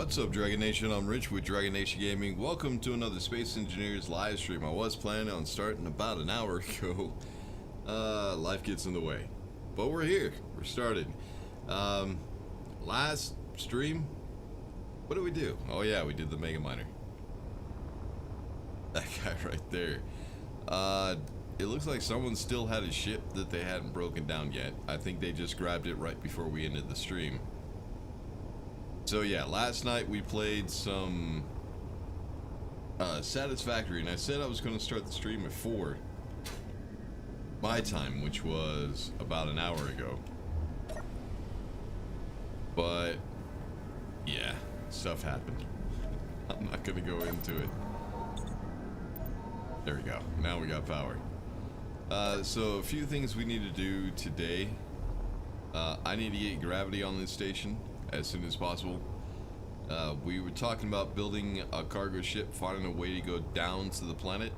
What's up, Dragon Nation? I'm Rich with Dragon Nation Gaming. Welcome to another Space Engineers live stream. I was planning on starting about an hour ago. Life gets in the way. But we're here. We're started. Last stream, what did we do? Oh yeah, we did the Mega Miner. That guy right there. It looks like someone still had a ship that they hadn't broken down yet. I think they just grabbed it right before we ended the stream. So yeah, last night we played some Satisfactory, and I said I was going to start the stream at 4 my time, which was about an hour ago. But yeah, stuff happened. I'm not going to go into it. There we go. Now we got power. So a few things we need to do today. I need to get gravity on this station as soon as possible. We were talking about building a cargo ship, finding a way to go down to the planet.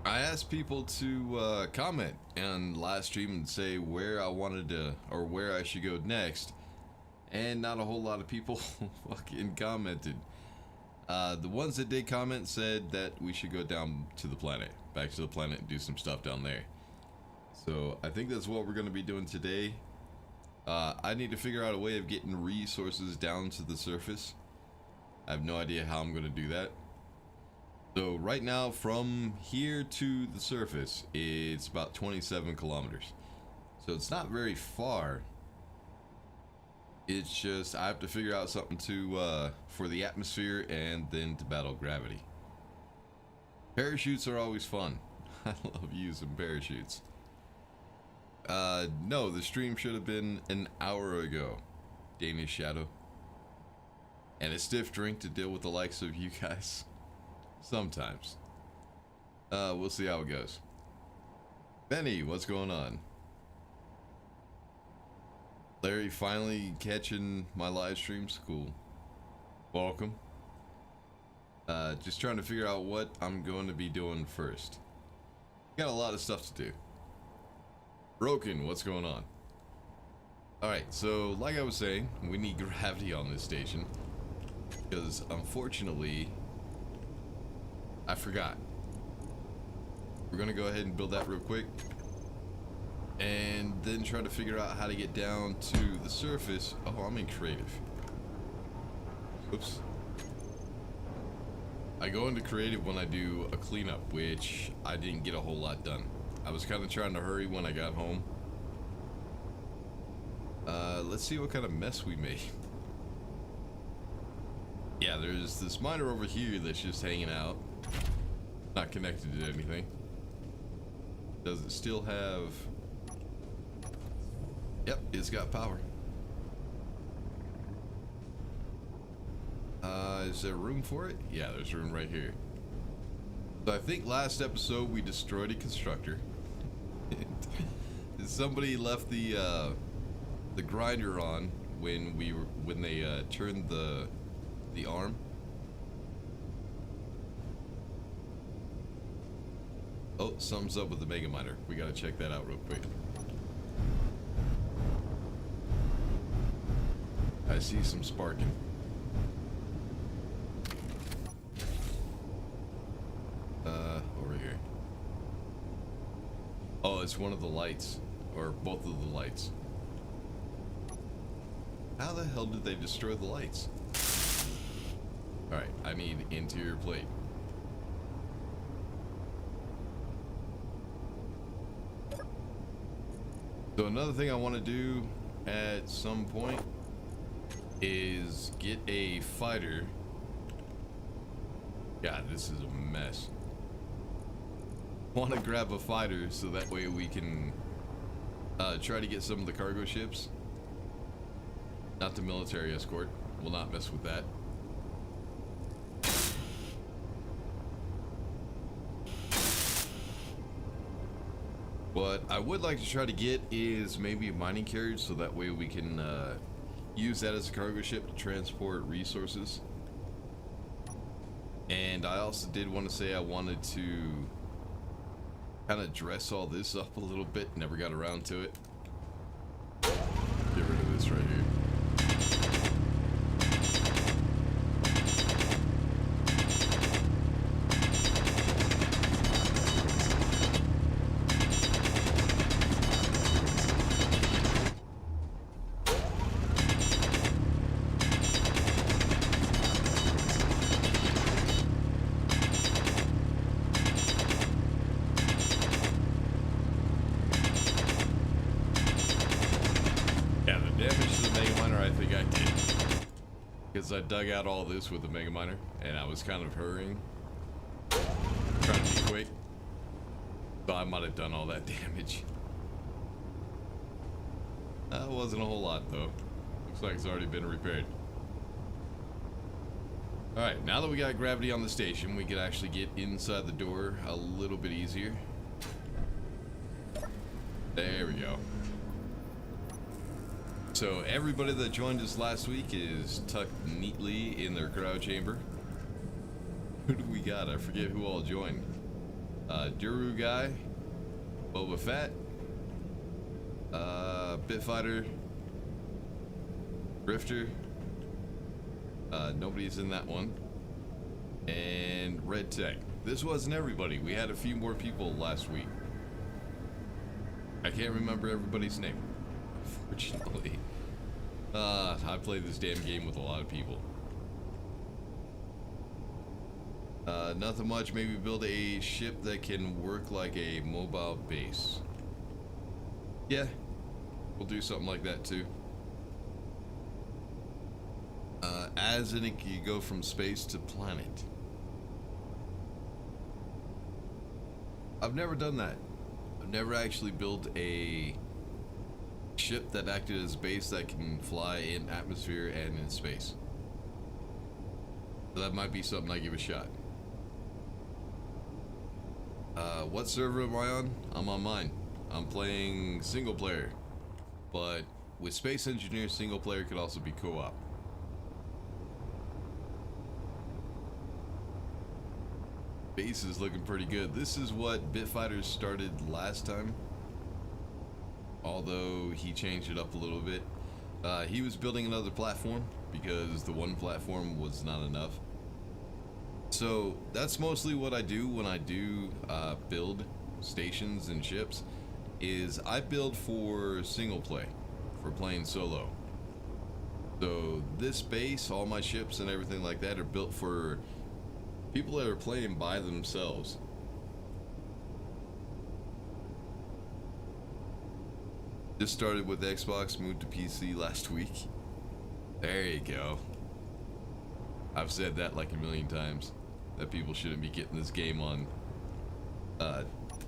I asked people to comment on last stream and say where I wanted to, or where I should go next, and not a whole lot of people fucking commented. The ones that did comment said that we should go down to the planet, back to the planet, and do some stuff down there. So I think that's what we're going to be doing today. I need to figure out a way of getting resources down to the surface. I have no idea how I'm going to do that. So right now, from here to the surface, it's about 27 kilometers. So it's not very far. It's just I have to figure out something to for the atmosphere and then to battle gravity. Parachutes are always fun. I love using parachutes. No, the stream should have been an hour ago, Danish Shadow. And a stiff drink to deal with the likes of you guys. Sometimes. We'll see how it goes. Benny, what's going on? Larry finally catching my live streams. Cool. Welcome. Just trying to figure out what I'm going to be doing first. Got a lot of stuff to do. Broken, what's going on? Alright, so like I was saying, we need gravity on this station. Because unfortunately, I forgot. We're gonna go ahead and build that real quick. And then try to figure out how to get down to the surface. Oh, I'm in creative. Oops. I go into creative when I do a cleanup, which I didn't get a whole lot done. I was kind of trying to hurry when I got home. Let's see what kind of mess we made. Yeah, there's this miner over here that's just hanging out. Not connected to anything. Does it still have... Yep, it's got power. Is there room for it? Yeah, there's room right here. So I think last episode we destroyed a constructor. Somebody left the grinder on when they turned the arm. Oh, something's up with the Mega Miner. We gotta check that out real quick. I see some sparking. Over here. Oh, it's one of the lights, or both of the lights. How the hell did they destroy the lights? Alright, I need interior plate. So another thing I want to do at some point is get a fighter. God, this is a mess. Want to grab a fighter so that way we can try to get some of the cargo ships. Not the military escort. We'll not mess with that. What I would like to try to get is maybe a mining carriage so that way we can use that as a cargo ship to transport resources. And I also did want to say I wanted to kind of dress all this up a little bit. Never got around to it. Get rid of this right here. Yeah, the damage to the Mega Miner I think I did. Because I dug out all this with the Mega Miner, and I was kind of hurrying. Trying to be quick. So I might have done all that damage. That wasn't a whole lot, though. Looks like it's already been repaired. Alright, now that we got gravity on the station, we can actually get inside the door a little bit easier. There we go. So everybody that joined us last week is tucked neatly in their cryo chamber. Who do we got? I forget who all joined. Duru guy, Boba Fett, Bitfighter, Drifter. Nobody's in that one. And Red Tech. This wasn't everybody. We had a few more people last week. I can't remember everybody's name, unfortunately. I played this damn game with a lot of people. Nothing much. Maybe build a ship that can work like a mobile base. Yeah, we'll do something like that too. As in, it can go from space to planet. I've never done that. I've never actually built a ship that acted as base that can fly in atmosphere and in space. So that might be something I give a shot. What server am I on? I'm on mine. I'm playing single player, but with Space Engineer, single player could also be co-op. Base is looking pretty good. This is what Bitfighter started last time, although he changed it up a little bit. He was building another platform because the one platform was not enough. So that's mostly what I do when I do build stations and ships, is I build for single play, for playing solo. So this base, all my ships and everything like that are built for people that are playing by themselves. Just started with Xbox, moved to PC last week. There you go. I've said that like a million times, that people shouldn't be getting this game on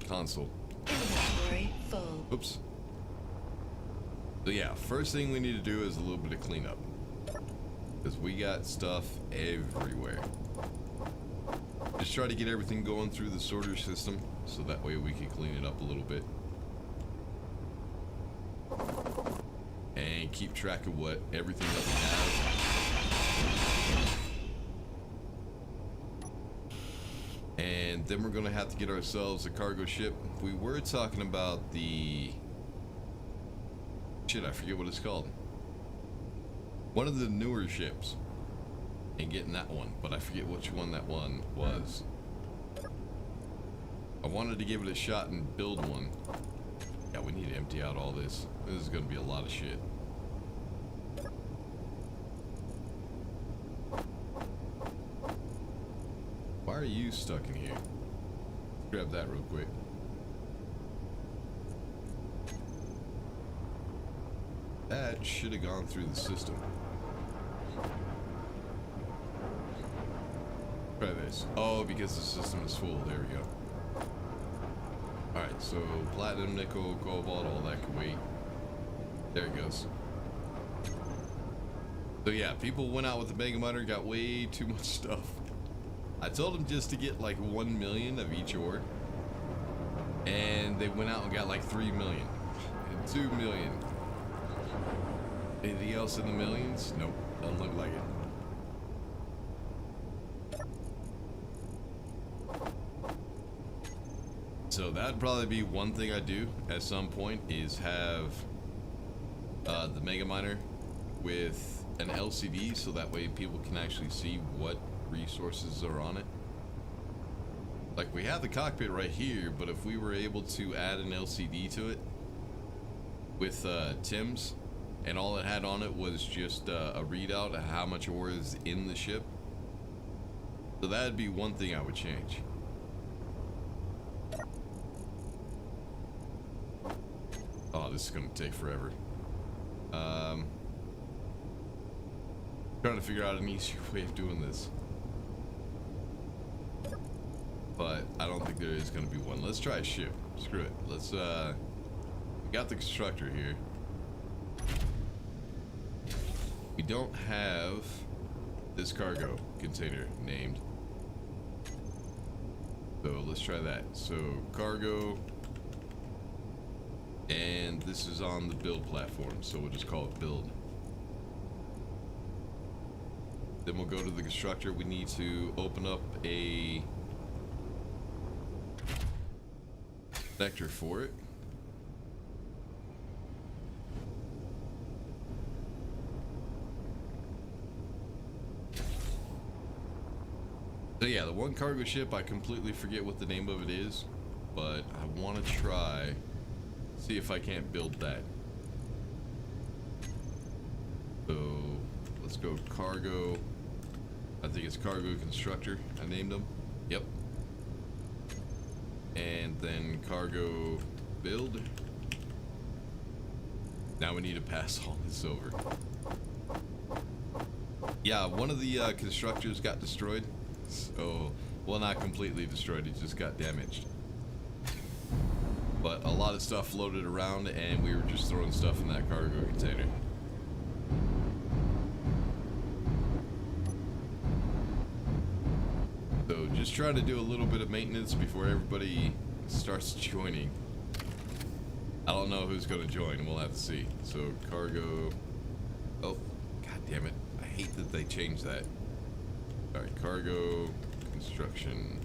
console. Inventory full. Oops. So yeah, first thing we need to do is a little bit of cleanup, because we got stuff everywhere. Just try to get everything going through the sorter system, so that way we can clean it up a little bit. And keep track of what everything that we have. And then we're gonna have to get ourselves a cargo ship. We were talking about the... shit, I forget what it's called. One of the newer ships. And getting that one, but I forget which one that one was. I wanted to give it a shot and build one. Yeah, we need to empty out all this. This is gonna be a lot of shit. Why are you stuck in here? Grab that real quick. That should have gone through the system. Try this. Oh, because the system is full. There we go. Alright, so platinum, nickel, cobalt, all that can wait. There it goes. So yeah, people went out with the Mega Miner, got way too much stuff. I told them just to get like 1 million of each ore. And they went out and got like 3 million. And 2 million. Anything else in the millions? Nope, doesn't look like it. So that'd probably be one thing I do at some point, is have the Mega Miner with an LCD, so that way people can actually see what resources are on it. Like, we have the cockpit right here, but if we were able to add an LCD to it with Tim's, and all it had on it was just a readout of how much ore is in the ship, so that'd be one thing I would change. Oh, this is gonna take forever. Trying to figure out an easier way of doing this. But I don't think there is going to be one. Let's try a ship. Screw it. Let's, we got the constructor here. We don't have this cargo container named. So let's try that. So cargo, and this is on the build platform, so we'll just call it build. Then we'll go to the constructor. We need to open up a vector for it. So yeah, the one cargo ship, I completely forget what the name of it is, but I want to try, see if I can't build that. So let's go cargo. I think it's cargo constructor. I named them. Yep. And then cargo build. Now we need to pass all this over. Yeah, one of the constructors got destroyed. So, well, not completely destroyed, it just got damaged. But a lot of stuff floated around, and we were just throwing stuff in that cargo container. So, just try to do a little bit of maintenance before everybody starts joining. I don't know who's going to join, we'll have to see. So, cargo... Oh, god damn it. I hate that they changed that. Alright, cargo, construction.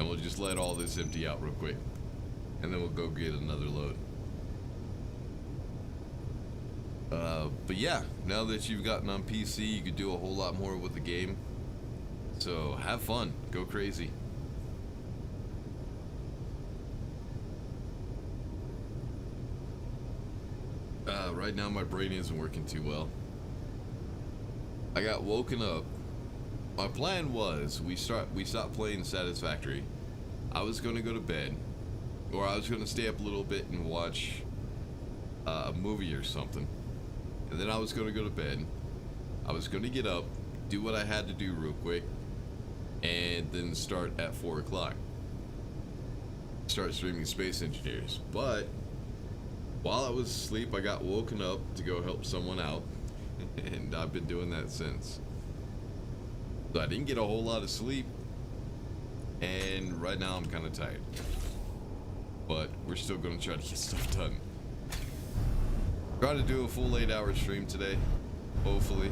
And we'll just let all this empty out real quick. And then we'll go get another load. But yeah, now that you've gotten on PC, you can do a whole lot more with the game. So have fun, go crazy. Right now my brain isn't working too well. I got woken up. My plan was we stopped playing Satisfactory. I was gonna go to bed, or I was gonna stay up a little bit and watch a movie or something, and then I was gonna go to bed. I was gonna get up, do what I had to do real quick, and then start at 4 o'clock. Start streaming Space Engineers. But while I was asleep, I got woken up to go help someone out. And I've been doing that since. So I didn't get a whole lot of sleep, and right now I'm kind of tired. But we're still going to try to get stuff done. Try to do a full 8-hour stream today, hopefully.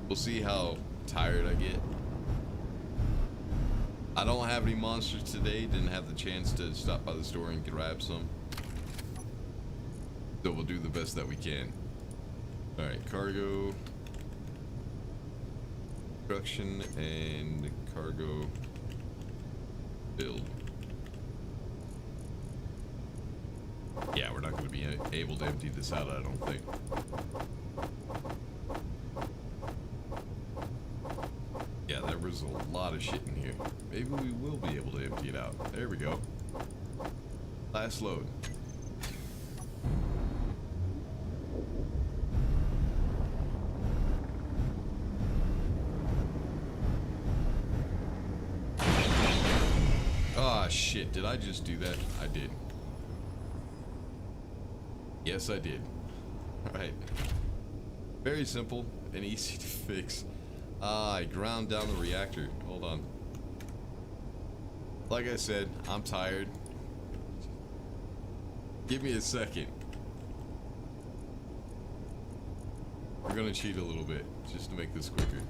We'll see how tired I get. I don't have any monsters today, didn't have the chance to stop by the store and grab some. So we'll do the best that we can. Alright, cargo, construction, and cargo build. Yeah, we're not going to be able to empty this out, I don't think. Yeah, there was a lot of shit in here. Maybe we will be able to empty it out. There we go. Last load. Shit, did I just do that? I did. Yes, I did. Alright. Very simple and easy to fix. I ground down the reactor. Hold on. Like I said, I'm tired. Give me a second. We're gonna cheat a little bit just to make this quicker.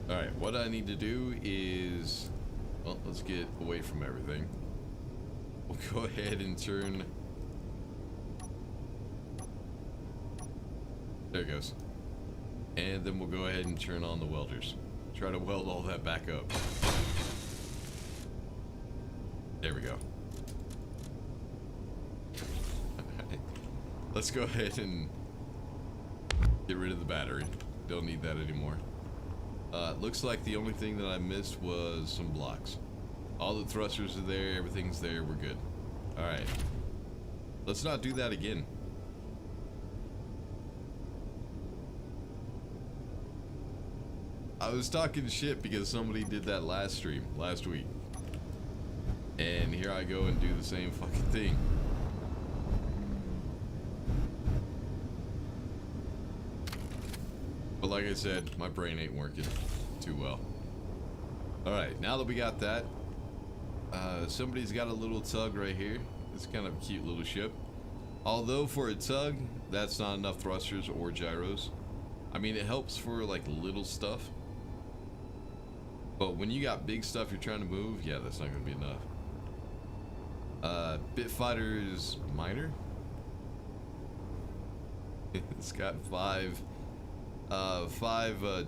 Alright, what I need to do is, well, let's get away from everything. We'll go ahead and turn, there it goes. And then we'll go ahead and turn on the welders. Try to weld all that back up. There we go. Alright, let's go ahead and get rid of the battery. Don't need that anymore. Looks like the only thing that I missed was some blocks. All the thrusters are there, everything's there, we're good. Alright, Let's not do that again. I was talking shit because somebody did that last week. And here I go and do the same fucking thing. But like I said, my brain ain't working too well. Alright, now that we got that, somebody's got a little tug right here. It's kind of a cute little ship. Although for a tug, that's not enough thrusters or gyros. I mean, it helps for like little stuff. But when you got big stuff you're trying to move, yeah, that's not going to be enough. Bitfighter's miner. It's got five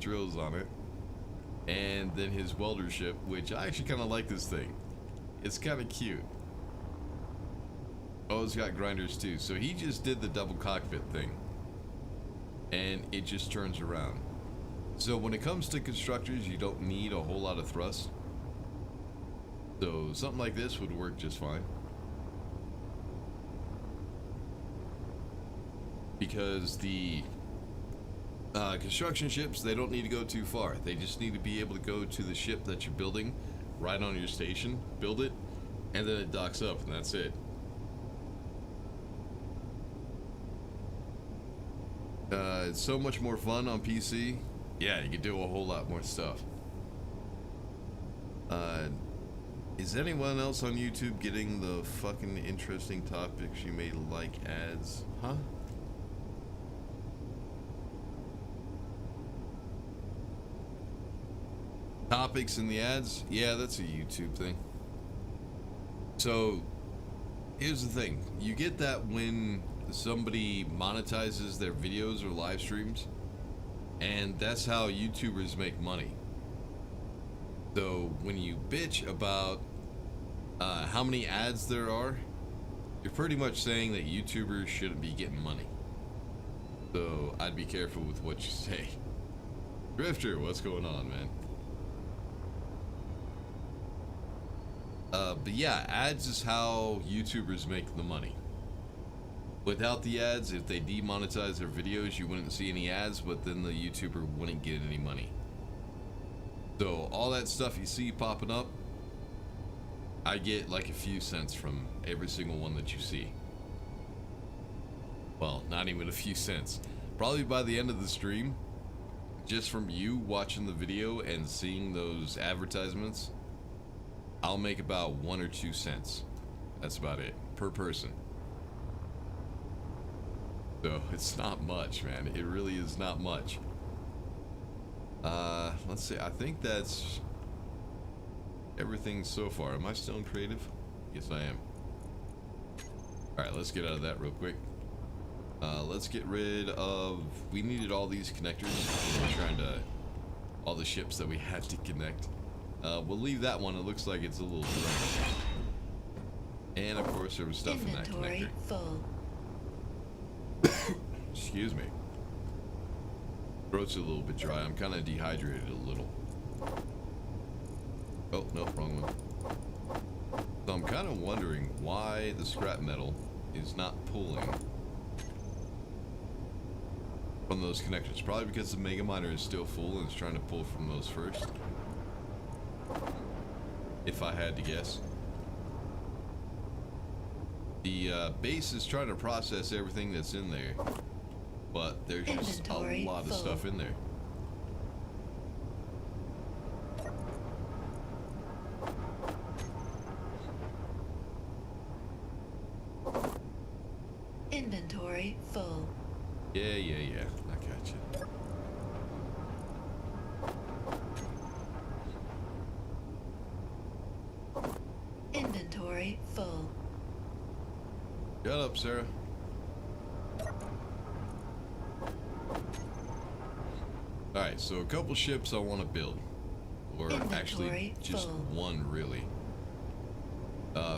drills on it. And then his welder ship, which I actually kind of like this thing. It's kind of cute. Oh, it's got grinders too. So he just did the double cockpit thing. And it just turns around. So when it comes to constructors, you don't need a whole lot of thrust. So something like this would work just fine. Because the construction ships, they don't need to go too far. They just need to be able to go to the ship that you're building right on your station, build it, and then it docks up, and that's it. It's so much more fun on PC. Yeah, you can do a whole lot more stuff. Is anyone else on YouTube getting the fucking interesting topics you may like ads? Huh? Topics in the ads? Yeah, that's a YouTube thing. So, here's the thing. You get that when somebody monetizes their videos or live streams, and that's how YouTubers make money. So, when you bitch about how many ads there are, you're pretty much saying that YouTubers shouldn't be getting money. So, I'd be careful with what you say. Drifter, what's going on, man? But yeah, ads is how YouTubers make the money. Without the ads, if they demonetize their videos, you wouldn't see any ads, but then the YouTuber wouldn't get any money. So all that stuff you see popping up, I get like a few cents from every single one that you see. Well, not even a few cents. Probably by the end of the stream, just from you watching the video and seeing those advertisements, I'll make about 1 or 2 cents. That's about it, per person. So, it's not much, man. It really is not much. Let's see. I think that's everything so far. Am I still in creative? Yes, I am. Alright, let's get out of that real quick. Let's get rid of... We needed all these connectors. We're trying to... All the ships that we had to connect. We'll leave that one. It looks like it's a little dry. And of course there was stuff in that connector. Full. Excuse me. Throat's a little bit dry. I'm kind of dehydrated a little. Oh, no, wrong one. So I'm kind of wondering why the scrap metal is not pulling from those connectors. Probably because the Mega Miner is still full and it's trying to pull from those first. If I had to guess. The base is trying to process everything that's in there, but there's just a lot of stuff in there. Inventory full. Yeah. I got you. Inventory full. Shut up, Sarah. Alright, so a couple ships I want to build. Or actually, just one, really.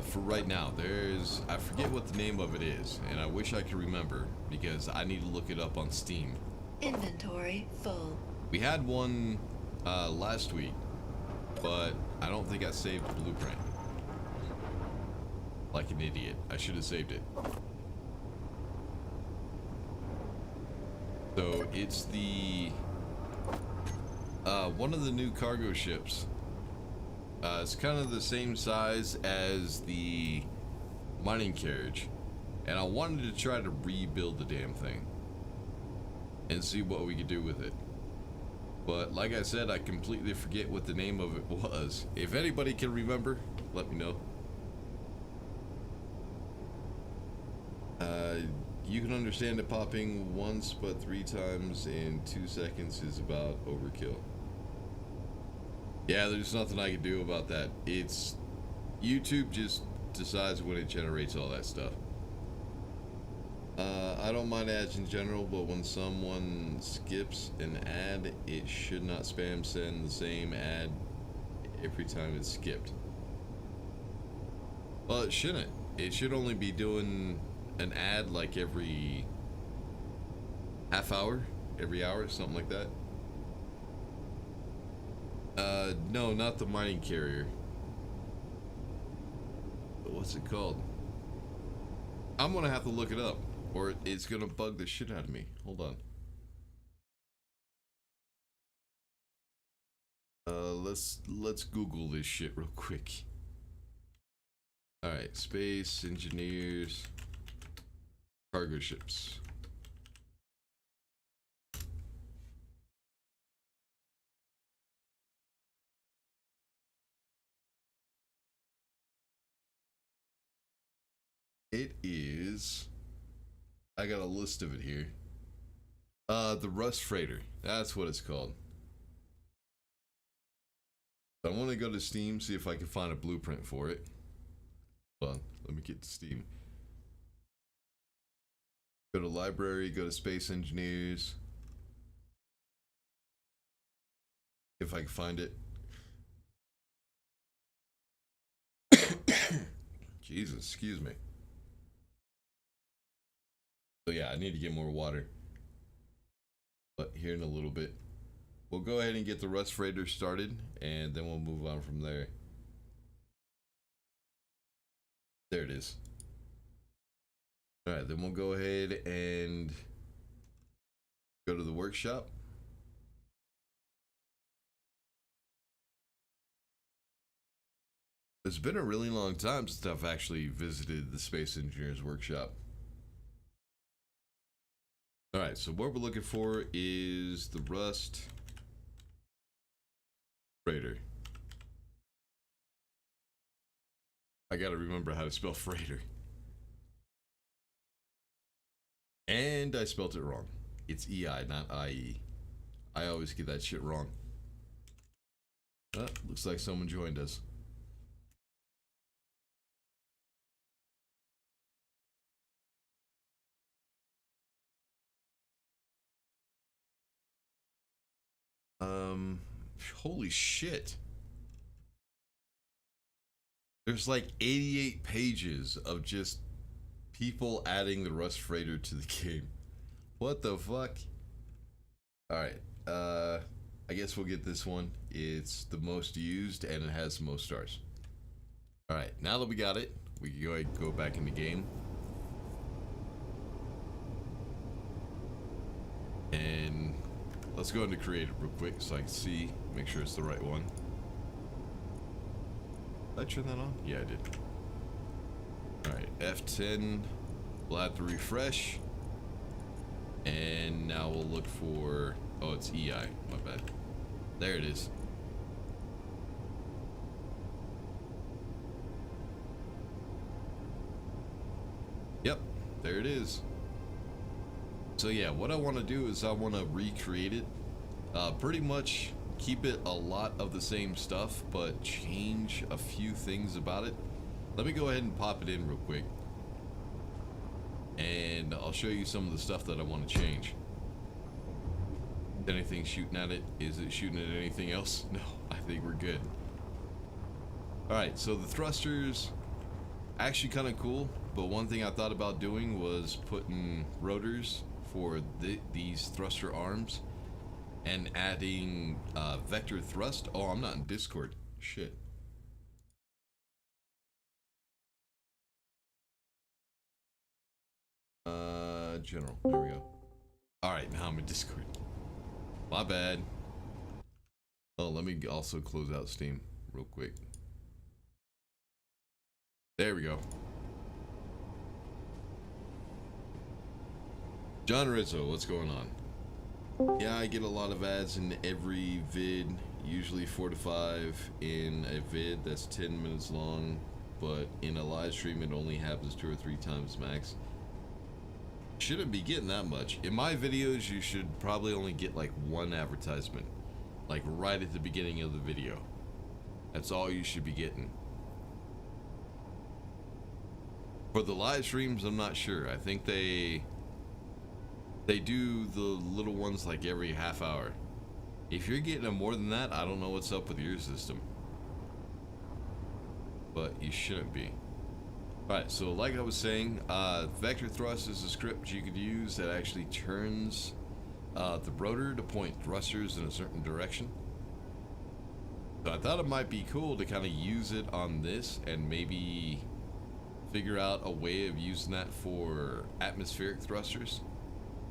For right now, there's... I forget what the name of it is, and I wish I could remember, because I need to look it up on Steam. Inventory full. We had one last week, but I don't think I saved the blueprint. Like an idiot. I should have saved it. So it's the one of the new cargo ships. It's kind of the same size as the mining carriage, and I wanted to try to rebuild the damn thing and see what we could do with it. But like I said, I completely forget what the name of it was. If anybody can remember, let me know. You can understand it popping once, but 3 times in 2 seconds is about overkill. Yeah, there's nothing I can do about that. It's YouTube just decides when it generates all that stuff. I don't mind ads in general, but when someone skips an ad, it should not spam send the same ad every time it's skipped. Well, it shouldn't. It should only be doing an ad like every half hour, every hour, something like that. No, not the mining carrier. But what's it called? I'm gonna have to look it up, or it's gonna bug the shit out of me. Hold on. Let's Google this shit real quick. All right, space engineers, cargo ships. It is. I got a list of it here. The Rust Freighter. That's what it's called. I want to go to Steam, see if I can find a blueprint for it. Hold on, let me get to Steam. Go to library, go to space engineers. If I can find it. Jesus, excuse me. So yeah, I need to get more water. But here in a little bit. We'll go ahead and get the Rust Freighter started, and then we'll move on from there. There it is. Alright, then we'll go ahead and go to the workshop. It's been a really long time since I've actually visited the Space Engineers Workshop. Alright, so what we're looking for is the Rust Freighter. I gotta remember how to spell freighter. And I spelled it wrong. It's EI, not IE. I always get that shit wrong. Looks like someone joined us. Holy shit. There's like 88 pages of just people adding the Rust Freighter to the game. What the fuck? Alright, I guess we'll get this one. It's the most used and it has the most stars. Alright, now that we got it, we can go ahead and go back in the game. And let's go into creative real quick so I can see, make sure it's the right one. Did I turn that on? Yeah, I did. Alright, F10. We'll have to refresh. And now we'll look for... Oh, it's EI. My bad. There it is. Yep, there it is. So yeah, what I want to do is I want to recreate it. Pretty much keep it a lot of the same stuff, but change a few things about it. Let me go ahead and pop it in real quick. And I'll show you some of the stuff that I want to change. Anything shooting at it? Is it shooting at anything else? No, I think we're good. Alright, so the thrusters, actually kind of cool, but one thing I thought about doing was putting rotors for these thruster arms and adding vector thrust. Oh, I'm not in Discord. Shit. General. There we go. Alright, now I'm in Discord. My bad. Oh, let me also close out Steam real quick. There we go. John Rizzo, what's going on? Yeah, I get a lot of ads in every vid, usually 4 to 5 in a vid that's 10 minutes long, but in a live stream it only happens 2 or 3 times max. Shouldn't be getting that much. In my videos, you should probably only get like 1 advertisement, like right at the beginning of the video. That's all you should be getting. For the live streams, I'm not sure. I think they do the little ones like every half hour. If you're getting them more than that, I don't know what's up with your system. But you shouldn't be. Alright, so like I was saying, vector thrust is a script you could use that actually turns the rotor to point thrusters in a certain direction. So I thought it might be cool to kind of use it on this and maybe figure out a way of using that for atmospheric thrusters.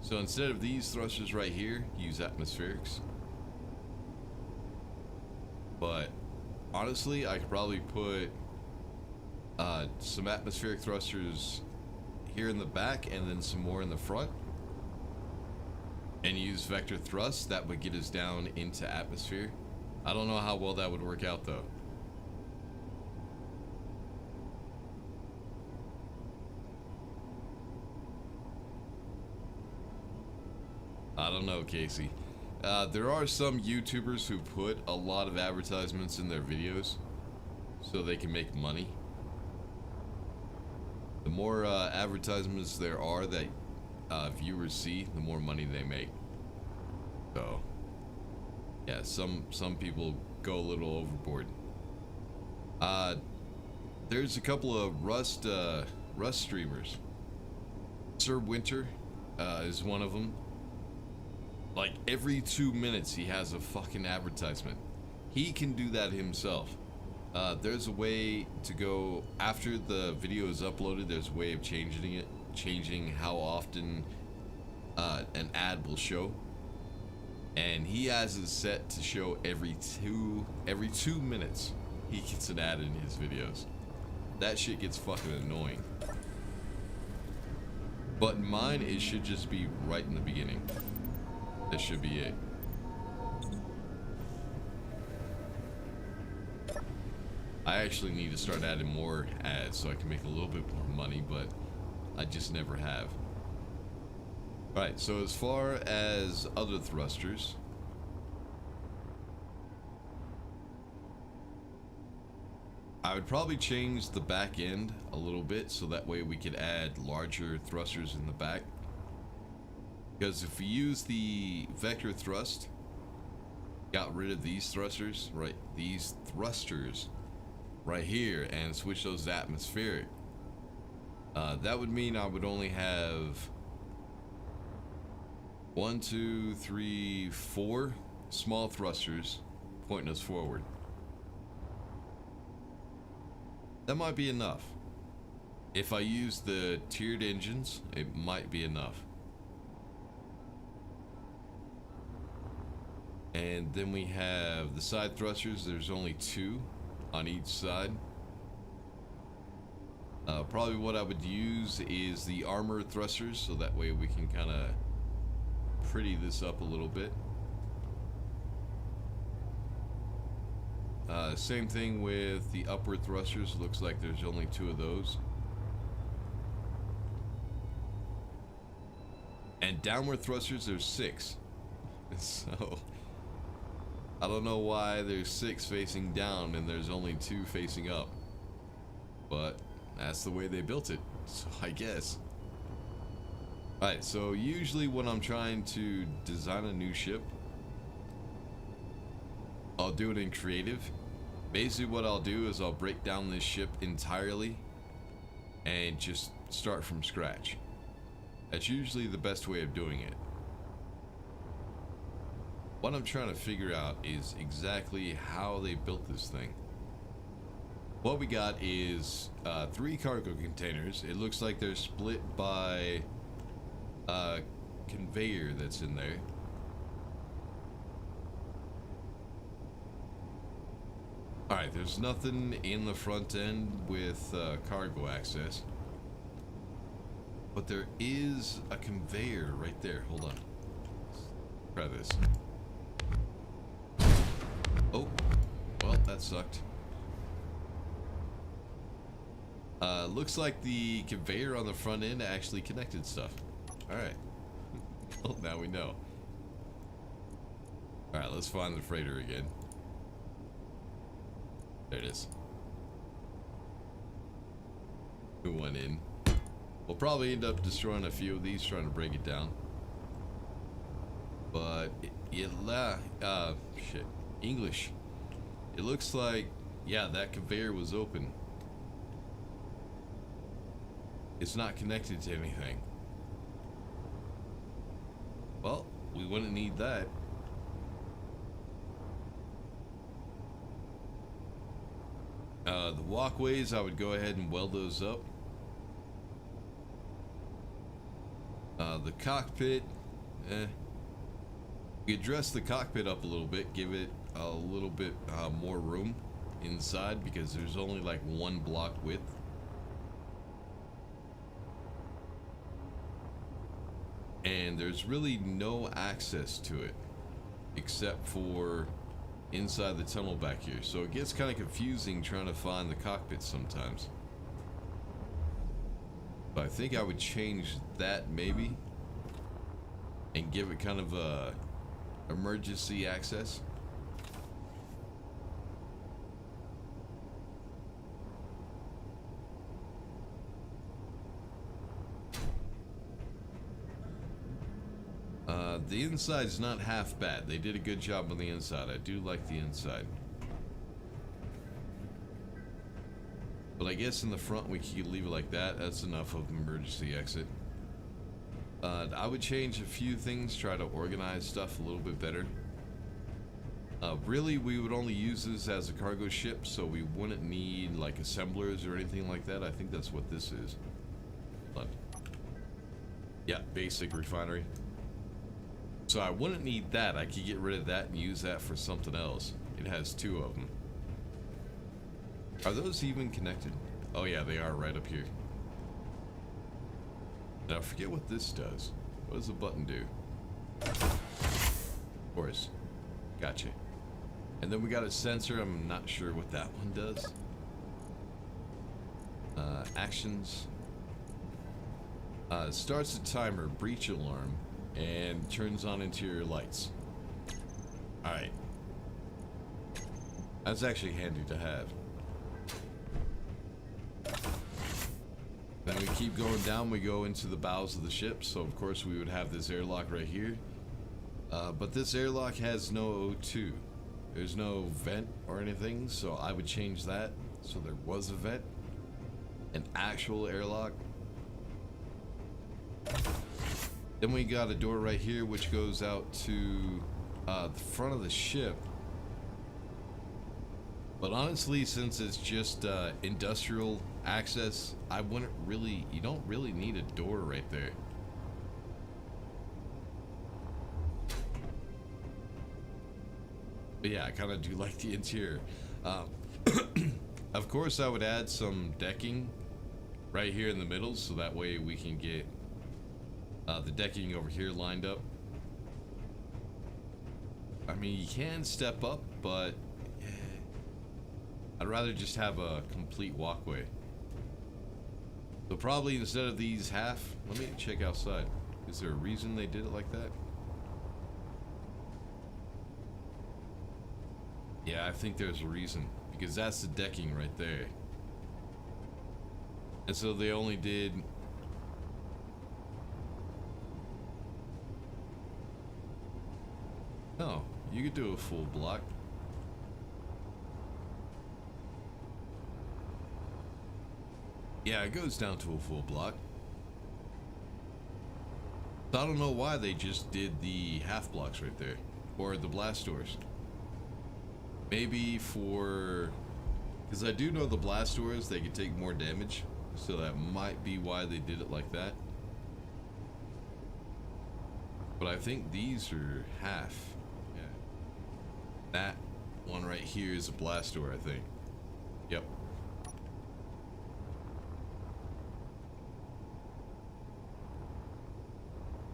So instead of these thrusters right here, use atmospherics. But honestly, I could probably put some atmospheric thrusters here in the back and then some more in the front, and use vector thrust. That would get us down into atmosphere. I don't know how well that would work out though. I don't know, Casey. There are some YouTubers who put a lot of advertisements in their videos so they can make money. The more advertisements there are that viewers see, the more money they make. So, yeah, some people go a little overboard. There's a couple of Rust streamers. Sir Winter is one of them. Like every 2 minutes he has a fucking advertisement. He can do that himself. There's a way to go after the video is uploaded. There's a way of changing how often an ad will show, and he has it set to show every two minutes. He gets an ad in his videos. That shit gets fucking annoying. But in mine, it should just be right in the beginning. That should be it. I actually need to start adding more ads so I can make a little bit more money, but I just never have. Alright, so as far as other thrusters, I would probably change the back end a little bit so that way we could add larger thrusters in the back. Because if we use the vector thrust, got rid of these thrusters, right? These thrusters right here, and switch those to atmospheric, that would mean I would only have 1, 2, 3, 4 small thrusters pointing us forward. That might be enough. If I use the tiered engines, it might be enough. And then we have the side thrusters. There's only 2 on each side. Probably what I would use is the armor thrusters, so that way we can kind of pretty this up a little bit. Same thing with the upward thrusters. Looks like there's only 2 of those. And downward thrusters, there's 6. So I don't know why there's 6 facing down and there's only 2 facing up, but that's the way they built it, so I guess. Alright, so usually when I'm trying to design a new ship, I'll do it in creative. Basically what I'll do is I'll break down this ship entirely and just start from scratch. That's usually the best way of doing it. What I'm trying to figure out is exactly how they built this thing. What we got is 3 cargo containers. It looks like they're split by conveyor that's in there. Alright, there's nothing in the front end with cargo access. But there is a conveyor right there. Hold on. Try this. Oh, well, that sucked. Looks like the conveyor on the front end actually connected stuff. Alright. Well, now we know. Alright, let's find the freighter again. There it is. Who went in? We'll probably end up destroying a few of these trying to break it down. But shit. English. It looks like, yeah, that conveyor was open. It's not connected to anything. Well, we wouldn't need that. The walkways, I would go ahead and weld those up. The cockpit, we dress the cockpit up a little bit, give it a little bit more room inside because there's only like one block width. And there's really no access to it except for inside the tunnel back here. So it gets kind of confusing trying to find the cockpit sometimes. But I think I would change that maybe and give it kind of a emergency access. The inside's not half bad. They did a good job on the inside. I do like the inside. But I guess in the front we could leave it like that. That's enough of an emergency exit. I would change a few things, try to organize stuff a little bit better. Really, we would only use this as a cargo ship, so we wouldn't need like assemblers or anything like that. I think that's what this is. But yeah, basic refinery. So I wouldn't need that. I could get rid of that and use that for something else. It has two of them. Are those even connected? Oh yeah, they are right up here. Now I forget what this does. What does the button do? Of course. Gotcha. And then we got a sensor. I'm not sure what that one does. Actions. Starts a timer, breach alarm, and turns on interior lights. Alright. That's actually handy to have. Then we keep going down, we go into the bowels of the ship, so of course we would have this airlock right here. But this airlock has no O2. There's no vent or anything, so I would change that so there was a vent. An actual airlock. Then we got a door right here which goes out to the front of the ship. But honestly, since it's just industrial access, you don't really need a door right there. But yeah, I kind of do like the interior. Of course, I would add some decking right here in the middle, so that way we can get the decking over here lined up. I mean, you can step up, but I'd rather just have a complete walkway. So probably instead of these half, let me check outside. Is there a reason they did it like that? Yeah, I think there's a reason, because that's the decking right there. And so they only did oh, you could do a full block. Yeah, it goes down to a full block. I don't know why they just did the half blocks right there, or the blast doors. Maybe for, because I do know the blast doors, they could take more damage, so that might be why they did it like that. But I think these are half. Yeah. That one right here is a blast door, I think. Yep.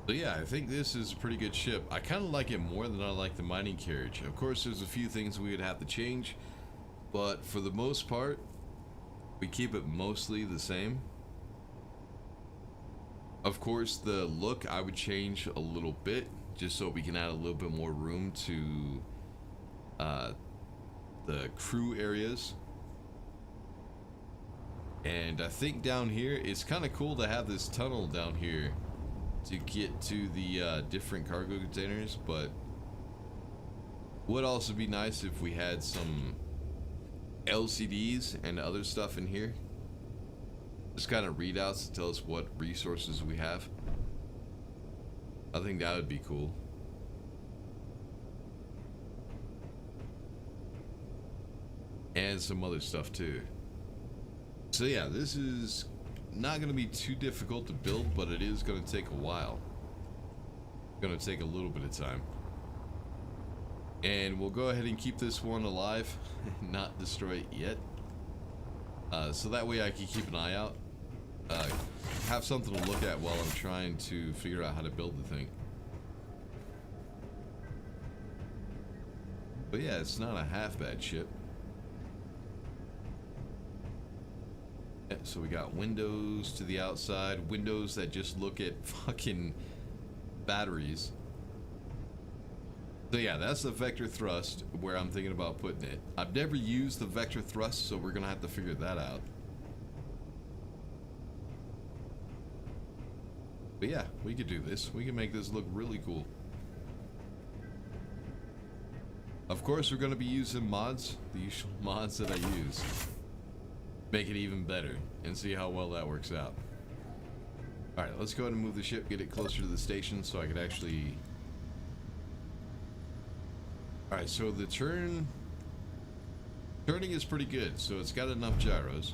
So yeah, I think this is a pretty good ship. I kind of like it more than I like the mining carriage. Of course, there's a few things we would have to change, but for the most part, we keep it mostly the same. Of course, the look I would change a little bit, just so we can add a little bit more room to the crew areas. And I think down here, it's kind of cool to have this tunnel down here to get to the different cargo containers, but would also be nice if we had some LCDs and other stuff in here. Just kind of readouts to tell us what resources we have. I think that would be cool. And some other stuff too. So yeah, this is not going to be too difficult to build, but it is going to take a while. Going to take a little bit of time. And we'll go ahead and keep this one alive, not destroy it yet. So that way I can keep an eye out. Have something to look at while I'm trying to figure out how to build the thing. But yeah, it's not a half bad ship. Yeah, so we got windows to the outside, windows that just look at fucking batteries. So yeah, that's the vector thrust where I'm thinking about putting it. I've never used the vector thrust, so we're gonna have to figure that out. But yeah, we could do this. We can make this look really cool. Of course, we're gonna be using mods, the usual mods that I use. Make it even better and see how well that works out. Alright, let's go ahead and move the ship, get it closer to the station so I could actually... Alright, so the turning is pretty good, so it's got enough gyros.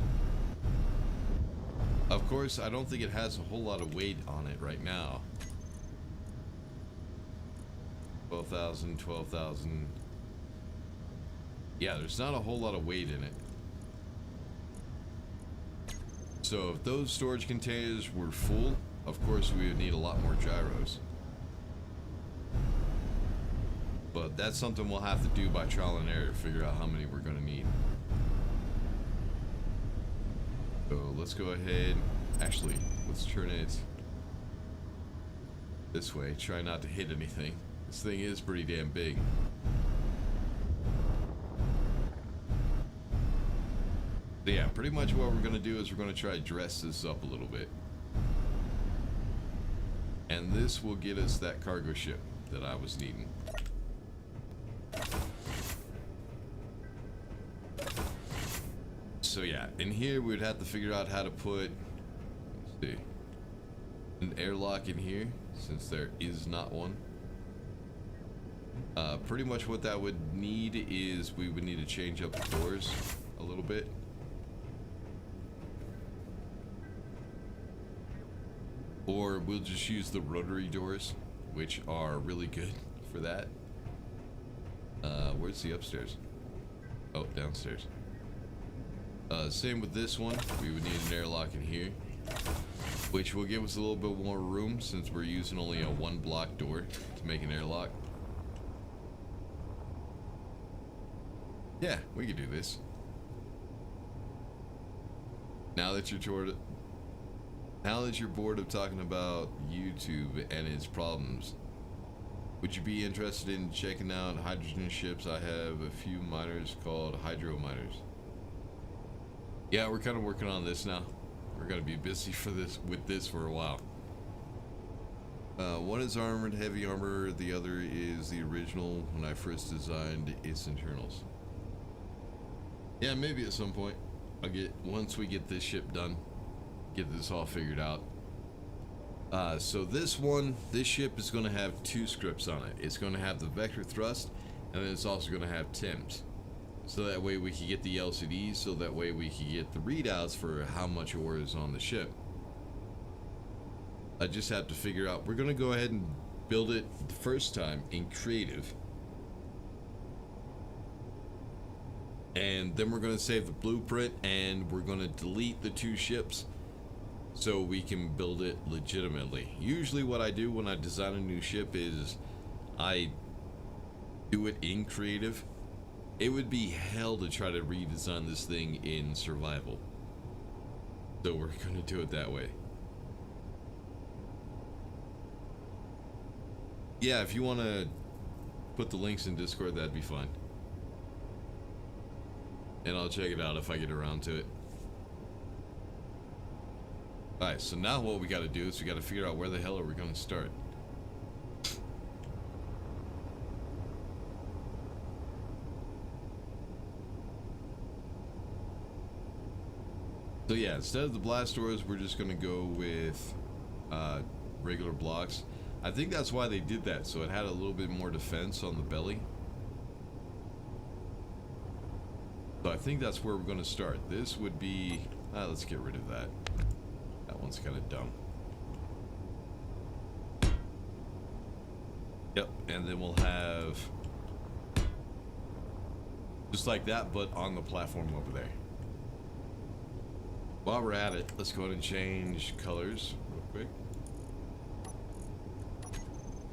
Of course, I don't think it has a whole lot of weight on it right now. 12,000, 12,000. Yeah, there's not a whole lot of weight in it. So if those storage containers were full, of course we would need a lot more gyros. But that's something we'll have to do by trial and error to figure out how many we're going to need. So let's go ahead. Actually, let's turn it this way. Try not to hit anything. This thing is pretty damn big. So yeah, pretty much what we're going to do is we're going to try to dress this up a little bit. And this will get us that cargo ship that I was needing. So yeah, in here we'd have to figure out how to put, let's see, an airlock in here, since there is not one. Pretty much what that would need is we would need to change up the doors a little bit. Or we'll just use the rotary doors, which are really good for that. Where's the upstairs? Oh, downstairs. Same with this one. We would need an airlock in here, which will give us a little bit more room since we're using only a one block door to make an airlock. Yeah, we could do this. Now that you're bored of talking about YouTube and its problems, would you be interested in checking out hydrogen ships? I have a few miners called hydro miners. Yeah, we're kind of working on this now. We're gonna be busy with this for a while. One is armored heavy armor, the other is the original when I first designed its internals. Yeah, maybe at some point. Once we get this ship done, get this all figured out. So this ship is going to have two scripts on it. It's going to have the vector thrust, and then it's also going to have TIMs. So that way we can get the LCDs, so that way we can get the readouts for how much ore is on the ship. I just have to figure out, we're going to go ahead and build it the first time in creative. And then we're going to save the blueprint and we're going to delete the 2 ships so we can build it legitimately. Usually what I do when I design a new ship is I do it in creative. It would be hell to try to redesign this thing in survival. So we're going to do it that way. Yeah, if you want to put the links in Discord, that'd be fine. And I'll check it out if I get around to it. Alright, so now what we gotta do is we gotta figure out where the hell are we gonna start. So yeah, instead of the blast doors, we're just gonna go with regular blocks. I think that's why they did that, so it had a little bit more defense on the belly. So I think that's where we're going to start. This would be... let's get rid of that. That one's kind of dumb. Yep, and then we'll have... just like that, but on the platform over there. While we're at it, let's go ahead and change colors real quick.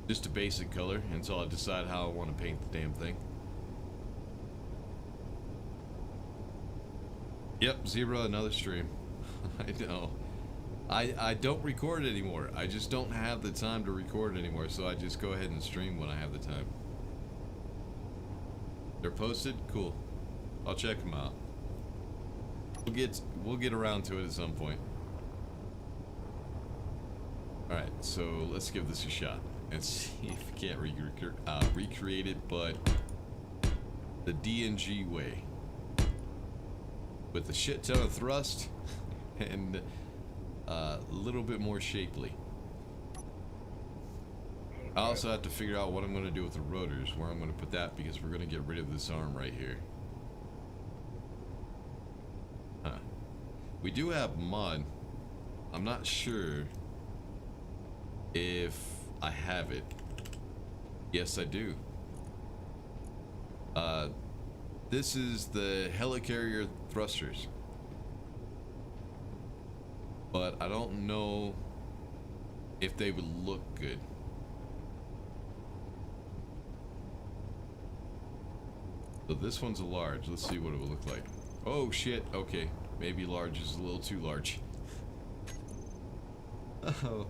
Just a basic color until I decide how I want to paint the damn thing. Yep, 0, another stream. I know. I don't record anymore. I just don't have the time to record anymore, so I just go ahead and stream when I have the time. They're posted? Cool. I'll check them out. We'll get around to it at some point. Alright, so let's give this a shot and see if we can't recreate it, but the DNG way. With a shit ton of thrust and a little bit more shapely. I also have to figure out what I'm going to do with the rotors, where I'm going to put that, because we're going to get rid of this arm right here. We do have mud. I'm not sure if I have it. Yes, I do. This is the helicarrier thrusters, but I don't know if they would look good. So this one's a large. Let's see what it will look like. Oh shit, okay. Maybe large is a little too large. Oh,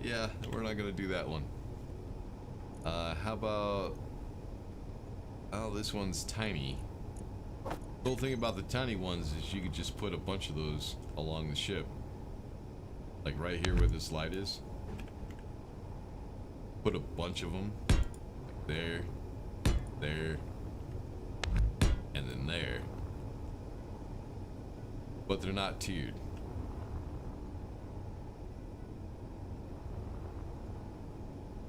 yeah, we're not gonna do that one. How about... oh, this one's tiny. The whole thing about the tiny ones is you could just put a bunch of those along the ship. Like right here where this light is. Put a bunch of them. There. There. And then there. But they're not tiered.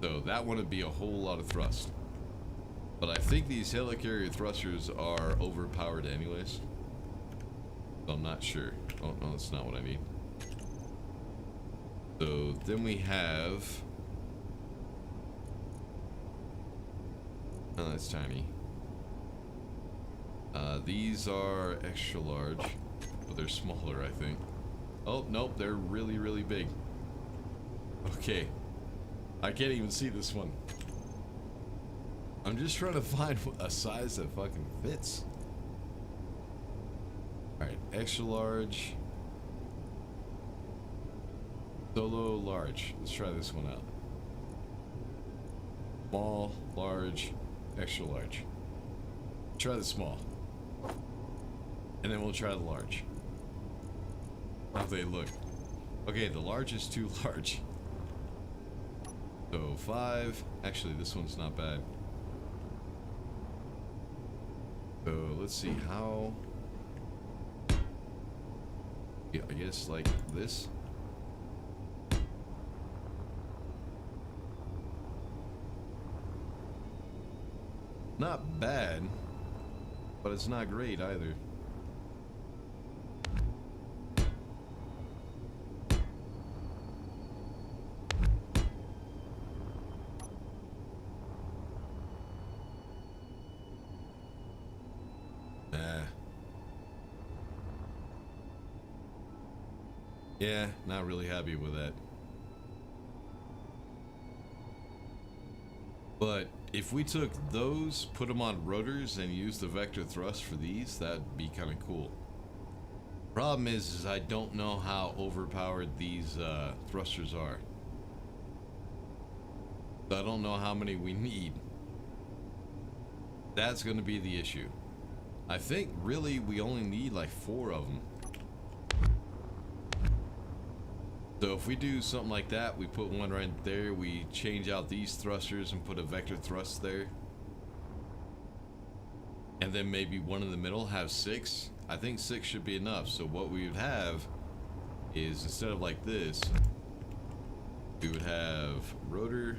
So that one would be a whole lot of thrust. But I think these helicarrier thrusters are overpowered anyways. So I'm not sure. Oh, no, that's not what I need. So then we have... oh, that's tiny. These are extra large, but they're smaller, I think. Oh, nope, they're really, really big. Okay. I can't even see this one. I'm just trying to find a size that fucking fits. Alright, extra large. Solo large. Let's try this one out. Small, large, extra large. Try the small. And then we'll try the large. How they look. Okay, the large is too large. So 5. Actually, this one's not bad. So let's see how... yeah, I guess like this. Not bad, but it's not great either. Yeah, not really happy with that. But if we took those, put them on rotors, and used the vector thrust for these, that'd be kind of cool. Problem is I don't know how overpowered these thrusters are. So I don't know how many we need. That's going to be the issue. I think really we only need like 4 of them. So if we do something like that, we put one right there, we change out these thrusters and put a vector thrust there. And then maybe one in the middle, have 6. I think 6 should be enough. So what we would have is, instead of like this, we would have rotor.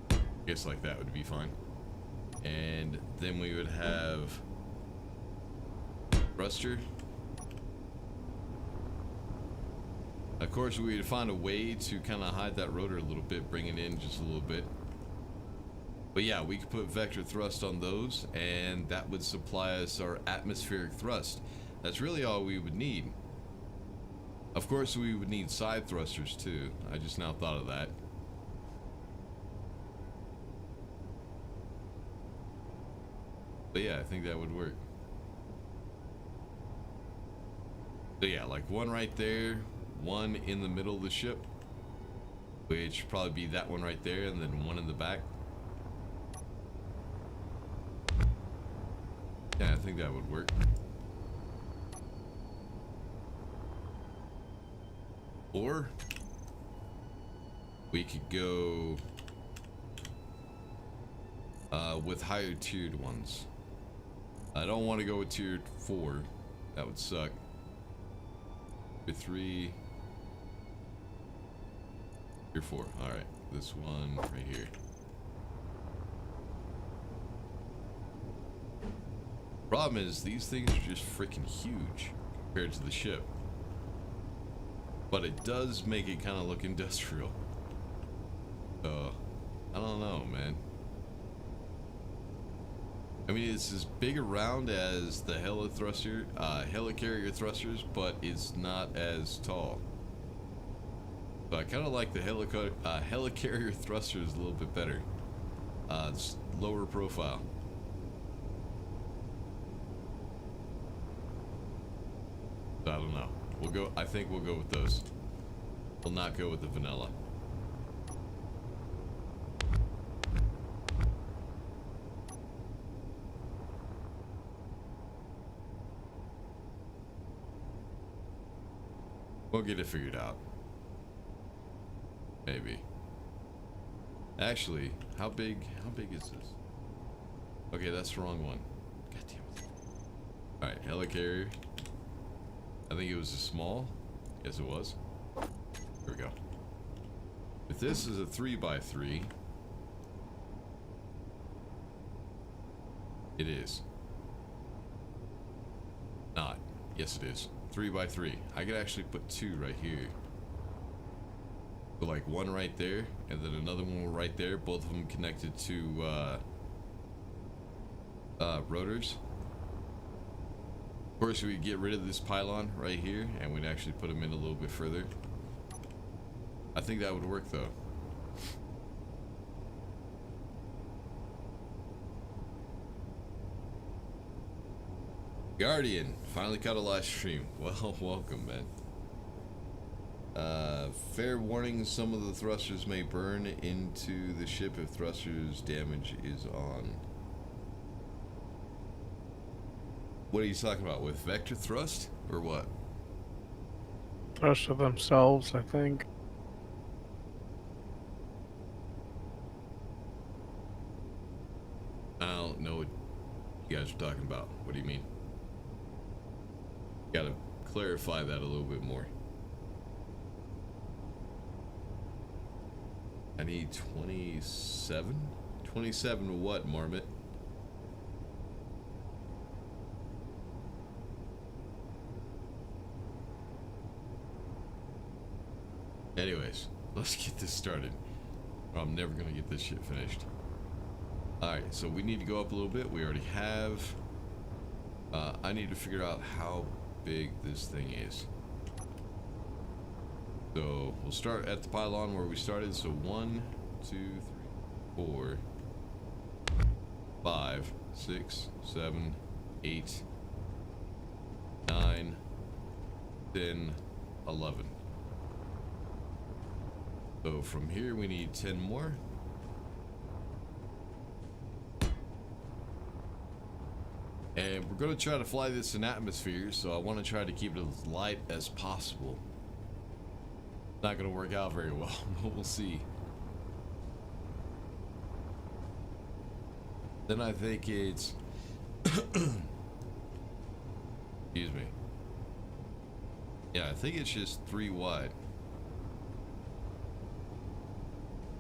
I guess like that would be fine. And then we would have thruster. Of course, we would find a way to kind of hide that rotor a little bit, bring it in just a little bit. But yeah, we could put vector thrust on those, and that would supply us our atmospheric thrust. That's really all we would need. Of course, we would need side thrusters too. I just now thought of that. But yeah, I think that would work. So yeah, like one right there, one in the middle of the ship, which should probably be that one right there, and then one in the back. Yeah, I think that would work. Or we could go with higher tiered ones. I don't want to go with tiered 4. That would suck. Tier 3. Tier 4. Alright. This one right here. Problem is, these things are just freaking huge compared to the ship. But it does make it kind of look industrial. So, I don't know, man. I mean, it's as big around as the helicarrier thrusters, but it's not as tall. So I kind of like the helicarrier thrusters a little bit better. It's lower profile. So I don't know. We'll go. I think we'll go with those. We'll not go with the vanilla. We'll get it figured out. Maybe. Actually, how big is this? Okay, that's the wrong one. God damn it. Alright, helicarrier. I think it was a small. Yes, it was. Here we go. If this is a 3x3, it is. Not. Yes, it is. 3x3. I could actually put 2 right here. So like one right there, and then another one right there. Both of them connected to rotors. Of course, we get rid of this pylon right here, and we'd actually put them in a little bit further. I think that would work though. Guardian finally caught a live stream. Well, welcome, man. Fair warning, some of the thrusters may burn into the ship if thrusters damage is on. What are you talking about, with vector thrust or what? Thruster themselves, I think. I don't know what you guys are talking about. What do you mean? Gotta clarify that a little bit more. I need 27? 27 what, Marmot? Anyways, let's get this started, or I'm never gonna get this shit finished. Alright, so we need to go up a little bit. We already have. I need to figure out how big this thing is. So we'll start at the pylon where we started. So 1, 2, 3, 4, 5, 6, 7, 8, 9, 10, 11. So from here we need 10 more. And we're going to try to fly this in atmosphere, so I want to try to keep it as light as possible. Not going to work out very well, but we'll see. Then I think it's... Excuse me. Yeah, I think it's just 3 wide.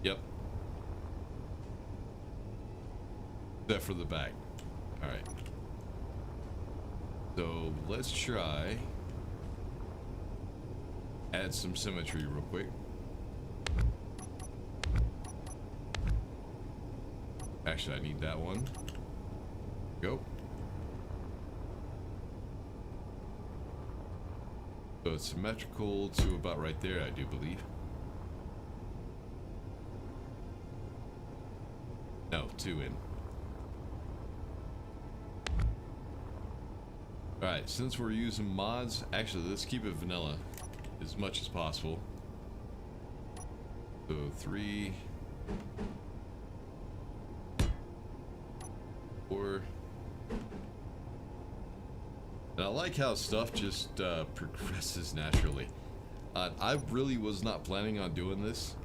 Yep. Except for the back. Alright. So let's try add some symmetry real quick. Actually, I need that one. Go. So it's symmetrical to about right there, I do believe. No, 2 in. Alright, since we're using mods, actually let's keep it vanilla as much as possible. So 3, 4. And I like how stuff just progresses naturally. I really was not planning on doing this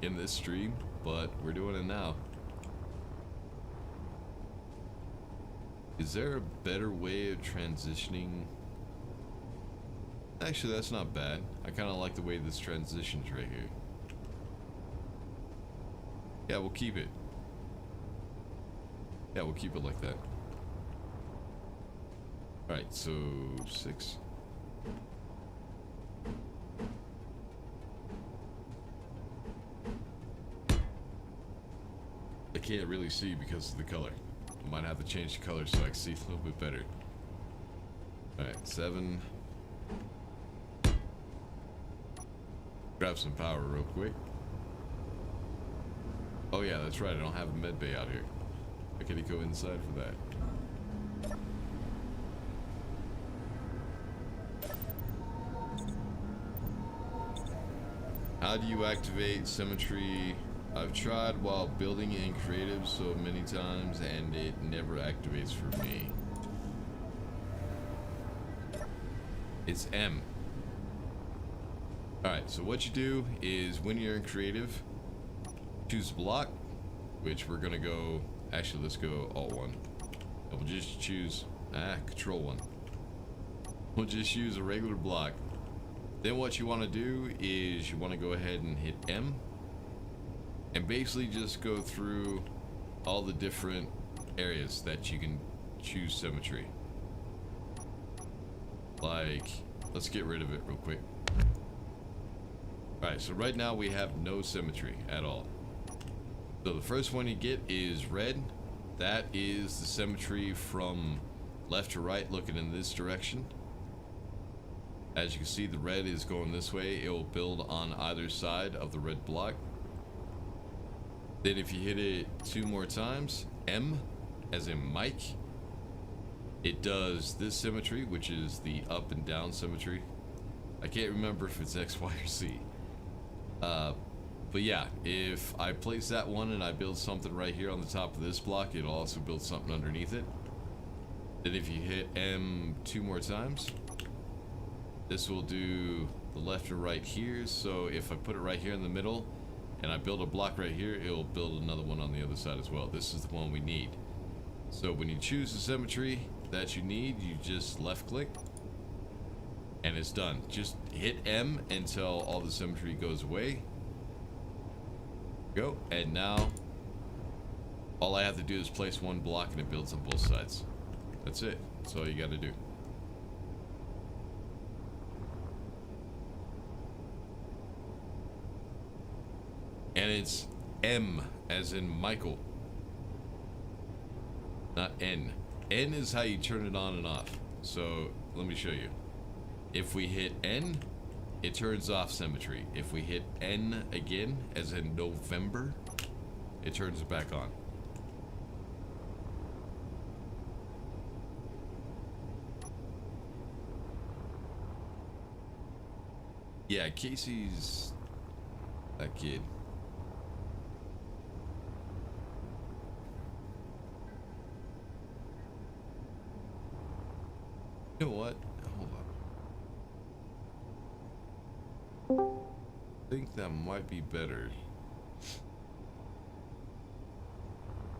in this stream, but we're doing it now. Is there a better way of transitioning? Actually, that's not bad. I kind of like the way this transitions right here. Yeah, we'll keep it. Yeah, we'll keep it like that. Alright, so 6. I can't really see because of the color. I might have to change the color so I can see a little bit better. Alright, 7. Grab some power real quick. Oh yeah, that's right, I don't have a med bay out here. I could go inside for that. How do you activate symmetry? I've tried while building in creative so many times and it never activates for me. It's M. Alright, so what you do is when you're in creative, choose block, which we're gonna go, actually let's go Alt 1. And we'll just choose, Control 1. We'll just use a regular block. Then what you want to do is you want to go ahead and hit M. And basically just go through all the different areas that you can choose symmetry. Like, let's get rid of it real quick. Alright, so right now we have no symmetry at all. So the first one you get is red. That is the symmetry from left to right looking in this direction. As you can see, the red is going this way. It will build on either side of the red block. Then if you hit it 2 more times, M, as in Mike, it does this symmetry, which is the up and down symmetry. I can't remember if it's X, Y, or Z. But yeah, if I place that one and I build something right here on the top of this block, it'll also build something underneath it. Then if you hit M 2 more times, this will do the left and right here. So if I put it right here in the middle and I build a block right here, it will build another one on the other side as well. This is the one we need. So when you choose the symmetry that you need, you just left click and it's done. Just hit M until all the symmetry goes away. Go. And now all I have to do is place one block and it builds on both sides. That's it. That's all you got to do. And it's M as in Michael. Not N. N is how you turn it on and off. So let me show you. If we hit N, it turns off symmetry. If we hit N again, as in November, it turns it back on. Yeah, Casey's that kid. You know what? Hold on. I think that might be better.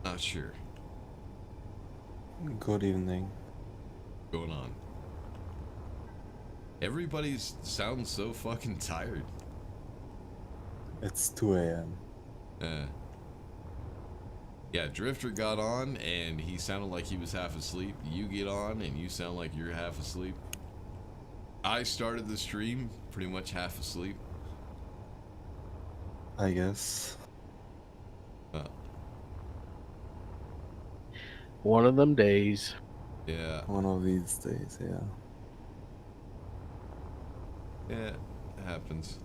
Not sure. Good evening. What's going on? Everybody sounds so fucking tired. It's 2 a.m. Yeah, Drifter got on and he sounded like he was half asleep. You get on and you sound like you're half asleep. I started the stream pretty much half asleep. I guess. One of them days. Yeah. One of these days, yeah. Yeah, it happens.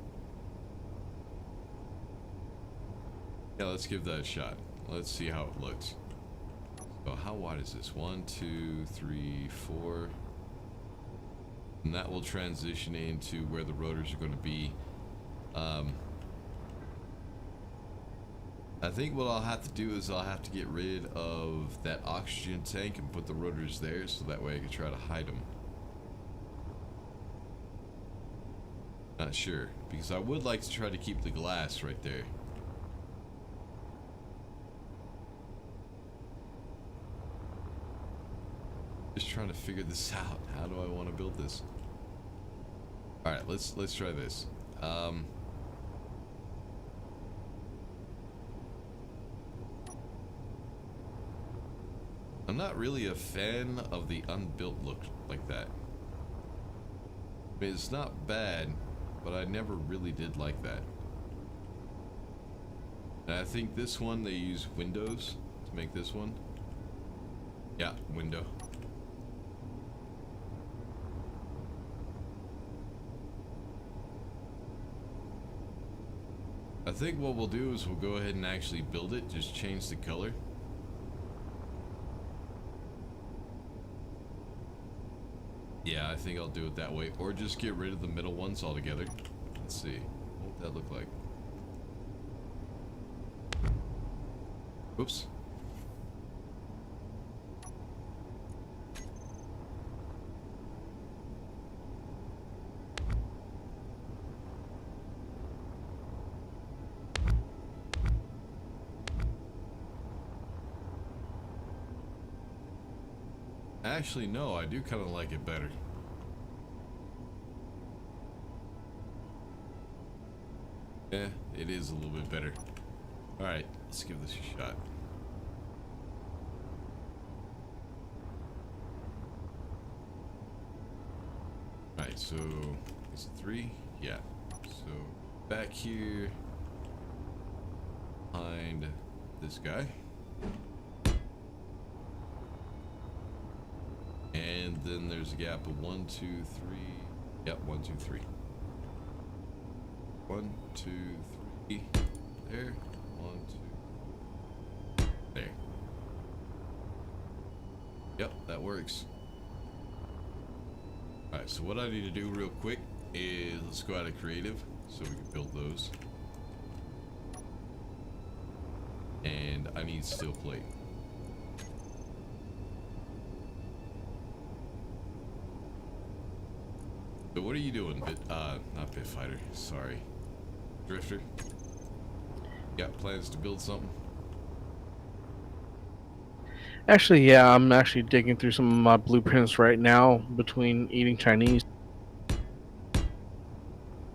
Yeah, let's give that a shot. Let's see how it looks. So how wide is this? 1, 2, 3, 4. And that will transition into where the rotors are going to be. I think what I'll have to do is I'll have to get rid of that oxygen tank and put the rotors there so that way I can try to hide them. Not sure, because I would like to try to keep the glass right there. Just trying to figure this out. How do I want to build this? All right, let's try this. I'm not really a fan of the unbuilt look like that. I mean, it's not bad, but I never really did like that. And I think this one, they use windows to make this one. Yeah, window. I think what we'll do is we'll go ahead and actually build it, just change the color. Yeah, I think I'll do it that way, or just get rid of the middle ones altogether. Let's see, what would that look like? Oops. Actually, no, I do kind of like it better. Yeah, it is a little bit better. Alright, let's give this a shot. Alright, so is it 3? Yeah. So back here behind this guy. And then there's a gap of 1, 2, 3. Yep, 1, 2, 3. 1, 2, 3. There. 1, 2. There. Yep, that works. Alright, so what I need to do real quick is let's go out of creative so we can build those. And I need steel plate. So what are you doing, not Bitfighter, sorry. Drifter? Got plans to build something? Actually, yeah, I'm actually digging through some of my blueprints right now between eating Chinese.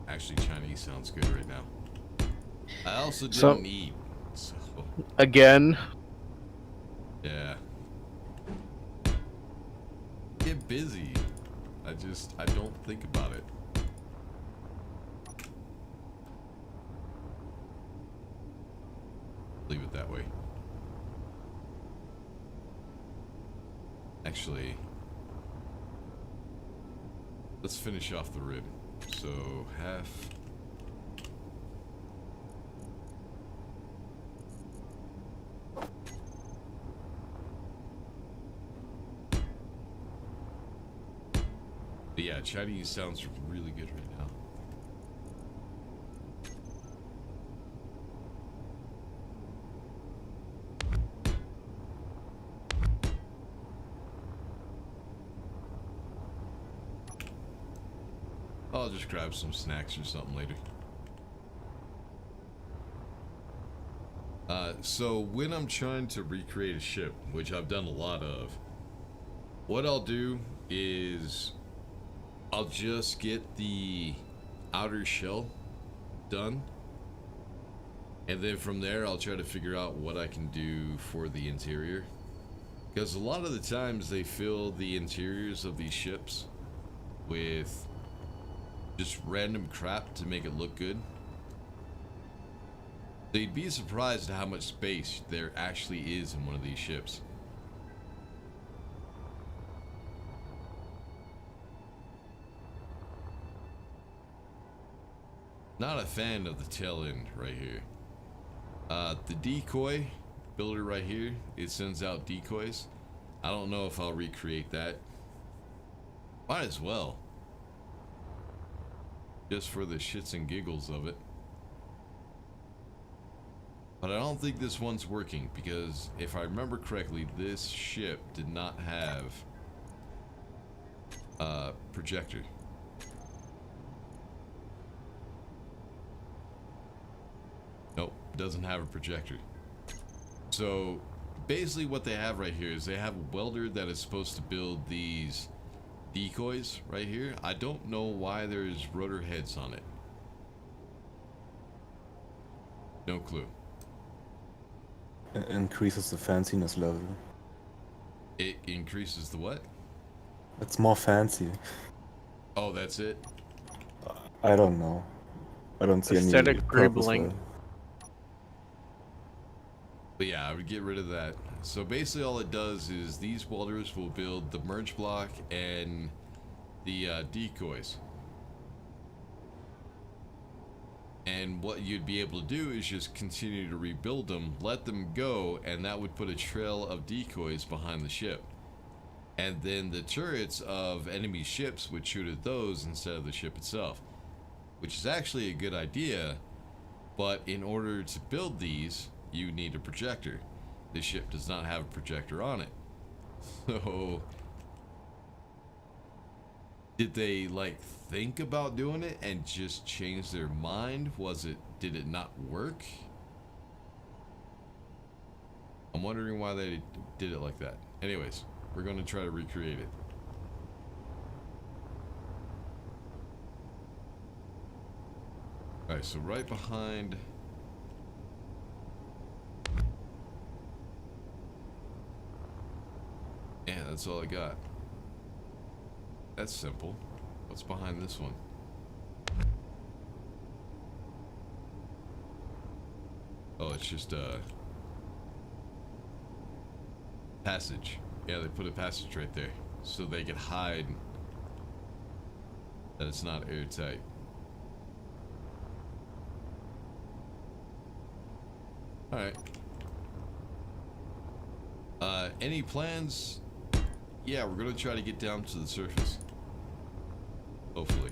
Actually, Chinese sounds good right now. I also didn't So- eat, so Again, yeah. Get busy. I don't think about it. Leave it that way. Actually, let's finish off the rib. So half. But yeah, Chinese sounds really good right now. I'll just grab some snacks or something later. So when I'm trying to recreate a ship, which I've done a lot of, what I'll do is I'll just get the outer shell done, and then from there I'll try to figure out what I can do for the interior, because a lot of the times they fill the interiors of these ships with just random crap to make it look good. So you'd be surprised at how much space there actually is in one of these ships. Not a fan of the tail end right here. The decoy builder right here, it sends out decoys. I don't know if I'll recreate that. Might as well. Just for the shits and giggles of it. But I don't think this one's working, because if I remember correctly, this ship did not have a projector. Nope, doesn't have a projector. So basically what they have right here is they have a welder that is supposed to build these decoys right here. I don't know why there's rotor heads on it. No clue. It increases the fanciness level. It increases the what? It's more fancy. Oh, that's it? I don't know. I don't see Aesthetic any purpose for dribbling. it. But yeah, I would get rid of that. So basically all it does is these welders will build the merge block and the decoys. And what you'd be able to do is just continue to rebuild them, let them go, and that would put a trail of decoys behind the ship. And then the turrets of enemy ships would shoot at those instead of the ship itself, which is actually a good idea, but in order to build these, you need a projector. This ship does not have a projector on it. So did they like think about doing it and just change their mind? Did it not work? I'm wondering why they did it like that. Anyways, we're going to try to recreate it. Alright, so right behind... Yeah, that's all I got. That's simple. What's behind this one? Oh, it's just a passage. Yeah, they put a passage right there so they could hide that it's not airtight. Alright. Any plans? Yeah, we're gonna try to get down to the surface. Hopefully.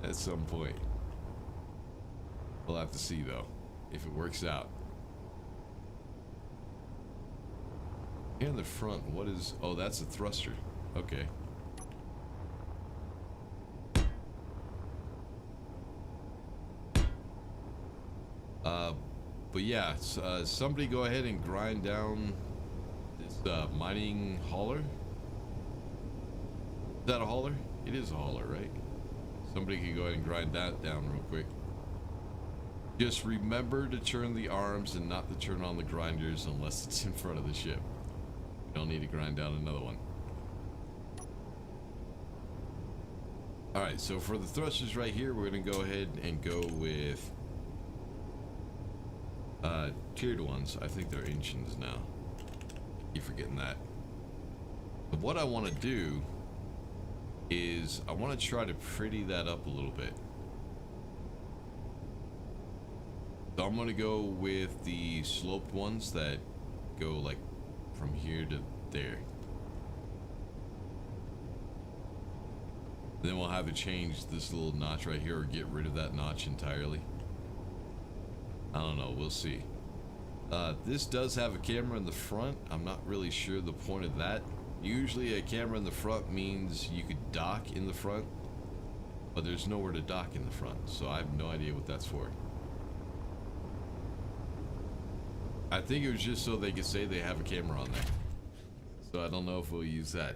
At some point. We'll have to see though, if it works out. Here in the front, what is... Oh, that's a thruster. Okay. But yeah, somebody go ahead and grind down this mining hauler. Is that a hauler? It is a hauler, right? Somebody can go ahead and grind that down real quick. Just remember to turn the arms and not to turn on the grinders unless it's in front of the ship. You don't need to grind down another one. Alright, so for the thrusters right here, we're going to go ahead and go with tiered ones. I think they're ancients now. Keep forgetting that. But what I want to do is I want to try to pretty that up a little bit. So I'm going to go with the sloped ones that go like from here to there. Then we'll have to change this little notch right here or get rid of that notch entirely. I don't know, we'll see. This does have a camera in the front. I'm not really sure the point of that. Usually a camera in the front means you could dock in the front, but there's nowhere to dock in the front, so I have no idea what that's for. I think it was just so they could say they have a camera on there. So I don't know if we'll use that.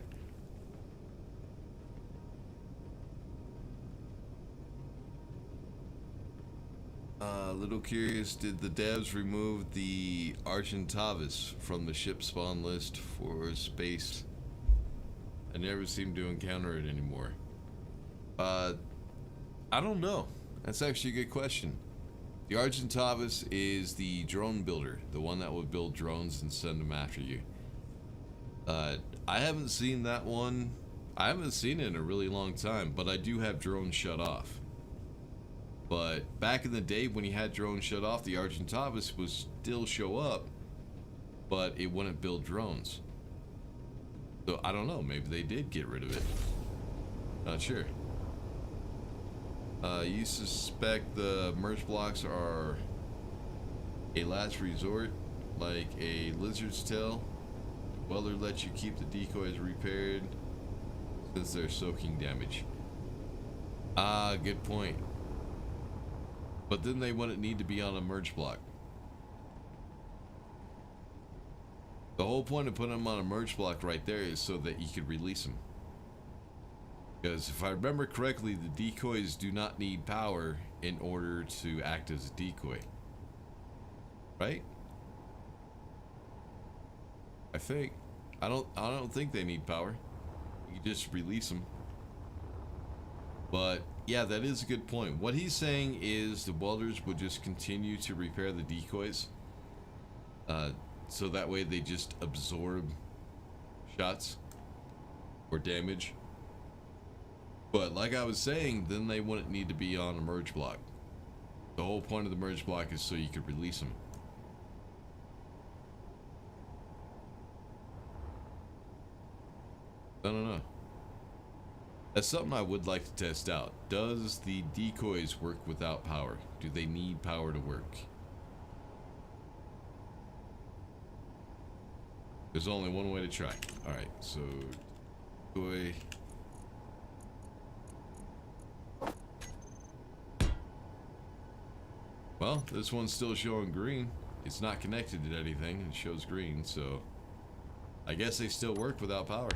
Little curious, did the devs remove the Argentavis from the ship spawn list for space? I never seem to encounter it anymore. I don't know. That's actually a good question. The Argentavis is the drone builder, the one that would build drones and send them after you. I haven't seen that one. I haven't seen it in a really long time, but I do have drones shut off. But back in the day when you had drones shut off, the Argentavis would still show up, but it wouldn't build drones. So I don't know, maybe they did get rid of it. Not sure. You suspect the merge blocks are a last resort, like a lizard's tail? Welder lets you keep the decoys repaired since they're soaking damage. Ah, good point. But then they wouldn't need to be on a merge block. The whole point of putting them on a merge block right there is so that you could release them. Because if I remember correctly, the decoys do not need power in order to act as a decoy. Right? I think. I don't think they need power. You can just release them. But yeah, that is a good point. What he's saying is the welders would just continue to repair the decoys. So that way they just absorb shots or damage. But like I was saying, then they wouldn't need to be on a merge block. The whole point of the merge block is so you could release them. I don't know. That's something I would like to test out. Does the decoys work without power? Do they need power to work? There's only one way to try. Alright, so decoy. Well, this one's still showing green. It's not connected to anything. It shows green, so I guess they still work without power.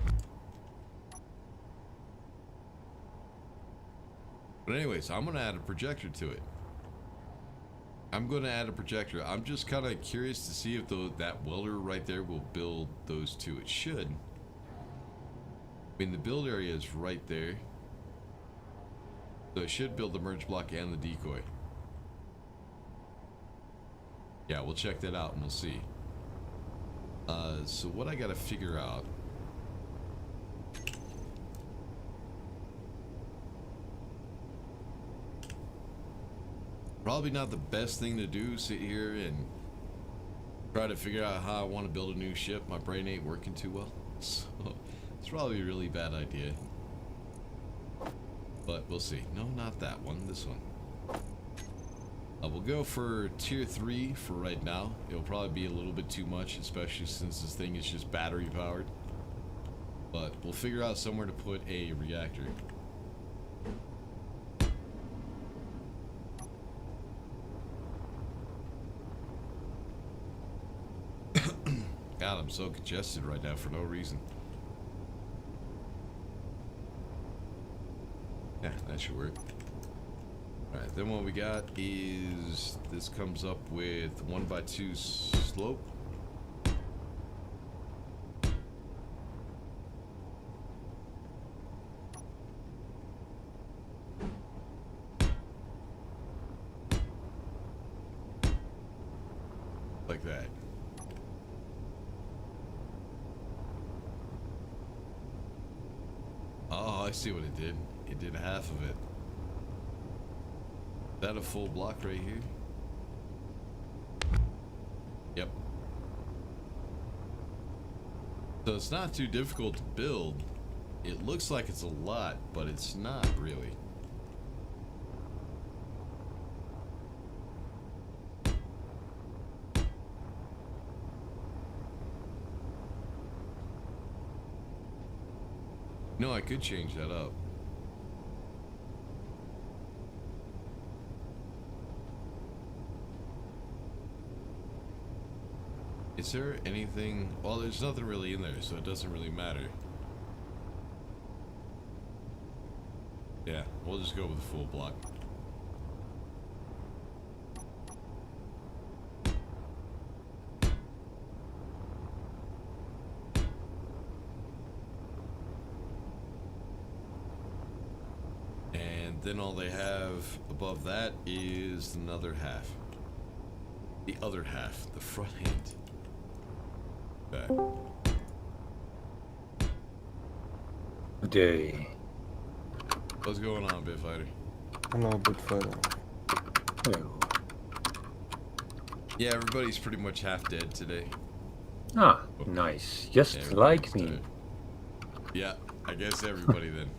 But anyways, I'm going to add a projector to it. I'm just kind of curious to see if that welder right there will build those two. It should. I mean, the build area is right there. So it should build the merge block and the decoy. Yeah, we'll check that out and we'll see. So what I got to figure out... Probably not the best thing to do, sit here and try to figure out how I want to build a new ship. My brain ain't working too well. So it's probably a really bad idea. But we'll see. No, not that one. This one. We'll go for tier 3 for right now. It'll probably be a little bit too much, especially since this thing is just battery powered. But we'll figure out somewhere to put a reactor. God, I'm so congested right now for no reason. Yeah, that should work. Alright, then what we got is this comes up with 1x2 slope. Like that. I see what it did. It did half of it. Is that a full block right here? Yep. So it's not too difficult to build. It looks like it's a lot, but it's not really. No, I could change that up. Is there anything? Well, there's nothing really in there, so it doesn't really matter. Yeah, we'll just go with a full block. And then all they have above that is another half. The other half, the front end. Okay. Day. What's going on, Bitfighter? I'm not a bit further. Hello. Yeah, everybody's pretty much half dead today. Ah, nice. Just Everybody's like me. dead. Yeah, I guess everybody then.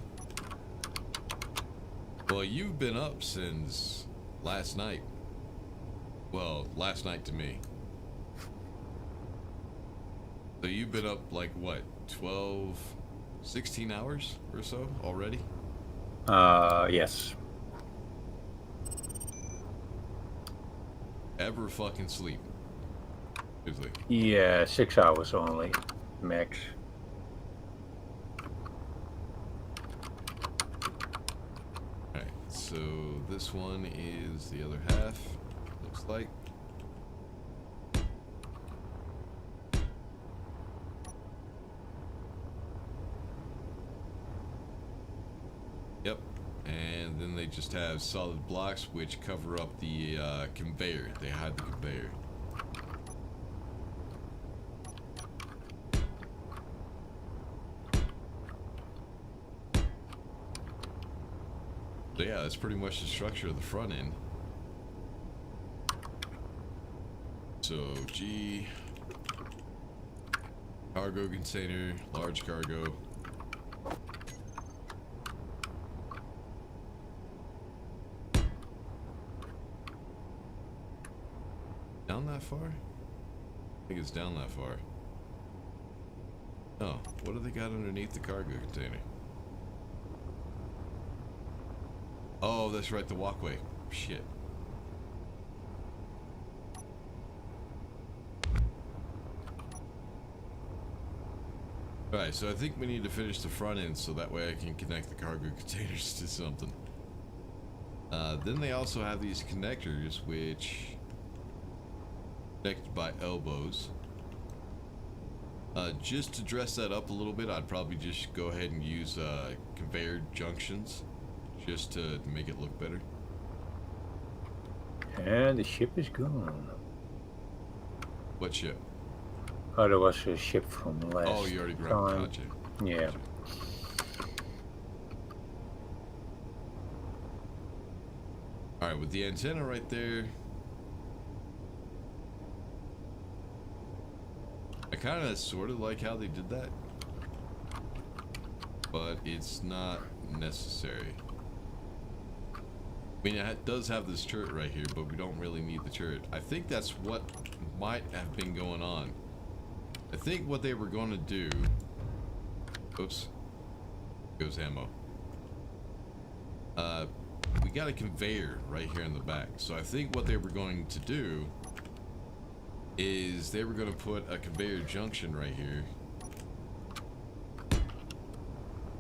Well, you've been up since last night. Well, last night to me. So you've been up like what, 12, 16 hours or so already? Yes. Ever fucking sleep? Seriously. Yeah, 6 hours only, max. Alright, so this one is the other half, looks like. Yep, and then they just have solid blocks which cover up the conveyor. They hide the conveyor. So yeah, that's pretty much the structure of the front end. So G, cargo container, large cargo. Down that far? I think it's down that far. Oh, what do they got underneath the cargo container? Oh, that's right, the walkway. Shit. Alright, so I think we need to finish the front end so that way I can connect the cargo containers to something. Then they also have these connectors which connected by elbows. Just to dress that up a little bit, I'd probably just go ahead and use conveyor junctions just to make it look better. And the ship is gone. What ship? Oh, there was a ship from last Oh, you already grabbed. time. Gotcha. Yeah. Gotcha. Alright, with the antenna right there, I kind of sort of like how they did that, but it's not necessary. I mean, it does have this turret right here, but we don't really need the turret. I think that's what might have been going on. I think what they were going to do... Oops. Goes ammo. We got a conveyor right here in the back. So I think what they were going to do is they were going to put a conveyor junction right here.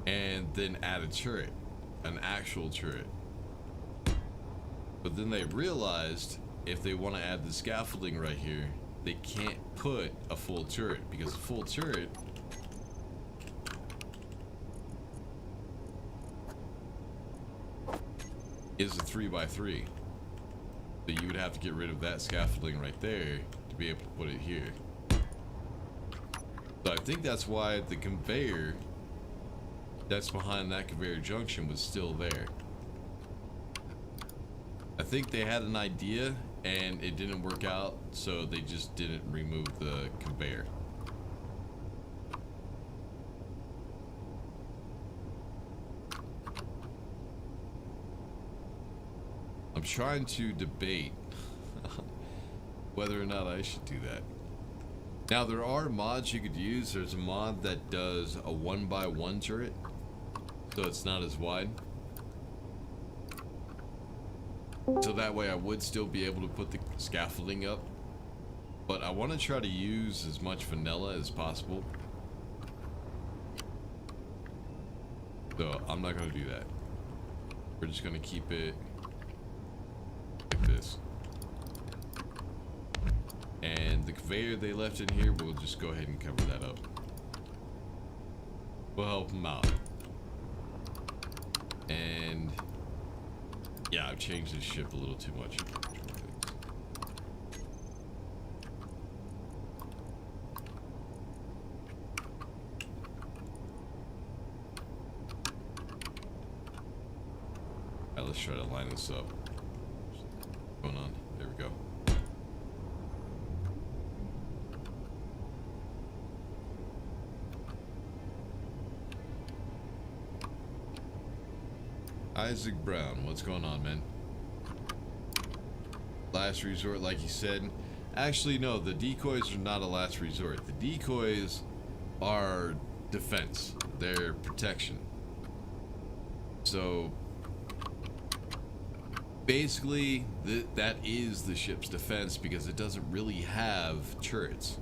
And then add a turret. An actual turret. But then they realized if they want to add the scaffolding right here, they can't put a full turret because a full turret is a 3x3. So you would have to get rid of that scaffolding right there to be able to put it here. So I think that's why the conveyor that's behind that conveyor junction was still there. I think they had an idea and it didn't work out, so they just didn't remove the conveyor. I'm trying to debate whether or not I should do that. Now, there are mods you could use. There's a mod that does a 1x1 turret, so it's not as wide. So that way I would still be able to put the scaffolding up. But I want to try to use as much vanilla as possible. So I'm not going to do that. We're just going to keep it like this. And the conveyor they left in here, we'll just go ahead and cover that up. We'll help them out. And yeah, I've changed this ship a little too much. Alright, let's try to line this up. What's going on? There we go. Isaac Brown, what's going on, man? Last resort, like you said. Actually, no, the decoys are not a last resort. The decoys are defense. They're protection. So, basically, that is the ship's defense because it doesn't really have turrets.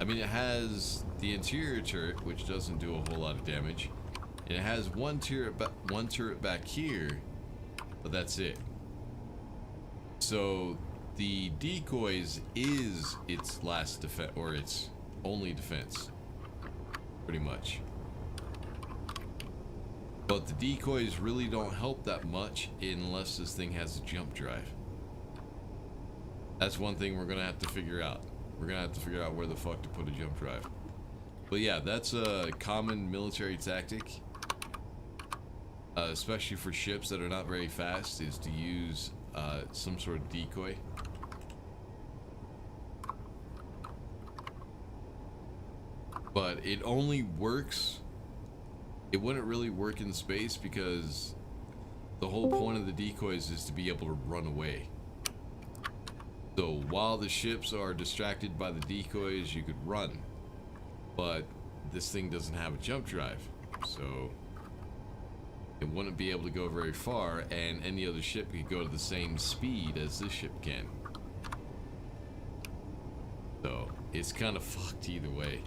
I mean, it has the interior turret, which doesn't do a whole lot of damage. And it has one turret back here, but that's it. So the decoys is its last defense, or its only defense, pretty much. But the decoys really don't help that much unless this thing has a jump drive. That's one thing we're gonna have to figure out. We're gonna have to figure out where the fuck to put a jump drive. But yeah, that's a common military tactic. Especially for ships that are not very fast, is to use some sort of decoy. But it only works, it wouldn't really work in space because the whole point of the decoys is to be able to run away. So while the ships are distracted by the decoys, you could run. But this thing doesn't have a jump drive, so it wouldn't be able to go very far, and any other ship could go to the same speed as this ship can. So it's kind of fucked either way.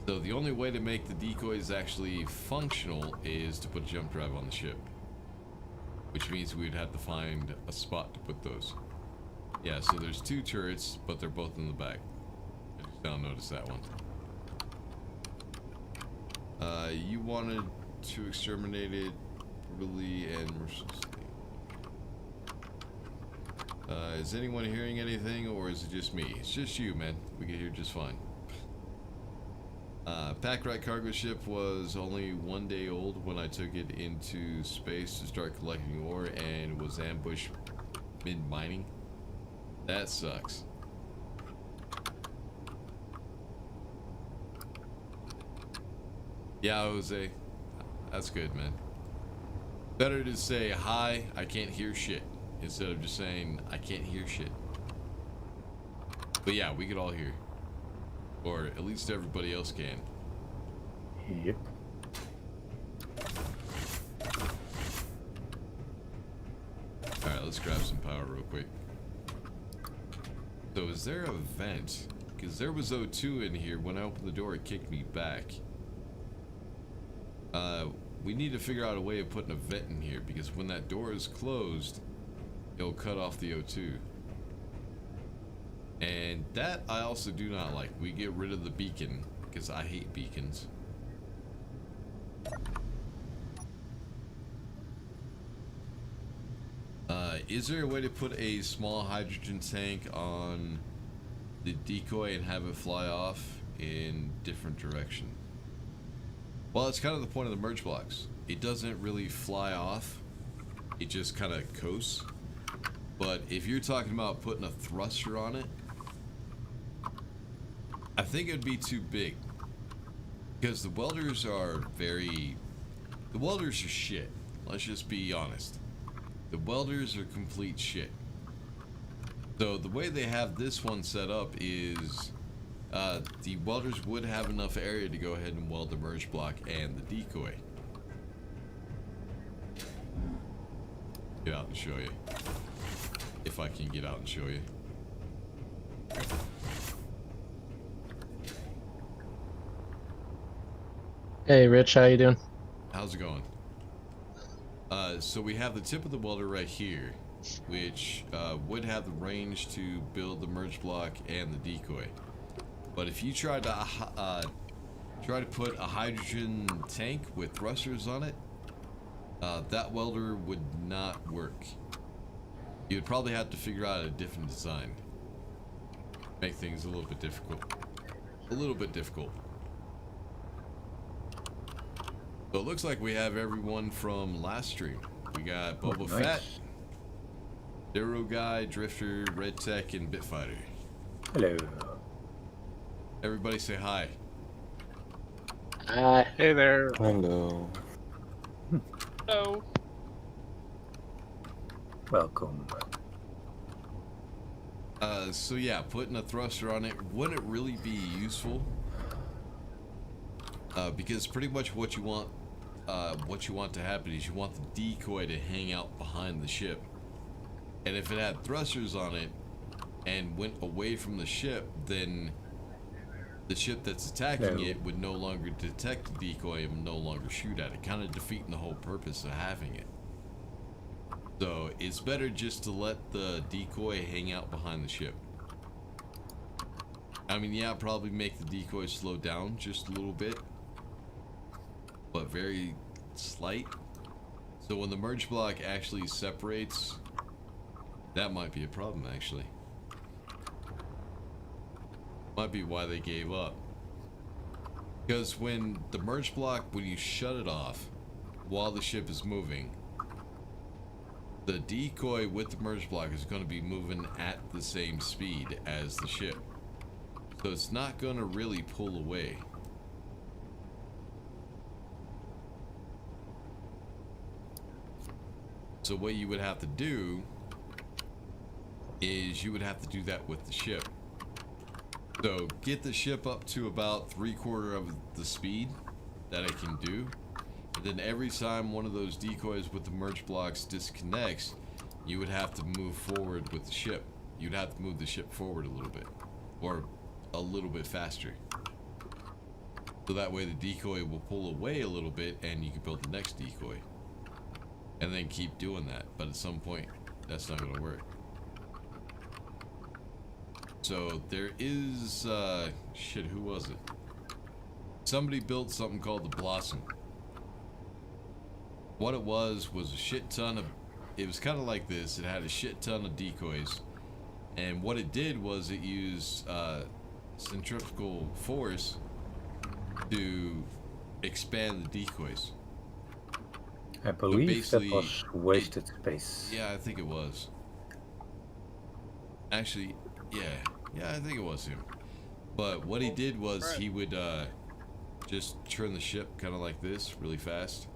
So the only way to make the decoys actually functional is to put a jump drive on the ship, which means we'd have to find a spot to put those. Yeah, so there's two turrets, but they're both in the back. I just now noticed that one. You wanted to exterminate it brutally and mercilessly. Is anyone hearing anything, or is it just me? It's just you, man. We can hear just fine. Packrat cargo ship was only 1 day old when I took it into space to start collecting ore and was ambushed mid-mining. That sucks. Yeah, Jose. That's good, man. Better to say, hi, I can't hear shit, instead of just saying, I can't hear shit. But yeah, we could all hear. Or at least everybody else can. Yep. Alright, let's grab some power real quick. So is there a vent? Because there was O2 in here. When I opened the door, it kicked me back. We need to figure out a way of putting a vent in here, because when that door is closed, it'll cut off the O2. And that I also do not like. We get rid of the beacon, because I hate beacons. Is there a way to put a small hydrogen tank on the decoy and have it fly off in different direction? Well, it's kind of the point of the merge blocks. It doesn't really fly off. It just kind of coasts. But if you're talking about putting a thruster on it, I think it'd be too big. Because the welders are very... The welders are shit. Let's just be honest. The welders are complete shit. So the way they have this one set up is... the welders would have enough area to go ahead and weld the merge block and the decoy. Get out and show you. If I can get out and show you. Hey, Rich, how you doing? How's it going? So we have the tip of the welder right here, which would have the range to build the merge block and the decoy. But if you try to put a hydrogen tank with thrusters on it, that welder would not work. You'd probably have to figure out a different design. Make things a little bit difficult. A little bit difficult. So it looks like we have everyone from last stream. We got Boba Fett, Duro Guy, Drifter, Red Tech, and Bitfighter. Hello. Everybody say hi. Hey there. Hello. Hello. Welcome. So yeah, putting a thruster on it wouldn't really be useful. Because pretty much what you want to happen is you want the decoy to hang out behind the ship. And if it had thrusters on it and went away from the ship, then the ship that's attacking it would no longer detect the decoy and no longer shoot at it, kind of defeating the whole purpose of having it. So it's better just to let the decoy hang out behind the ship. I mean, yeah, probably make the decoy slow down just a little bit, but very slight. So when the merge block actually separates, that might be a problem actually. Might be why they gave up. Because when the merge block, when you shut it off while the ship is moving, the decoy with the merge block is going to be moving at the same speed as the ship. So it's not going to really pull away. So what you would have to do is you would have to do that with the ship. So get the ship up to about 3/4 of the speed that it can do. And then every time one of those decoys with the merge blocks disconnects, you would have to move forward with the ship. You'd have to move the ship forward a little bit, or a little bit faster. So that way the decoy will pull away a little bit and you can build the next decoy. And then keep doing that. But at some point, that's not going to work. So there is, shit, who was it? Somebody built something called the Blossom. What it was a shit ton of, it was kind of like this. It had a shit ton of decoys. And what it did was it used centrifugal force to expand the decoys. I believe that basically, was wasted space. Yeah, I think it was. Actually, yeah, I think it was him. But what he did was he would just turn the ship kind of like this, really fast.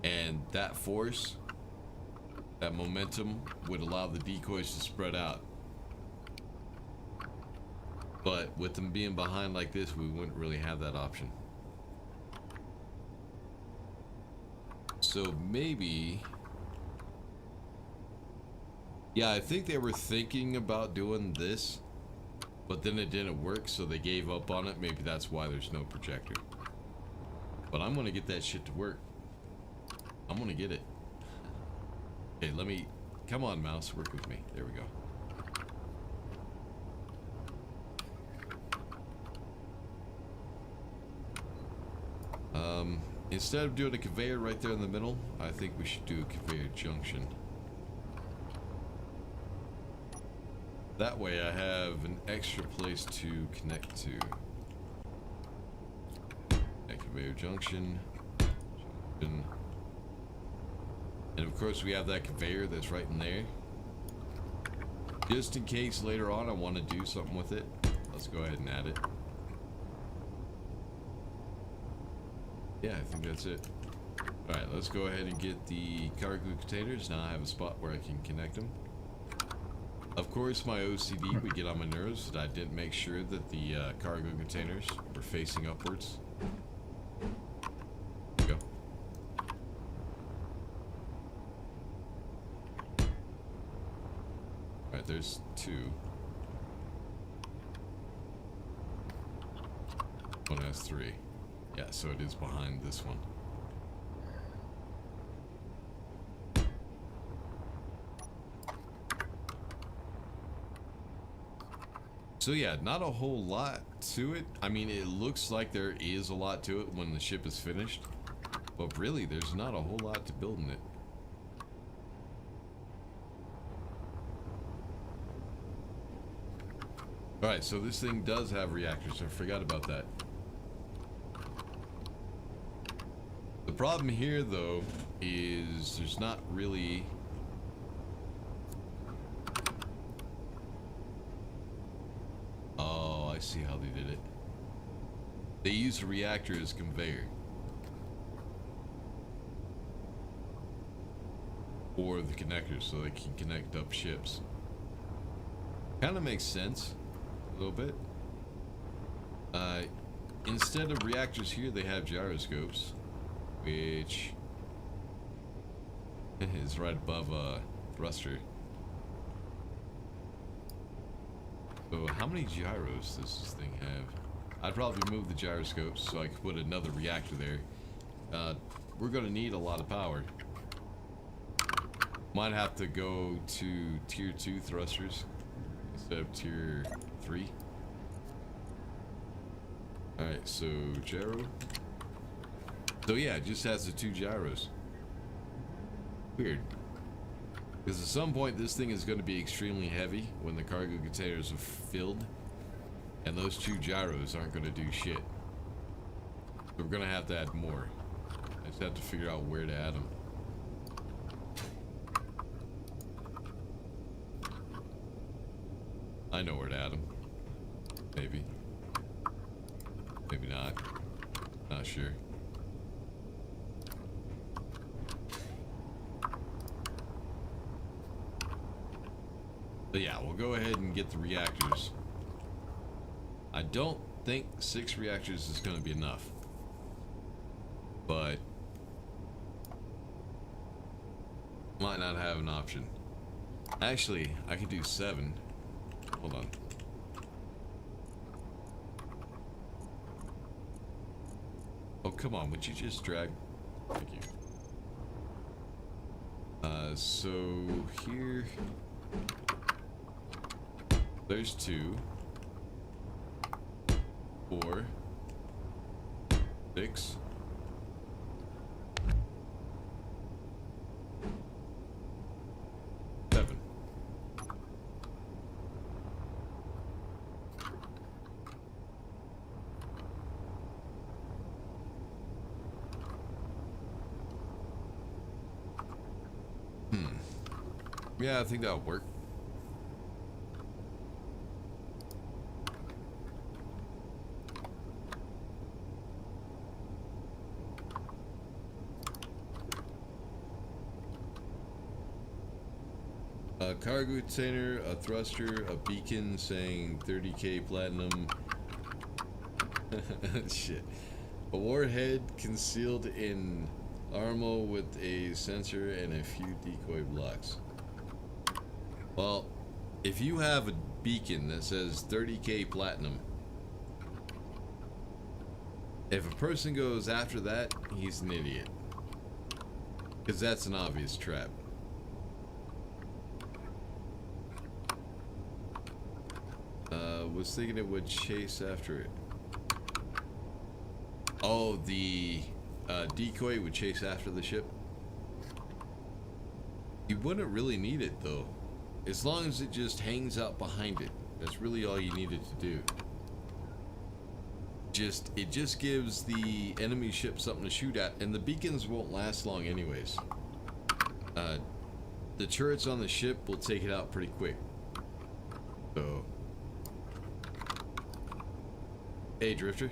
And that force, that momentum, would allow the decoys to spread out. But with them being behind like this, we wouldn't really have that option. So maybe... Yeah, I think they were thinking about doing this, but then it didn't work, so they gave up on it. Maybe that's why there's no projector. But I'm gonna get that shit to work. I'm gonna get it. Okay, let me... Come on, mouse, work with me. There we go. Instead of doing a conveyor right there in the middle, I think we should do a conveyor junction. That way I have an extra place to connect to. Okay, conveyor junction. And of course we have that conveyor that's right in there. Just in case later on I want to do something with it, let's go ahead and add it. Yeah, I think that's it. Alright, let's go ahead and get the cargo containers. Now I have a spot where I can connect them. Of course, my OCD would get on my nerves that I didn't make sure that the cargo containers were facing upwards. There we go. Alright, there's 2. One has 3. Yeah, so it is behind this one. So yeah, not a whole lot to it. I mean, it looks like there is a lot to it when the ship is finished, but really there's not a whole lot to building it. Alright, so this thing does have reactors. I forgot about that. The problem here, though, is there's not really... Oh, I see how they did it. They use a reactor as conveyor. Or the connectors, so they can connect up ships. Kind of makes sense. A little bit. Instead of reactors here, they have gyroscopes, which is right above a thruster. So how many gyros does this thing have? I'd probably move the gyroscopes so I could put another reactor there. We're gonna need a lot of power. Might have to go to tier 2 thrusters instead of tier 3. Alright, so gyro. So yeah, it just has the 2 gyros. Weird. Because at some point this thing is going to be extremely heavy when the cargo containers are filled. And those 2 gyros aren't going to do shit. So we're going to have to add more. I just have to figure out where to add them. I know where to add them. Maybe. Maybe not. Not sure. But yeah, we'll go ahead and get the reactors. I don't think 6 reactors is going to be enough. But might not have an option. Actually, I could do 7. Hold on. Oh, come on. Would you just drag? Thank you. So here... There's 2. 4. 6. 7. Yeah, I think that'll work. A cargo container, a thruster, a beacon saying 30k platinum. Shit. A warhead concealed in armor with a sensor and a few decoy blocks. Well, if you have a beacon that says 30k platinum, if a person goes after that, he's an idiot. Because that's an obvious trap. Was thinking it would chase after it. Oh, the decoy would chase after the ship. You wouldn't really need it though. As long as it just hangs out behind it. That's really all you needed to do. it just gives the enemy ship something to shoot at, and the beacons won't last long anyways. The turrets on the ship will take it out pretty quick. So, hey, Drifter.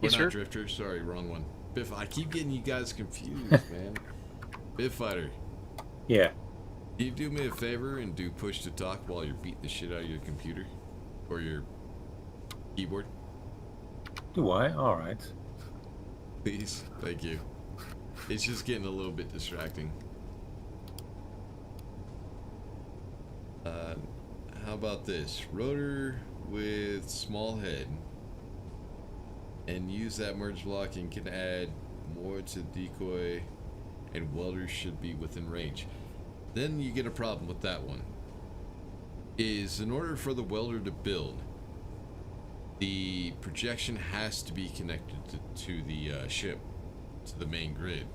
Yes, Or sir. not Drifter. Sorry, wrong one. Biff. I keep getting you guys confused, man. Biff Fighter. Yeah. Can you do me a favor and do push to talk while you're beating the shit out of your computer or your keyboard? Do I? Alright. Please, thank you. It's just getting a little bit distracting. How about this? Rotor with small head. And use that merge block and can add more to decoy, and welders should be within range. Then you get a problem with that one. Is in order for the welder to build, the projection has to be connected to the ship, to the main grid.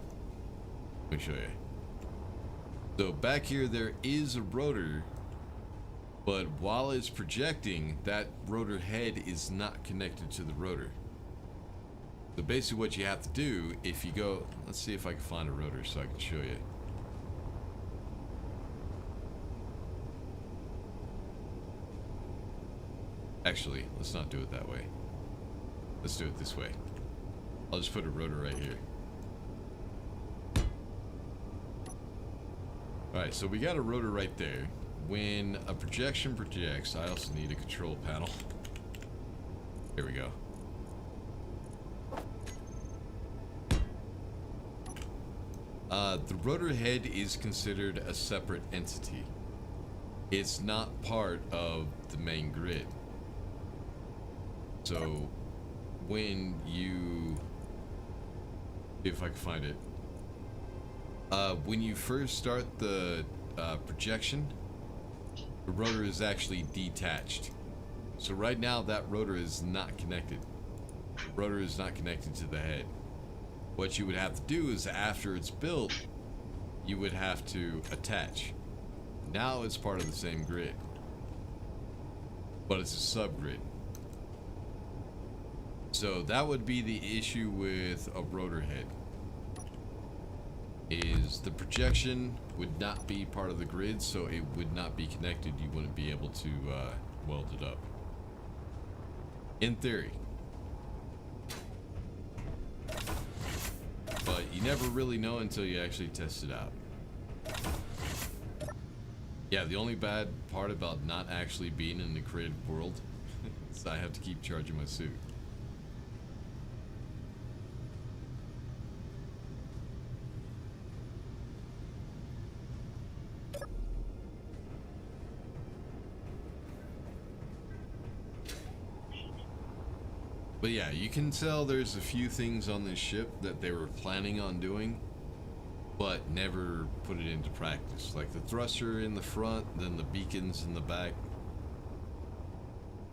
Let me show you. So back here there is a rotor, but while it's projecting, that rotor head is not connected to the rotor. So basically what you have to do, if you go, let's see if I can find a rotor so I can show you. Actually, let's not do it that way. Let's do it this way. I'll just put a rotor right here. Alright, so we got a rotor right there. When a projection projects, I also need a control panel. There we go. The rotor head is considered a separate entity. It's not part of the main grid. So when you, if I can find it, when you first start the projection, the rotor is actually detached. So right now that rotor is not connected. The rotor is not connected to the head. What you would have to do is after it's built, you would have to attach. Now it's part of the same grid, but it's a subgrid. So that would be the issue with a rotor head. Is the projection would not be part of the grid, so it would not be connected. You wouldn't be able to weld it up. In theory. But you never really know until you actually test it out. Yeah, the only bad part about not actually being in the creative world is I have to keep charging my suit. But yeah, you can tell there's a few things on this ship that they were planning on doing, but never put it into practice. Like the thruster in the front, then the beacons in the back.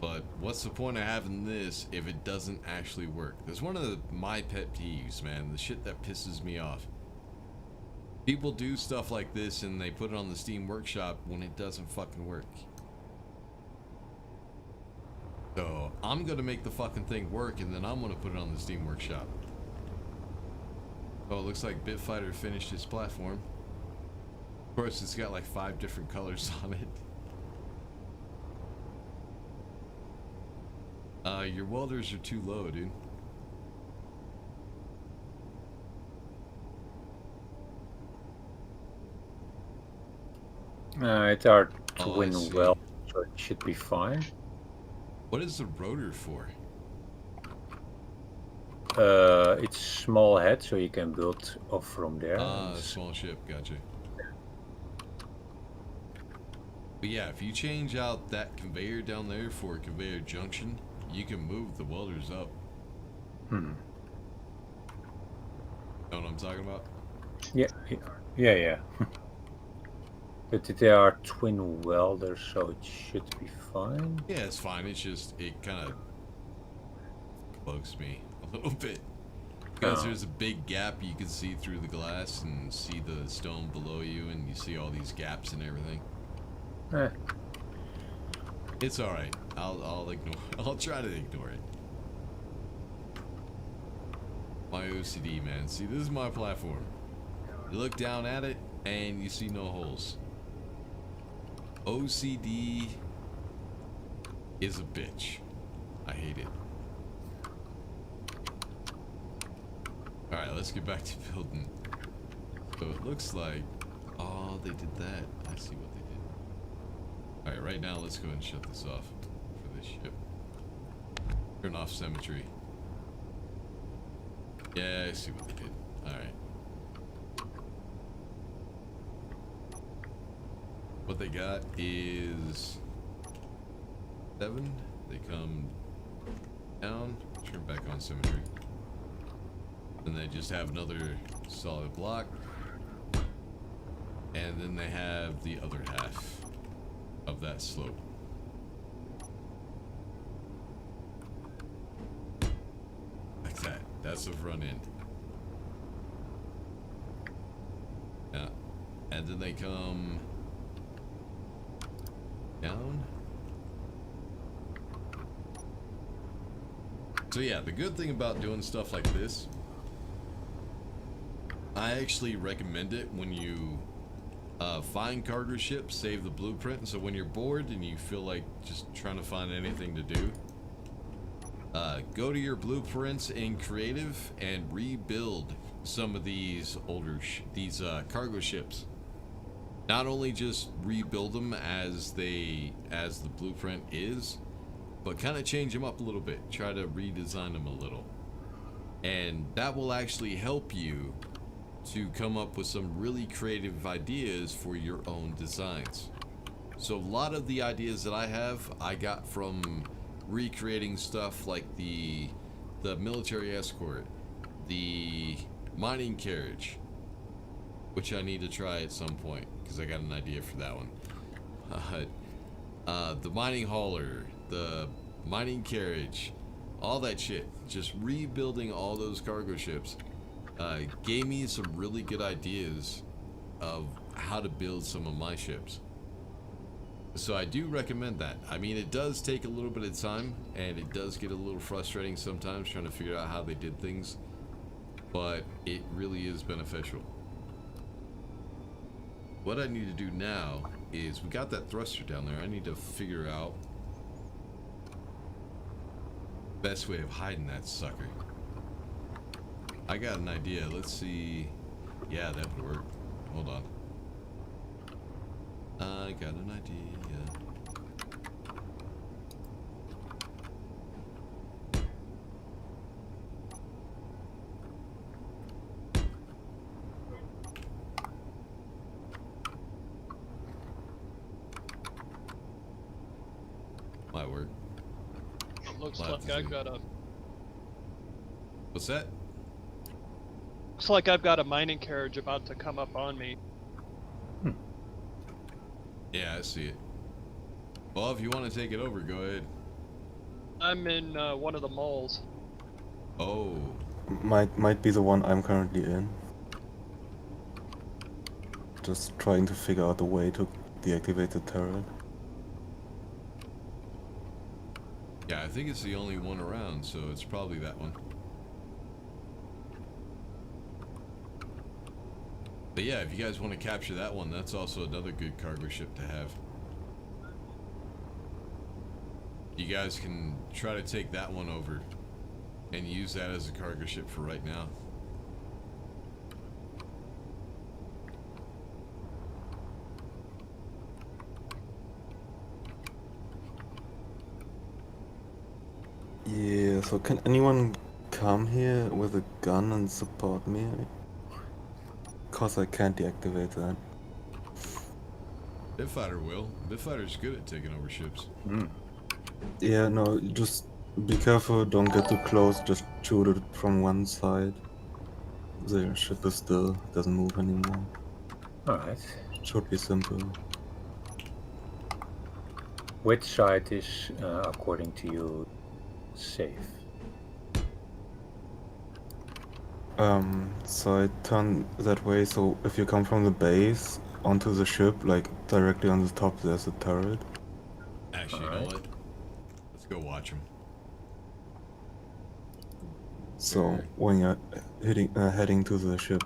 But what's the point of having this if it doesn't actually work? That's one of my pet peeves, man. The shit that pisses me off. People do stuff like this and they put it on the Steam Workshop when it doesn't fucking work. So I'm gonna make the fucking thing work, and then I'm gonna put it on the Steam Workshop. Oh, it looks like Bitfighter finished his platform. Of course, it's got like 5 different colors on it. Your welders are too low, dude. It's our Oh, I twin see. well, so it should be fine. What is the rotor for? It's small head, so you can build off from there. Small ship, gotcha. But yeah, if you change out that conveyor down there for a conveyor junction, you can move the welders up. Hmm. Know what I'm talking about? Yeah. But they are twin welders, so it should be fine. Yeah, it's fine. It's just, it kind of bugs me a little bit. Because Oh. there's a big gap you can see through the glass and see the stone below you, and you see all these gaps and everything. Eh, It's alright. I'll ignore I'll try to ignore it. My OCD, man. See, this is my platform. You look down at it, and you see no holes. OCD is a bitch. I hate it. Alright, let's get back to building. So it looks like... Oh, they did that. I see what they did. Alright, right now, let's go ahead and shut this off for this ship. Turn off symmetry. Yeah, I see what they did. Alright. What they got is 7. They come down, turn back on symmetry. Then they just have another solid block. And then they have the other half of that slope. Like that. That's the front end. Yeah. And then they come down. So yeah, the good thing about doing stuff like this, I actually recommend it when you find cargo ships, save the blueprint. So when you're bored and you feel like just trying to find anything to do, go to your blueprints in creative and rebuild some of these older cargo ships. Not only just rebuild them as the blueprint is, but kind of change them up a little bit. Try to redesign them a little, and that will actually help you to come up with some really creative ideas for your own designs. So a lot of the ideas that I have, I got from recreating stuff like the military escort, the mining carriage, which I need to try at some point because I got an idea for that one. The mining hauler, the mining carriage, all that shit. Just rebuilding all those cargo ships gave me some really good ideas of how to build some of my ships. So I do recommend that. I mean, it does take a little bit of time, and it does get a little frustrating sometimes trying to figure out how they did things, but it really is beneficial. What I need to do now is, we got that thruster down there. I need to figure out best way of hiding that sucker. I got an idea. Let's see. Yeah, that would work. Hold on. I got an idea. Might work. It looks We'll have like to I've see. got a What's that? looks like I've got a mining carriage about to come up on me. Yeah, I see it. Well, if you want to take it over, go ahead. I'm in one of the malls. Oh, Might be the one I'm currently in. Just trying to figure out a way to deactivate the turret. yeah, I think it's the only one around, so it's probably that one. But yeah, if you guys want to capture that one, that's also another good cargo ship to have. You guys can try to take that one over and use that as a cargo ship for right now. Yeah, so can anyone come here with a gun and support me? Cause I can't deactivate that. Bitfighter will. Bitfighter's good at taking over ships. Yeah, no, just be careful, don't get too close, just shoot it from one side. The ship is still, doesn't move anymore. Alright. Should be simple. Which side is, according to you, safe? So I turn that way, so if you come from the base onto the ship, like directly on the top there's a turret. Actually, you know Alright. what? Let's go watch them. So Fair. when you're heading to the ship,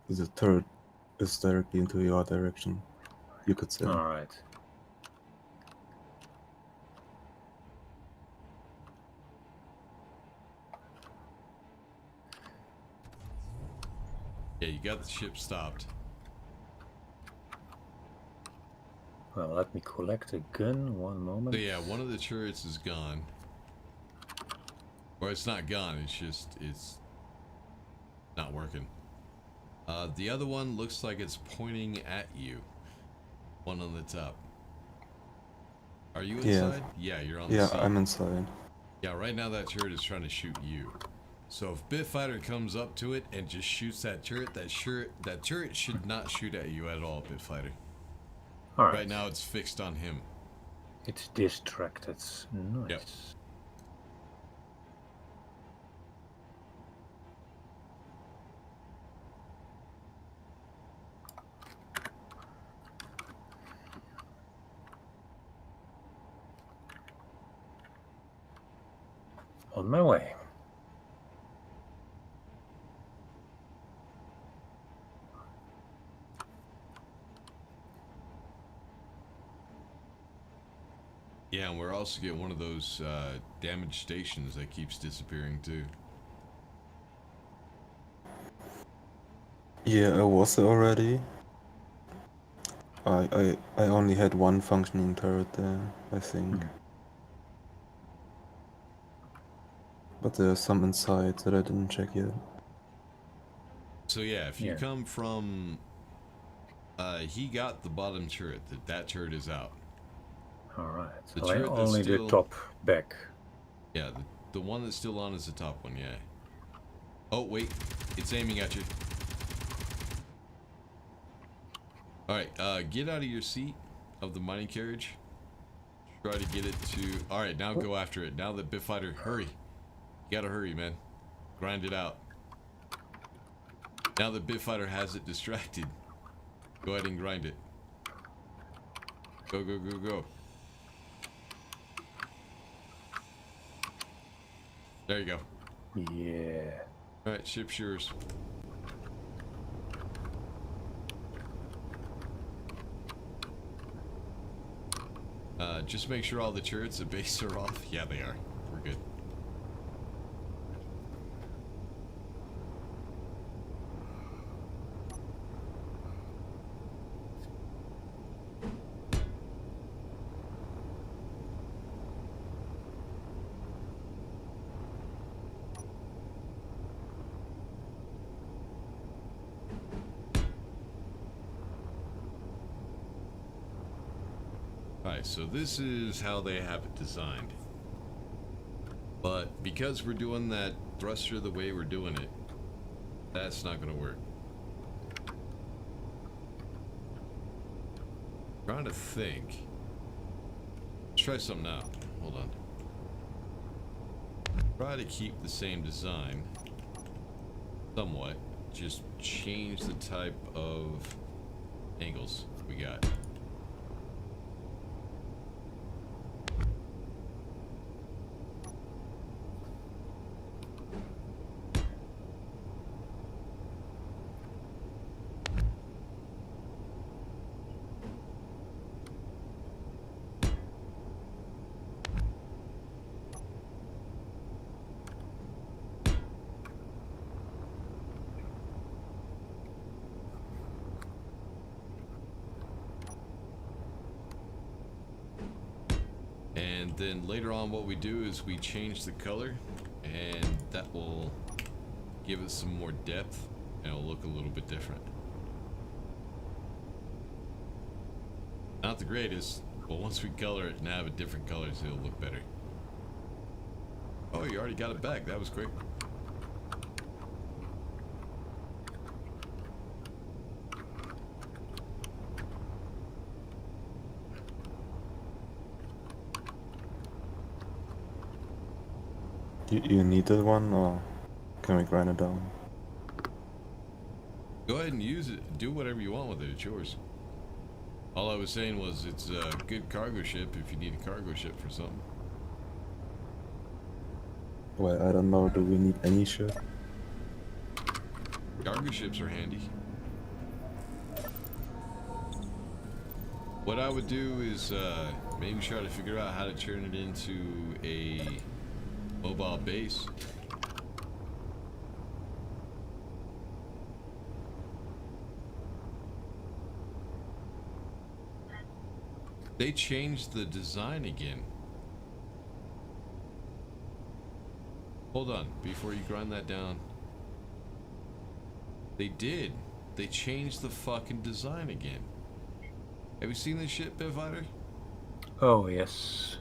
the turret is directly into your direction. You could say. All right. Yeah, you got the ship stopped. Well, let me collect a gun. One moment. So yeah, one of the turrets is gone. Or it's not gone, it's not working. The other one looks like it's pointing at you. One on the top. Are you Yeah. inside? Yeah, you're on the Yeah, seat. I'm inside. Yeah, right now that turret is trying to shoot you. So if Bitfighter comes up to it and just shoots that turret, that turret should not shoot at you at all, Bitfighter. All right. Right now it's fixed on him. It's distracted. Nice. Yep. On my way. Yeah, and we're also getting one of those damaged stations that keeps disappearing too. Yeah, I was there already. I only had one functioning turret there, I think. But there's some inside that I didn't check yet. So yeah, if you Yeah. come from, he got the bottom turret. That turret is out. All right. The So I turret that's only still- the top back. Yeah, the one that's still on is the top one. Yeah. Oh wait, it's aiming at you. All right, get out of your seat of the mining carriage. Try to get it to. All right, now go after it. Now that Bitfighter, hurry. You gotta hurry, man. Grind it out. Now that Bitfighter has it distracted, go ahead and grind it. Go, go, go, go. There you go. Yeah. All right, ship's yours. Just make sure all the turrets at base are off. Yeah, they are. We're good. Alright, so this is how they have it designed. But because we're doing that thruster the way we're doing it, that's not going to work. Trying to think. Let's try something out. Hold on. Try to keep the same design. Somewhat. Just change the type of angles we got. And then later on what we do is we change the color, and that will give it some more depth and it'll look a little bit different. Not the greatest, but once we color it and have a different colors, it'll look better. Oh, you already got it back. That was quick. You need that one, or can we grind it down? Go ahead and use it. Do whatever you want with it. It's yours. All I was saying was it's a good cargo ship if you need a cargo ship for something. Well, I don't know. Do we need any ship? Cargo ships are handy. What I would do is maybe try to figure out how to turn it into a mobile base. They changed the design again. Hold on, before you grind that down. They did. They changed the fucking design again. Have you seen this shit, Bitfighter? Oh yes.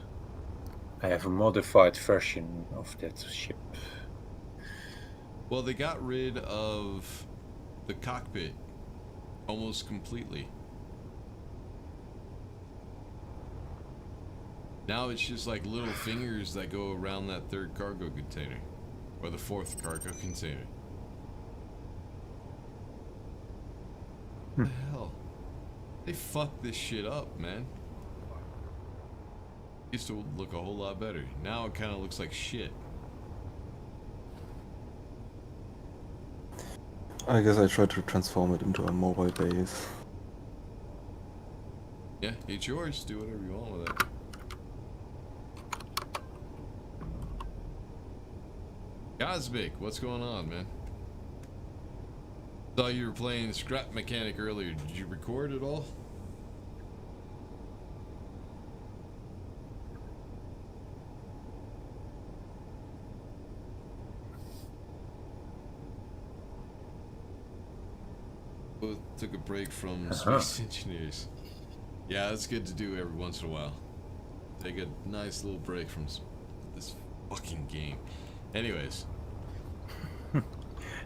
I have a modified version of that ship. Well, they got rid of the cockpit almost completely. Now it's just like little fingers that go around that third cargo container. Or the fourth cargo container. What the hell? They fucked this shit up, man. Used to look a whole lot better. Now it kind of looks like shit. I guess I tried to transform it into a mobile base. Yeah, it's yours. Do whatever you want with it. Cosmic, what's going on, man? Saw you were playing Scrap Mechanic earlier. Did you record at all? Both took a break from Space Engineers. Yeah, it's good to do every once in a while. Take a nice little break from this fucking game. Anyways.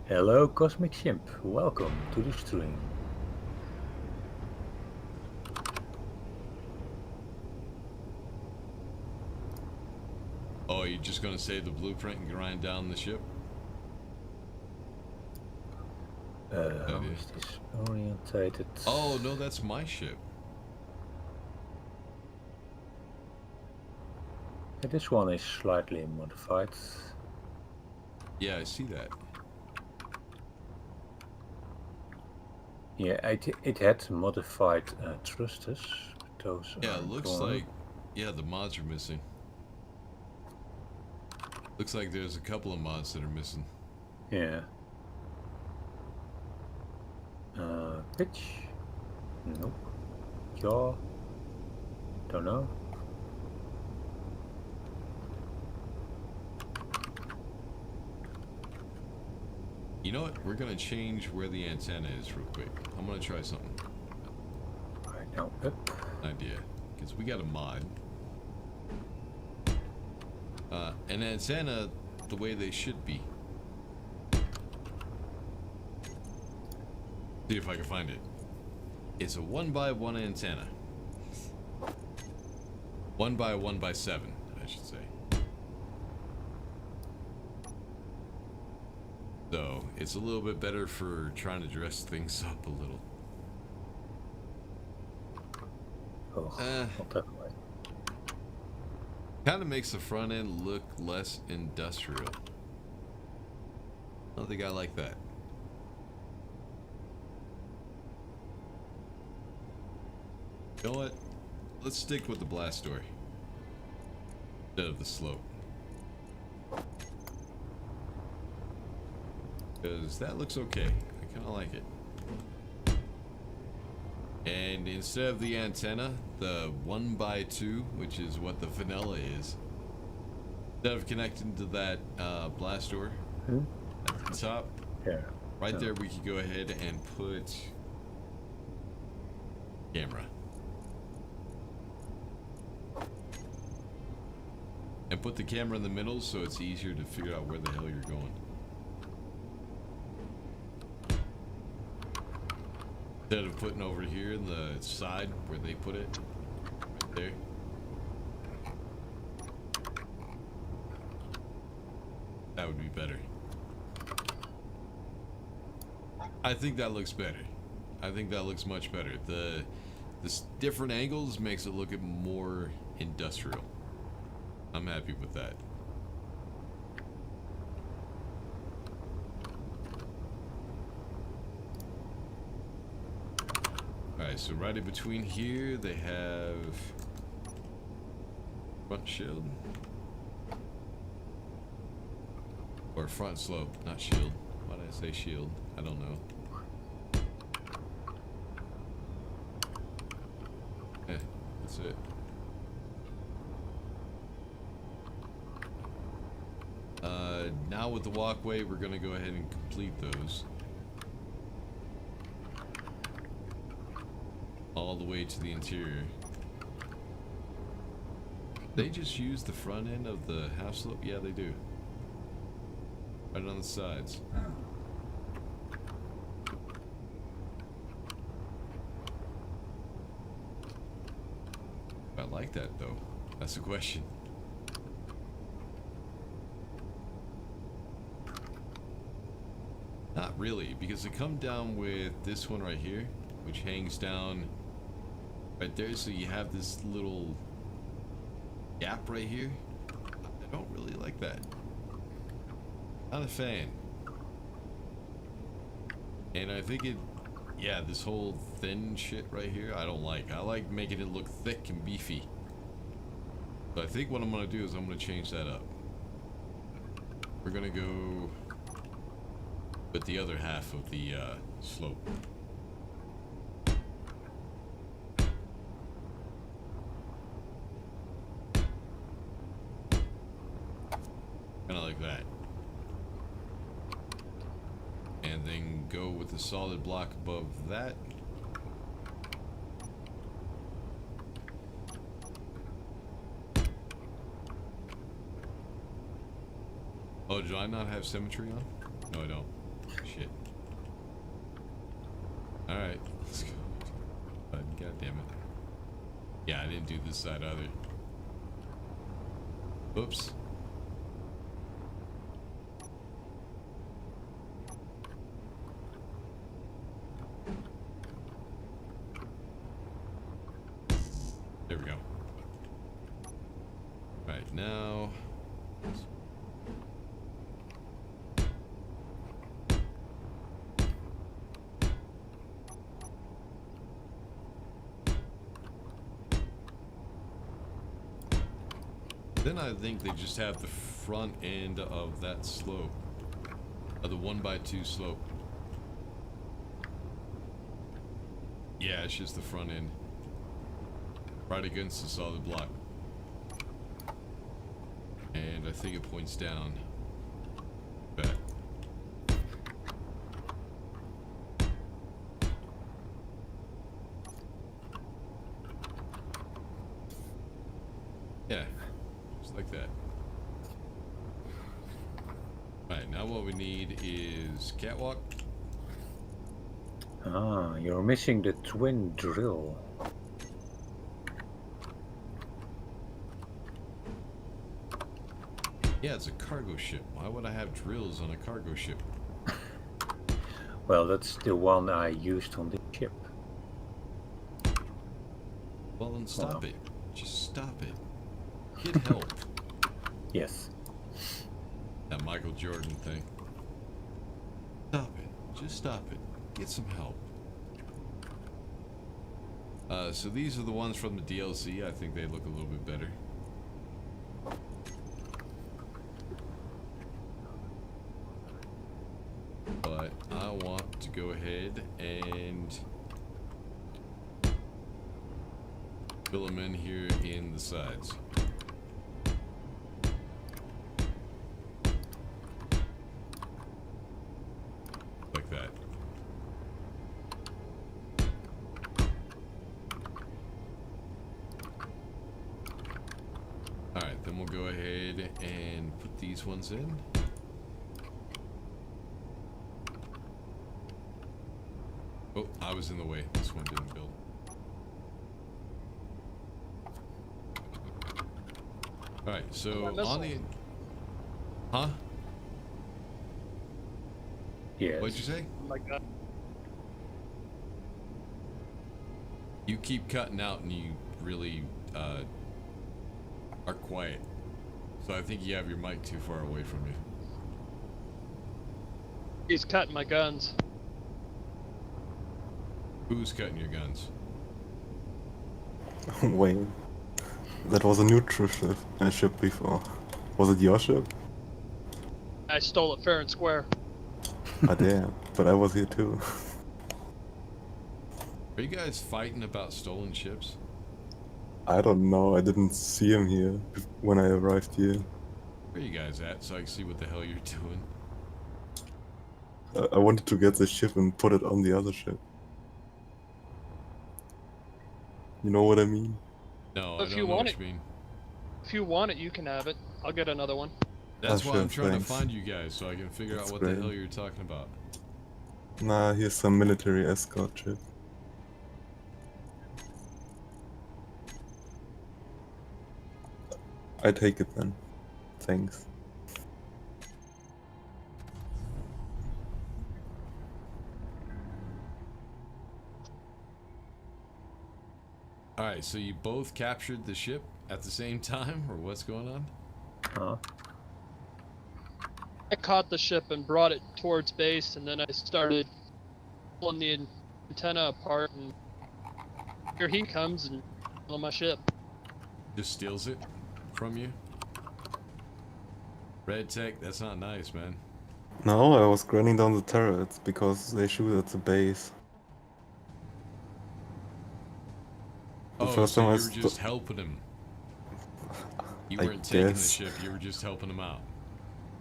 Hello, Cosmic Shimp. Welcome to the stream. Oh, you're just gonna save the blueprint and grind down the ship? How is this orientated? Oh, no, that's my ship. Yeah, this one is slightly modified. Yeah, I see that. Yeah, it had modified thrusters. Those Yeah, are it looks gone. like... Yeah, the mods are missing. Looks like there's a couple of mods that are missing. Yeah. Pitch? Nope. Jaw? Don't know. You know what? We're gonna change where the antenna is real quick. I'm gonna try something. Right now up. Idea. Because we got a mod. An antenna the way they should be. See if I can find it. It's a 1x1 antenna. 1x1x7, I should say. So, it's a little bit better for trying to dress things up a little. Oh, not that way. Kind of makes the front end look less industrial. I don't think I like that. You know what? Let's stick with the blast door instead of the slope. Because that looks okay. I kind of like it. And instead of the antenna, the 1x2, which is what the vanilla is, instead of connecting to that blast door at the top, Yeah. right there we could go ahead and put camera. And put the camera in the middle so it's easier to figure out where the hell you're going. Instead of putting over here in the side where they put it, right there. That would be better. I think that looks better. I think that looks much better. The different angles makes it look more industrial. I'm happy with that. so right in between here, they have front shield. Or front slope, not shield. Why did I say shield? I don't know. That's it. Now with the walkway, we're gonna go ahead and complete those. All the way to the interior. They just use the front end of the half slope? Yeah, they do. Right on the sides. I like that though. That's the question. Not really, because they come down with this one right here, which hangs down right there, so you have this little gap right here. I don't really like that. Not a fan. And I think it, yeah, this whole thin shit right here, I don't like. I like making it look thick and beefy. So I think what I'm gonna do is I'm gonna change that up. We're gonna go with the other half of the slope. Kinda like that. And then go with the solid block above that. Oh, do I not have symmetry on? No, I don't. Shit. Alright, let's go. God damn it. Yeah, I didn't do this side either. Oops. There we go. Right now. Then I think they just have the front end of that slope, of the 1x2 slope. Yeah, it's just the front end, right against the solid block. And I think it points down. Back. Yeah. Like that. Right, now what we need is catwalk. Ah, you're missing the twin drill. Yeah, it's a cargo ship. Why would I have drills on a cargo ship? Well, that's the one I used on the ship. Well, then stop it. Just stop it. Get help. Yes. That Michael Jordan thing. Stop it. Just stop it. Get some help. So these are the ones from the DLC. I think they look a little bit better. But I want to go ahead and fill them in here in the sides. Like that. Alright, then we'll go ahead and put these ones in. Oh, I was in the way. This one didn't build. Alright, so on the... Huh? Yes. What'd you say? Oh my god. You keep cutting out and you really are quiet. So I think you have your mic too far away from you. He's cutting my guns. Who's cutting your guns? Wait, that was a neutral ship before. Was it your ship? I stole it fair and square. Ah, damn. But I was here too. Are you guys fighting about stolen ships? I don't know. I didn't see him here when I arrived here. Where are you guys at so I can see what the hell you're doing? I wanted to get the ship and put it on the other ship. You know what I mean? No, If I you don't know want what it- you mean. If you want it, you can have it. I'll get another one. That's why sure, I'm trying thanks. to find you guys so I can figure That's out what great. the hell you're talking about. Nah, here's some military escort ship. I take it then. Thanks. Alright, so you both captured the ship at the same time, or what's going on? Huh? I caught the ship and brought it towards base, and then I started pulling the antenna apart, and here he comes and on my ship. Just steals it from you? Red Tech, that's not nice, man. No, I was grinding down the turrets because they shoot at the base. The Oh, first so time I you were just helping him. You I weren't taking the guess. ship, you were just helping him out.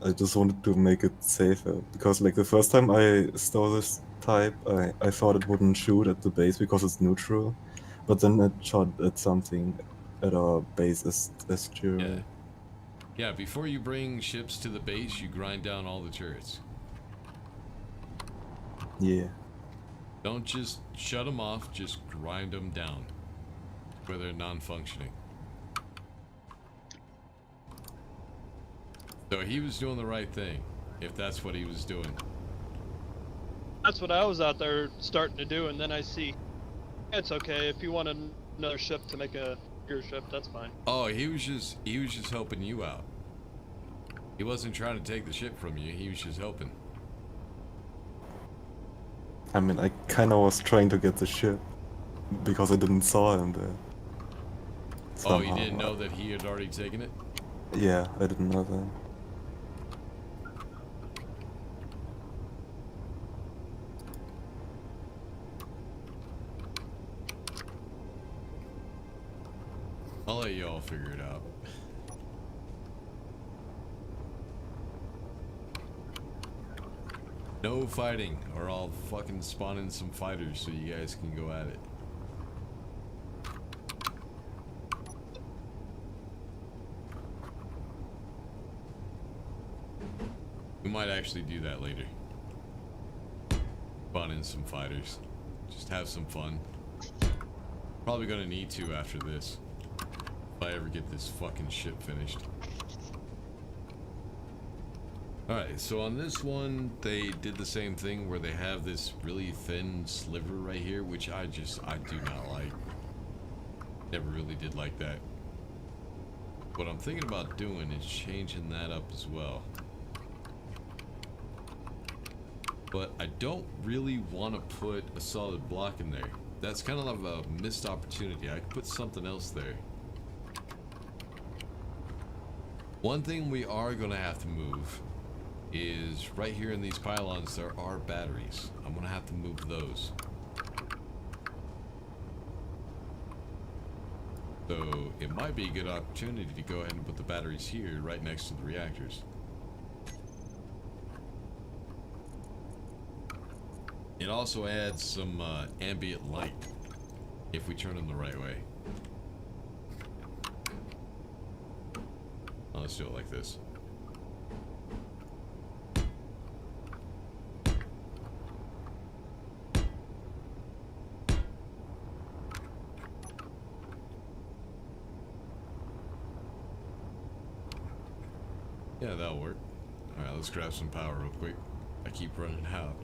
I just wanted to make it safer because like the first time I stole this type I thought it wouldn't shoot at the base because it's neutral, but then it shot at something at our base estuary. Yeah. Yeah, before you bring ships to the base, you grind down all the turrets. Yeah. Don't just shut them off, just grind them down. Where they're non-functioning. So he was doing the right thing, if that's what he was doing. That's what I was out there starting to do, and then I see it's okay if you want another ship to make a bigger ship. That's fine. Oh, he was just helping you out. He wasn't trying to take the ship from you, he was just helping. I mean, I kind of was trying to get the ship because I didn't saw him there. Oh, you Somehow. didn't know that he had already taken it? Yeah, I didn't know that. I'll let you all figure it out. No fighting, or I'll fucking spawn in some fighters so you guys can go at it. We might actually do that later. Spawn in some fighters. Just have some fun. Probably gonna need to after this. If I ever get this fucking ship finished. Alright, so on this one, they did the same thing where they have this really thin sliver right here, which I do not like. Never really did like that. What I'm thinking about doing is changing that up as well. But I don't really want to put a solid block in there. That's kind of a missed opportunity. I could put something else there. One thing we are going to have to move is right here in these pylons there are batteries. I'm going to have to move those. So it might be a good opportunity to go ahead and put the batteries here right next to the reactors. It also adds some ambient light if we turn them the right way. Oh, let's do it like this. Yeah, that'll work. Alright, let's grab some power real quick. I keep running out.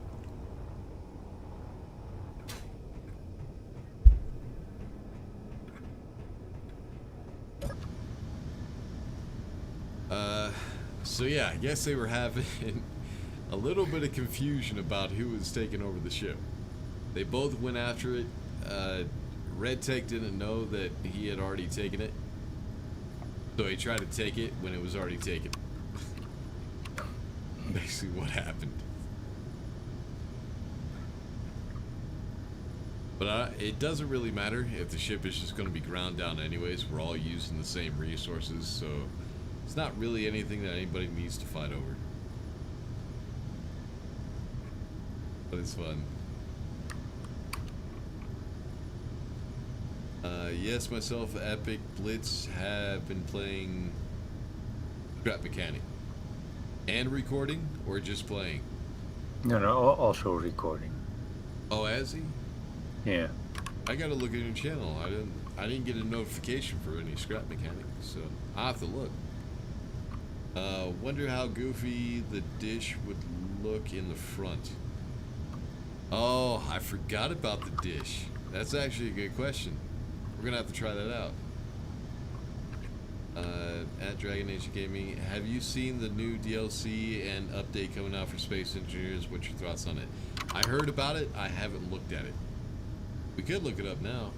So yeah, I guess they were having a little bit of confusion about who was taking over the ship. They both went after it Red Tech didn't know that he had already taken it, so he tried to take it when it was already taken. Basically what happened. But it doesn't really matter if the ship is just going to be ground down anyways. We're all using the same resources, so it's not really anything that anybody needs to fight over. But it's fun. Yes, myself, Epic, Blitz have been playing Scrap Mechanic. And recording, or just playing? No, also recording. Oh, has he? Yeah. I gotta look at your channel. I didn't get a notification for any Scrap Mechanic, so I'll have to look. Wonder how goofy the dish would look in the front. Oh, I forgot about the dish. That's actually a good question. We're gonna have to try that out. At Dragon Age Gaming, have you seen the new DLC and update coming out for Space Engineers? What's your thoughts on it? I heard about it. I haven't looked at it. We could look it up now.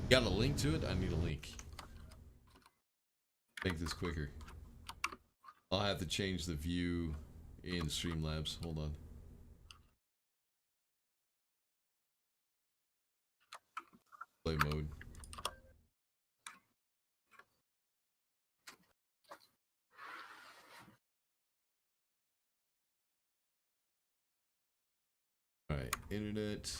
Got a link to it? I need a link. Make this quicker. I'll have to change the view in Streamlabs. Hold on. Play mode. Alright, internet.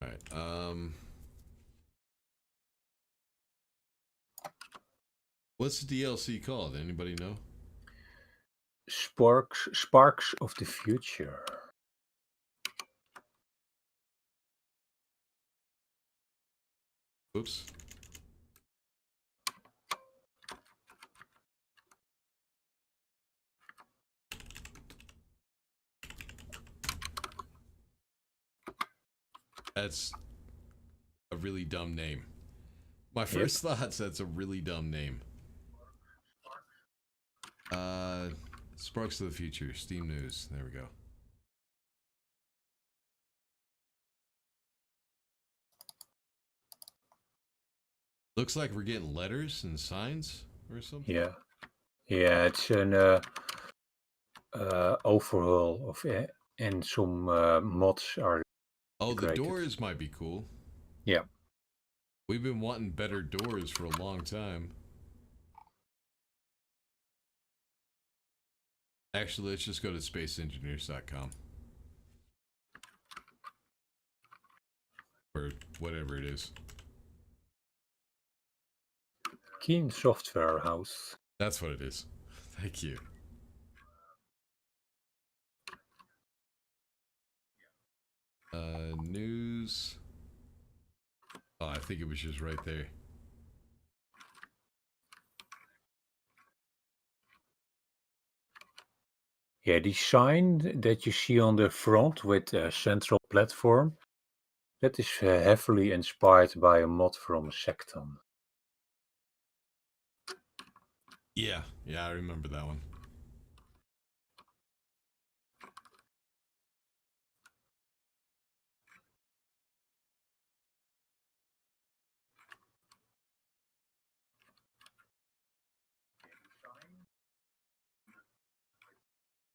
Alright, what's the DLC called? Anybody know? Sparks of the Future. Oops. That's a really dumb name. My first thoughts, that's a really dumb name. Sparks of the Future, Steam News. There we go. Looks like we're getting letters and signs or something. Yeah. Yeah, it's an overhaul of and some mods are. Oh, the created. doors might be cool. Yeah. We've been wanting better doors for a long time. Actually, let's just go to spaceengineers.com. Or whatever it is. Keen Software House. That's what it is. Thank you. News. Oh, I think it was just right there. Yeah, the sign that you see on the front with a central platform, that is heavily inspired by a mod from Secton. Yeah, I remember that one.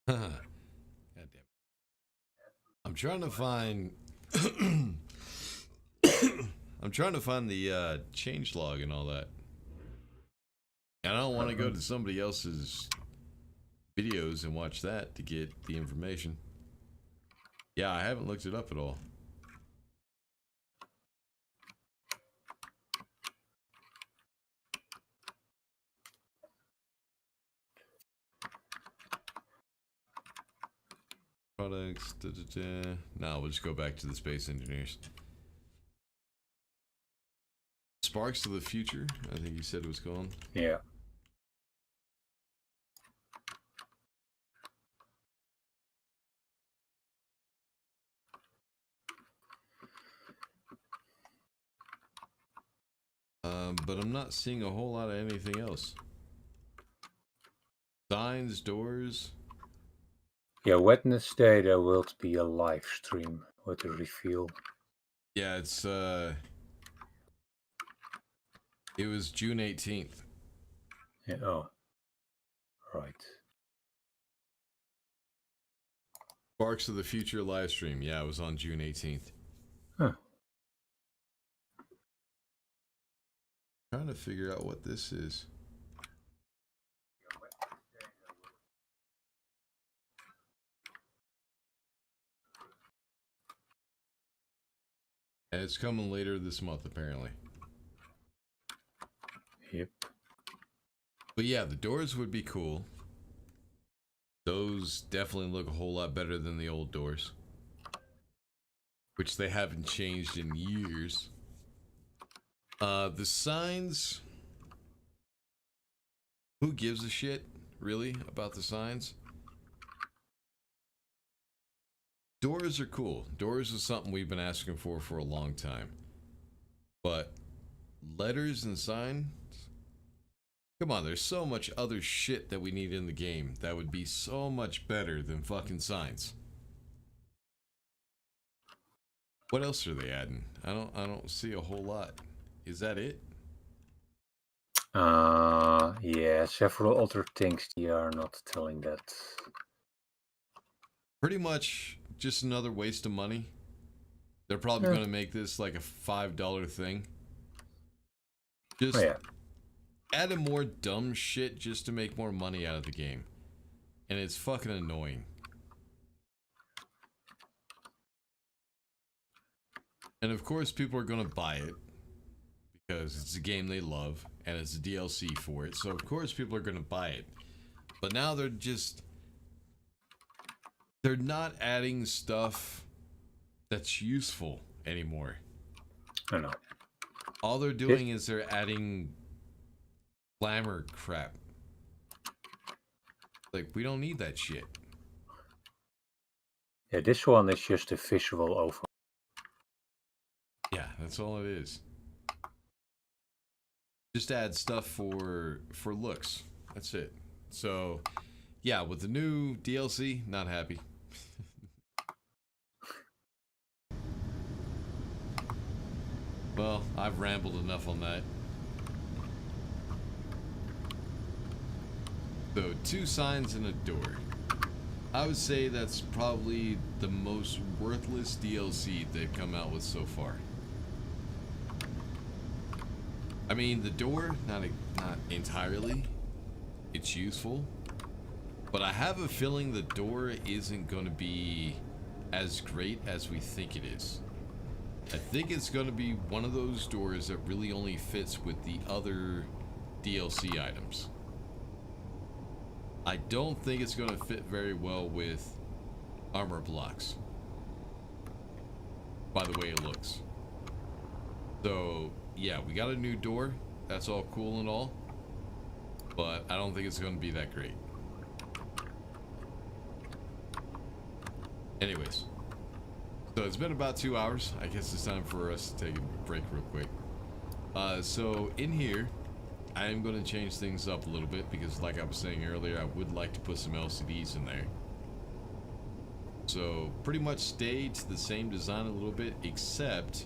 God damn. I'm trying to find I'm trying to find the changelog and all that. And I don't want to go to somebody else's videos and watch that to get the information. Yeah, I haven't looked it up at all. Products, No, we'll just go back to the Space Engineers. Sparks of the Future, I think you said it was called. Yeah. But I'm not seeing a whole lot of anything else. Signs, doors. Yeah, Wednesday there will be a live stream with a reveal. Yeah, it's it was June 18th. Yeah, oh, right. Sparks of the Future live stream. Yeah, it was on June 18th. Huh. Trying to figure out what this is. And it's coming later this month, apparently. Yep. But yeah, the doors would be cool. Those definitely look a whole lot better than the old doors, which they haven't changed in years. The signs, who gives a shit, really, about the signs? Doors are cool. Doors is something we've been asking for a long time. But letters and signs? Come on, there's so much other shit that we need in the game that would be so much better than fucking signs. What else are they adding? I don't see a whole lot. Is that it? Yeah, several other things they are not telling that. Pretty much just another waste of money. They're probably going to make this like a $5 thing. Just add in more dumb shit just to make more money out of the game. And it's fucking annoying. And of course people are going to buy it because it's a game they love and it's a DLC for it. So of course people are going to buy it. But now they're not adding stuff that's useful anymore. I know. All they're doing is they're adding glamour crap. Like, we don't need that shit. Yeah, this one is just a visual over. Yeah, that's all it is. Just add stuff for looks. That's it. So, yeah, with the new DLC, not happy. Well, I've rambled enough on that. So, 2 signs and a door. I would say that's probably the most worthless DLC they've come out with so far. I mean, the door, not entirely. It's useful. But I have a feeling the door isn't going to be as great as we think it is. I think it's going to be one of those doors that really only fits with the other DLC items. I don't think it's going to fit very well with armor blocks, by the way it looks. So, yeah, we got a new door. That's all cool and all. But I don't think it's going to be that great. Anyways. So it's been about 2 hours. I guess it's time for us to take a break real quick. So in here, I am going to change things up a little bit because like I was saying earlier, I would like to put some LCDs in there. So pretty much stay to the same design a little bit, except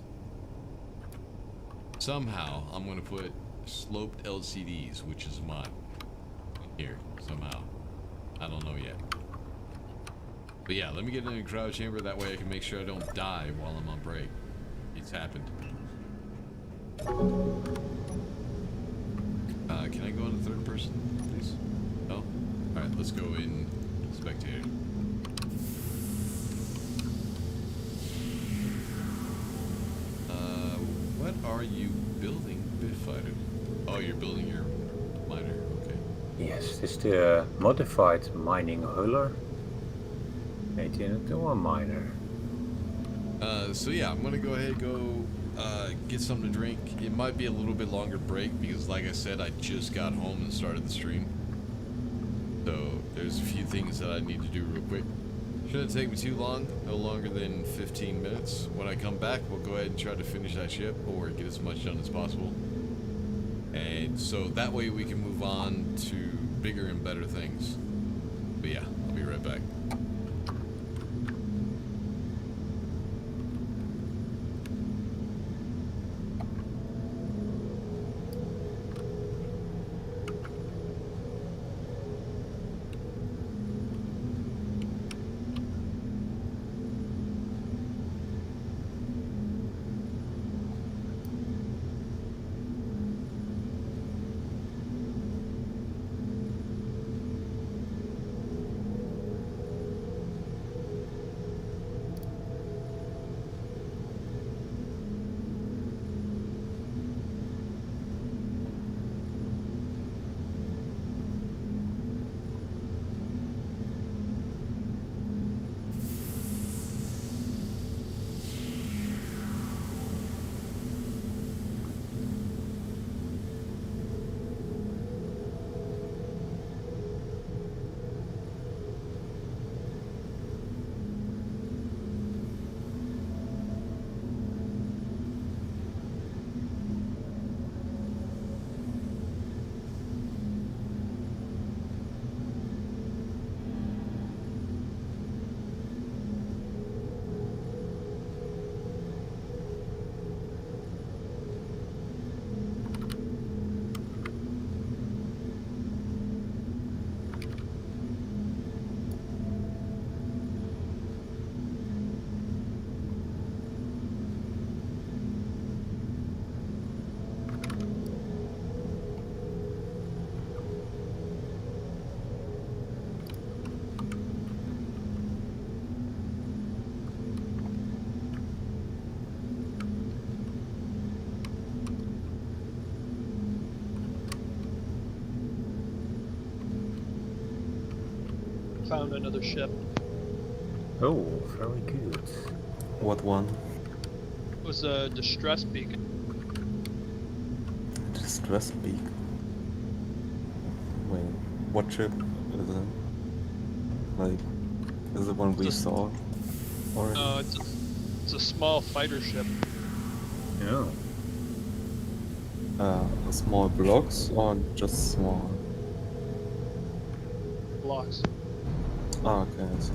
somehow I'm going to put sloped LCDs, which is a mod here somehow. I don't know yet. But yeah, let me get in the crowd chamber. That way I can make sure I don't die while I'm on break. It's happened. Can I go in third person, please? No? Alright, let's go in spectator. What are you building, Bitfighter? Oh, you're building your miner, okay. Yes, this is the modified mining huller. Made into a miner. So yeah, I'm gonna go ahead and get something to drink. It might be a little bit longer break because like I said, I just got home and started the stream. So there's a few things that I need to do real quick. Shouldn't take me too long, no longer than 15 minutes. When I come back, we'll go ahead and try to finish that ship or get as much done as possible. And so that way we can move on to bigger and better things. But yeah, I'll be right back. Found another ship. Oh, very good. What one? It was a distress beacon. Distress beak. Wait, what ship is it? Like, is it one we Just- saw? Or It's a small fighter ship. Yeah. small blocks or just small? Blocks. Ah, okay, I see.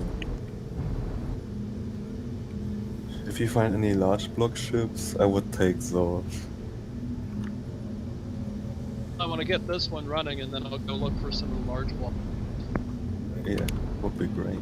If you find any large block ships, I would take those. I want to get this one running, and then I'll go look for some of the large ones. Yeah, would be great.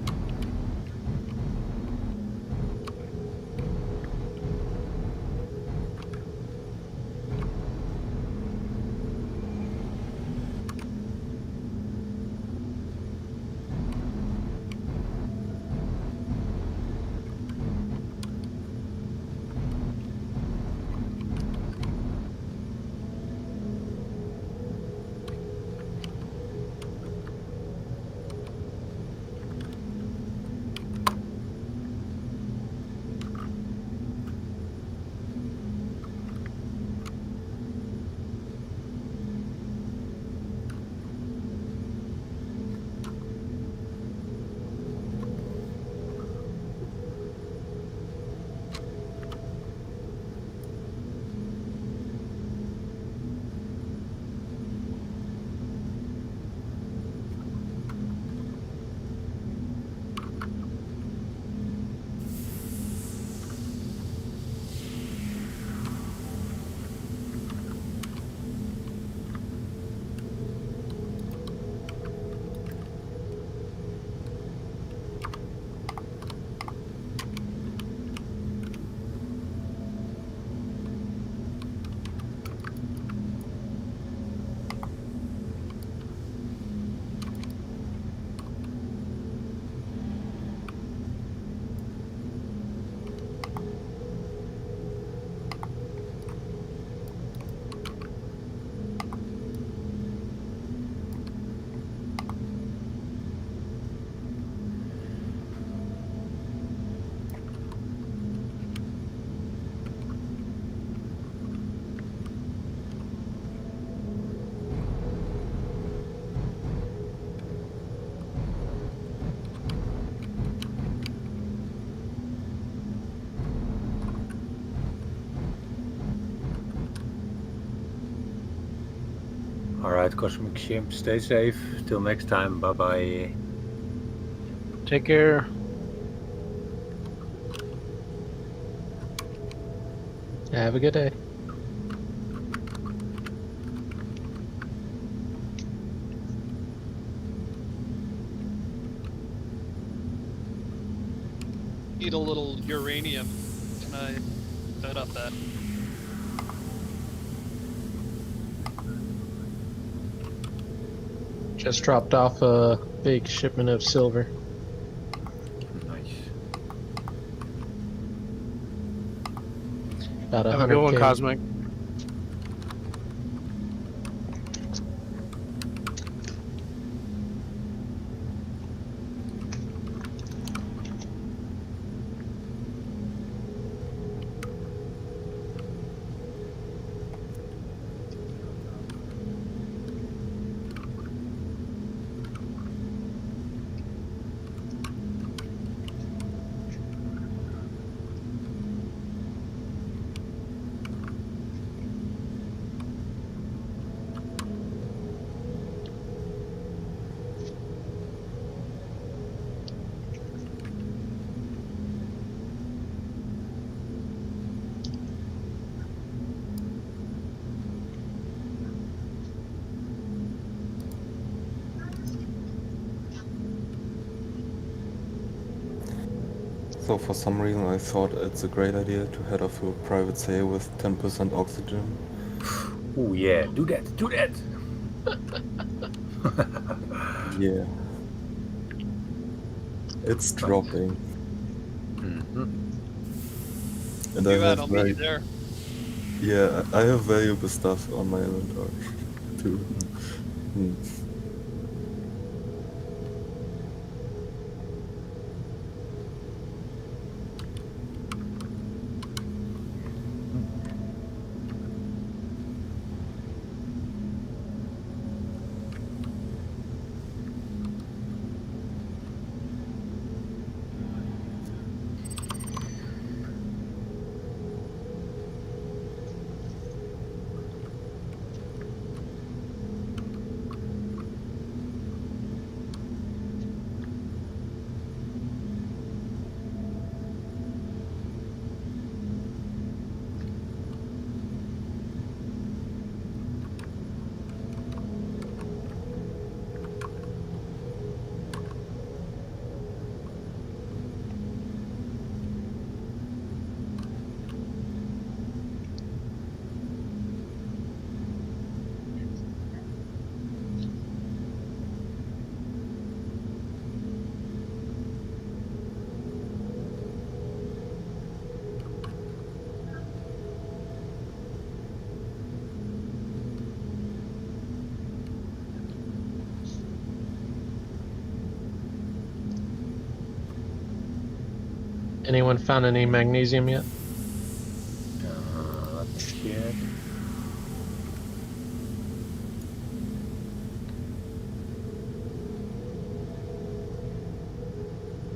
Alright, Cosmic Shimp, stay safe. Till next time, bye bye. Take care. Have a good day. Need a little uranium. Can I set up that? Just dropped off a big shipment of silver. Nice. About Have a good one, 100K. Cosmic. So for some reason I thought it's a great idea to head off to a private sale with 10% oxygen. Oh yeah, do that, do that! Yeah. It's dropping. Mhm. And You I had, have I'll meet you there. yeah, I have valuable stuff on my inventory too. Hmm. Anyone found any magnesium yet? Let me check.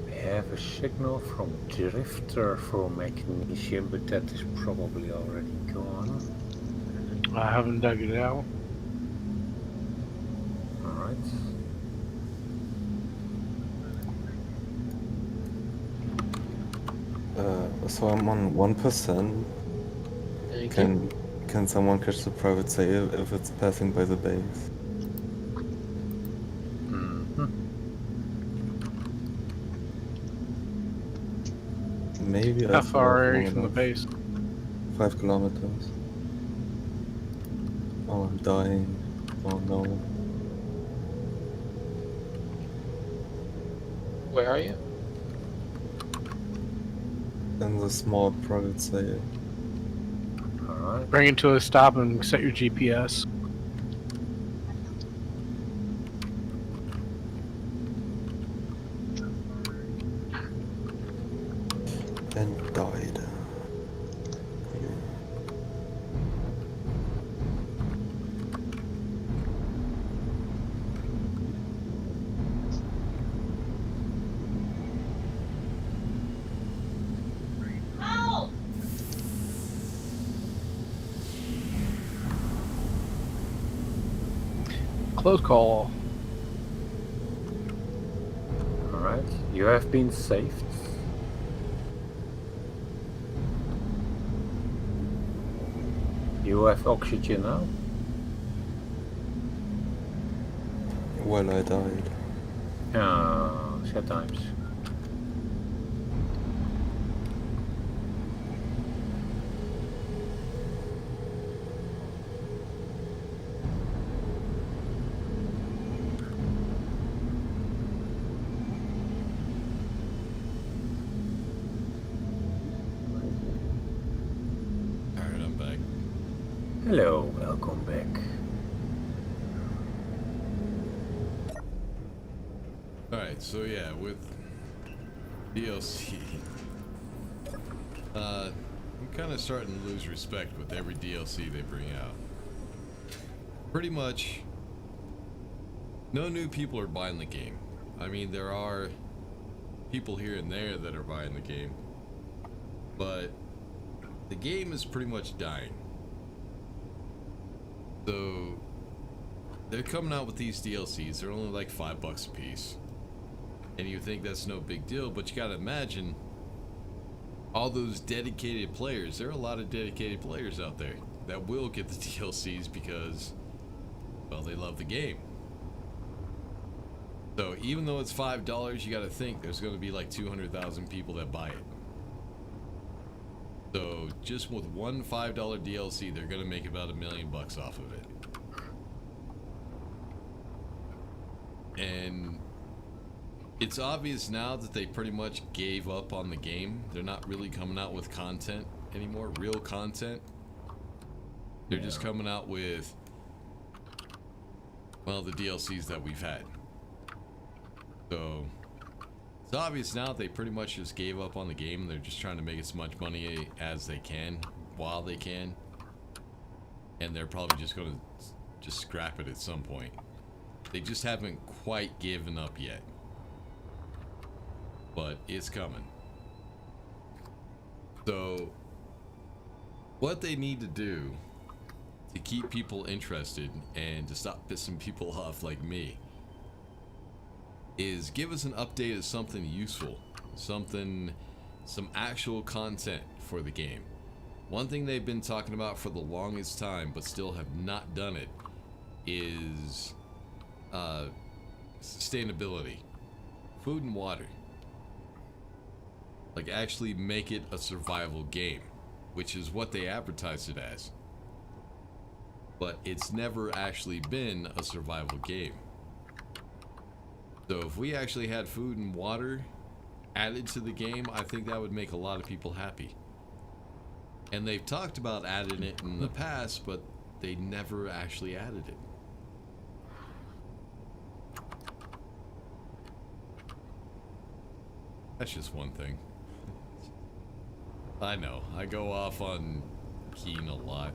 We have a signal from Drifter for magnesium, but that is probably already gone. I haven't dug it out. Alright. So I'm on 1%. Thank you. Can someone catch the private sale if it's passing by the base? Mhm. Maybe I How still far have are long you from the enough. base? 5 kilometers. Oh, I'm dying. Oh no. Where are you? In the small private sale. Alright. Bring it to a stop and set your GPS. And died. Close call. Alright, you have been saved. You have oxygen now. Well, I died. Ah, sad times. Alright, I'm back. Hello, welcome back. Alright, so yeah, with DLC, I'm kind of starting to lose respect with every DLC they bring out. Pretty much, no new people are buying the game. I mean, there are people here and there that are buying the game, but the game is pretty much dying. So they're coming out with these DLCs. They're only like $5 a piece, and you think that's no big deal, but you gotta imagine all those dedicated players. There are a lot of dedicated players out there that will get the DLCs because, well, they love the game. So even though it's $5, you gotta think there's gonna be like 200,000 people that buy it. So just with one $5 DLC, they're gonna make about $1 million off of it. And it's obvious now that they pretty much gave up on the game. They're not really coming out with content anymore, real content. They're just coming out with, well, the DLCs that we've had. So it's obvious now they pretty much just gave up on the game. They're just trying to make as much money as they can while they can, and they're probably just going to just scrap it at some point. They just haven't quite given up yet, but it's coming. So what they need to do to keep people interested and to stop pissing people off like me is give us an update of something useful, some actual content for the game. One thing they've been talking about for the longest time but still have not done it is sustainability, food and water. Like actually make it a survival game, which is what they advertise it as. But it's never actually been a survival game. So if we actually had food and water added to the game, I think that would make a lot of people happy. And they've talked about adding it in the past, but they never actually added it. That's just one thing. I know, I go off on Keen a lot,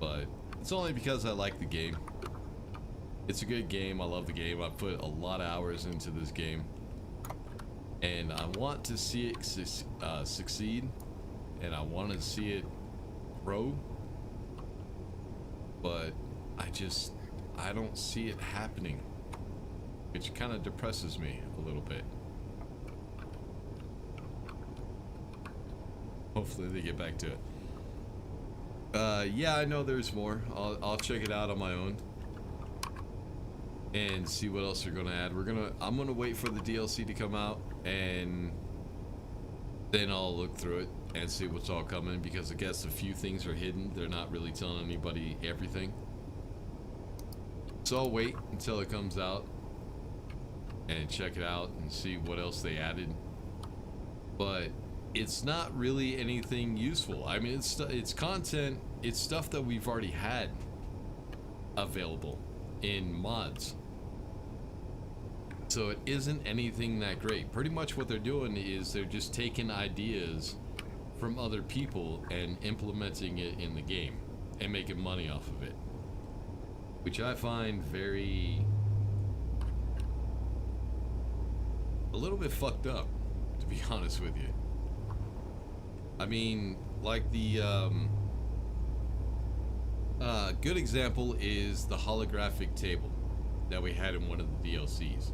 but it's only because I like the game. It's a good game. I love the game. I put a lot of hours into this game, and I want to see it succeed, and I want to see it grow, but I don't see it happening, which kind of depresses me a little bit. Hopefully they get back to it. Yeah, I know there's more. I'll check it out on my own and see what else they're gonna add. I'm gonna wait for the DLC to come out, and then I'll look through it and see what's all coming, because I guess a few things are hidden. They're not really telling anybody everything. So I'll wait until it comes out and check it out and see what else they added. But it's not really anything useful. I mean, it's content, it's stuff that we've already had available in mods. So it isn't anything that great. Pretty much what they're doing is they're just taking ideas from other people and implementing it in the game and making money off of it, which I find a little bit fucked up, to be honest with you. I mean, like the Good example is the holographic table that we had in one of the DLCs.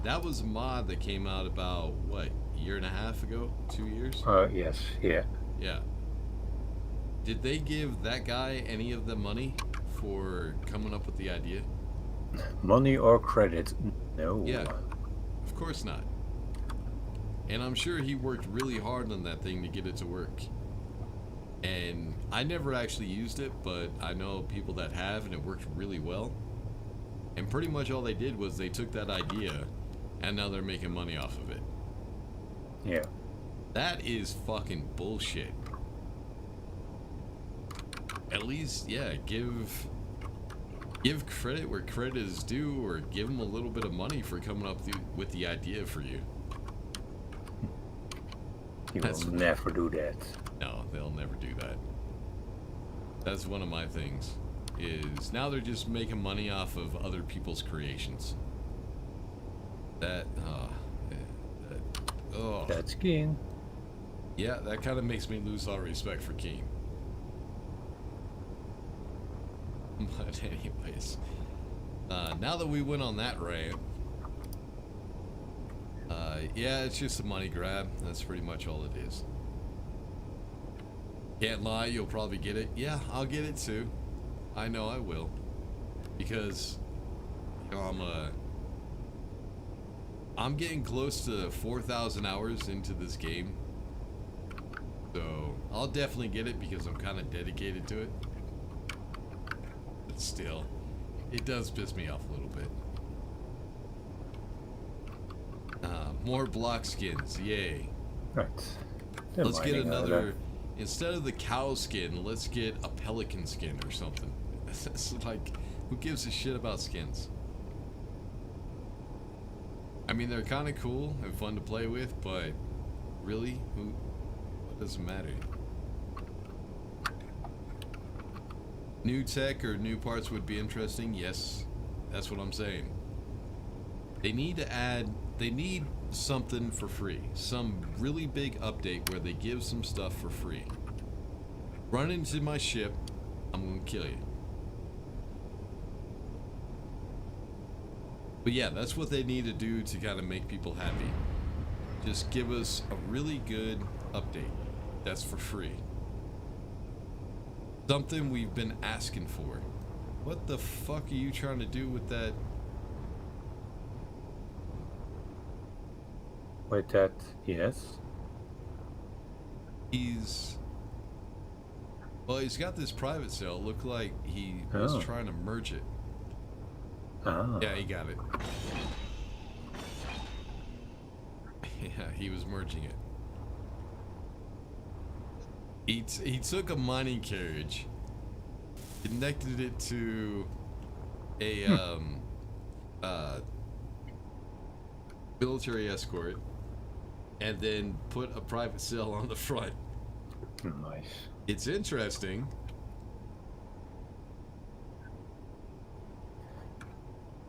That was a mod that came out about, what, a year and a half ago? 2 years? Yes, yeah. Yeah. Did they give that guy any of the money for coming up with the idea? Money or credit? No. Yeah. Of course not. And I'm sure he worked really hard on that thing to get it to work. And I never actually used it, but I know people that have, and it worked really well. And pretty much all they did was they took that idea, and now they're making money off of it. Yeah. That is fucking bullshit. At least, yeah, give credit where credit is due, or give them a little bit of money for coming up with the idea for you. He That's- will never do that. No, they'll never do that. That's one of my things. Is now they're just making money off of other people's creations. That's King. Yeah, that kind of makes me lose all respect for Keen. But anyways, now that we went on that rant, yeah, it's just a money grab. That's pretty much all it is. Can't lie, you'll probably get it. Yeah, I'll get it too. I know I will. Because, you know, I'm getting close to 4,000 hours into this game. So, I'll definitely get it because I'm kind of dedicated to it. But still, it does piss me off a little bit. More block skins, yay. Right. The Let's get mining another, instead of the cow skin, let's get a pelican skin or something. It's like, who gives a shit about skins? I mean, they're kind of cool and fun to play with, but really, what does it matter? New tech or new parts would be interesting, yes, that's what I'm saying. They need something for free. Some really big update where they give some stuff for free. Run into my ship, I'm gonna kill you. But yeah, that's what they need to do to kind of make people happy. Just give us a really good update that's for free. Something we've been asking for. What the fuck are you trying to do with that? With that, yes. He's got this private cell. Looked like he was trying to merge it. Ah. Yeah, he got it. Yeah, he was merging it. He took a mining carriage, connected it to a military escort, and then put a private cell on the front. Nice. It's interesting.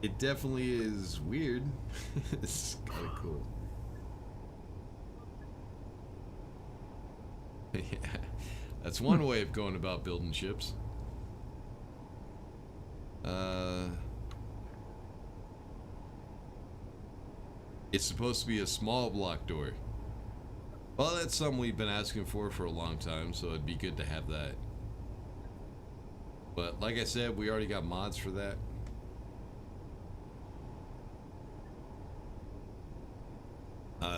It definitely is weird. It's kind of cool. Yeah, that's one way of going about building ships. It's supposed to be a small block door. Well, that's something we've been asking for a long time, so it'd be good to have that. But like I said, we already got mods for that.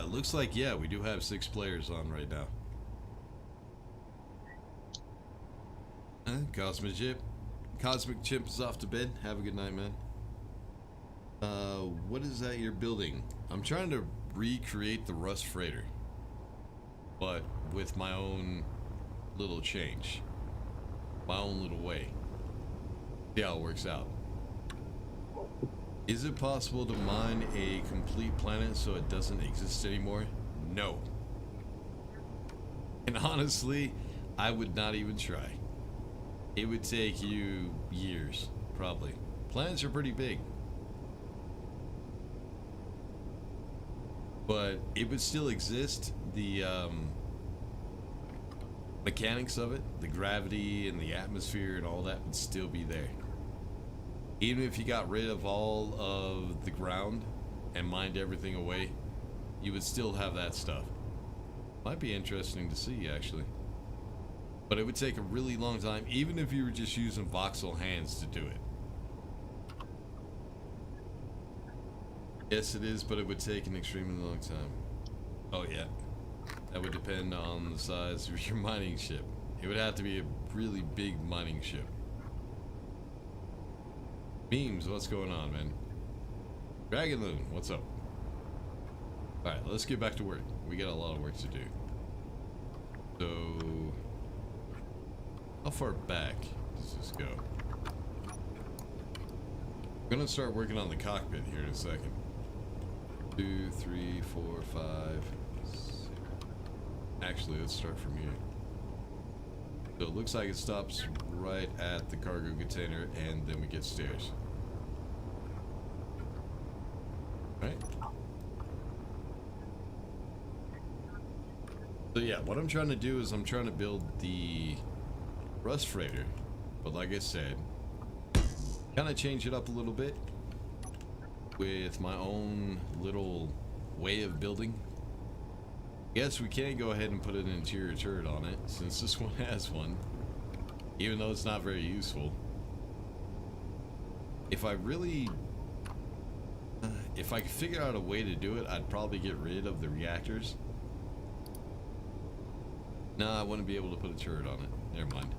Looks like, yeah, we do have 6 players on right now. Cosmic Chimp is off to bed. Have a good night, man. What is that you're building? I'm trying to recreate the Rust Freighter, but with my own little change, my own little way. See how it works out. Is it possible to mine a complete planet so it doesn't exist anymore? No. And honestly, I would not even try. It would take you years, probably. Planets are pretty big. But it would still exist. mechanics of it, the gravity and the atmosphere and all that would still be there. Even if you got rid of all of the ground and mined everything away, you would still have that stuff. Might be interesting to see, actually. But it would take a really long time, even if you were just using voxel hands to do it. Yes, it is, but it would take an extremely long time. Oh, yeah. That would depend on the size of your mining ship. It would have to be a really big mining ship. Memes, what's going on, man? Dragon Loon, what's up? Alright, let's get back to work. We got a lot of work to do. So, how far back does this go? I'm gonna start working on the cockpit here in a second. 2, 3, 4, 5, 6. Actually, let's start from here. So it looks like it stops right at the cargo container, and then we get stairs. Right? So yeah, what I'm trying to do is I'm trying to build the Rust Freighter, but like I said, kind of change it up a little bit with my own little way of building. Yes, we can go ahead and put an interior turret on it, since this one has one, even though it's not very useful. If I really, if I could figure out a way to do it, I'd probably get rid of the reactors. No, I wouldn't be able to put a turret on it. Never mind.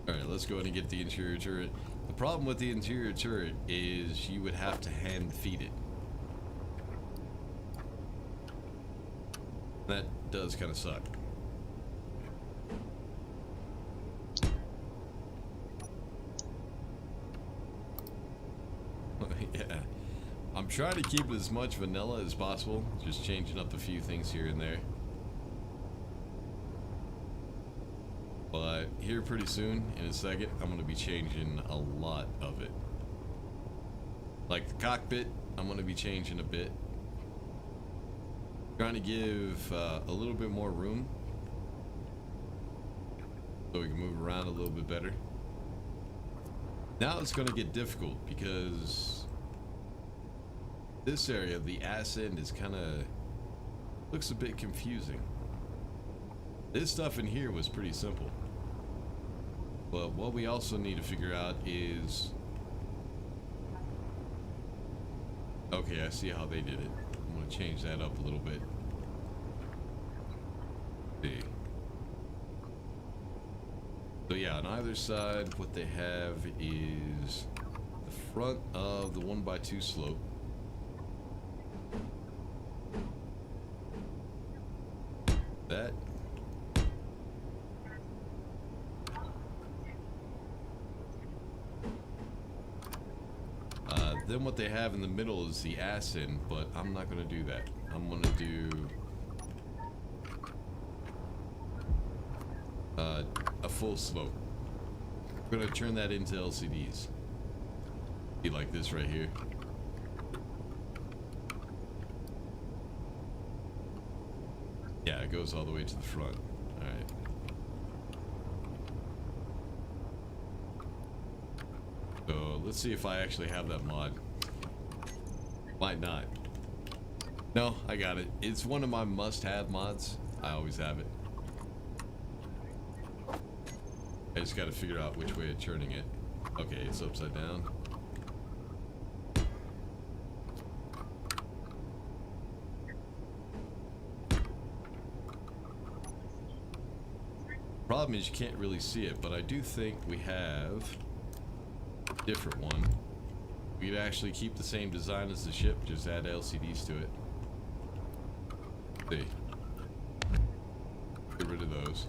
Alright, let's go ahead and get the interior turret. The problem with the interior turret is you would have to hand feed it. That does kind of suck. Yeah. I'm trying to keep it as much vanilla as possible, just changing up a few things here and there. But here pretty soon, in a second, I'm going to be changing a lot of it. Like the cockpit, I'm going to be changing a bit. Trying to give a little bit more room so we can move around a little bit better. Now it's going to get difficult because this area, the ass end, is kind of looks a bit confusing. This stuff in here was pretty simple. But what we also need to figure out is... Okay, I see how they did it. I'm going to change that up a little bit. See. So yeah, on either side, what they have is the front of the 1x2 slope. That. Then what they have in the middle is the ass end, but I'm not going to do that. I'm going to do a full slope. I'm going to turn that into LCDs. Be like this right here. Yeah, it goes all the way to the front. Alright. So let's see if I actually have that mod. Might not. No, I got it. It's one of my must-have mods. I always have it. I just got to figure out which way of turning it. Okay, it's upside down. Problem is you can't really see it, but I do think we have a different one. We could actually keep the same design as the ship, just add LCDs to it. See. Get rid of those.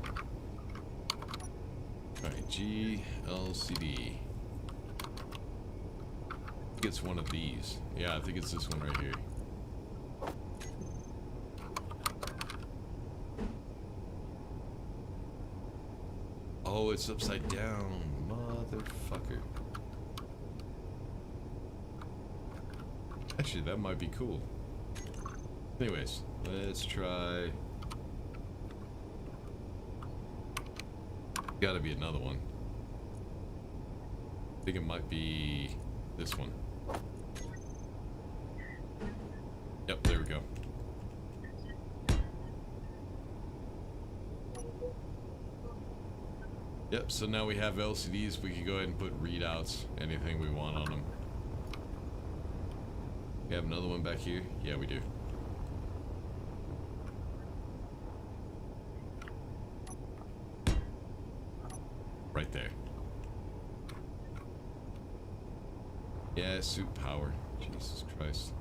Alright, GLCD. I think it's one of these. Yeah, I think it's this one right here. Oh, it's upside down, motherfucker. Actually, that might be cool. Anyways, let's try Gotta be another one. I think it might be this one. Yep, there we go. Yep, so now we have LCDs. We can go ahead and put readouts, anything we want on them. We have another one back here? Yeah, we do. Right there. Yeah, suit power. Jesus Christ.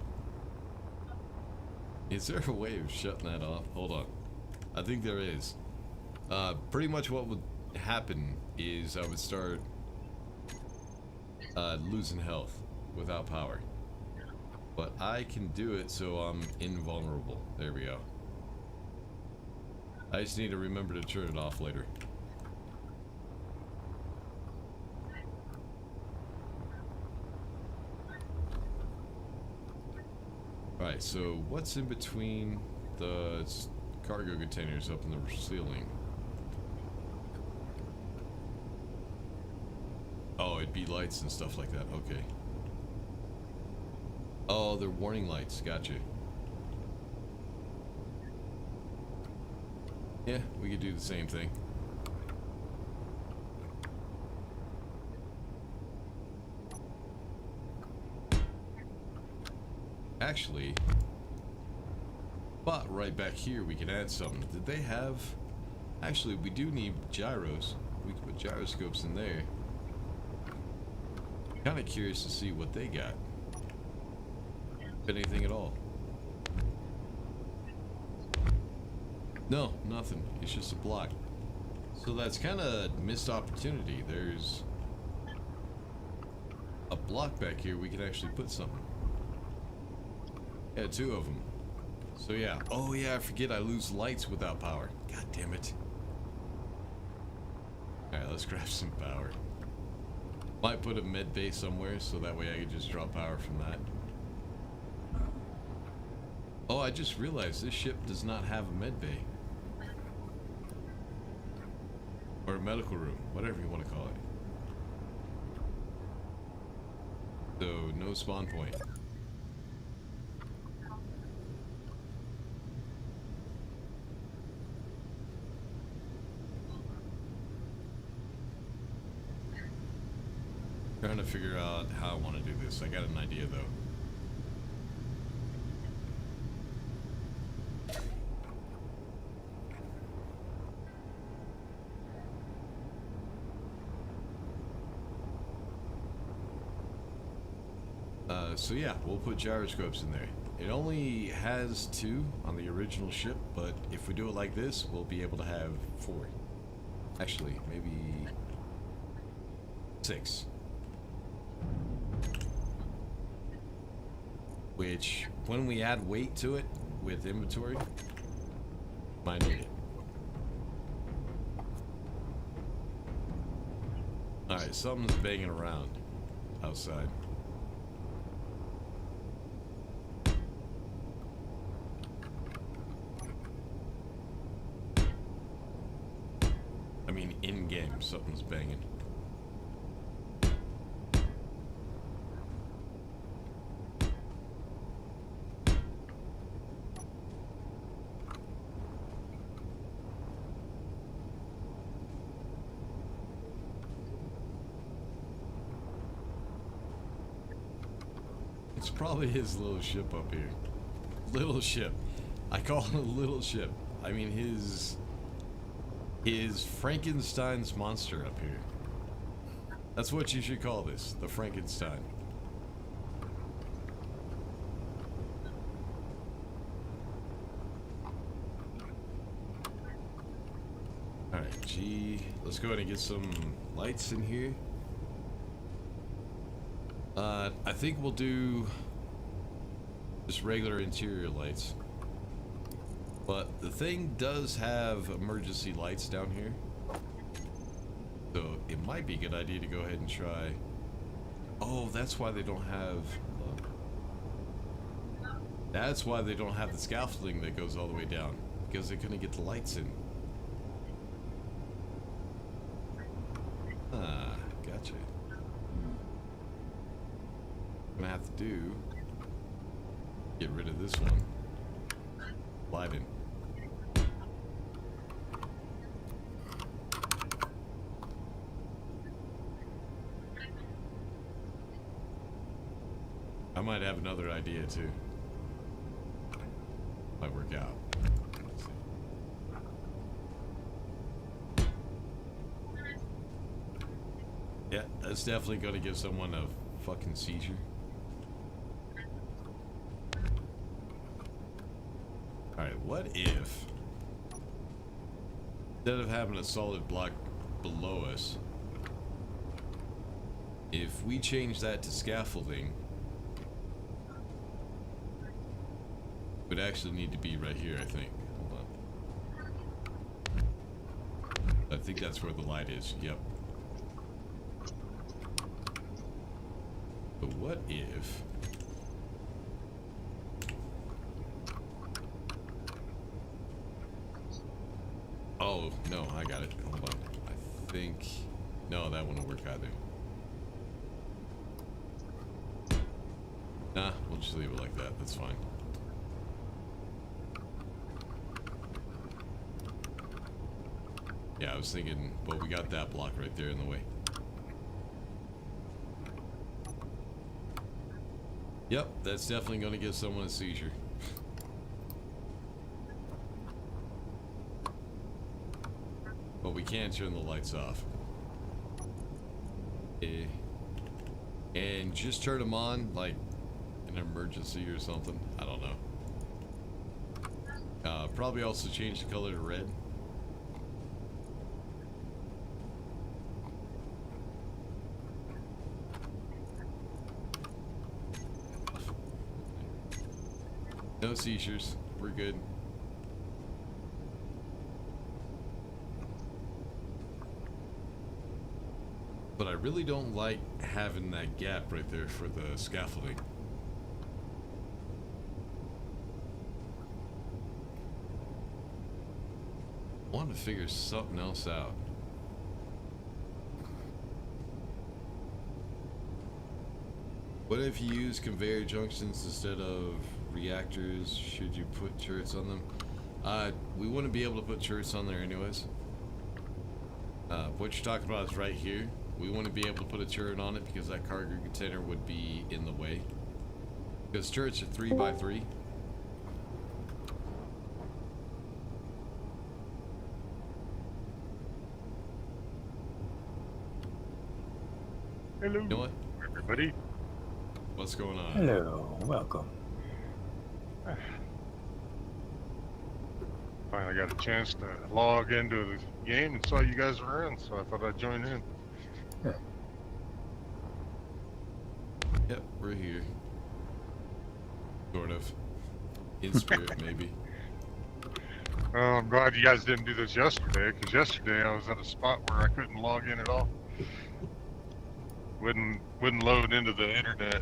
Is there a way of shutting that off? Hold on. I think there is. Pretty much what would happen is I would start losing health without power. But I can do it so I'm invulnerable. There we go. I just need to remember to turn it off later. Alright, so what's in between the cargo containers up in the ceiling? Oh, it'd be lights and stuff like that. Okay. Oh, they're warning lights. Gotcha. Yeah, we could do the same thing. Actually, but right back here we can add something. Did they have... Actually, we do need gyros. We can put gyroscopes in there. Kind of curious to see what they got. If anything at all. No, nothing. It's just a block. So that's kind of missed opportunity. There's a block back here we can actually put something. Yeah, 2 of them. So yeah. Oh yeah, I forget I lose lights without power. God damn it. Alright, let's grab some power. Might put a med bay somewhere so that way I can just draw power from that. Oh, I just realized this ship does not have a med bay. Or a medical room, whatever you want to call it. So, no spawn point. Trying to figure out how I want to do this. I got an idea though. So yeah, we'll put gyroscopes in there. It only has 2 on the original ship, but if we do it like this, we'll be able to have 4. Actually, maybe 6. Which, when we add weight to it with inventory, might need it. Alright, something's banging around outside. I mean, in-game, something's banging. It's probably his little ship up here. Little ship. I call it a little ship. I mean his Frankenstein's monster up here. That's what you should call this, the Frankenstein. Alright, G. Let's go ahead and get some lights in here. I think we'll do just regular interior lights. But the thing does have emergency lights down here. So it might be a good idea to go ahead and try. Oh, that's why they don't have... That's why they don't have the scaffolding that goes all the way down. Because they couldn't get the lights in. Gotcha. Gonna have to do. Get rid of this one. Lighten. I might have another idea too. Might work out. Let's see. Yeah, that's definitely going to give someone a fucking seizure. Alright, what if, instead of having a solid block below us, if we change that to scaffolding, it would actually need to be right here, I think. Hold on. I think that's where the light is. Yep. But what if... Oh, no, I got it. Hold on. I think... No, that won't work either. Nah, we'll just leave it like that. That's fine. Yeah, I was thinking, but we got that block right there in the way. Yep, that's definitely going to give someone a seizure. But we can't turn the lights off. And just turn them on, like, an emergency or something. I don't know. Probably also change the color to red. No seizures. We're good. But I really don't like having that gap right there for the scaffolding. I want to figure something else out. What if you use conveyor junctions instead of reactors? Should you put turrets on them? We wouldn't be able to put turrets on there anyways. What you're talking about is right here. We wouldn't be able to put a turret on it because that cargo container would be in the way. Because turrets are 3x3. Hello, You know what? everybody. What's going on? Hello, welcome. Finally got a chance to log into the game and saw you guys were in, so I thought I'd join in. Yep, we're here. Sort of. In spirit, maybe. Well, I'm glad you guys didn't do this yesterday, because yesterday I was at a spot where I couldn't log in at all. Wouldn't load into the internet.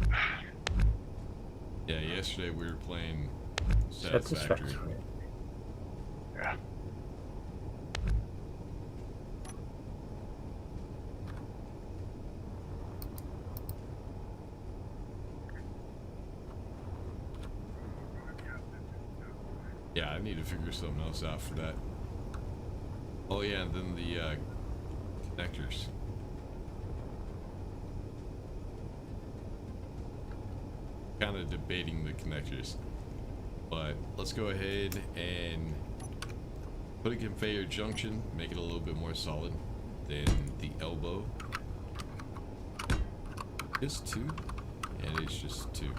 Yeah, yesterday we were playing Satisfactory. Satisfactory. Yeah. Yeah, I need to figure something else out for that. Oh yeah, and then the connectors. Kind of debating the connectors, but let's go ahead and put a conveyor junction, make it a little bit more solid than the elbow. Just two? Yeah, it is just two.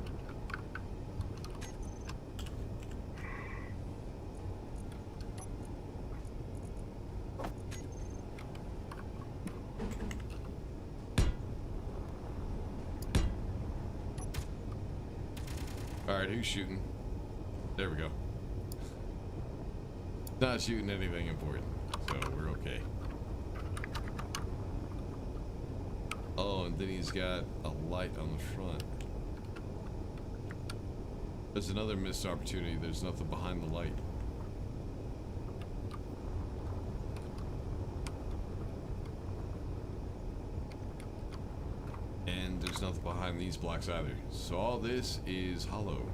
Alright, who's shooting? There we go. Not shooting anything important, so we're okay. Oh, and then he's got a light on the front. There's another missed opportunity. There's nothing behind the light. And there's nothing behind these blocks either. So all this is hollow.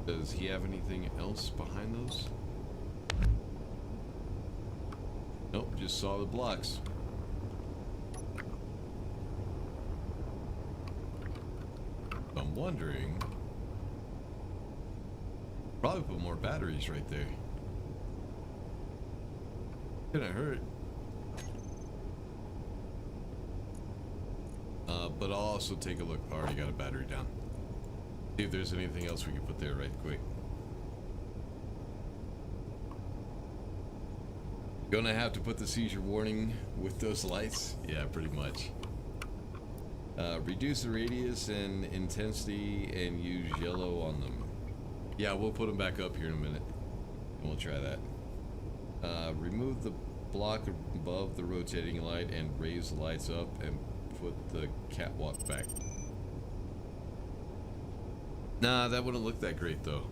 Does he have anything else behind those? Nope, just solid blocks. I'm wondering... Probably put more batteries right there. Couldn't hurt. But I'll also take a look. Already got a battery down. See if there's anything else we can put there right quick. Gonna have to put the seizure warning with those lights? Yeah, pretty much. Reduce the radius and intensity and use yellow on them. Yeah, we'll put them back up here in a minute. And we'll try that. Remove the block above the rotating light and raise the lights up and put the catwalk back. Nah, that wouldn't look that great though.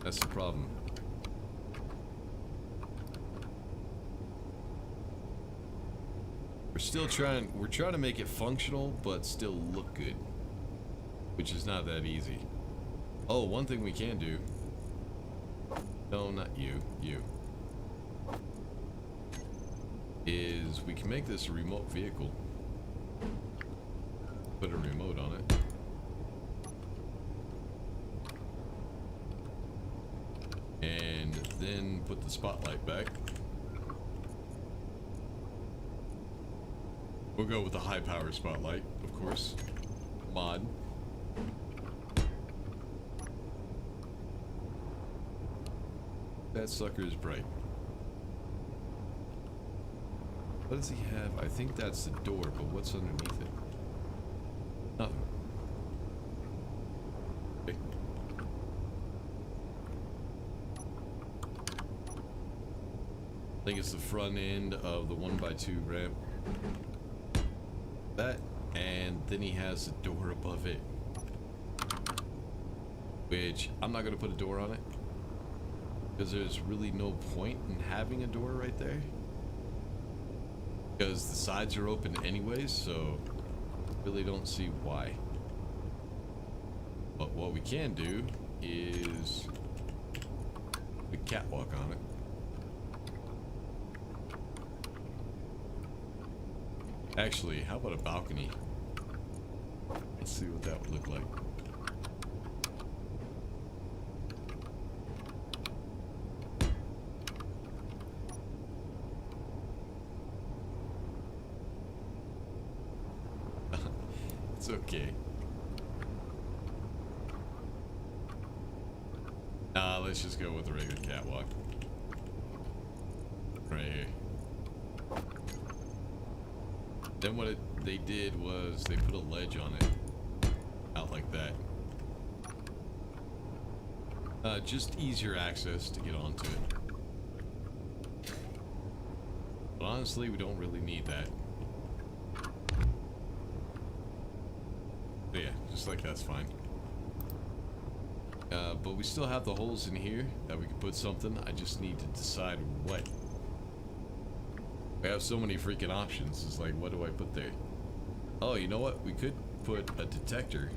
That's the problem. We're trying to make it functional but still look good, which is not that easy. Oh, one thing we can do. No, not you. Is we can make this a remote vehicle. Put a remote on it. And then put the spotlight back. We'll go with the high power spotlight, of course. Mod. That sucker is bright. What does he have? I think that's the door, but what's underneath it? Nothing. Okay. I think it's the front end of the 1x2 ramp. That, and then he has the door above it. Which, I'm not going to put a door on it. Because there's really no point in having a door right there. Because the sides are open anyways, so really don't see why. But what we can do is a catwalk on it. Actually, how about a balcony? Let's see what that would look like. It's okay. Let's just go with the regular catwalk. Right here. Then what they did was they put a ledge on it. Out like that. Just easier access to get onto it. But honestly, we don't really need that. But yeah, just like that's fine. But we still have the holes in here that we could put something. I just need to decide what. We have so many freaking options. It's like, what do I put there? Oh, you know what? We could put a detector.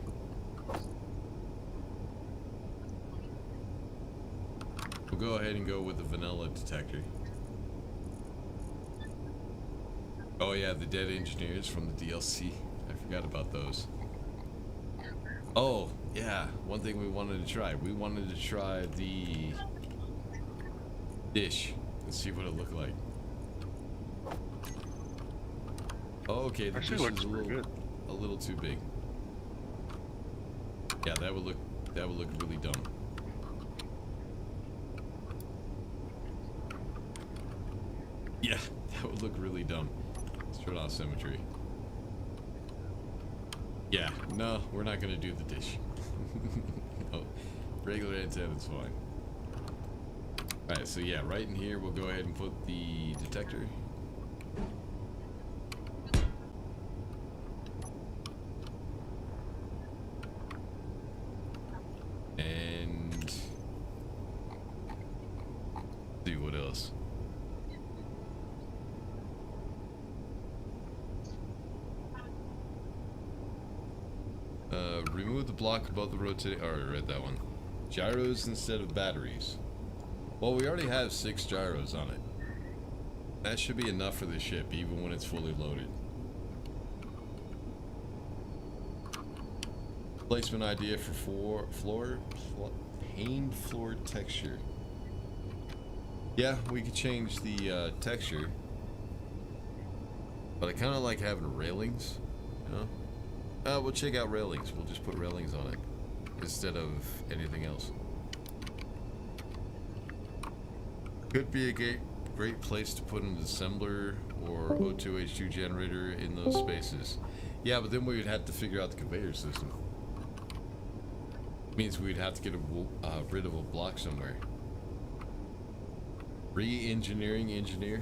We'll go ahead and go with the vanilla detector. Oh yeah, the dead engineers from the DLC. I forgot about those. Oh, yeah. One thing we wanted to try. We wanted to try the dish and see what it looked like. Oh, okay, the Actually dish looks is pretty good. a little too big. Yeah, that would look really dumb. Yeah, that would look really dumb. Let's turn off symmetry. Yeah, no, we're not gonna do the dish. No, regular antenna's fine. Alright, so yeah, right in here we'll go ahead and put the detector. And see what else. Remove the block above the rotating. Alright, I read that one. Gyros instead of batteries. Well, we already have 6 gyros on it. That should be enough for the ship, even when it's fully loaded. Placement idea for paned floor texture. Yeah, we could change the texture. But I kind of like having railings, you know? We'll check out railings. We'll just put railings on it instead of anything else. Could be a great place to put an assembler or O2H2 generator in those spaces. Yeah, but then we would have to figure out the conveyor system. Means we'd have to get rid of a block somewhere. Re-engineering engineer.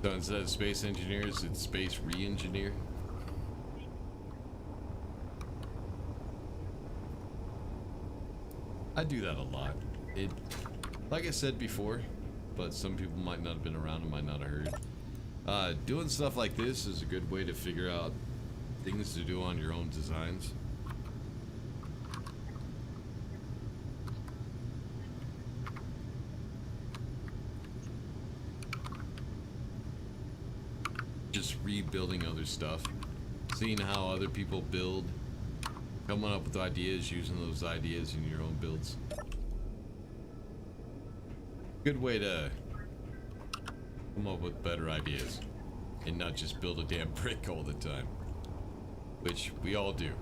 So instead of space engineers, it's space re-engineer. I do that a lot. Like I said before, but some people might not have been around and might not have heard. Doing stuff like this is a good way to figure out things to do on your own designs. Just rebuilding other stuff, seeing how other people build, coming up with ideas, using those ideas in your own builds. Good way to come up with better ideas and not just build a damn brick all the time, which we all do.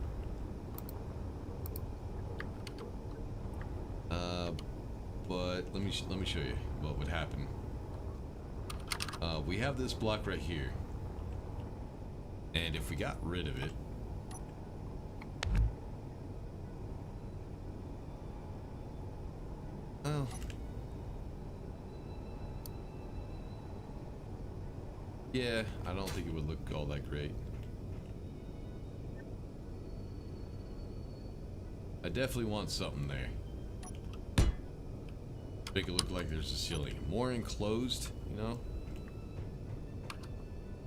But let me show you what would happen. We have this block right here, and if we got rid of it, well, yeah, I don't think it would look all that great. I definitely want something there. Make it look like there's a ceiling. More enclosed, you know?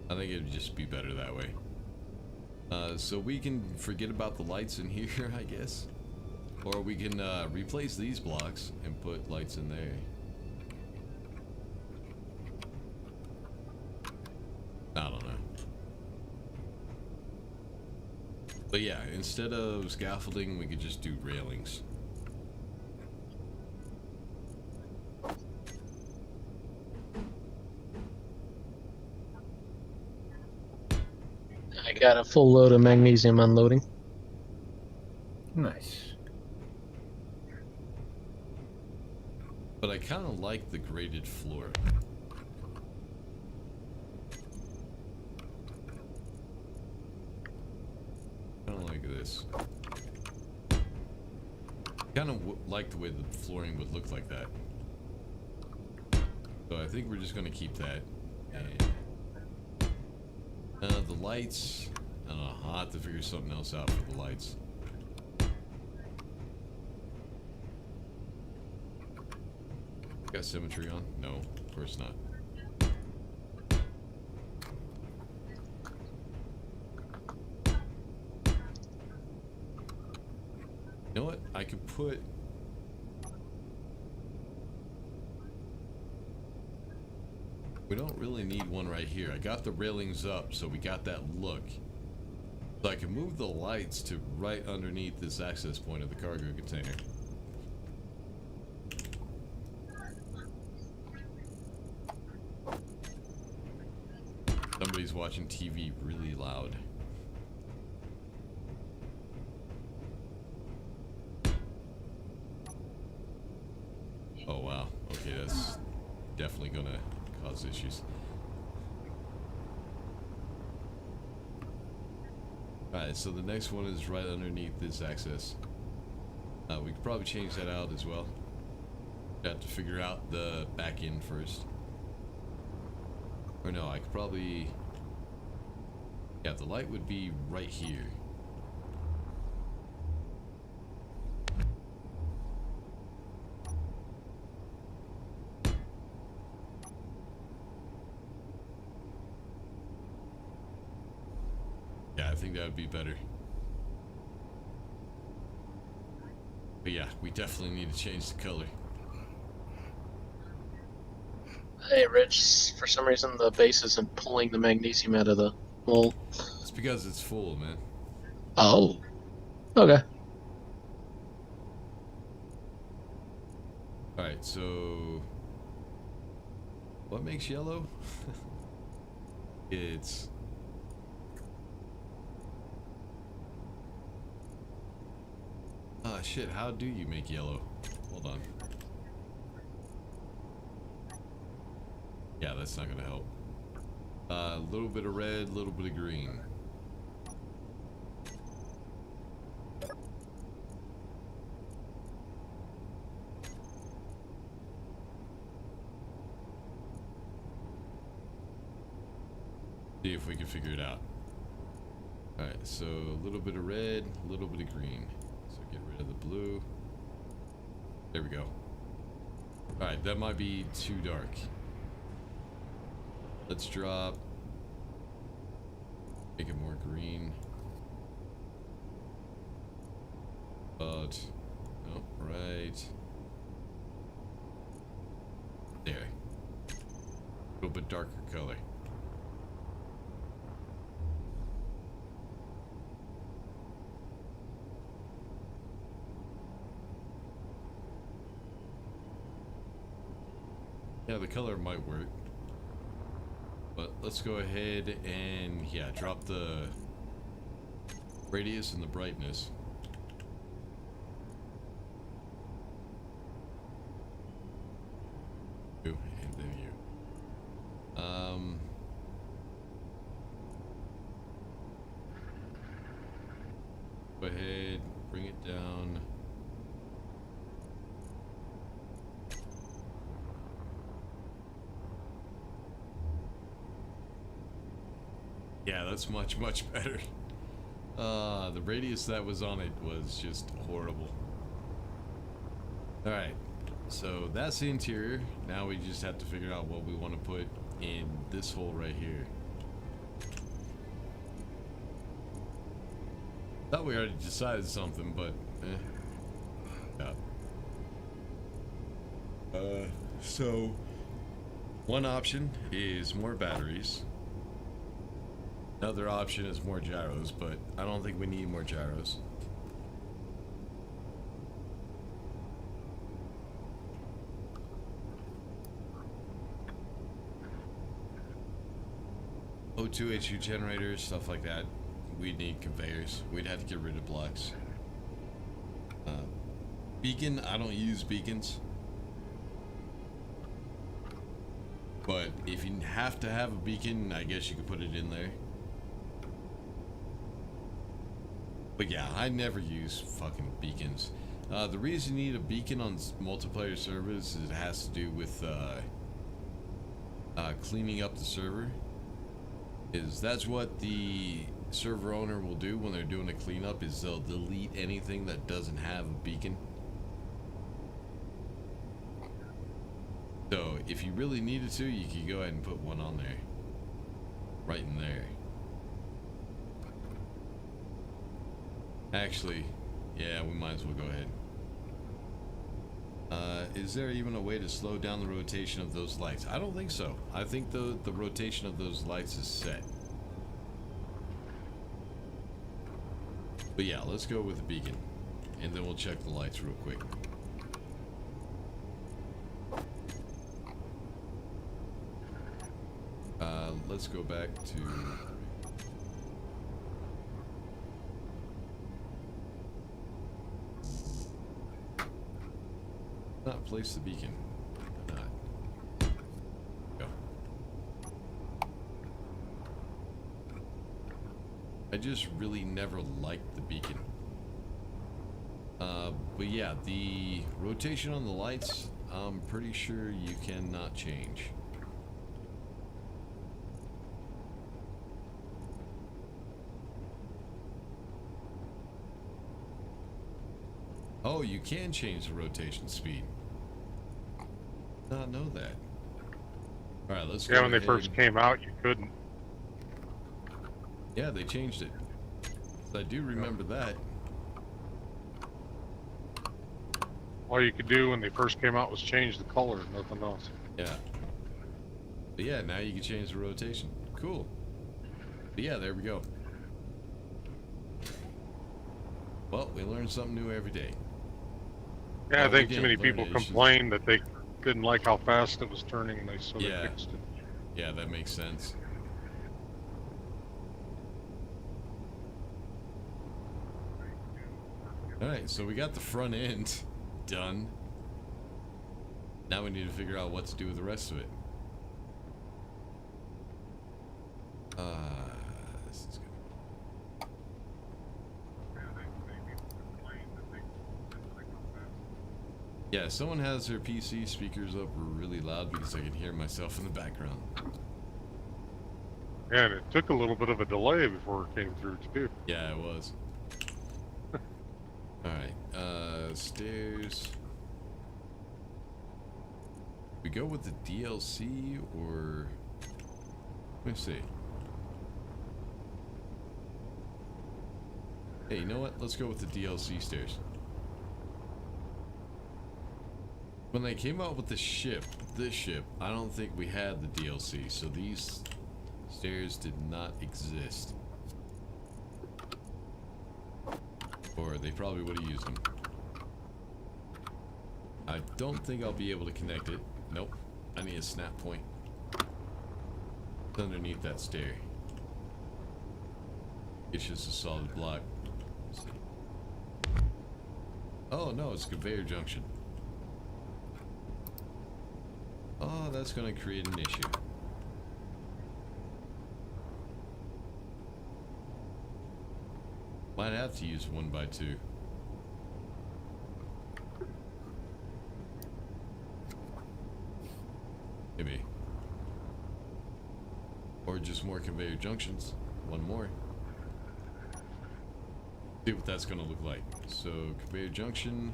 I think it'd just be better that way. So we can forget about the lights in here, I guess. Or we can replace these blocks and put lights in there. I don't know. But yeah, instead of scaffolding, we could just do railings. I got a full load of magnesium unloading. Nice. But I kind of like the graded floor. Kind of like this. Kind of like the way the flooring would look like that. So I think we're just going to keep that. And the lights, I don't know, I'll have to figure something else out for the lights. Got symmetry on? No, of course not. You know what? I could put... We don't really need one right here. I got the railings up, so we got that look. So I can move the lights to right underneath this access point of the cargo container. Somebody's watching TV really loud. Oh wow, okay, that's definitely gonna cause issues. Alright, so the next one is right underneath this access. We could probably change that out as well. Got to figure out the back end first. Or no, I could probably... Yeah, the light would be right here. think that would be better. But yeah, we definitely need to change the color. Hey, Rich. For some reason, the base isn't pulling the magnesium out of the hole. It's because it's full, man. Oh. Okay. Alright, so... what makes yellow? It's... ah, shit, how do you make yellow? Hold on. Yeah, that's not gonna help. A little bit of red, a little bit of green. See if we can figure it out. Alright, so a little bit of red, a little bit of green. So get rid of the blue. There we go. Alright, that might be too dark. Let's drop. Make it more green. But, oh, right. There. A little bit darker color. Yeah, the color might work. But let's go ahead and, yeah, drop the radius and the brightness. You, and then you. Go ahead, bring it down. Yeah, that's much, much better. The radius that was on it was just horrible. Alright, so that's the interior. Now we just have to figure out what we want to put in this hole right here. Thought we already decided something, but yeah. So one option is more batteries. Another option is more gyros, but I don't think we need more gyros. O2, HU generators, stuff like that. We'd need conveyors. We'd have to get rid of blocks. Beacon, I don't use beacons. But if you have to have a beacon, I guess you could put it in there. But yeah, I never use fucking beacons. The reason you need a beacon on multiplayer servers is it has to do with cleaning up the server. That's what the server owner will do when they're doing a cleanup, is they'll delete anything that doesn't have a beacon. So if you really needed to, you could go ahead and put one on there. Right in there. Actually, yeah, we might as well go ahead. Is there even a way to slow down the rotation of those lights? I don't think so. I think the rotation of those lights is set. But yeah, let's go with the beacon. And then we'll check the lights real quick. Let's go back to... not place the beacon. Not. Go. I just really never liked the beacon. But yeah, the rotation on the lights, I'm pretty sure you cannot change. Oh, you can change the rotation speed. Not know that. All right, let's go. Yeah, when they ahead first came out, you couldn't. Yeah, they changed it. I do remember that. All you could do when they first came out was change the color, nothing else. Yeah. But yeah, now you can change the rotation. Cool. But yeah, there we go. Well, we learn something new every day. Yeah, Well, I think we too didn't many learn people it, it's just- complained that they didn't like how fast it was turning, and so Yeah. they fixed it. Yeah, that makes sense. Alright, so we got the front end done. Now we need to figure out what to do with the rest of it. This is good. Yeah, someone has their PC speakers up really loud because I can hear myself in the background. Yeah, and it took a little bit of a delay before it came through too. Yeah, it was. Alright, stairs. We go with the DLC or... Let me see. Hey, you know what? Let's go with the DLC stairs. When they came out with this ship, I don't think we had the DLC, so these stairs did not exist. Or they probably would have used them. I don't think I'll be able to connect it. Nope. I need a snap point. It's underneath that stair. It's just a solid block. Oh no, it's a conveyor junction. Oh, that's gonna create an issue. Might have to use 1x2. Maybe. Or just more conveyor junctions. One more. See what that's gonna look like. So conveyor junction,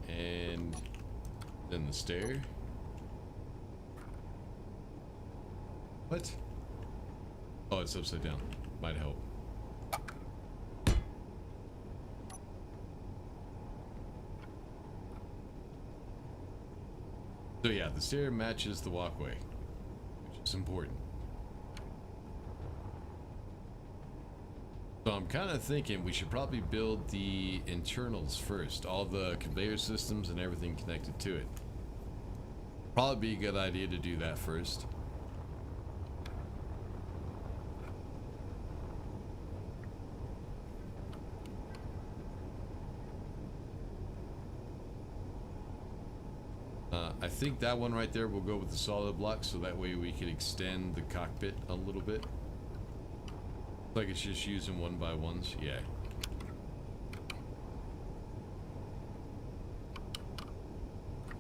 and then the stair. What? Oh, it's upside down. Might help. So yeah, the stair matches the walkway, which is important. So I'm kind of thinking we should probably build the internals first, all the conveyor systems and everything connected to it. Probably be a good idea to do that first. I think that one right there will go with the solid block, so that way we can extend the cockpit a little bit. Like it's just using 1x1s, yeah.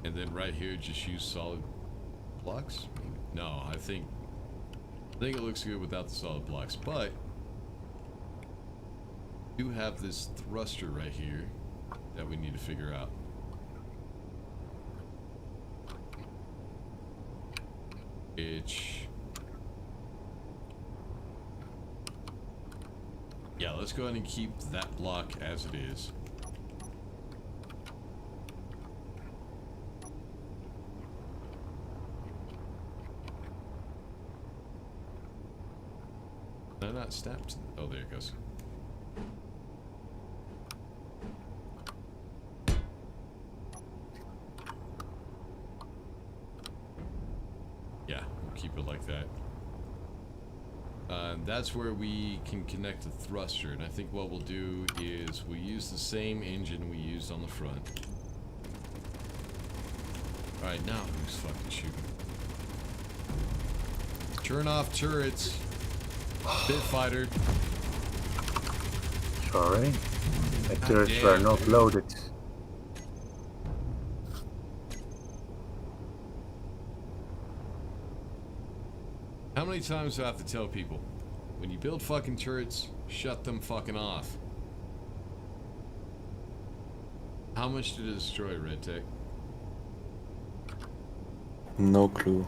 And then right here, just use solid blocks. No, I think it looks good without the solid blocks, but we do have this thruster right here that we need to figure out. Yeah, let's go ahead and keep that block as it is. Did I not snap? Oh, there it goes. Yeah, we'll keep it like that. That's where we can connect the thruster, and I think what we'll do is we'll use the same engine we used on the front. Alright, now who's fucking shooting? Turn off turrets. Bit fighter. Sorry. The God turrets damn. were not loaded. How many times do I have to tell people? When you build fucking turrets, shut them fucking off. How much did it destroy, Red Tech? No clue.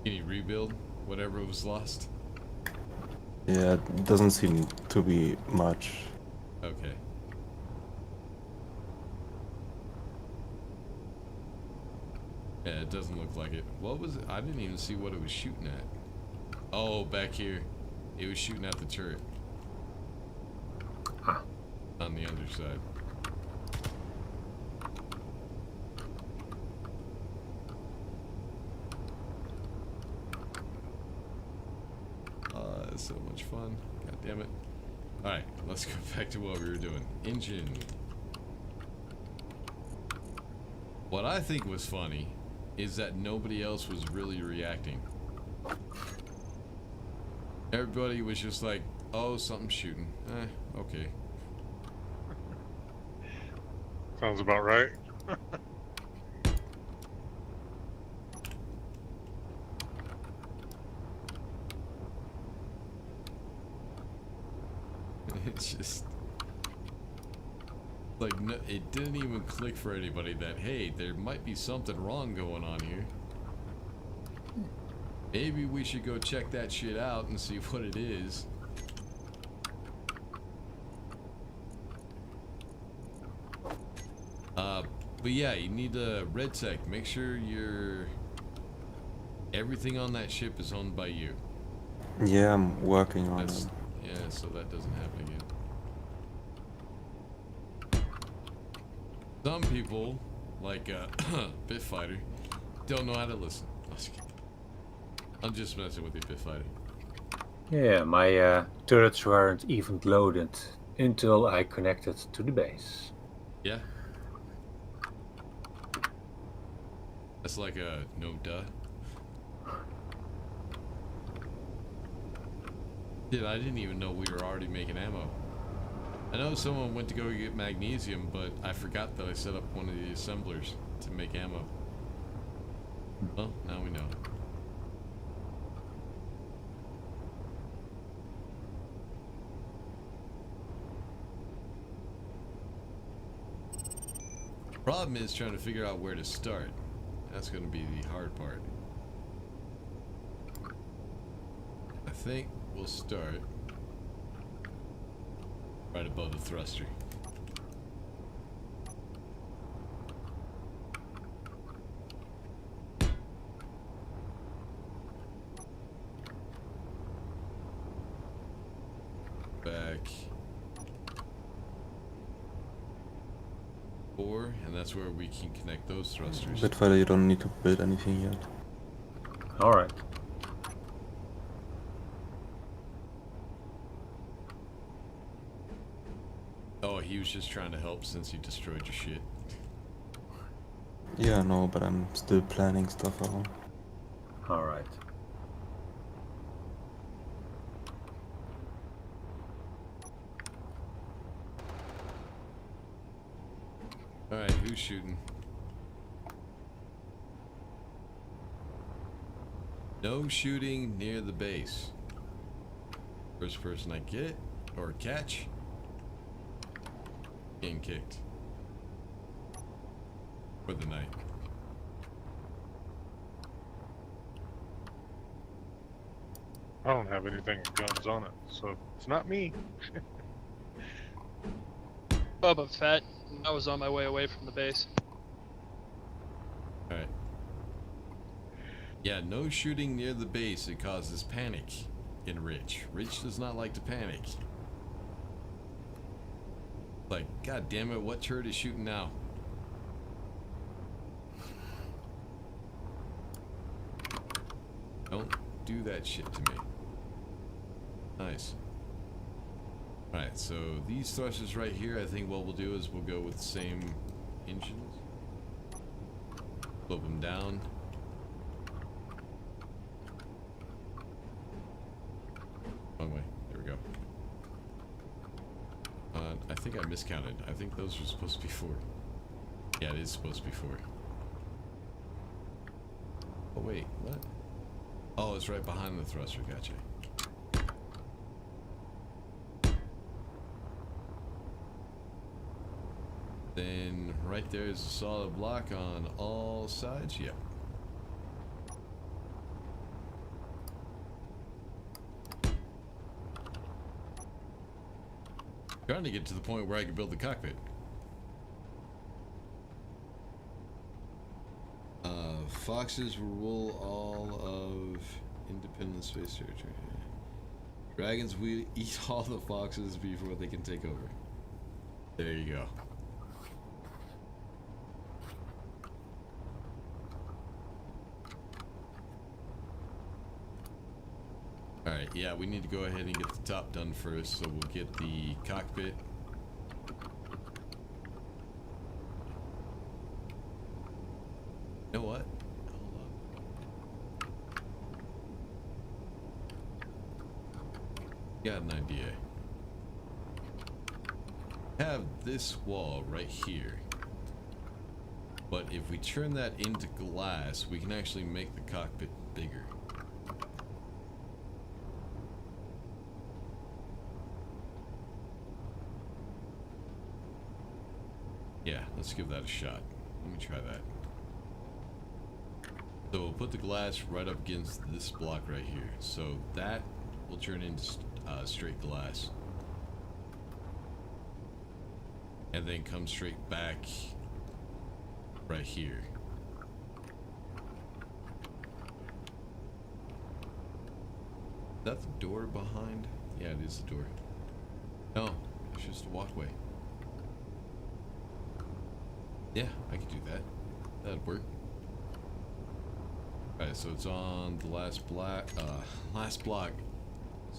Can you rebuild? whatever was lost? Yeah, it doesn't seem to be much. Okay. Yeah, it doesn't look like it. What was it? I didn't even see what it was shooting at. Oh, back here. It was shooting at the turret. Ah. On the underside. That's so much fun. God damn it. Alright, let's go back to what we were doing. Engine. What I think was funny is that nobody else was really reacting. Everybody was just like, oh, something's shooting. Okay. Sounds about right. It's just like, no, it didn't even click for anybody that, hey, there might be something wrong going on here. Maybe we should go check that shit out and see what it is. But yeah, you need a red tech. Make sure everything on that ship is owned by you. Yeah, I'm working on That's, it. yeah, so that doesn't happen again. Some people, like Bitfighter, don't know how to listen. I'm just messing with you, Bitfighter. Yeah, my turrets weren't even loaded until I connected to the base. Yeah. That's like a no duh. Dude, I didn't even know we were already making ammo. I know someone went to go get magnesium, but I forgot that I set up one of the assemblers to make ammo. Well, now we know. Problem is trying to figure out where to start. That's going to be the hard part. I think we'll start right above the thruster. Back 4, and that's where we can connect those thrusters. Bitfighter, you don't need to build anything yet. Alright. Oh, he was just trying to help since he destroyed your shit. Yeah, no, but I'm still planning stuff out. Alright. Alright, who's shooting? No shooting near the base. First person I get or catch, getting kicked for the night. I don't have anything with guns on it, so it's not me. Boba Fett. I was on my way away from the base. Alright. Yeah, no shooting near the base. It causes panic in Rich. Rich does not like to panic. Like, god damn it, what turret is shooting now? Don't do that shit to me. Nice. Alright, so these thrusters right here, I think what we'll do is we'll go with the same engines. Flip them down. Wrong way. There we go. I think I miscounted. I think those were supposed to be 4. Yeah, it is supposed to be 4. Oh wait, what? Oh, it's right behind the thruster. Gotcha. Then right there is a solid block on all sides. Yep. Trying to get to the point where I can build the cockpit. Foxes will rule all of independent space territory. Dragons will eat all the foxes before they can take over. There you go. Alright, yeah, we need to go ahead and get the top done first, so we'll get the cockpit. You know what? Hold up. Got an idea. Have this wall right here. But if we turn that into glass, we can actually make the cockpit bigger. Yeah, let's give that a shot. Let me try that. So we'll put the glass right up against this block right here. So that will turn into straight glass. And then come straight back right here. Is that the door behind? Yeah, it is the door. No, it's just a walkway. Yeah, I could do that. That'd work. Alright, so it's on the last block.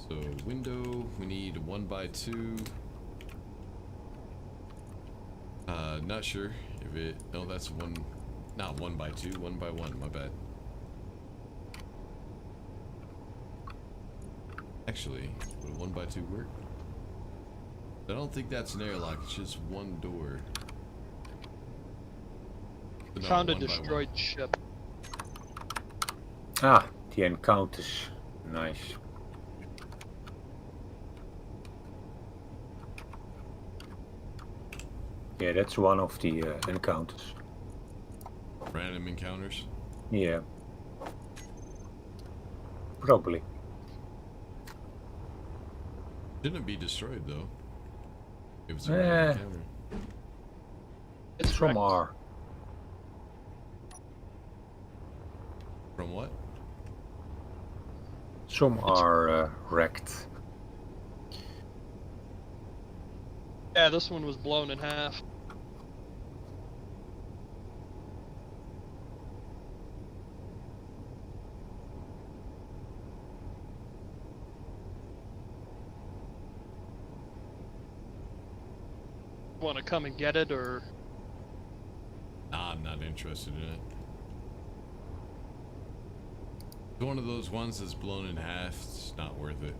So window, we need 1x2. Not sure if it. No, that's one. Not 1x2. 1x1. My bad. Actually, would a 1x2 work? I don't think that's an airlock. It's just one door. But no, Found a 1x1. destroyed ship. Ah, the encounters. Nice. Yeah, that's one of the encounters. Random encounters. Yeah. Probably. Shouldn't be destroyed though. It was a Eh. random encounter. It's Some wrecked. are. From what? Some are wrecked. Yeah, this one was blown in half. Want to come and get it, or Nah, I'm not interested in it. It's one of those ones that's blown in half. It's not worth it.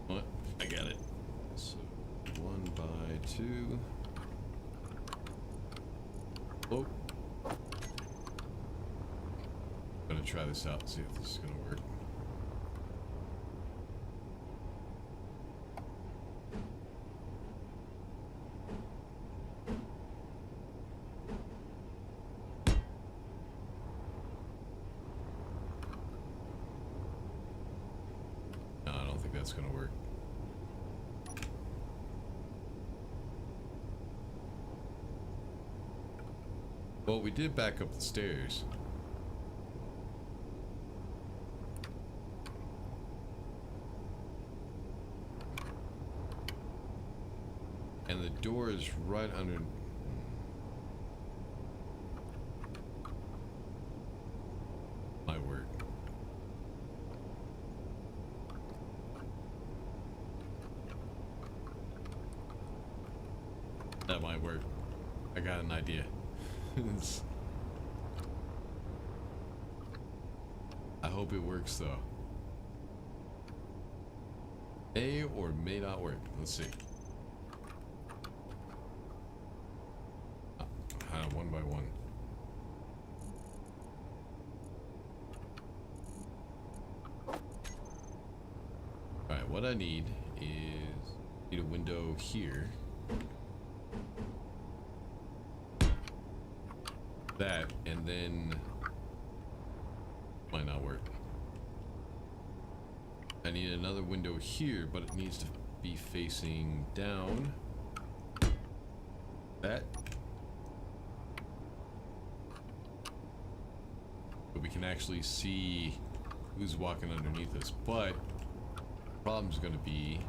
What? I got it. So 1x2. Oh. Gonna try this out and see if this is gonna work. No, I don't think that's gonna work. Well, we did back up the stairs. And the door is right under. Might work. That might work. I got an idea. I hope it works though. May or may not work. Let's see. 1x1. Alright, what I need is a window here. That, and then Might not work. I need another window here, but it needs to be facing down. That. But we can actually see who's walking underneath us. But the problem's gonna be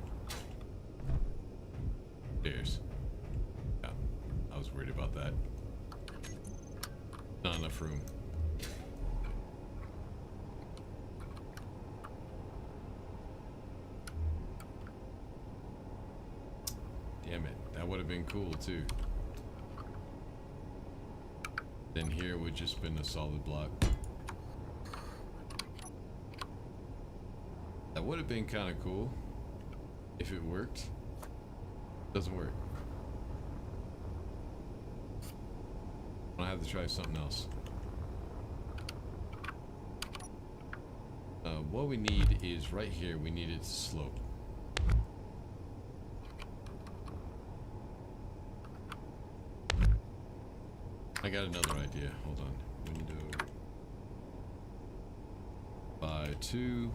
stairs. Yeah, I was worried about that. Not enough room. Damn it, that would have been cool too. Then here would just been a solid block. That would have been kind of cool if it worked. Doesn't work. I have to try something else. What we need is right here, we need it to slope. I got another idea. Hold on. Window by 2.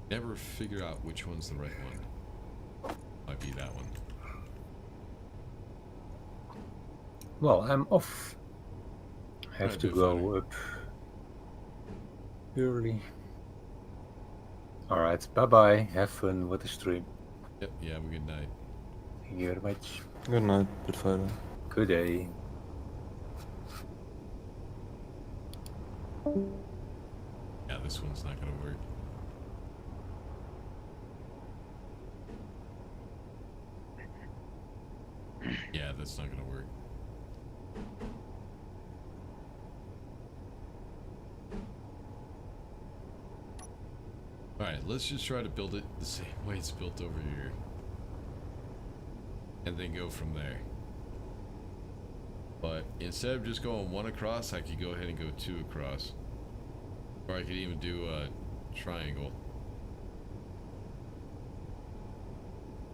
Never figure out which one's the right one. Might be that one. Well, I'm off. Have Alright, to bit go funny. up early. Alright, bye bye. Have fun with the stream. Yep, yeah, have a good night. Thank you very much. Good night, Bitfighter. Good day. Yeah, this one's not gonna work. Yeah, that's not gonna work. Alright, let's just try to build it the same way it's built over here. And then go from there. But instead of just going 1 across, I could go ahead and go 2 across. Or I could even do a triangle.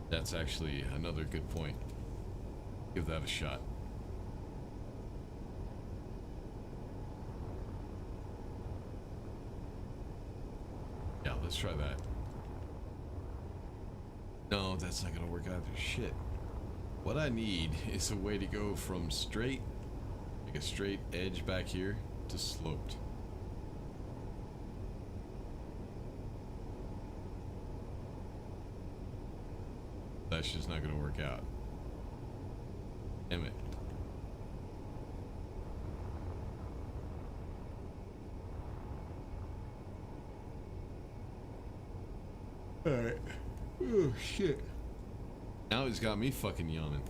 That's actually another good point. Give that a shot. Yeah, let's try that. No, that's not gonna work either. Shit. What I need is a way to go from straight, like a straight edge back here, to sloped. That's just not gonna work out. Damn it. Alright. Oh, shit. Now he's got me fucking yawning.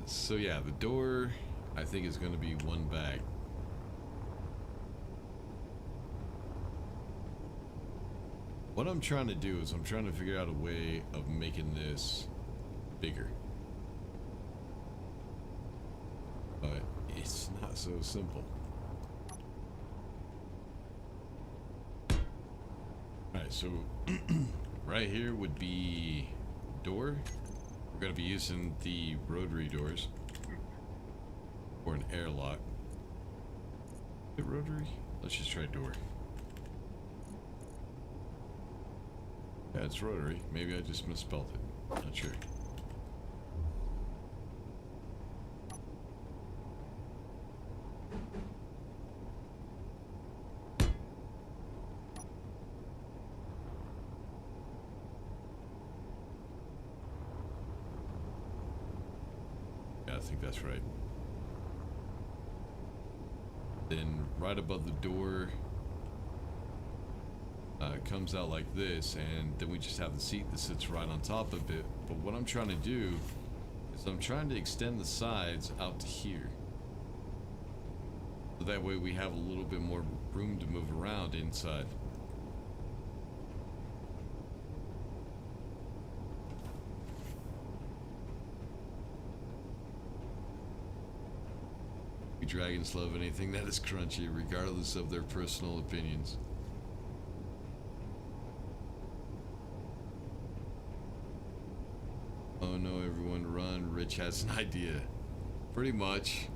So yeah, the door, I think, is gonna be 1 bag. What I'm trying to do is I'm trying to figure out a way of making this bigger. But it's not so simple. Alright, so right here would be door. We're going to be using the rotary doors. Or an airlock. Is it rotary? Let's just try door. Yeah, it's rotary. Maybe I just misspelled it. Not sure. Yeah, I think that's right. Then right above the door comes out like this, and then we just have the seat that sits right on top of it. But what I'm trying to do is I'm trying to extend the sides out to here. So that way we have a little bit more room to move around inside. Dragons love anything that is crunchy, regardless of their personal opinions. Oh no, everyone run. Rich has an idea. Pretty much.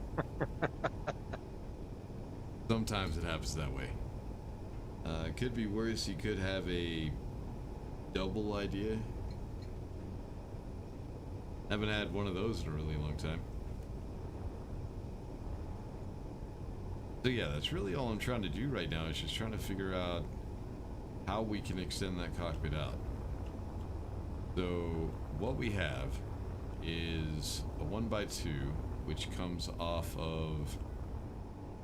Sometimes it happens that way. It could be worse. You could have a double idea. Haven't had one of those in a really long time. So yeah, that's really all I'm trying to do right now, is just trying to figure out how we can extend that cockpit out. So what we have is a 1x2, which comes off of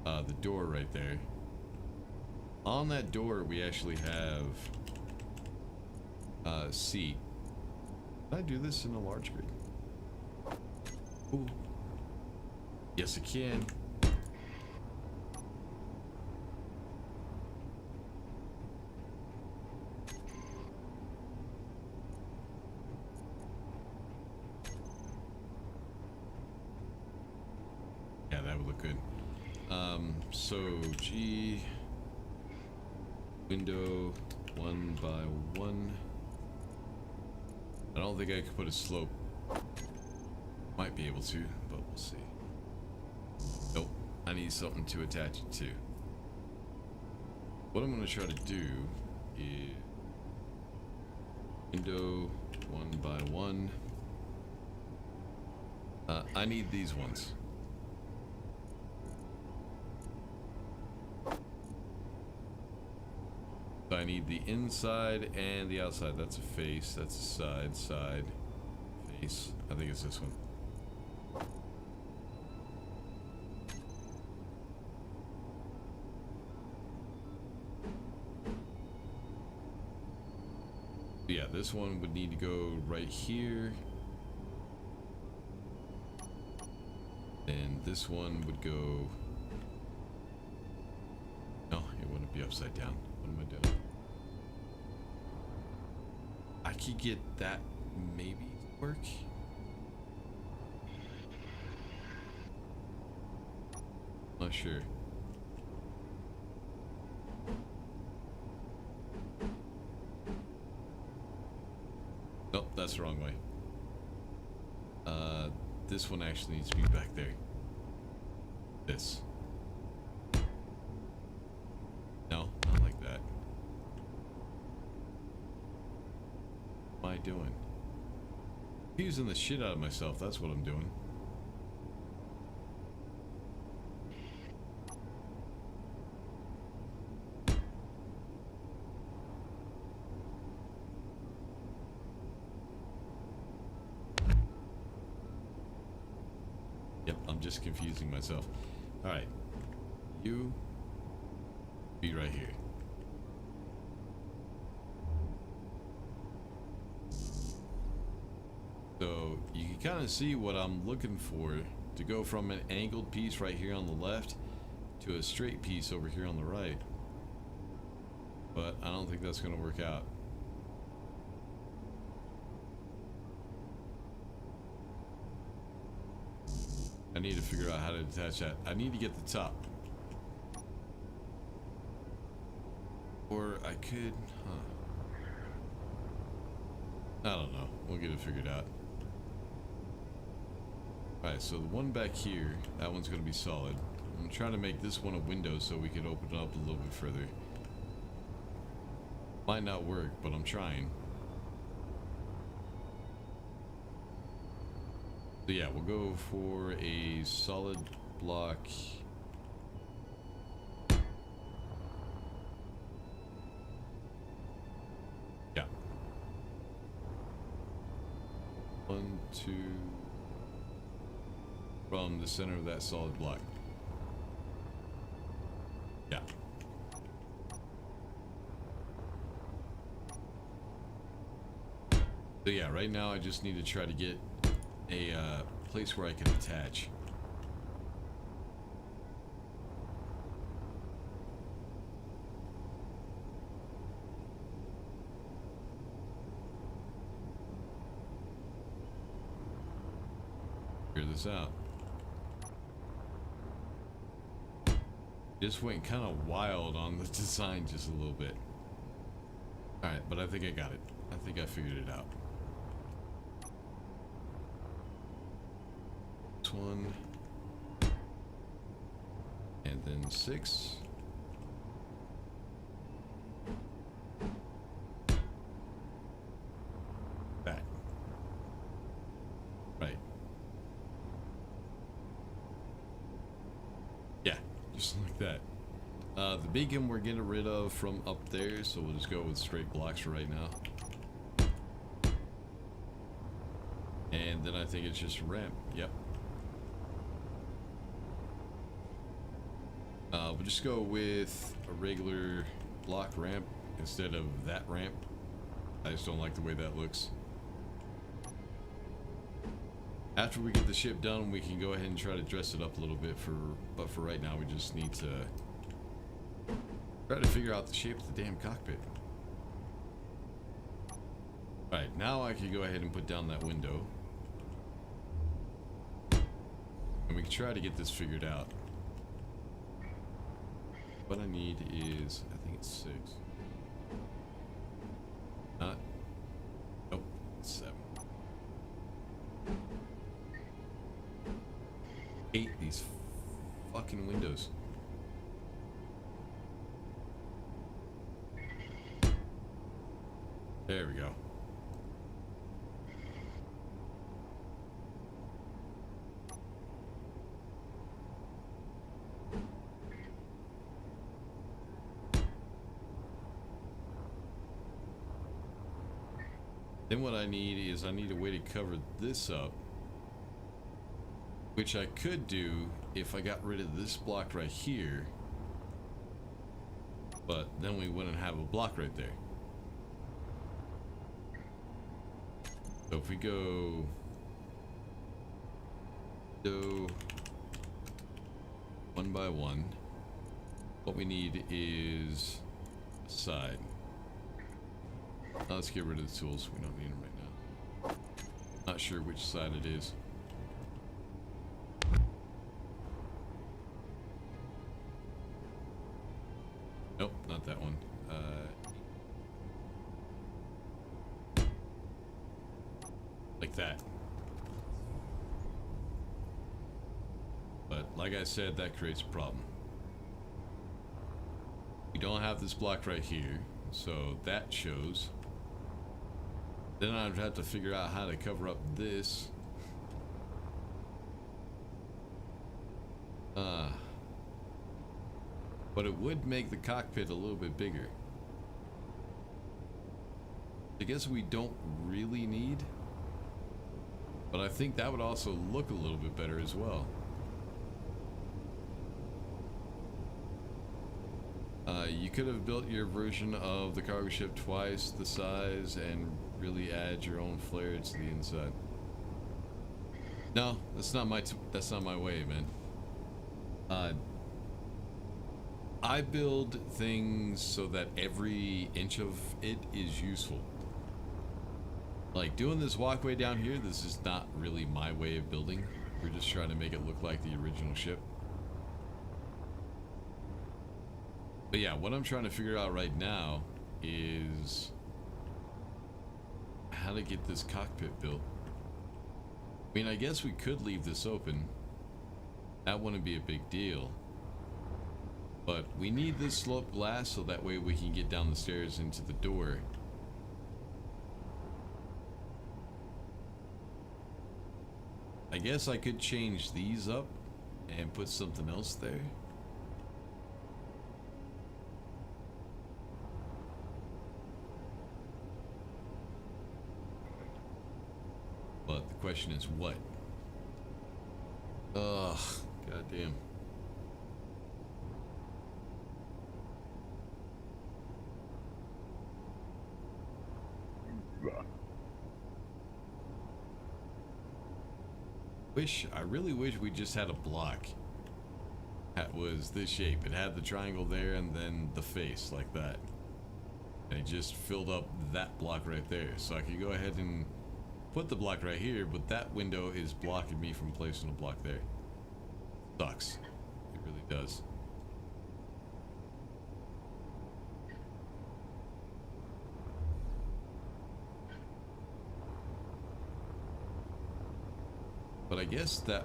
the door right there. On that door, we actually have a seat. Can I do this in a large grid? Ooh. Yes, I can. Yeah, that would look good. So G window 1x1. I don't think I could put a slope. Might be able to, but we'll see. Nope, I need something to attach it to. What I'm going to try to do is window 1x1. I need these ones. So I need the inside and the outside. That's a face. That's a side. Side. Face. I think it's this one. Yeah, this one would need to go right here. And this one would go... No, it wouldn't be upside down. What am I doing? I could get that maybe to work. Not sure. Nope, that's the wrong way. This one actually needs to be back there. This. No, not like that. What am I doing? Confusing the shit out of myself, that's what I'm doing. Yep, I'm just confusing myself. Alright. You be right here. So you can kind of see what I'm looking for, to go from an angled piece right here on the left to a straight piece over here on the right. But I don't think that's going to work out. I need to figure out how to attach that. I need to get the top. Or I could, I don't know. We'll get it figured out. Alright, so the one back here, that one's going to be solid. I'm trying to make this one a window so we can open it up a little bit further. Might not work, but I'm trying. So yeah, we'll go for a solid block. Yeah. 1, 2. From the center of that solid block. Yeah. So yeah, right now I just need to try to get a place where I can attach. Figure this out. Just went kind of wild on the design just a little bit. Alright, but I think I got it. I think I figured it out. this one. And then 6. That. Right. Yeah, just like that. The beacon we're getting rid of from up there, so we'll just go with straight blocks for right now. And then I think it's just a ramp. Yep. We'll just go with a regular block ramp instead of that ramp. I just don't like the way that looks. After we get the ship done, we can go ahead and try to dress it up a little bit but for right now, we just need to try to figure out the shape of the damn cockpit. Alright, now I can go ahead and put down that window. And we can try to get this figured out. What I need is, I think it's 6. Not. Nope, it's 7. 8 these fucking windows. There we go. Then what I need is I need a way to cover this up, which I could do if I got rid of this block right here, but then we wouldn't have a block right there. So if we go one by one, what we need is a side. Let's get rid of the tools. We don't need them right now. Not sure which side it is. Nope, not that one. Like that. But like I said, that creates a problem. We don't have this block right here, so that shows. Then I'd have to figure out how to cover up this. But it would make the cockpit a little bit bigger. I guess we don't really need. But I think that would also look a little bit better as well. You could have built your version of the cargo ship twice the size and really add your own flair to the inside. No, that's not my way, man. I build things so that every inch of it is useful. Like doing this walkway down here, this is not really my way of building. We're just trying to make it look like the original ship. But yeah, what I'm trying to figure out right now is how to get this cockpit built. I mean, I guess we could leave this open. That wouldn't be a big deal. But we need this sloped glass so that way we can get down the stairs into the door. I guess I could change these up and put something else there. But the question is what? Ugh, goddamn. I really wish we just had a block that was this shape. It had the triangle there and then the face like that. And it just filled up that block right there. So I could go ahead and put the block right here, but that window is blocking me from placing a block there. Sucks. It really does. But I guess that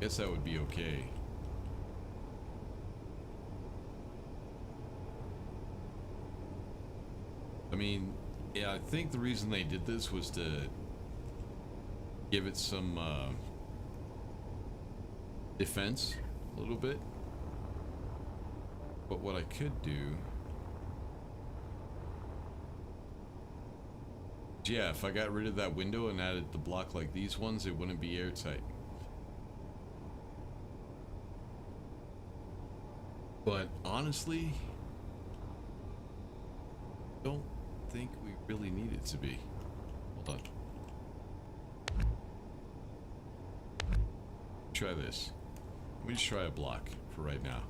Guess that would be okay. I mean, yeah, I think the reason they did this was to give it some defense a little bit. But what I could do, yeah, if I got rid of that window and added the block like these ones, it wouldn't be airtight. But honestly, don't think we really need it to be. Hold on. Try this. Let me just try a block for right now.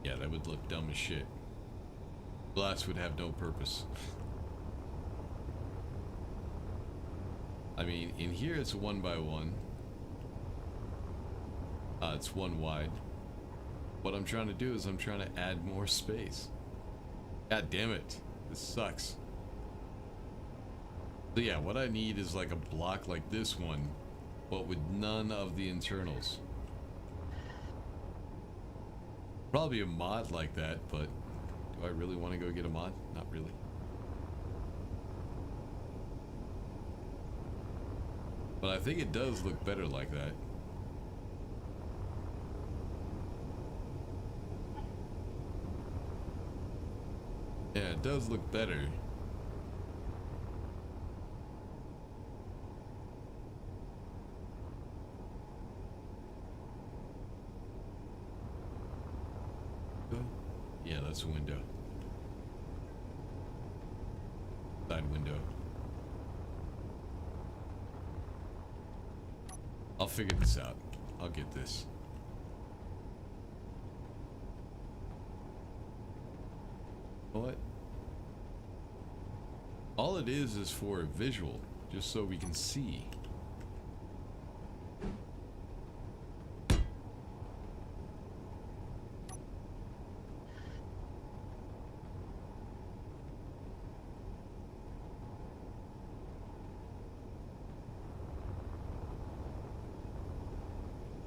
Yeah, that would look dumb as shit. Glass would have no purpose. I mean, in here it's a 1x1. It's 1 wide. What I'm trying to do is I'm trying to add more space. God damn it. This sucks. So yeah, what I need is like a block like this one, but with none of the internals. Probably a mod like that, but do I really want to go get a mod? Not really. But I think it does look better like that. Yeah, it does look better. Yeah, that's a window. Side window. I'll figure this out. I'll get this. What? All it is for a visual, just so we can see.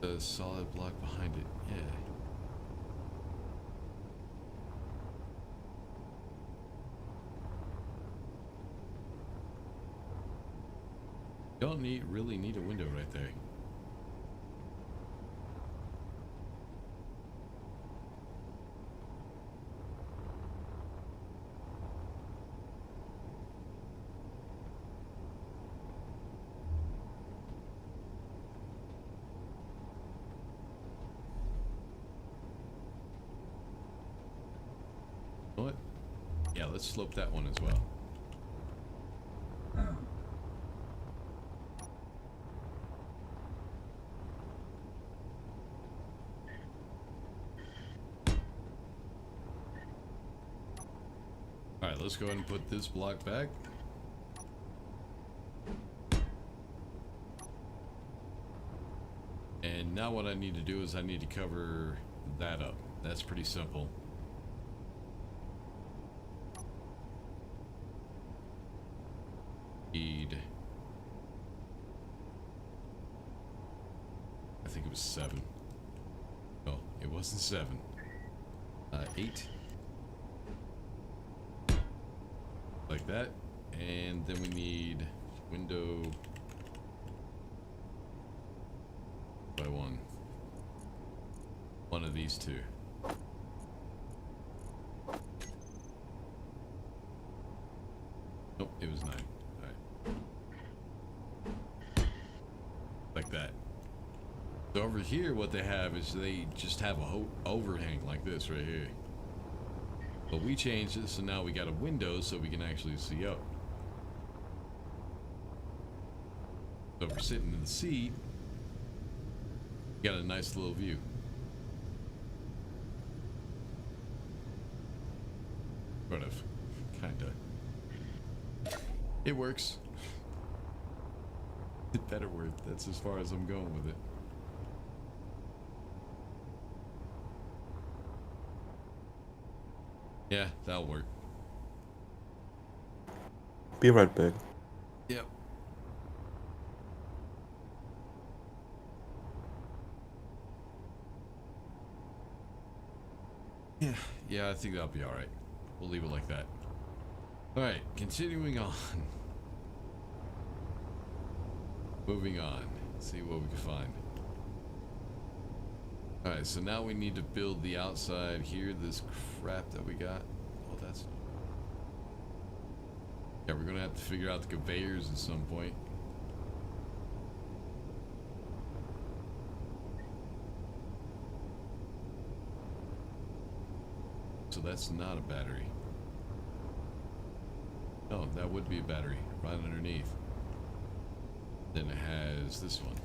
The solid block behind it, yeah. Don't really need a window right there. What? Yeah, let's slope that one as well. Alright, let's go ahead and put this block back. And now what I need to do is I need to cover that up. That's pretty simple. Need, I think it was 7. Oh, it wasn't 7. 8. Like that. And then we need window by one of these two. Nope, it was 9. Like that. So over here what they have is they just have a overhang like this right here. But we changed it, so now we got a window so we can actually see out. So if we're sitting in the seat, we got a nice little view. Sort of. Kinda. It works. It better work. That's as far as I'm going with it. Yeah, that'll work. Be right back. Yep. Yeah, I think that'll be alright. We'll leave it like that. Alright, continuing on. Moving on. See what we can find. Alright, so now we need to build the outside here, this crap that we got. Oh, that's... Yeah, we're gonna have to figure out the conveyors at some point. So that's not a battery. No, that would be a battery right underneath. Then it has this one.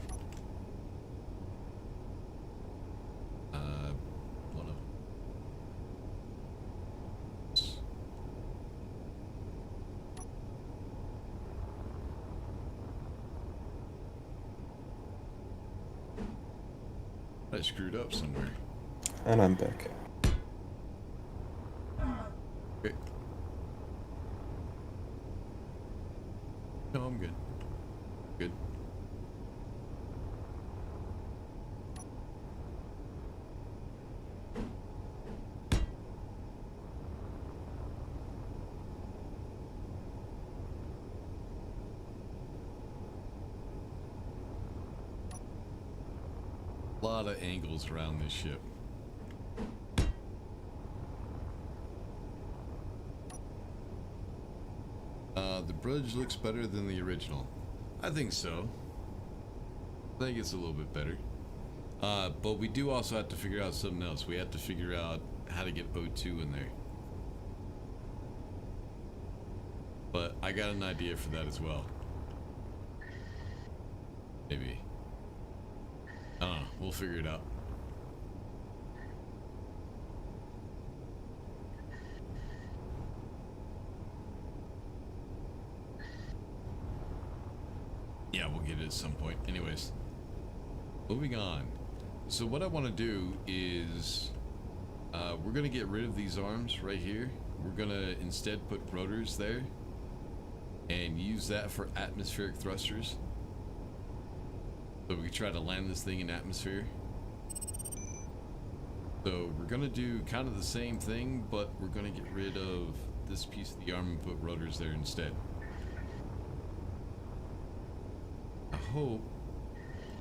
One of I screwed up somewhere. And I'm back. Okay. No, I'm good. Good. A lot of angles around this ship. The bridge looks better than the original. I think so. I think it's a little bit better. But we do also have to figure out something else. We have to figure out how to get O2 in there. But I got an idea for that as well. Maybe. I don't know. We'll figure it out. Yeah, we'll get it at some point. Anyways, moving on. So what I want to do is we're going to get rid of these arms right here. We're going to instead put rotors there and use that for atmospheric thrusters. So we can try to land this thing in atmosphere. So we're going to do kind of the same thing, but we're going to get rid of this piece of the arm and put rotors there instead. I hope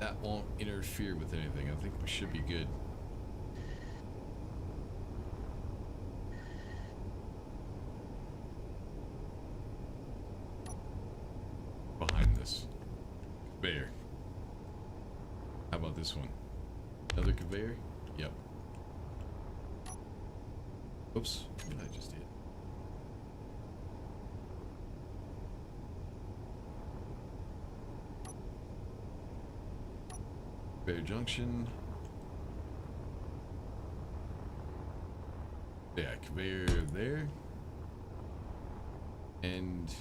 that won't interfere with anything. I think we should be good. Behind this conveyor. How about this one? Another conveyor? Yep. Oops, what did I just hit? Conveyor junction. Yeah, conveyor there. And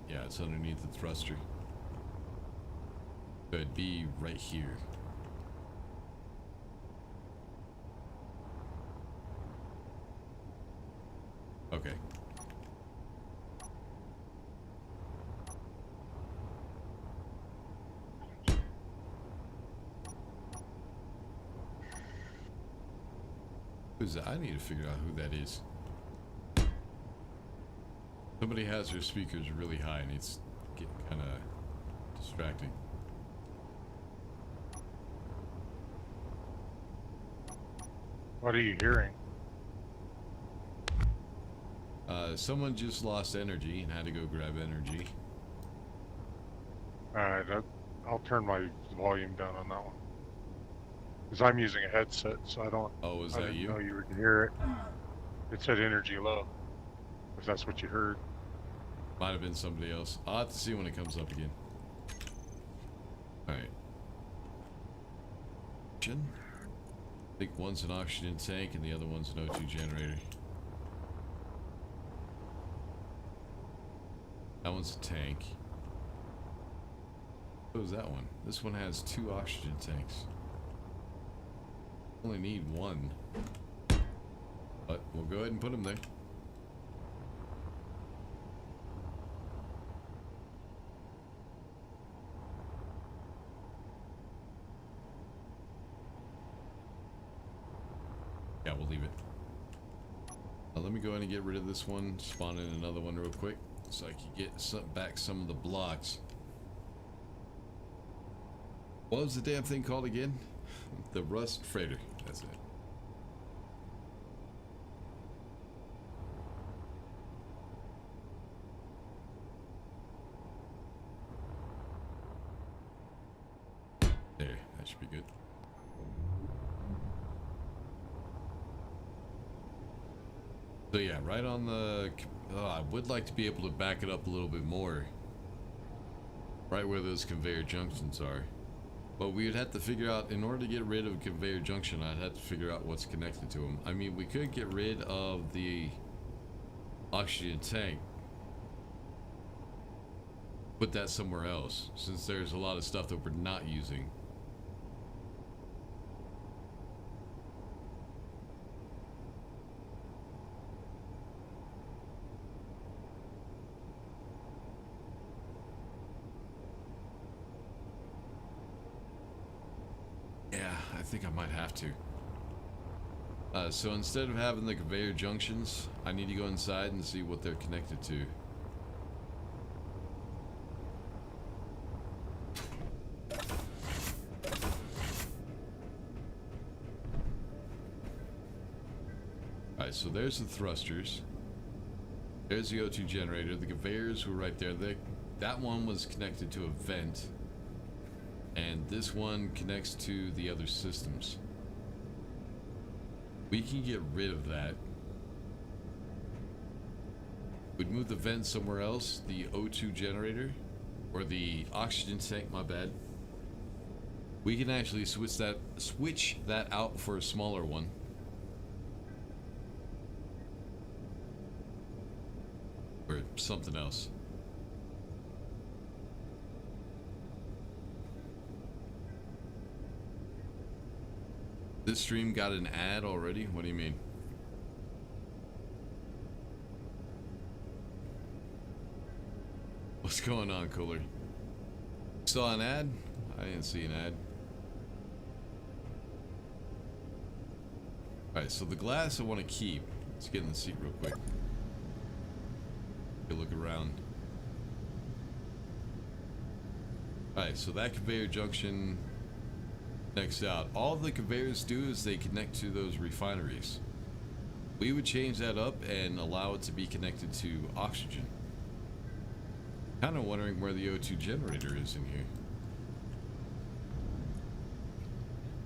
yeah, it's underneath the thruster. Could be right here. Okay. Who's that? I need to figure out who that is. Somebody has their speakers really high and it's getting kind of distracting. What are you hearing? Someone just lost energy and had to go grab energy. Alright, I'll turn my volume down on that one. Because I'm using a headset, so I don't... Oh, is I that didn't you? know you would hear it. It said energy low. If that's what you heard. Might have been somebody else. I'll have to see when it comes up again. Alright. I think one's an oxygen tank and the other one's an O2 generator. That one's a tank. What was that one? This one has 2 oxygen tanks. Only need 1. But we'll go ahead and put them there. Yeah, we'll leave it. Let me go ahead and get rid of this one. Spawn in another one real quick, so I can get back some of the blocks. What was the damn thing called again? The Rust Freighter. That's it. There, that should be good. So yeah, right on the... I would like to be able to back it up a little bit more. Right where those conveyor junctions are. But we would have to figure out, in order to get rid of a conveyor junction, I'd have to figure out what's connected to them. I mean, we could get rid of the oxygen tank. Put that somewhere else, since there's a lot of stuff that we're not using. Yeah, I think I might have to. So instead of having the conveyor junctions, I need to go inside and see what they're connected to. Alright, so there's the thrusters. There's the O2 generator. The conveyors were right there. That one was connected to a vent. And this one connects to the other systems. We can get rid of that. We'd move the vent somewhere else, the O2 generator, or the oxygen tank, my bad. We can actually switch that out for a smaller one. Or something else. This stream got an ad already? What do you mean? What's going on, Cooler? Saw an ad? I didn't see an ad. Alright, so the glass I want to keep. Let's get in the seat real quick. Take a look around. Alright, so that conveyor junction connects out. All the conveyors do is they connect to those refineries. We would change that up and allow it to be connected to oxygen. Kind of wondering where the O2 generator is in here.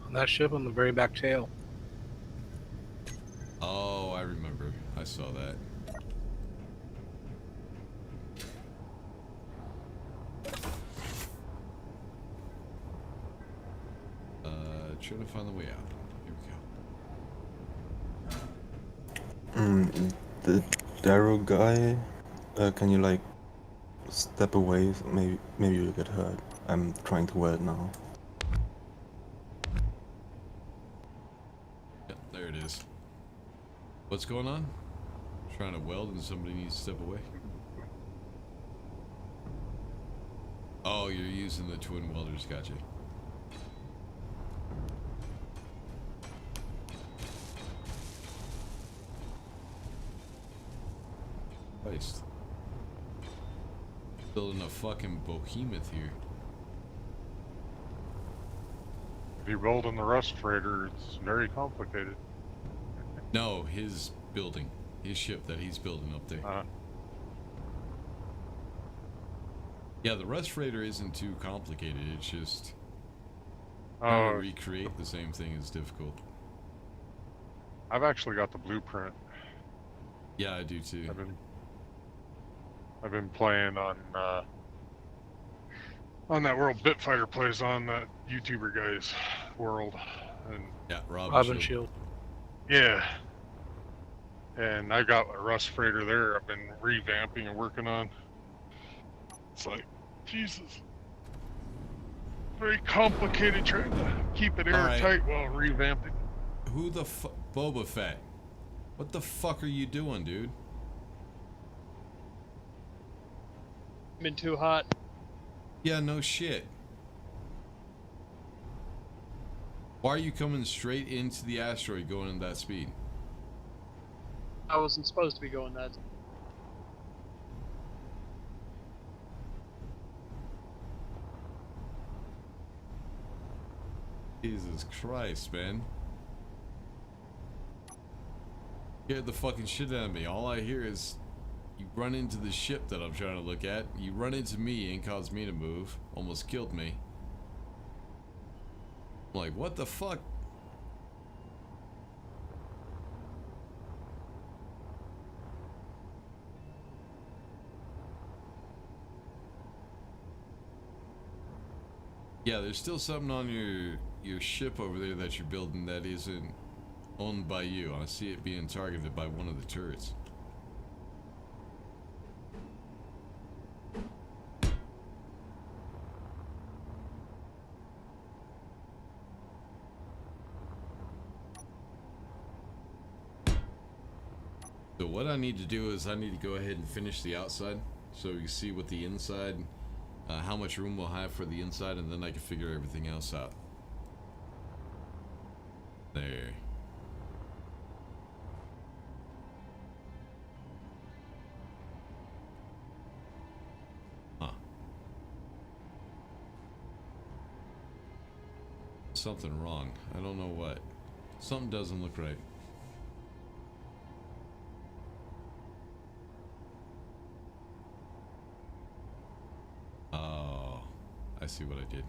On that ship on the very back tail. Oh, I remember. I saw that. Trying to find the way out. Here we go. The Darrow guy, can you like step away? Maybe you'll get hurt. I'm trying to weld now. Yep, there it is. What's going on? Trying to weld and somebody needs to step away? Oh, you're using the twin welders, gotcha. Christ. Building a fucking behemoth here. If you rolled in the Rust Freighter, it's very complicated. No, his building. His ship that he's building up there. Yeah, the Rust Freighter isn't too complicated. It's just trying to recreate the same thing is difficult. I've actually got the blueprint. Yeah, I do too. I've been playing on that world Bitfighter plays on, that YouTuber guy's world, and yeah, Robin Shield. Yeah, and I got a Rust Freighter there. I've been revamping and working on. It's like, Jesus, very complicated trying to keep it airtight while revamping. Who the Boba Fett? What the fuck are you doing, dude? Been too hot. Yeah, no shit. Why are you coming straight into the asteroid going at that speed? I wasn't supposed to be going that. Jesus Christ, man. Scared the fucking shit out of me. All I hear is you run into the ship that I'm trying to look at. You run into me and cause me to move. Almost killed me. I'm like, what the fuck? Yeah, there's still something on your ship over there that you're building that isn't owned by you. I see it being targeted by one of the turrets. So what I need to do is I need to go ahead and finish the outside so you see what the inside, how much room we'll have for the inside, and then I can figure everything else out. There. Huh. Something wrong. I don't know what. Something doesn't look right. Oh, I see what I did.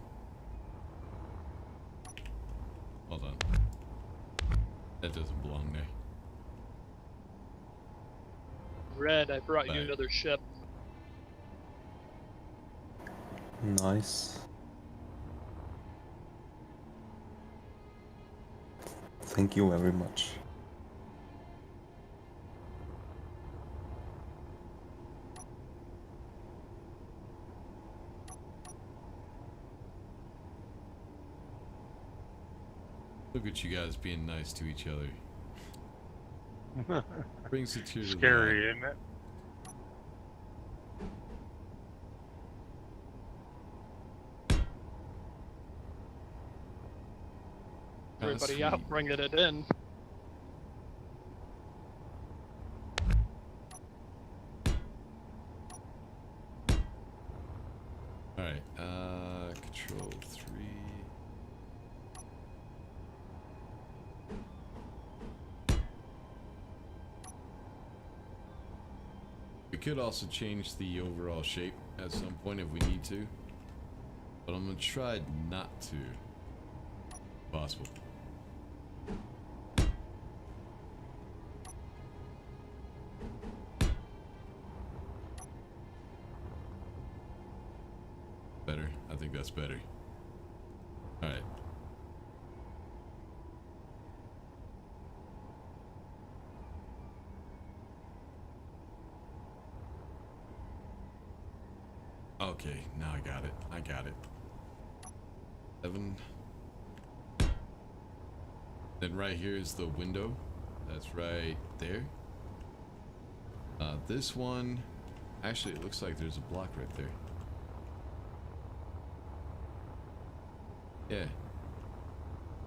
Hold on. That doesn't belong there. Red, I brought you Right. another ship. Nice. Thank you very much. Look at you guys being nice to each other. Brings a tear to the eye. Scary, isn't it? Everybody sweet. out, bringing it in. Alright, control 3. We could also change the overall shape at some point if we need to, but I'm gonna try not to. If possible. Better. I think that's better. Alright. Okay, now I got it. I got it. 7. Then right here is the window. That's right there. This one, actually, it looks like there's a block right there. Yeah.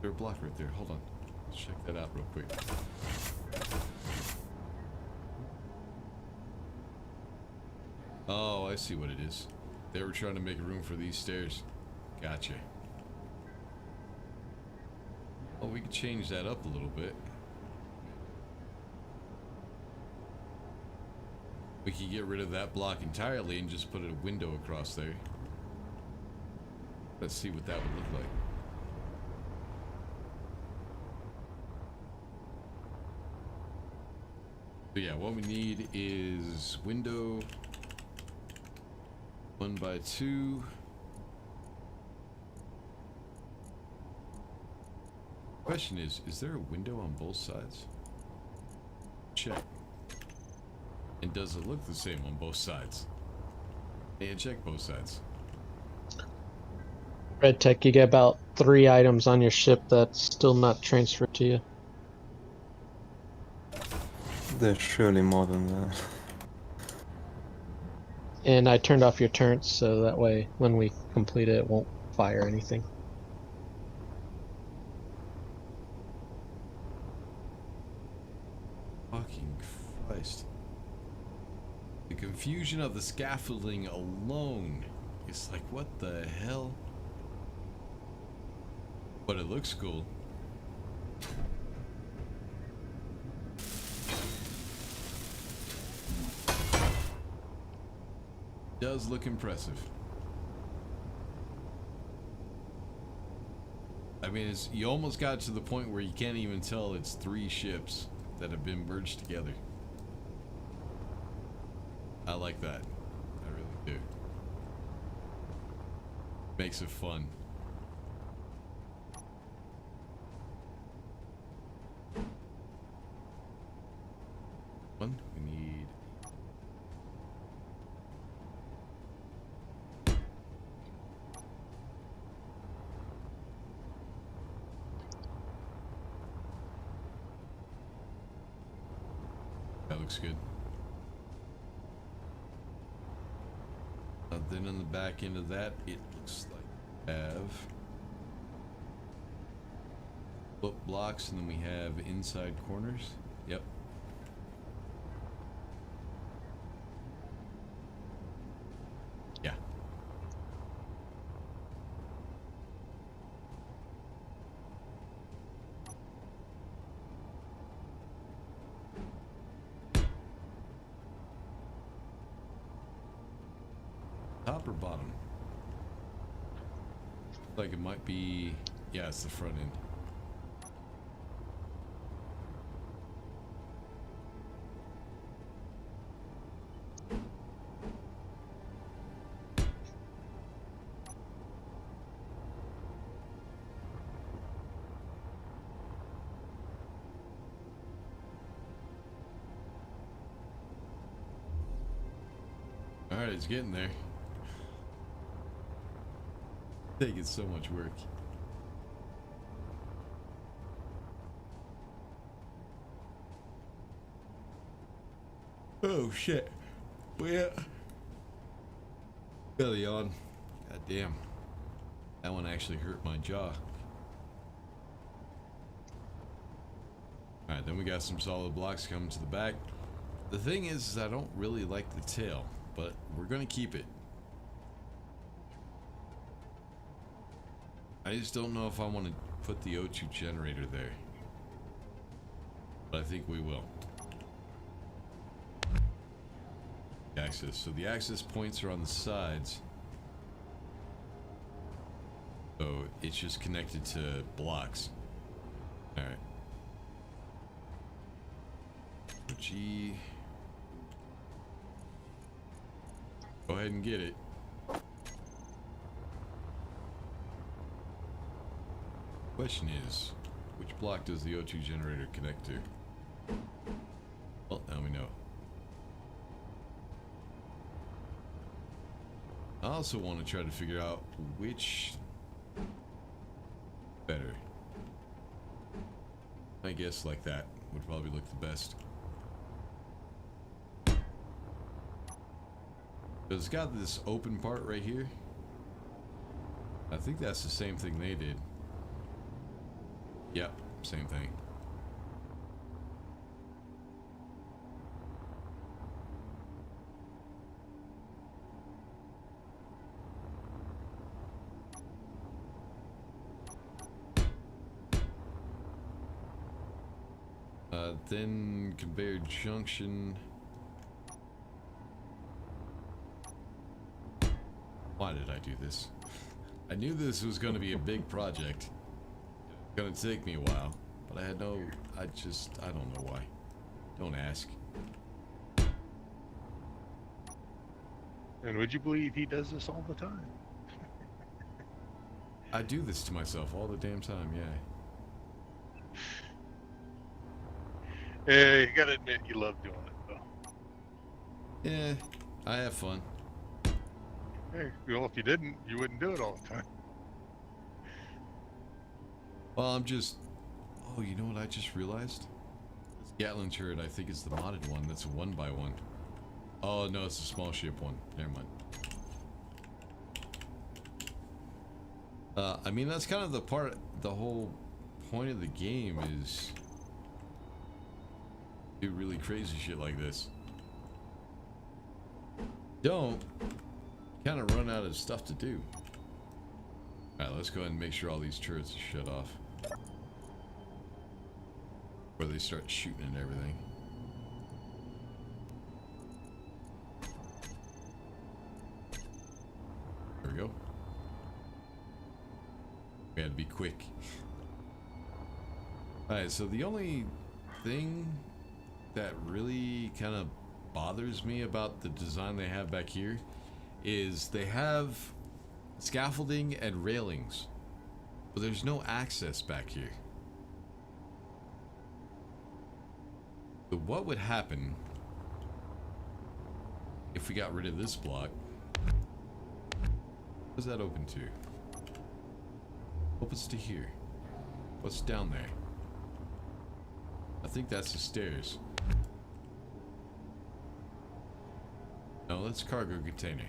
There's a block right there. Hold on. Let's check that out real quick. Oh, I see what it is. They were trying to make room for these stairs. Gotcha. Oh, we could change that up a little bit. We could get rid of that block entirely and just put a window across there. Let's see what that would look like. So yeah, what we need is window 1x2. Question is there a window on both sides? Check. And does it look the same on both sides? And check both sides. Red Tech, you get about 3 items on your ship that's still not transferred to you. There's surely more than that. And I turned off your turrets, so that way when we complete it, it won't fire anything. fusion of the scaffolding alone is like, what the hell? But it looks cool. Does look impressive. I mean, you almost got to the point where you can't even tell it's 3 ships that have been merged together. I like that. I really do. Makes it fun. We need... That looks good. Then on the back end of that, it looks like we have foot blocks, and then we have inside corners. Yep. Yeah. Top or bottom? Like it might be, yeah, it's the front end. All right, it's getting there. Taking so much work. Oh shit. Yeah. Belly on. God damn. That one actually hurt my jaw. Alright, then we got some solid blocks coming to the back. The thing is I don't really like the tail, but we're gonna keep it. I just don't know if I want to put the O2 generator there. But I think we will. Access. So the access points are on the sides. So it's just connected to blocks. Alright. G. Go ahead and get it. Question is, which block does the O2 generator connect to? Well, now we know. I also want to try to figure out which better. I guess like that would probably look the best. It's got this open part right here. I think that's the same thing they did. Yep, same thing. Then conveyor junction. Why did I do this? I knew this was going to be a big project. Gonna take me a while, but I don't know why. Don't ask. And would you believe he does this all the time? I do this to myself all the damn time, yeah. Yeah, you gotta admit you love doing it, though. Yeah, I have fun. Hey, well, if you didn't, you wouldn't do it all the time. Well, I'm just... Oh, you know what I just realized? This Gatling turret, I think, is the modded one. That's a 1x1. Oh, no, it's a small ship one. Never mind. I mean, that's kind of the whole point of the game is... do really crazy shit like this. don't, kind of run out of stuff to do. Alright, let's go ahead and make sure all these turrets are shut off. Where they start shooting and everything. There we go. We had to be quick. Alright, so the only thing that really kind of bothers me about the design they have back here is they have scaffolding and railings, but there's no access back here. So what would happen if we got rid of this block? What's that open to? Opens to here. What's down there? I think that's the stairs. No, that's cargo container.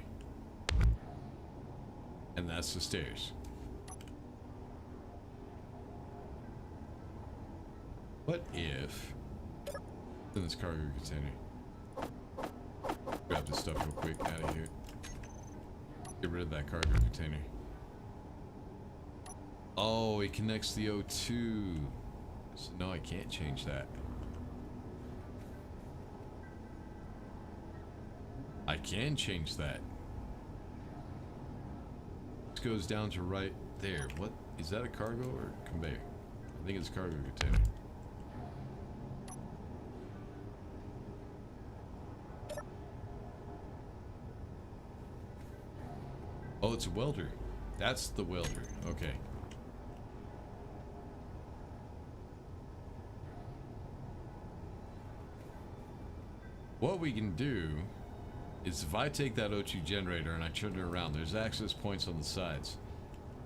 And that's the stairs. What if in this cargo container? Grab this stuff real quick out of here. Get rid of that cargo container. Oh, it connects the O2. So no, I can't change that. I can change that. This goes down to right there. What is that, a cargo or conveyor? I think it's a cargo container. Oh, it's a welder. That's the welder. Okay. What we can do is if I take that O2 generator and I turn it around, there's access points on the sides,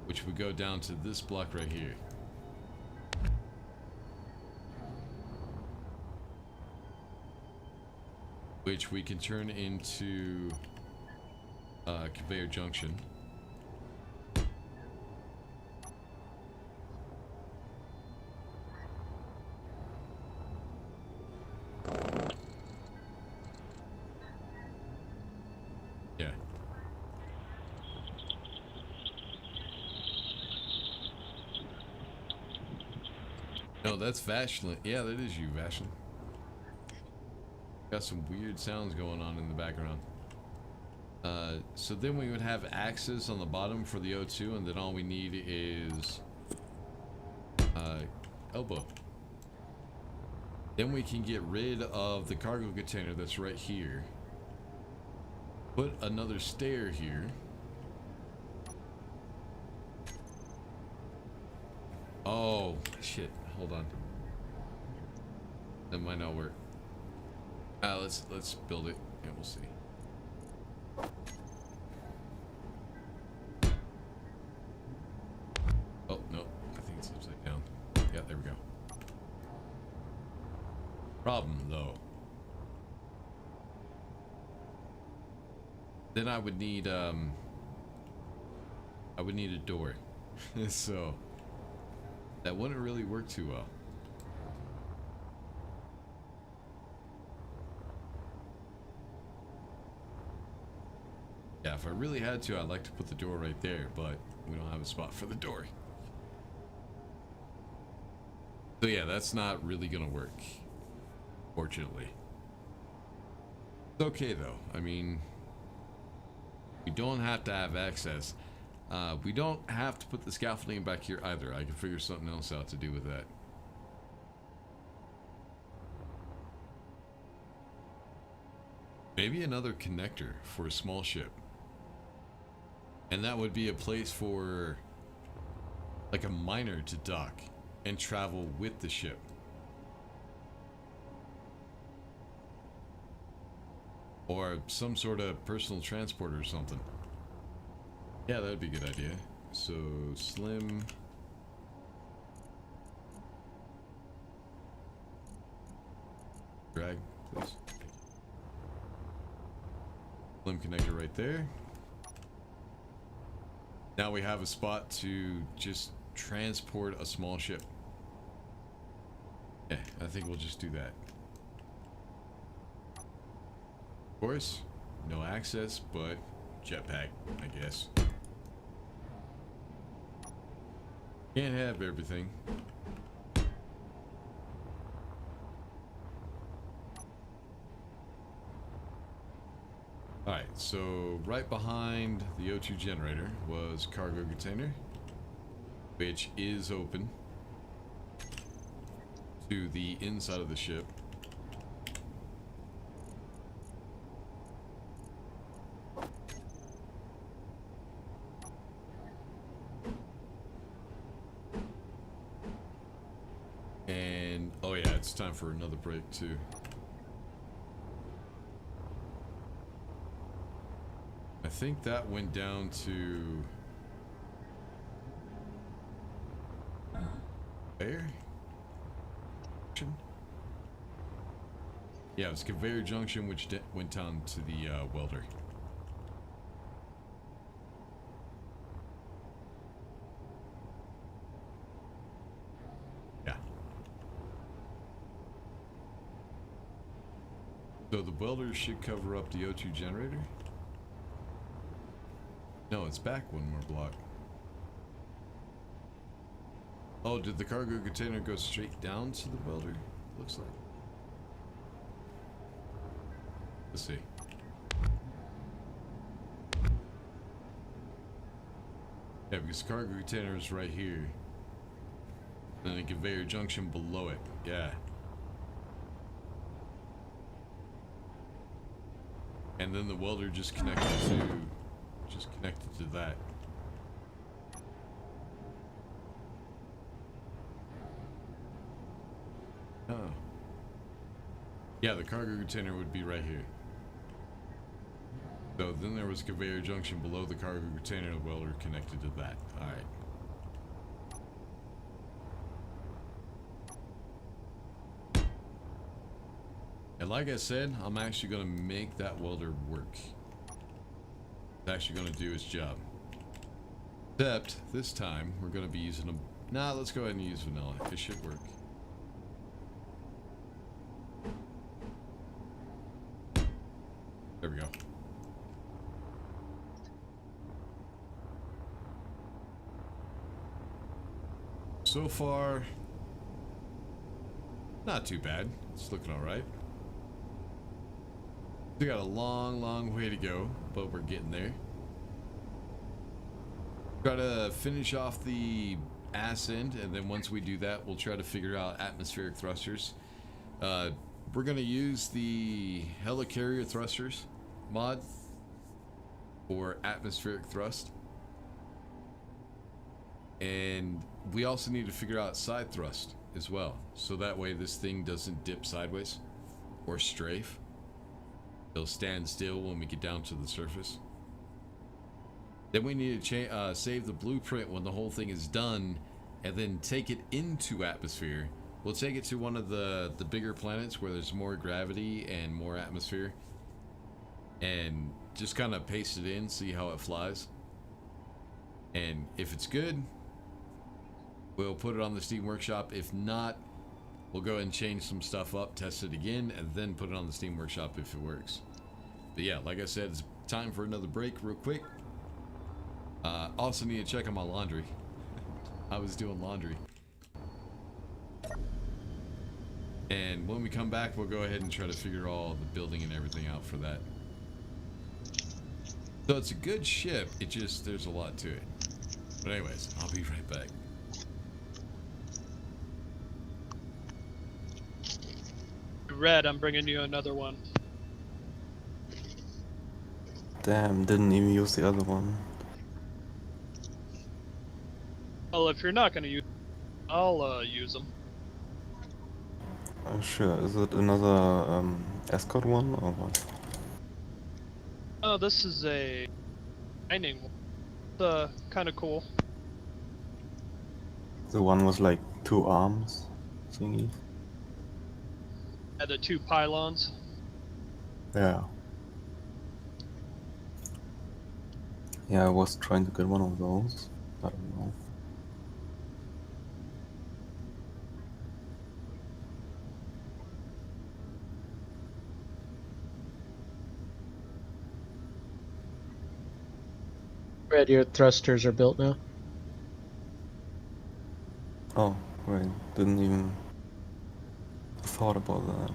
which would go down to this block right here. Which we can turn into conveyor junction. Yeah. No, that's Vashland. Yeah, that is you, Vashland. Got some weird sounds going on in the background. So then we would have access on the bottom for the O2, and then all we need is elbow. Then we can get rid of the cargo container that's right here. Put another stair here. Oh, shit. Hold on. That might not work. Let's build it and we'll see. Oh, no. I think it's upside down. Yeah, there we go. Problem, though. Then I would need a door. So that wouldn't really work too well. Yeah, if I really had to, I'd like to put the door right there, but we don't have a spot for the door. So yeah, that's not really gonna work, fortunately. It's okay though. I mean, we don't have to have access. We don't have to put the scaffolding back here either. I can figure something else out to do with that. Maybe another connector for a small ship. And that would be a place for like a miner to dock and travel with the ship. Or some sort of personal transporter or something. Yeah, that'd be a good idea. So, slim. Drag, please. Slim connector right there. Now we have a spot to just transport a small ship. Yeah, I think we'll just do that. Of course, no access, but jetpack, I guess. Can't have everything. Alright, so right behind the O2 generator was cargo container, which is open to the inside of the ship. And, oh yeah, it's time for another break too. I think that went down to... Where? Yeah, it was conveyor junction, which went down to the welder. Yeah. So the welder should cover up the O2 generator? No, it's back one more block. Oh, did the cargo container go straight down to the welder? Looks like. Let's see. Yeah, because cargo container is right here. And a conveyor junction below it. Yeah. And then the welder just connected to that. Oh. Yeah, the cargo container would be right here. So then there was a conveyor junction below the cargo container, the welder connected to that. Alright. And like I said, I'm actually going to make that welder work. It's actually going to do its job. Except, this time, we're going to be using a... Nah, let's go ahead and use vanilla. It should work. There we go. So far, not too bad. It's looking alright. We got a long way to go, but we're getting there. Try to finish off the ass end, and then once we do that, we'll try to figure out atmospheric thrusters. We're gonna use the helicarrier thrusters mod for atmospheric thrust. And we also need to figure out side thrust as well, so that way this thing doesn't dip sideways or strafe. It'll stand still when we get down to the surface. Then we need to save the blueprint when the whole thing is done, and then take it into atmosphere. We'll take it to one of the bigger planets where there's more gravity and more atmosphere, and just kind of paste it in, see how it flies. And if it's good, we'll put it on the Steam Workshop. If not, we'll go ahead and change some stuff up, test it again, and then put it on the Steam Workshop if it works. But yeah, like I said, it's time for another break real quick. Also need to check on my laundry. I was doing laundry. And when we come back, we'll go ahead and try to figure all the building and everything out for that. So it's a good ship, it just, there's a lot to it. But anyways, I'll be right back. Red, I'm bringing you another one. Damn, didn't even use the other one. Well, if you're not gonna use, I'll use them. Sure, is it another escort one or what? Oh, this is a mining one. It's kind of cool. The one with like 2 arms thingy? Had the 2 pylons. Yeah. Yeah, I was trying to get one of those. I don't know. Red, your thrusters are built now. Oh, right. Didn't even thought about that.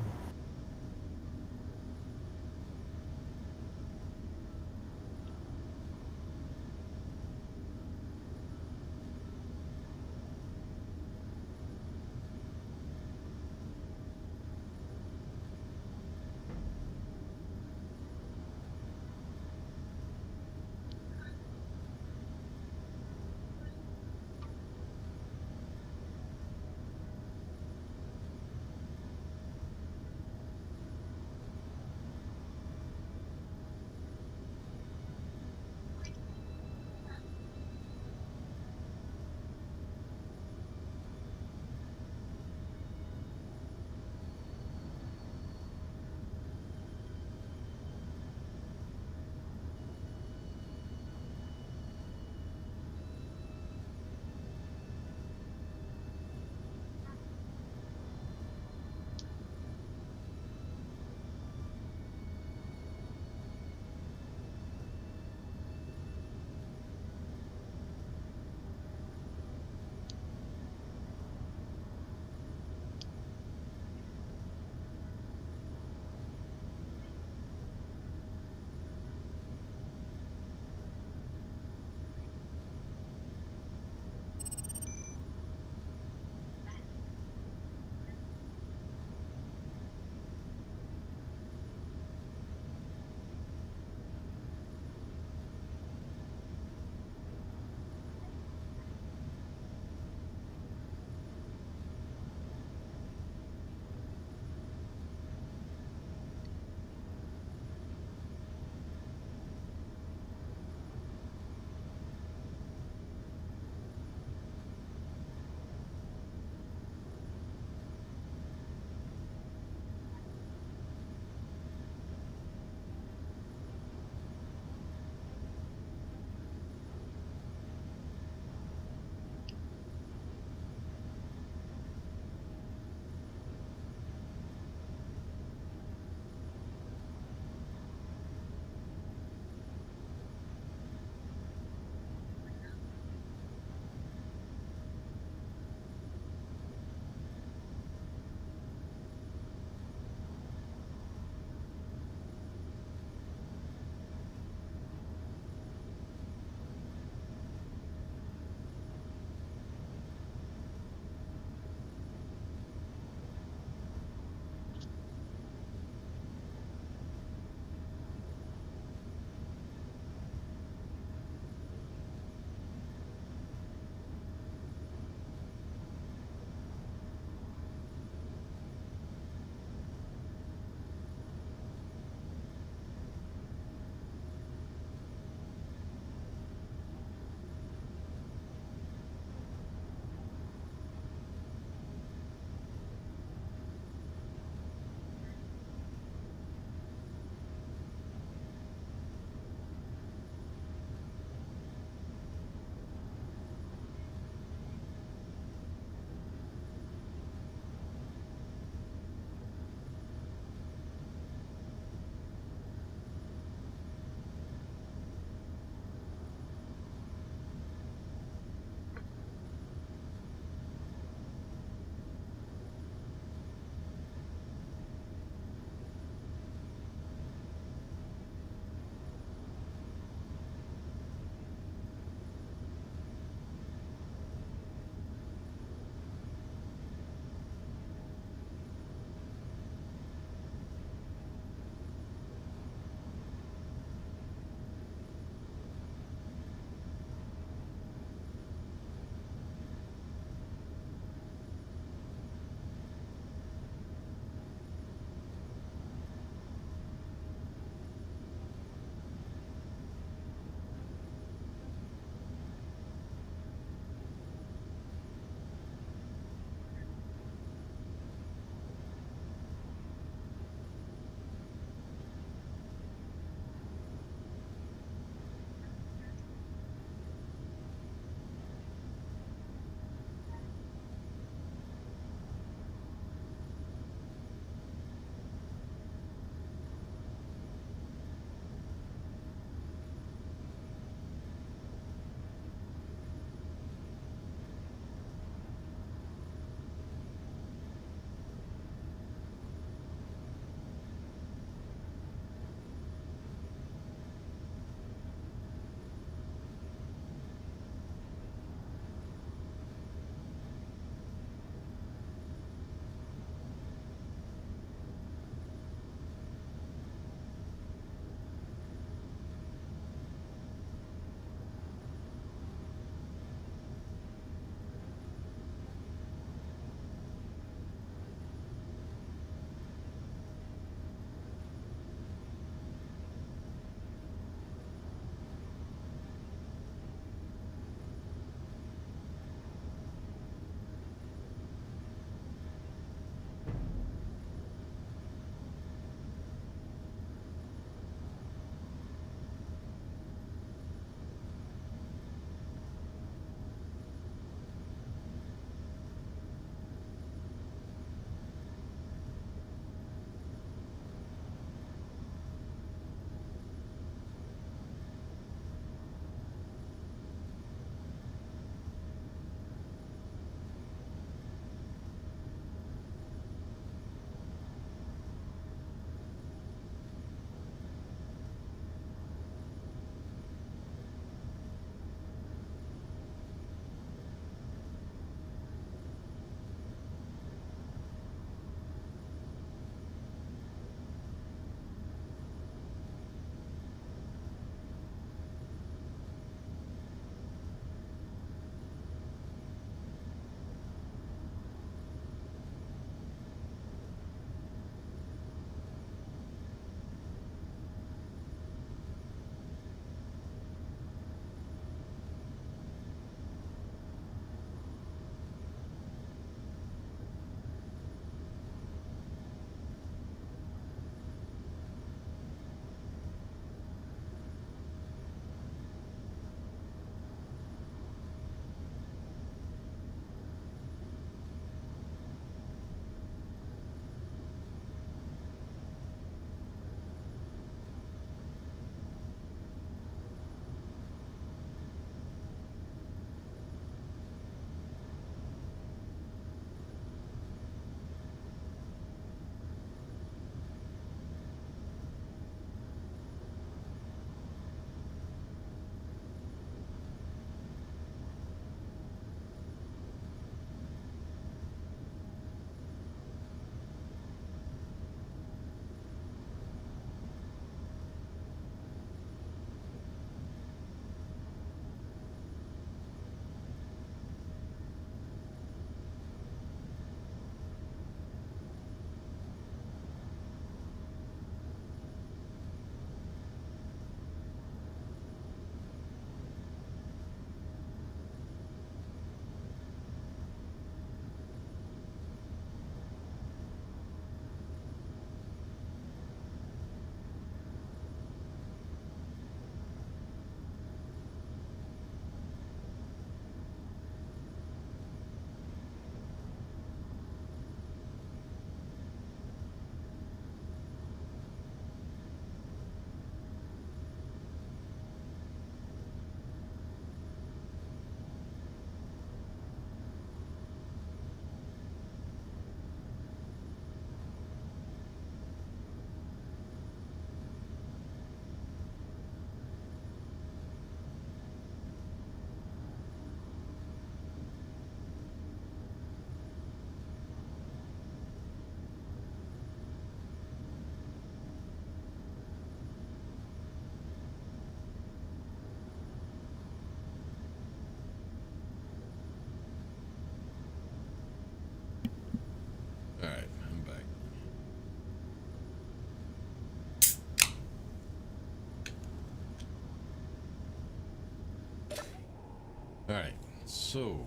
Alright, so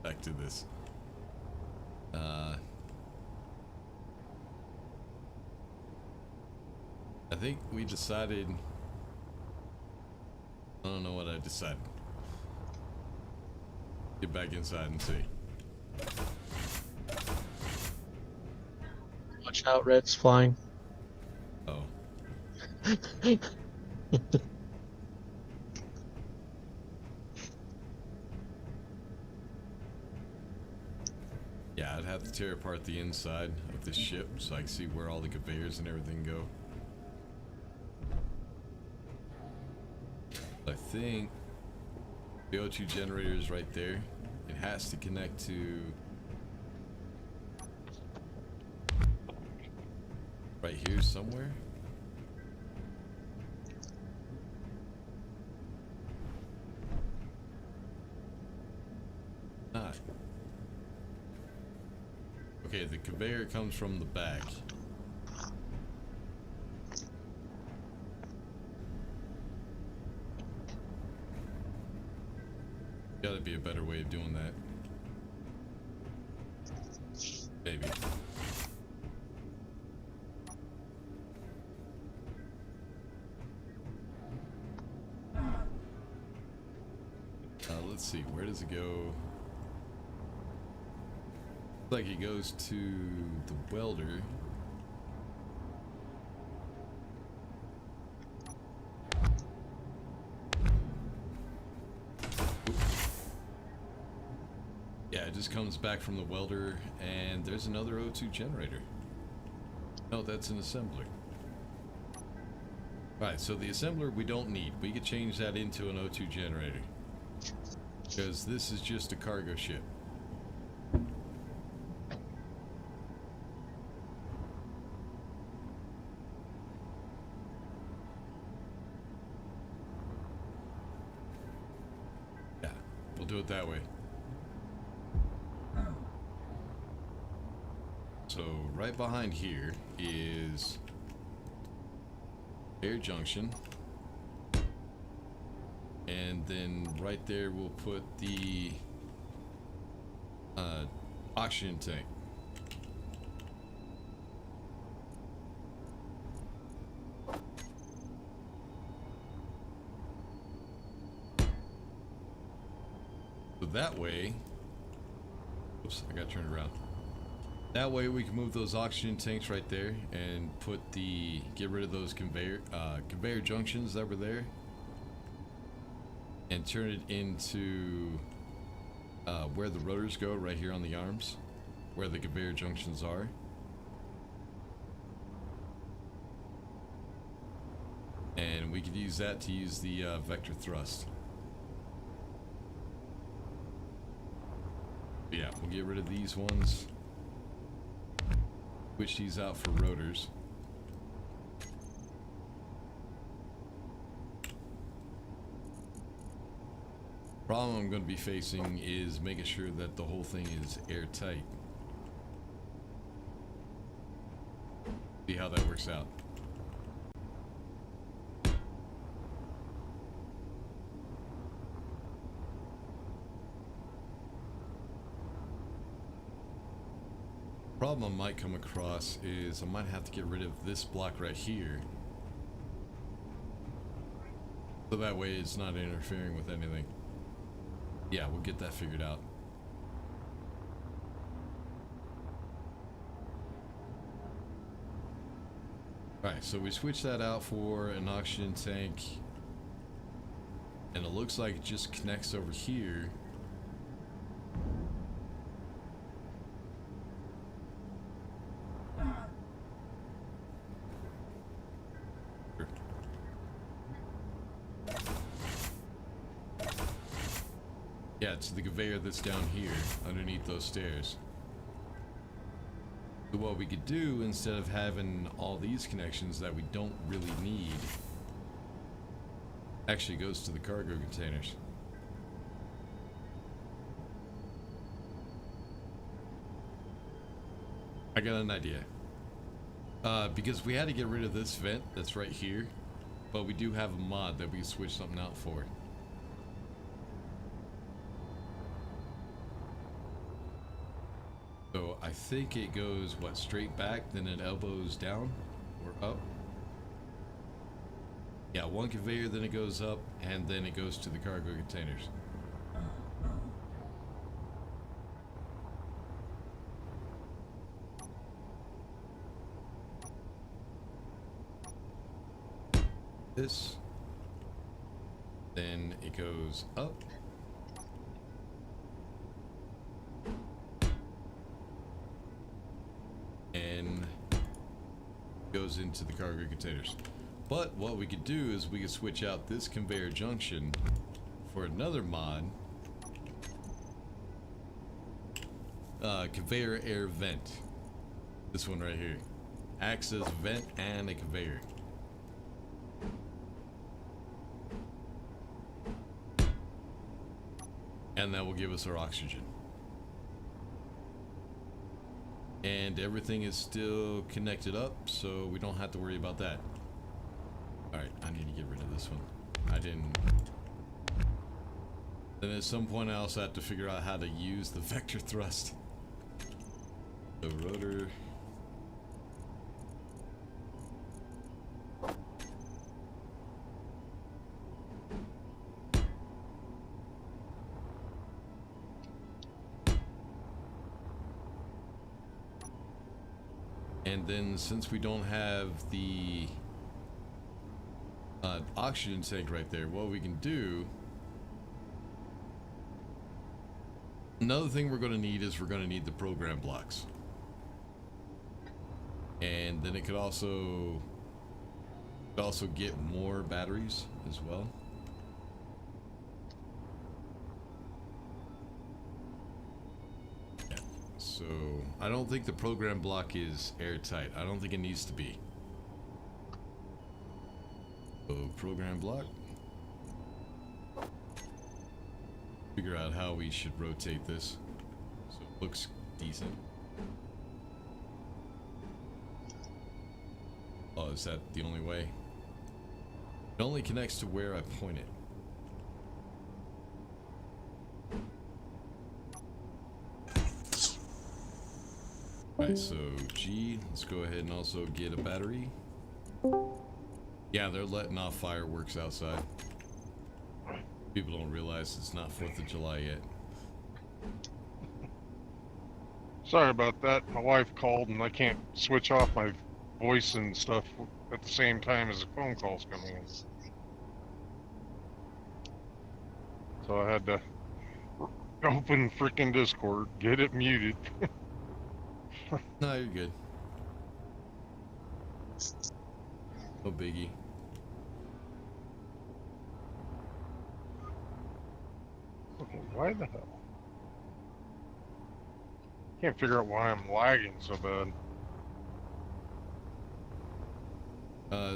back to this. I think we decided, I don't know what I decided. Get back inside and see. Watch out, Red's flying. Oh. Yeah, I'd have to tear apart the inside of this ship so I can see where all the conveyors and everything go. I think the O2 generator is right there. It has to connect to right here somewhere. Not. Okay, the conveyor comes from the back. Gotta be a better way of doing that. Maybe. Let's see, where does it go? Looks like it goes to the welder. Yeah, it just comes back from the welder, and there's another O2 generator. No, that's an assembler. Alright, so the assembler we don't need. We could change that into an O2 generator. Because this is just a cargo ship. Yeah, we'll do it that way. So right behind here is air junction, and then right there we'll put the oxygen tank. So that way, oops, I got turned around. That way we can move those oxygen tanks right there and get rid of those conveyor junctions that were there and turn it into where the rotors go, right here on the arms, where the conveyor junctions are. And we could use that to use the vector thrust. But yeah, we'll get rid of these ones. Switch these out for rotors. Problem I'm going to be facing is making sure that the whole thing is airtight. See how that works out. Problem I might come across is I might have to get rid of this block right here, so that way it's not interfering with anything. Yeah, we'll get that figured out. Alright, so we switched that out for an oxygen tank, and it looks like it just connects over here. Yeah, it's the conveyor that's down here, underneath those stairs. So what we could do, instead of having all these connections that we don't really need, actually goes to the cargo containers. I got an idea. Because we had to get rid of this vent that's right here, but we do have a mod that we can switch something out for. So I think it goes, what, straight back, then it elbows down or up? Yeah, one conveyor, then it goes up, and then it goes to the cargo containers. This. Then it goes up. And goes into the cargo containers. But what we could do is we could switch out this conveyor junction for another mod. Conveyor air vent. This one right here. Acts as vent and a conveyor. And that will give us our oxygen. And everything is still connected up, so we don't have to worry about that. Alright, I need to get rid of this one. I didn't... Then at some point I also have to figure out how to use the vector thrust. The rotor... And then since we don't have the oxygen tank right there, what we can do, another thing we're going to need is we're going to need the program blocks. And then it could also get more batteries as well. So I don't think the program block is airtight. I don't think it needs to be. So program block. Figure out how we should rotate this so it looks decent. Oh, is that the only way? It only connects to where I point it. Alright, so G, let's go ahead and also get a battery. Yeah, they're letting off fireworks outside. People don't realize it's not 4th of July yet. Sorry about that. My wife called and I can't switch off my voice and stuff at the same time as the phone calls coming in. So I had to open freaking Discord, get it muted. No, you're good. No biggie. Okay, why the hell? Can't figure out why I'm lagging so bad.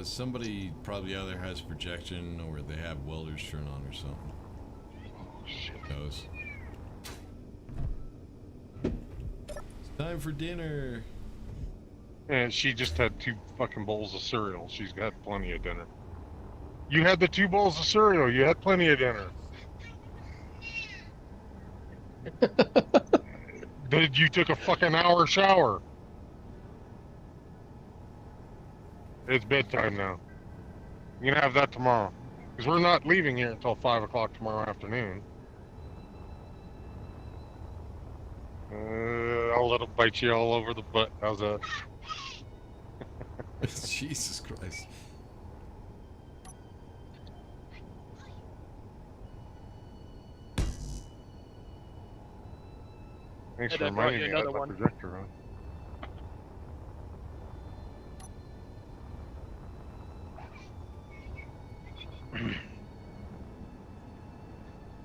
Somebody probably either has projection or they have welders turn on or something. Shit. Who knows? It's time for dinner. And she just had 2 fucking bowls of cereal. She's got plenty of dinner. You had the 2 bowls of cereal. You had plenty of dinner. Did you took a fucking hour shower? It's bedtime now. You're gonna have that tomorrow. Because we're not leaving here until 5 o'clock tomorrow afternoon. I'll let them bite you all over the butt. How's that? Jesus Christ. Thanks And for I brought reminding you me I had another my one. projector on.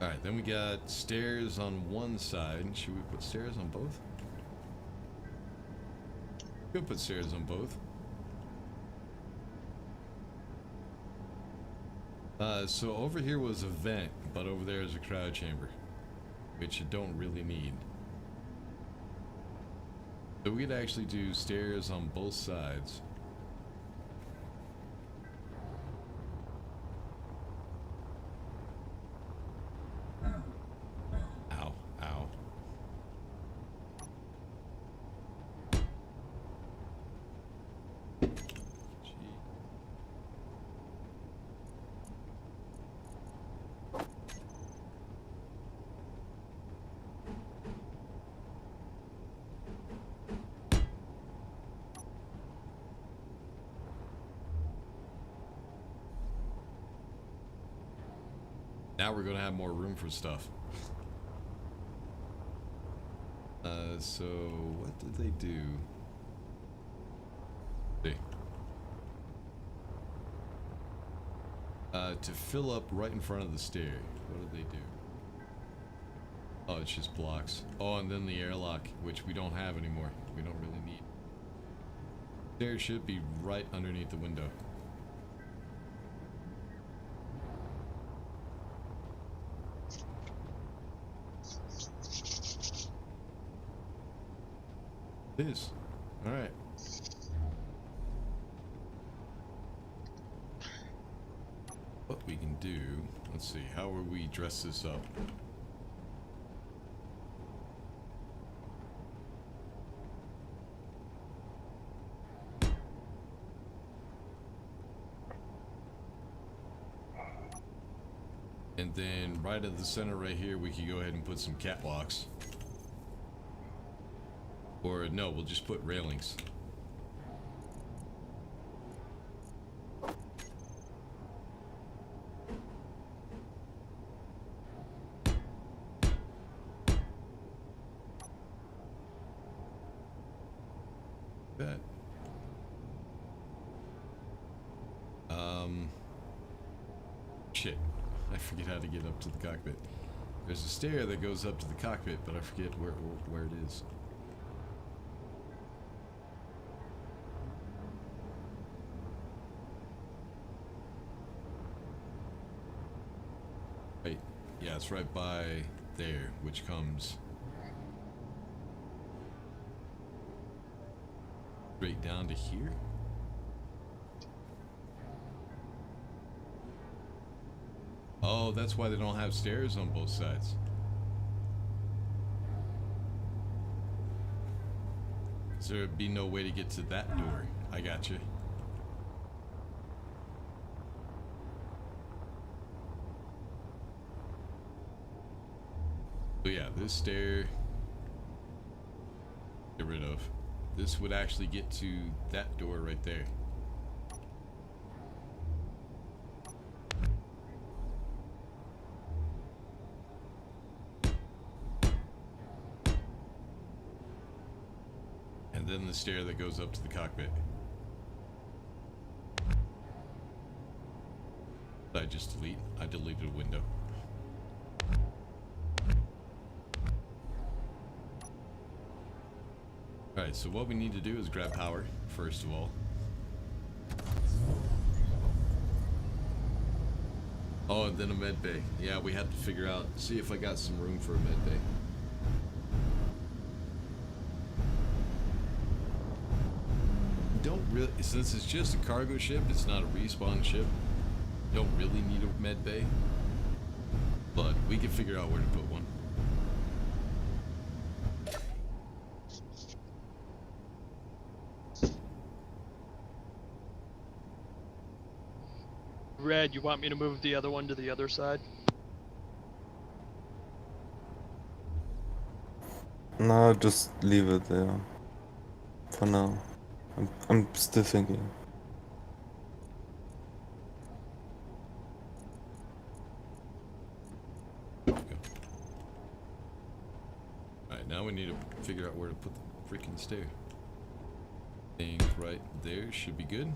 Alright, then we got stairs on one side. Should we put stairs on both? Could put stairs on both. So over here was a vent, but over there is a cryo chamber, which you don't really need. So we could actually do stairs on both sides. Ow, ow. Now we're gonna have more room for stuff. So what did they do? See. To fill up right in front of the stair. What did they do? Oh, it's just blocks. Oh, and then the airlock, which we don't have anymore. We don't really need. Stair should be right underneath the window. It is. Alright. What we can do, let's see, how will we dress this up? And then right at the center right here, we could go ahead and put some catwalks. Or no, we'll just put railings. That. Shit. I forget how to get up to the cockpit. There's a stair that goes up to the cockpit, but I forget where it is. Right. Yeah, it's right by there, which comes straight down to here. Oh, that's why they don't have stairs on both sides. So there'd be no way to get to that door. I got you. So yeah, this stair, get rid of. This would actually get to that door right there. And then the stair that goes up to the cockpit. Did I just delete? I deleted a window. Alright, so what we need to do is grab power, first of all. Oh, and then a med bay. Yeah, we have to figure out, see if I got some room for a med bay. Don't really, since it's just a cargo ship, it's not a respawn ship. Don't really need a med bay. But we can figure out where to put one. Red, you want me to move the other one to the other side? No, just leave it there. For now. I'm still thinking. Alright, now we need to figure out where to put the freaking stair. I think right there should be good.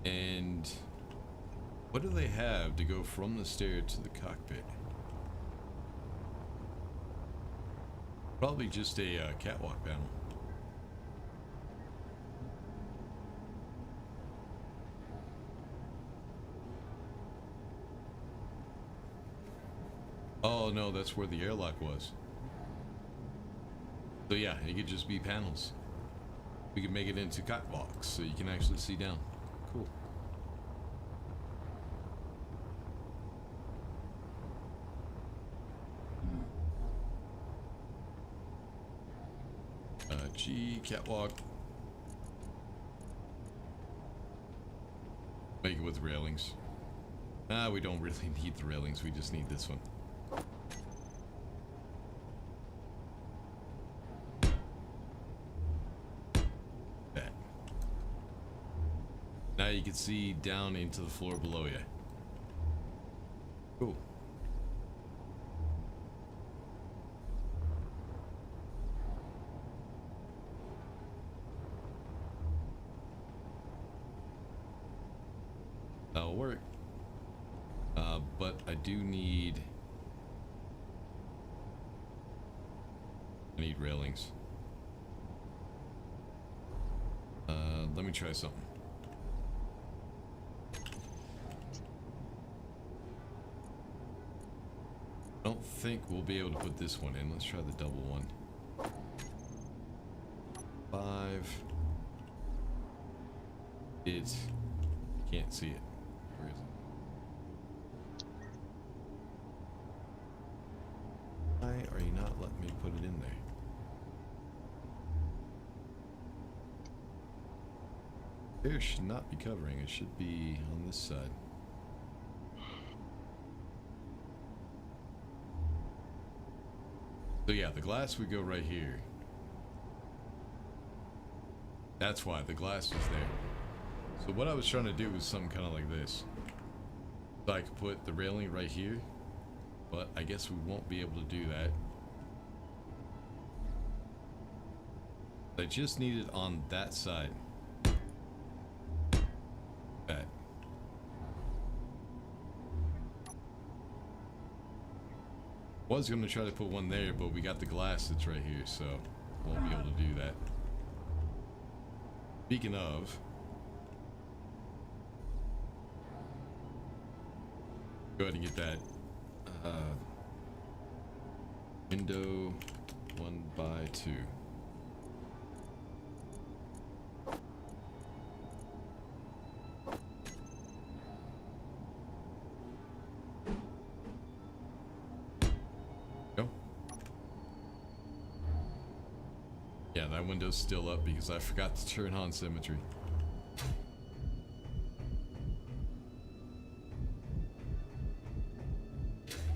And what do they have to go from the stair to the cockpit? Probably just a catwalk panel. Oh no, that's where the airlock was. So yeah, it could just be panels. We could make it into catwalks so you can actually see down. Cool. G, catwalk. Make it with railings. We don't really need the railings, we just need this one. That. Now you can see down into the floor below you. Cool. That'll work. But I do need... I need railings. Let me try something. I don't think we'll be able to put this one in. Let's try the double one. 5. It's... Can't see it. Where is it? Why are you not letting me put it in there? There should not be covering. It should be on this side. So yeah, the glass would go right here. That's why the glass is there. So what I was trying to do was something kind of like this. So I could put the railing right here, but I guess we won't be able to do that. I just need it on that side. That. Was going to try to put one there, but we got the glass that's right here, so won't be able to do that. Speaking of, go ahead and get that window 1x2. Go. Yeah, that window's still up because I forgot to turn on symmetry.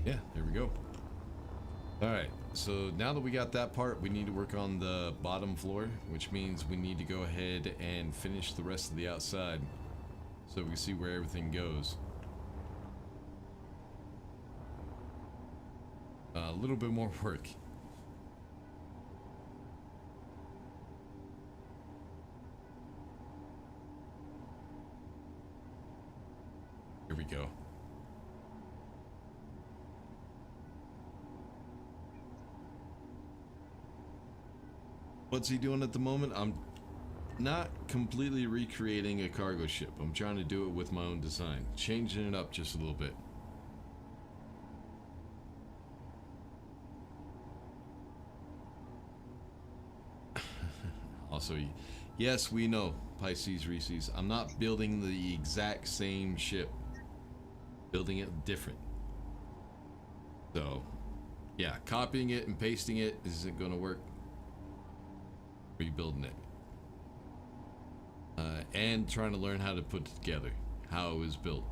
Yeah, there we go. Alright, so now that we got that part, we need to work on the bottom floor, which means we need to go ahead and finish the rest of the outside so we can see where everything goes. A little bit more work. Here we go. What's he doing at the moment? I'm not completely recreating a cargo ship. I'm trying to do it with my own design. Changing it up just a little bit. Also, yes, we know, Pisces Reese's. I'm not building the exact same ship. Building it different. So, yeah, copying it and pasting it isn't going to work. Rebuilding it. And trying to learn how to put it together. How it was built.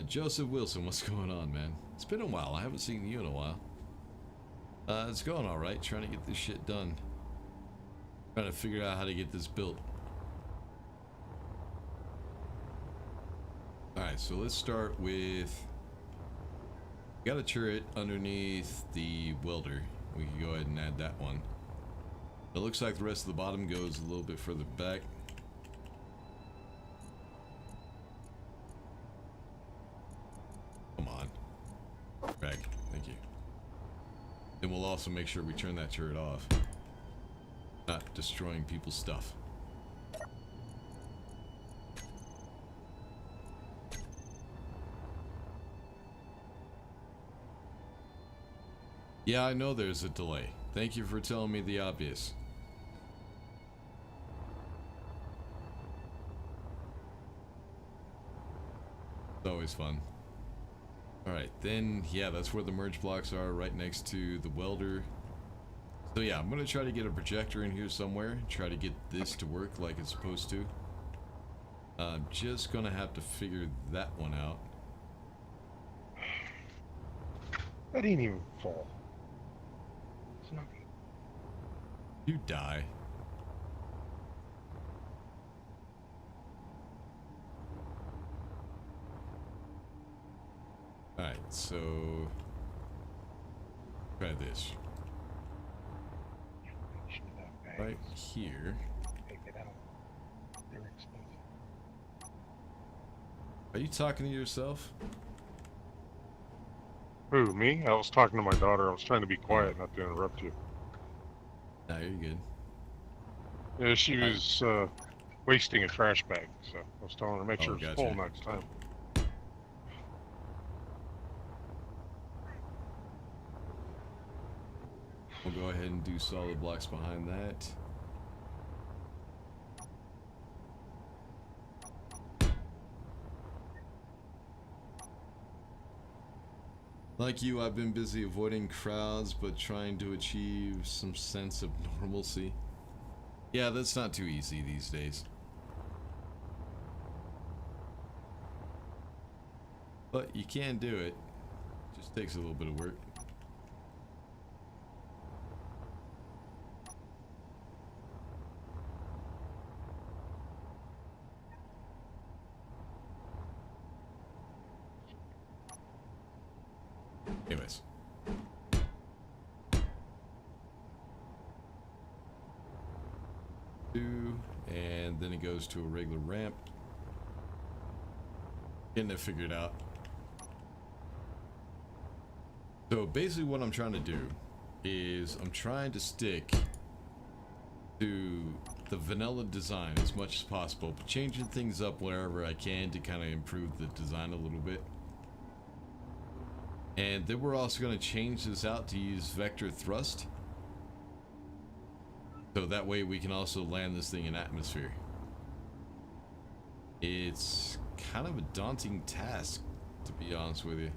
Joseph Wilson, what's going on, man? It's been a while. I haven't seen you in a while. It's going alright. Trying to get this shit done. Trying to figure out how to get this built. Alright, so let's start with... Got a turret underneath the welder. We can go ahead and add that one. It looks like the rest of the bottom goes a little bit further back. Come on. Greg, thank you. Then we'll also make sure we turn that turret off. Not destroying people's stuff. Yeah, I know there's a delay. Thank you for telling me the obvious. It's always fun. Alright, then, yeah, that's where the merge blocks are, right next to the welder. So yeah, I'm going to try to get a projector in here somewhere. Try to get this to work like it's supposed to. I'm just going to have to figure that one out. That didn't even fall. It's not... You die. Alright, so try this. Right here. Are you talking to yourself? Who, me? I was talking to my daughter. I was trying to be quiet, not to interrupt you. No, you're good. Yeah, she was wasting a trash bag, so I was telling her make sure it's gotcha. full next time. We'll go ahead and do solid blocks behind that. Like you, I've been busy avoiding crowds, but trying to achieve some sense of normalcy. Yeah, that's not too easy these days. But you can do it. Just takes a little bit of work. Anyways. And then it goes to a regular ramp. Getting it figured out. So basically what I'm trying to do is I'm trying to stick to the vanilla design as much as possible, but changing things up wherever I can to kind of improve the design a little bit. And then we're also going to change this out to use vector thrust. So that way we can also land this thing in atmosphere. It's kind of a daunting task, to be honest with you.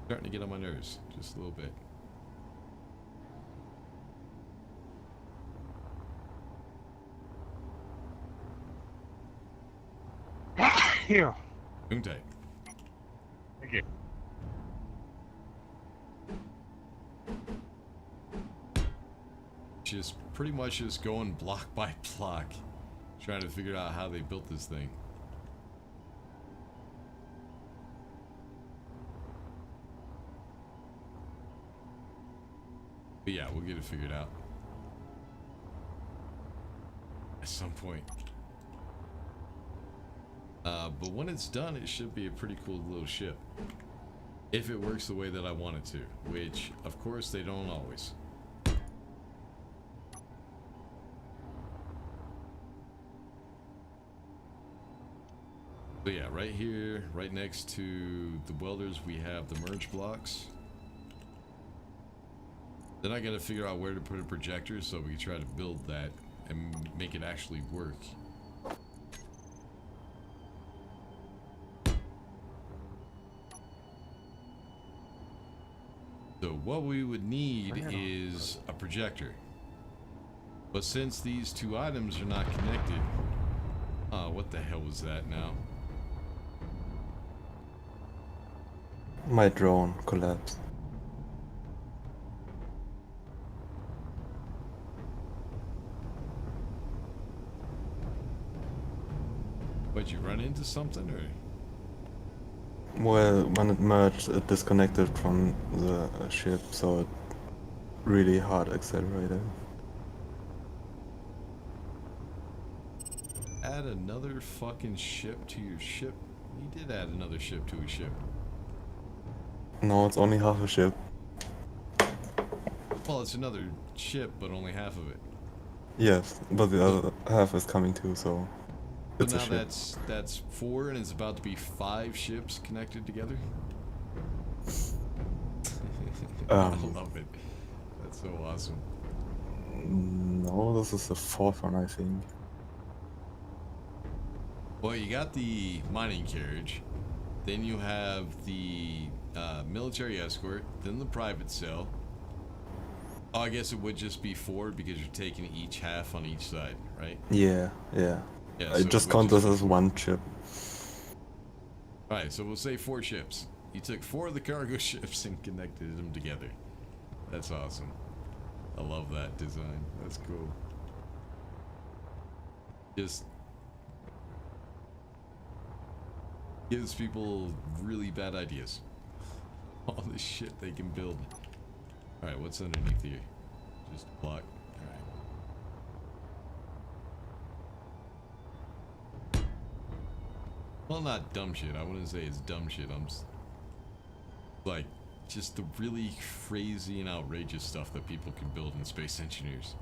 Starting to get on my nerves, just a little bit. Yeah. Boom tight. Thank you. Just pretty much just going block by block, trying to figure out how they built this thing. But yeah, we'll get it figured out at some point. But when it's done, it should be a pretty cool little ship. If it works the way that I want it to, which, of course, they don't always. So yeah, right here, right next to the welders, we have the merge blocks. Then I gotta figure out where to put a projector so we can try to build that and make it actually work. So what we would need is a projector. But since these two items are not connected... what the hell was that now? My drone collapsed. What'd you run into something or? Well, when it merged, it disconnected from the ship, so it really hard accelerated. Add another fucking ship to your ship? You did add another ship to a ship. No, it's only half a ship. Well, it's another ship, but only half of it. Yes, but the other half is coming too, so But it's a now ship. that's 4 and it's about to be 5 ships connected together? I love it. That's so awesome. No, this is the fourth one, I think. Well, you got the mining carriage, then you have the military escort, then the private cell. Oh, I guess it would just be 4 because you're taking each half on each side, right? Yeah. Yeah, I so just it would count this as one ship. Alright, so we'll say 4 ships. You took 4 of the cargo ships and connected them together. That's awesome. I love that design. That's cool. Gives people really bad ideas. All the shit they can build. Alright, what's underneath here? Just a block. Alright. Well, not dumb shit. I wouldn't say it's dumb shit. Like, just the really crazy and outrageous stuff that people can build in Space Engineers.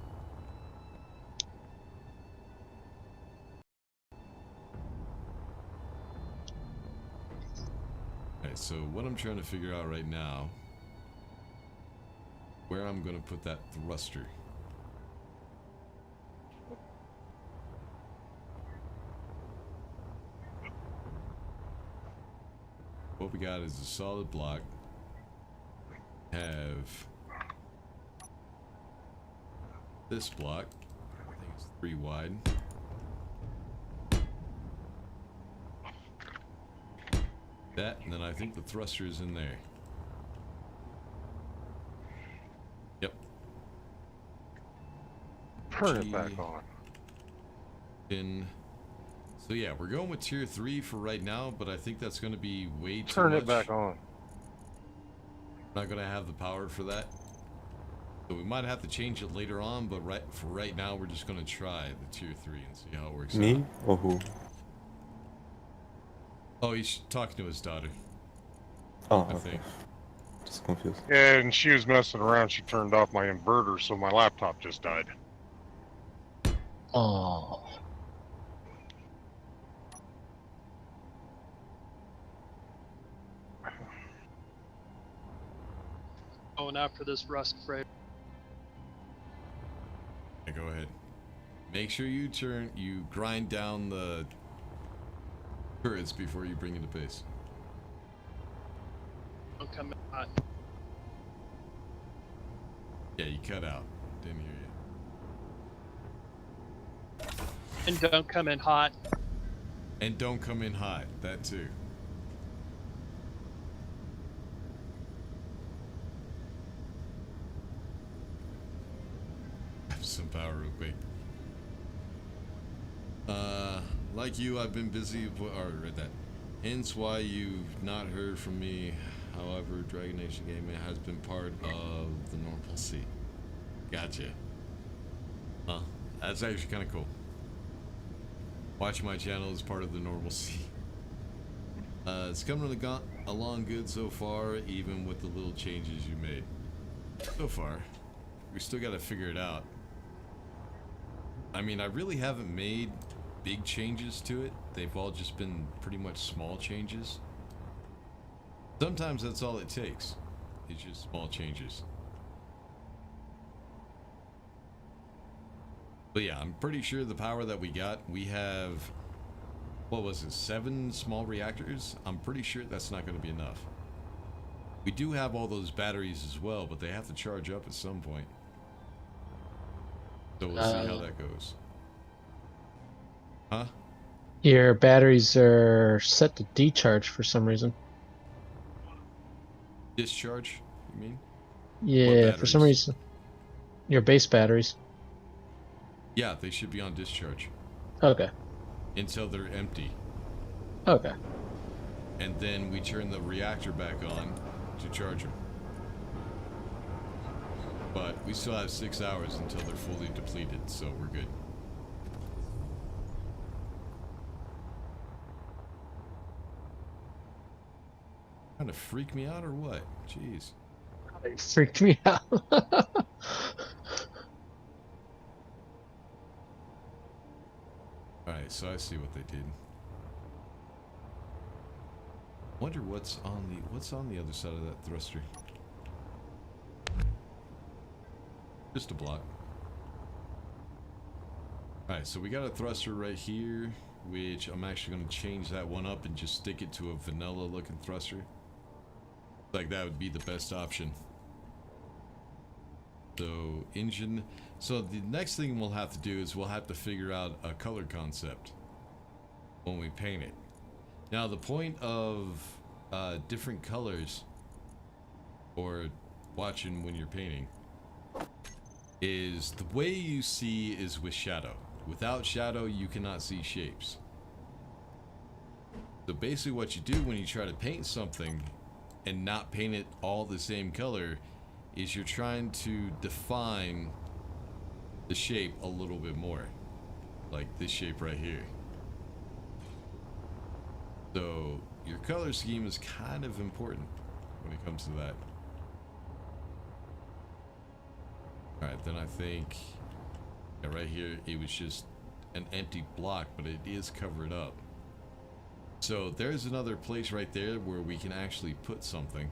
Alright, so what I'm trying to figure out right now, where I'm going to put that thruster. What we got is a solid block. Have this block. I think it's 3 wide. That, and then I think the thruster is in there. Yep. Turn it back on. In. So yeah, we're going with tier 3 for right now, but I think that's going to be way too Turn much. it back on. Not going to have the power for that. So we might have to change it later on, but for right now, we're just going to try the tier 3 and see how it works out. Me or who? Oh, he's talking to his daughter. Oh, I okay. think. Just confused. And she was messing around. She turned off my inverter, so my laptop just died. Oh. Going after this rust freight. Yeah, go ahead. Make sure you grind down the turrets before you bring it to base. Don't come in hot. Yeah, you cut out. Didn't hear you. And don't come in hot. And don't come in hot. That too. Have some power real quick. Like you, I've been busy. Already read that. Hence why you've not heard from me. However, Dragon Nation Gaming has been part of the normalcy. Gotcha. Huh? That's actually kind of cool. Watching my channel is part of the normalcy. It's coming along good so far, even with the little changes you made. So far. We still got to figure it out. I mean, I really haven't made big changes to it. They've all just been pretty much small changes. Sometimes that's all it takes. It's just small changes. But yeah, I'm pretty sure the power that we got, we have, what was it, 7 small reactors? I'm pretty sure that's not going to be enough. We do have all those batteries as well, but they have to charge up at some point. So we'll see how that goes. Huh? Your batteries are set to decharge for some reason. Discharge, you mean? Yeah, for some batteries? reason. Your base batteries. Yeah, they should be on discharge Okay. until they're empty. Okay. And then we turn the reactor back on to charge them. But we still have 6 hours until they're fully depleted, so we're good. Trying to freak me out or what? Jeez. It freaked me out. Alright, so I see what they did. Wonder what's on the other side of that thruster. Just a block. Alright, so we got a thruster right here, which I'm actually going to change that one up and just stick it to a vanilla looking thruster. Like that would be the best option. So engine. So the next thing we'll have to do is we'll have to figure out a color concept when we paint it. Now the point of different colors, or watching when you're painting, is the way you see is with shadow. Without shadow, you cannot see shapes. So basically what you do when you try to paint something and not paint it all the same color is you're trying to define the shape a little bit more. Like this shape right here. So your color scheme is kind of important when it comes to that. Alright, then I think right here it was just an empty block, but it is covered up. So there's another place right there where we can actually put something.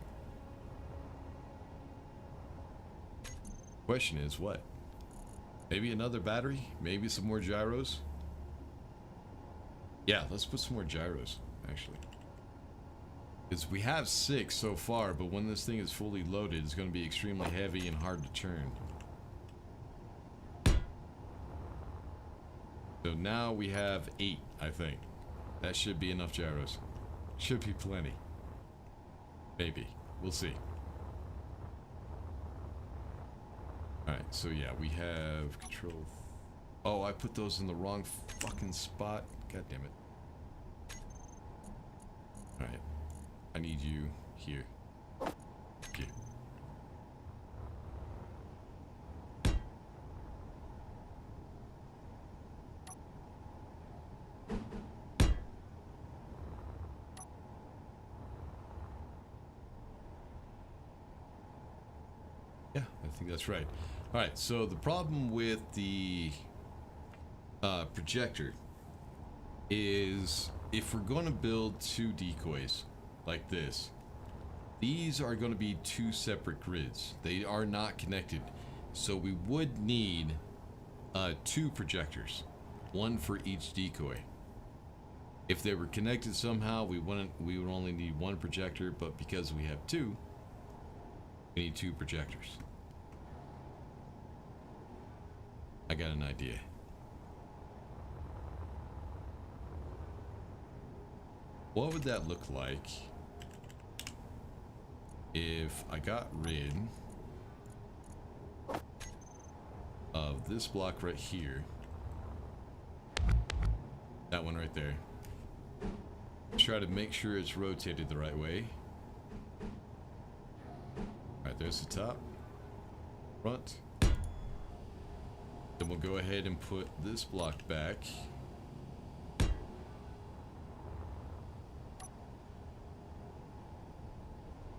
Question is what? Maybe another battery? Maybe some more gyros? Yeah, let's put some more gyros, actually. Because we have 6 so far, but when this thing is fully loaded, it's going to be extremely heavy and hard to turn. So now we have 8, I think. That should be enough gyros. Should be plenty. Maybe. We'll see. Alright, so yeah, we have control. Oh, I put those in the wrong fucking spot. God damn it. Alright. I need you here. Here. Yeah, I think that's right. Alright, so the problem with the projector is if we're going to build 2 decoys like this, these are going to be 2 separate grids. They are not connected. So we would need 2 projectors, 1 for each decoy. If they were connected somehow, we would only need 1 projector, but because we have 2, we need 2 projectors. I got an idea. What would that look like if I got rid of this block right here? That one right there. Try to make sure it's rotated the right way. Alright, there's the top. Front. Then we'll go ahead and put this block back.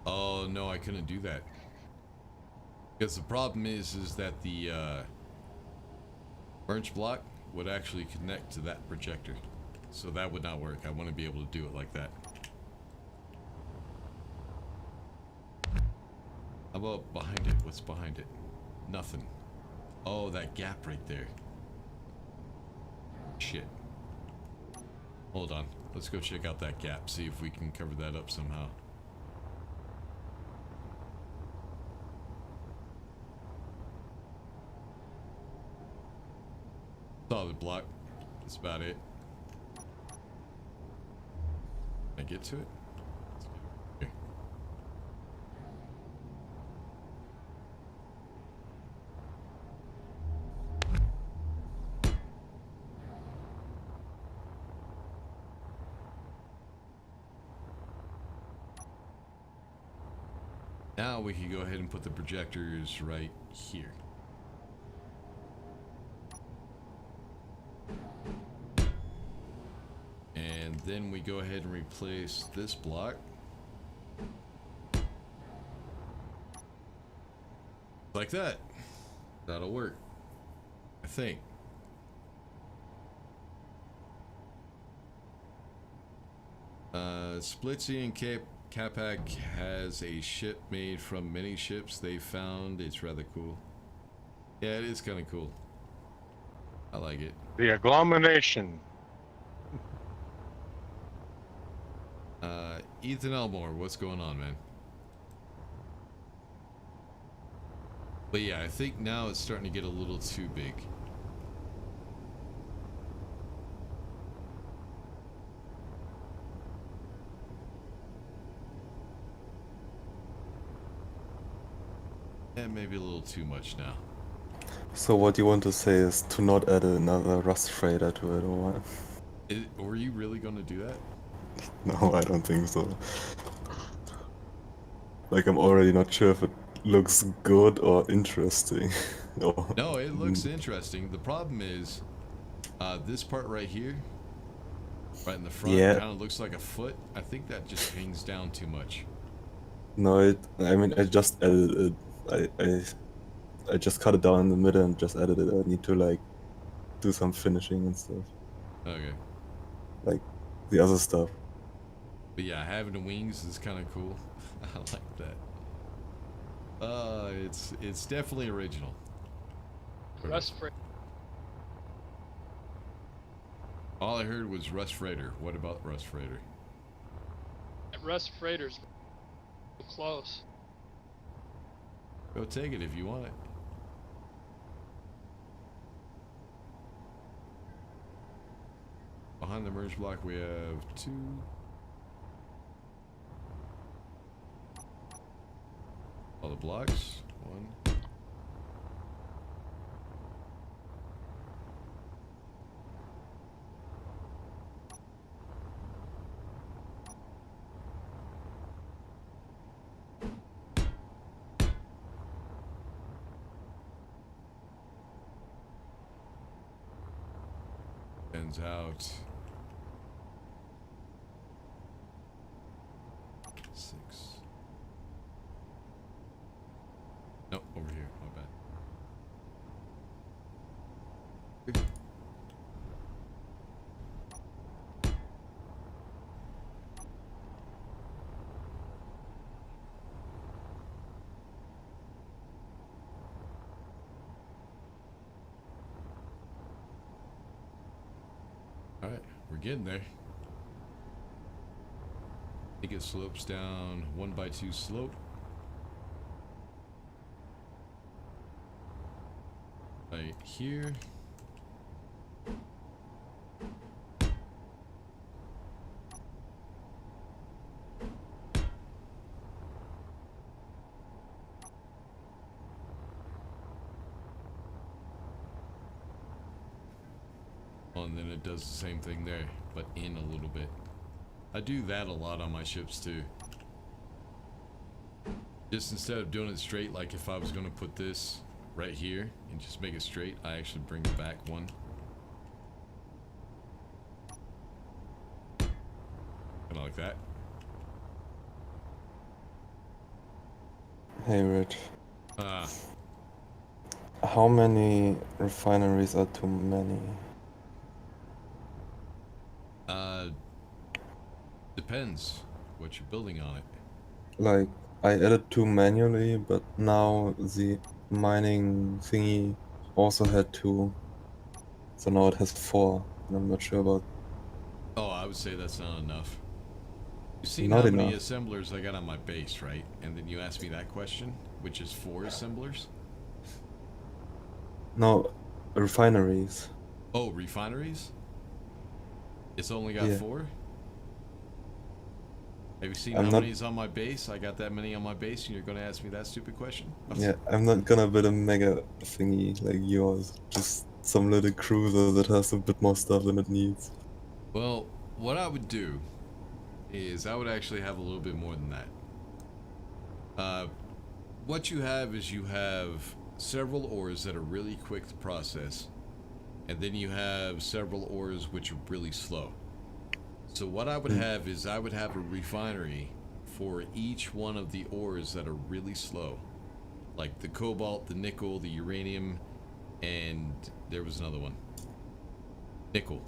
Oh no, I couldn't do that. Because the problem is that the merge block would actually connect to that projector. So that would not work. I want to be able to do it like that. How about behind it? What's behind it? Nothing. Oh, that gap right there. Shit. Hold on. Let's go check out that gap. See if we can cover that up somehow. Solid block. That's about it. Can I get to it? Here. Now we can go ahead and put the projectors right here. And then we go ahead and replace this block. Like that. That'll work, I think. Splitsy and Capac has a ship made from many ships they found. It's rather cool. Yeah, it is kind of cool. I like it. The agglomeration. Ethan Elmore, what's going on, man? But yeah, I think now it's starting to get a little too big. And maybe a little too much now. So what you want to say is to not add another Rust Freighter to it, or what? Were you really going to do that? No, I don't think so. Like, I'm already not sure if it looks good or interesting. or, No, it looks interesting. The problem is, this part right here, right in the front, Yeah. kind of looks like a foot. I think that just hangs down too much. No, I mean, I just edited it. I just cut it down in the middle and just edited it. I need to, like, do some finishing and stuff. Okay. Like, the other stuff. But yeah, having the wings is kind of cool. I like that. It's definitely original. Russ Freighter. All I heard was Russ Freighter. What about Russ Freighter? Russ Freighter's close. Go take it if you want it. Behind the merge block, we have 2. All the blocks. 1. Ends out. 6. No, over here. My bad. Alright, we're getting there. I think it slopes down 1x2 slope. Right here. Oh, and then it does the same thing there, but in a little bit. I do that a lot on my ships too. Just instead of doing it straight, like if I was going to put this right here and just make it straight, I actually bring it back 1. Kind of like that. Hey, Rich. Ah, How many refineries are too many? depends what you're building on it. Like, I added 2 manually, but now the mining thingy also had 2. So now it has 4. And I'm not sure about. Oh, I would say that's not enough. You've seen Not how many enough. assemblers I got on my base, right? And then you ask me that question, which is 4 assemblers? No, refineries. Oh, refineries? It's only got Yeah. 4? Have you seen I'm how not- many's on my base? I got that many on my base, and you're going to ask me that stupid question? Yeah, I'm not gonna build a mega thingy like yours. Just some little cruiser that has a bit more stuff than it needs. Well, what I would do is I would actually have a little bit more than that. What you have is you have several ores that are really quick to process, and then you have several ores which are really slow. So what I would have is I would have a refinery for each one of the ores that are really slow. Like the cobalt, the nickel, the uranium, and there was another one. Nickel.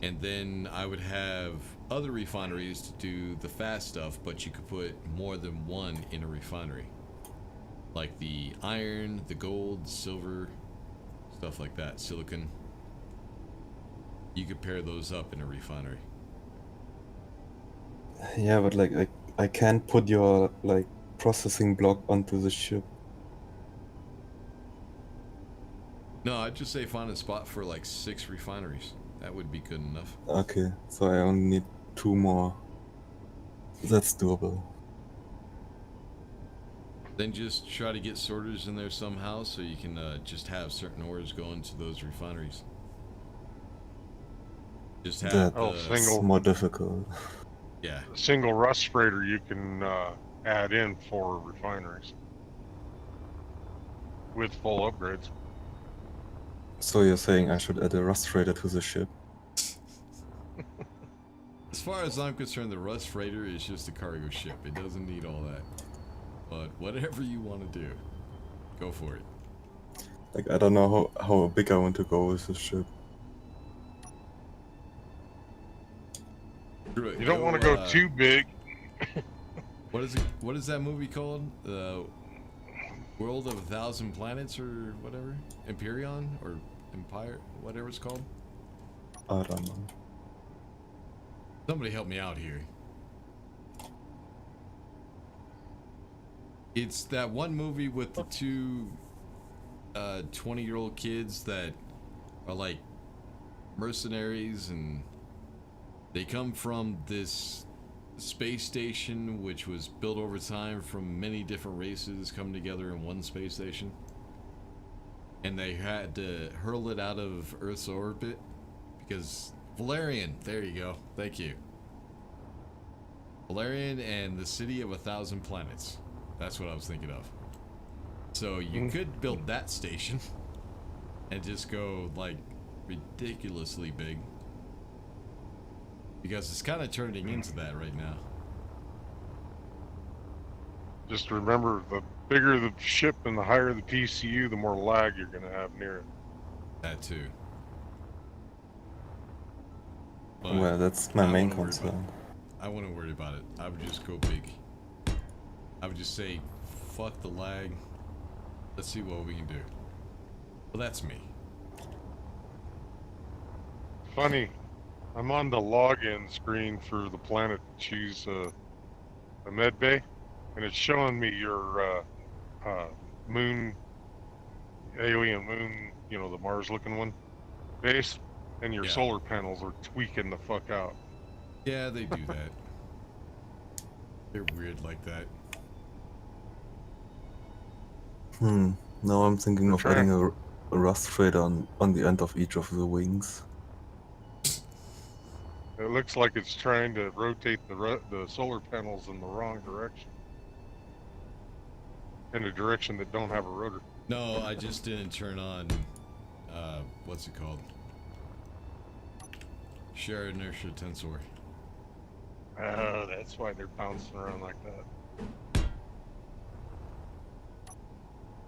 And then I would have other refineries to do the fast stuff, but you could put more than 1 in a refinery. Like the iron, the gold, silver, stuff like that, silicon. You could pair those up in a refinery. Yeah, but like I can't put your like processing block onto the ship. No, I'd just say find a spot for like 6 refineries. That would be good enough. Okay, so I only need 2 more. That's doable. Then just try to get sorters in there somehow so you can just have certain ores go into those refineries. Just have That- Oh, the It's single more difficult. yeah. single rust freighter you can add in for refineries with full upgrades. So you're saying I should add a rust freighter to the ship? As far as I'm concerned, the Rust Freighter is just a cargo ship. It doesn't need all that. But whatever you want to do, go for it. Like, I don't know how big I want to go with this ship. Screw it, You don't want to go too big. What is it? What is that movie called? The World of a Thousand Planets or whatever? Empyrean or Empire? Whatever it's called. I don't know. Somebody help me out here. It's that one movie with the two 20-year-old kids that are like mercenaries, and they come from this space station which was built over time from many different races coming together in one space station, and they had to hurl it out of Earth's orbit because Valerian, there you go, thank you. Valerian and the City of a Thousand Planets, that's what I was thinking of. So you could build that station and just go like ridiculously big, because it's kind of turning into that right now. Just remember, the bigger the ship and the higher the PCU, the more lag you're going to have near it. That too. But Well, that's my I main wouldn't worry about concern. I wouldn't worry about it. I would just go big. I would just say, fuck the lag. Let's see what we can do. Well, that's me. Funny, I'm on the login screen for the planet to choose a med bay, and it's showing me your moon, alien moon, you know, the Mars-looking one, base, and your Yeah. solar panels are tweaking the fuck out. Yeah, they do that. They're weird like that. Now I'm thinking We're of trying- adding a rust freighter on the end of each of the wings. It looks like it's trying to rotate the solar panels in the wrong direction, in a direction that don't have a rotor. No, I just didn't turn on, what's it called? Shared inertia tensor. Oh, that's why they're bouncing around like that.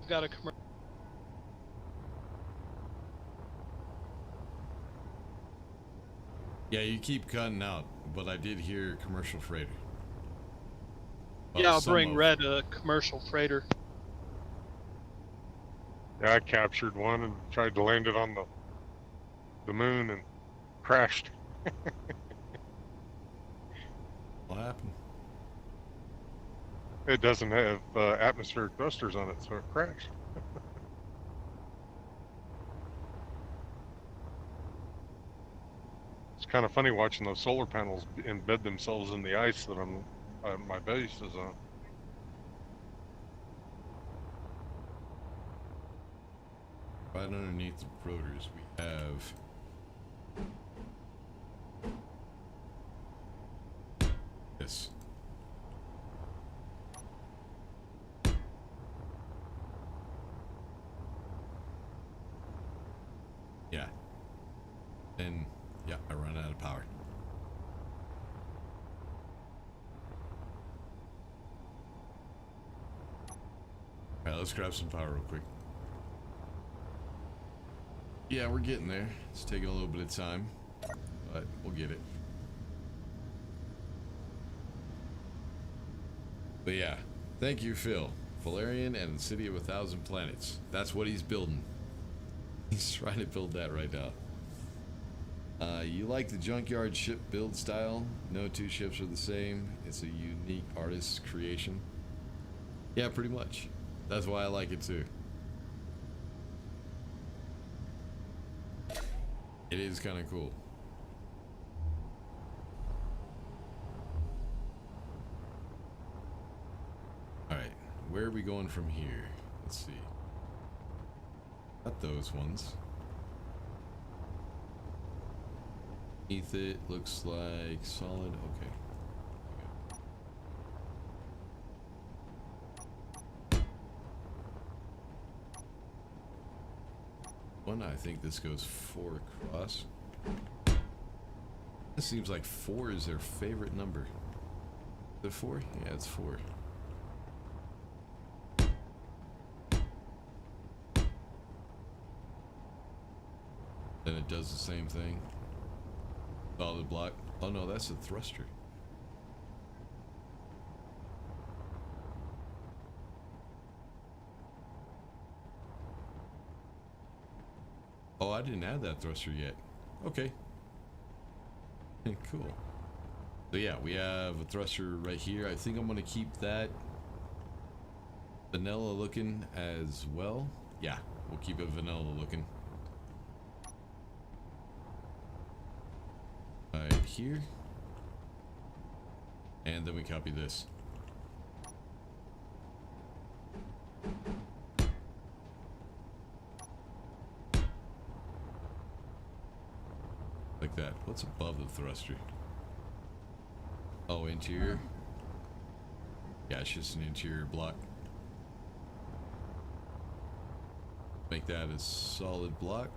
I've got a commercial. Yeah, you keep cutting out, but I did hear commercial freighter. Yeah, I'll some bring of- Red a commercial freighter. Yeah, I captured one and tried to land it on the moon and crashed. What happened? It doesn't have atmospheric thrusters on it, so it crashed. It's kind of funny watching those solar panels embed themselves in the ice that my base is on. Right underneath the rotors, we have this. Yeah. And yeah, I run out of power. Alright, let's grab some power real quick. Yeah, we're getting there. It's taking a little bit of time, but we'll get it. But yeah, thank you, Phil. Valerian and the City of a Thousand Planets. That's what he's building. He's trying to build that right now. You like the junkyard ship build style? No two ships are the same. It's a unique artist's creation. Yeah, pretty much. That's why I like it too. It is kind of cool. Alright, where are we going from here? Let's see. Not those ones. Beneath it looks like solid. Okay. One, I think this goes 4 across. It seems like 4 is their favorite number. Is it 4? Yeah, it's 4. Then it does the same thing. Solid block. Oh no, that's a thruster. Oh, I didn't add that thruster yet. Okay. Cool. So yeah, we have a thruster right here. I think I'm gonna keep that vanilla looking as well. Yeah, we'll keep it vanilla looking. Right here. And then we copy this. Like that. What's above the thruster? Oh, interior. Yeah, it's just an interior block. Make that a solid block.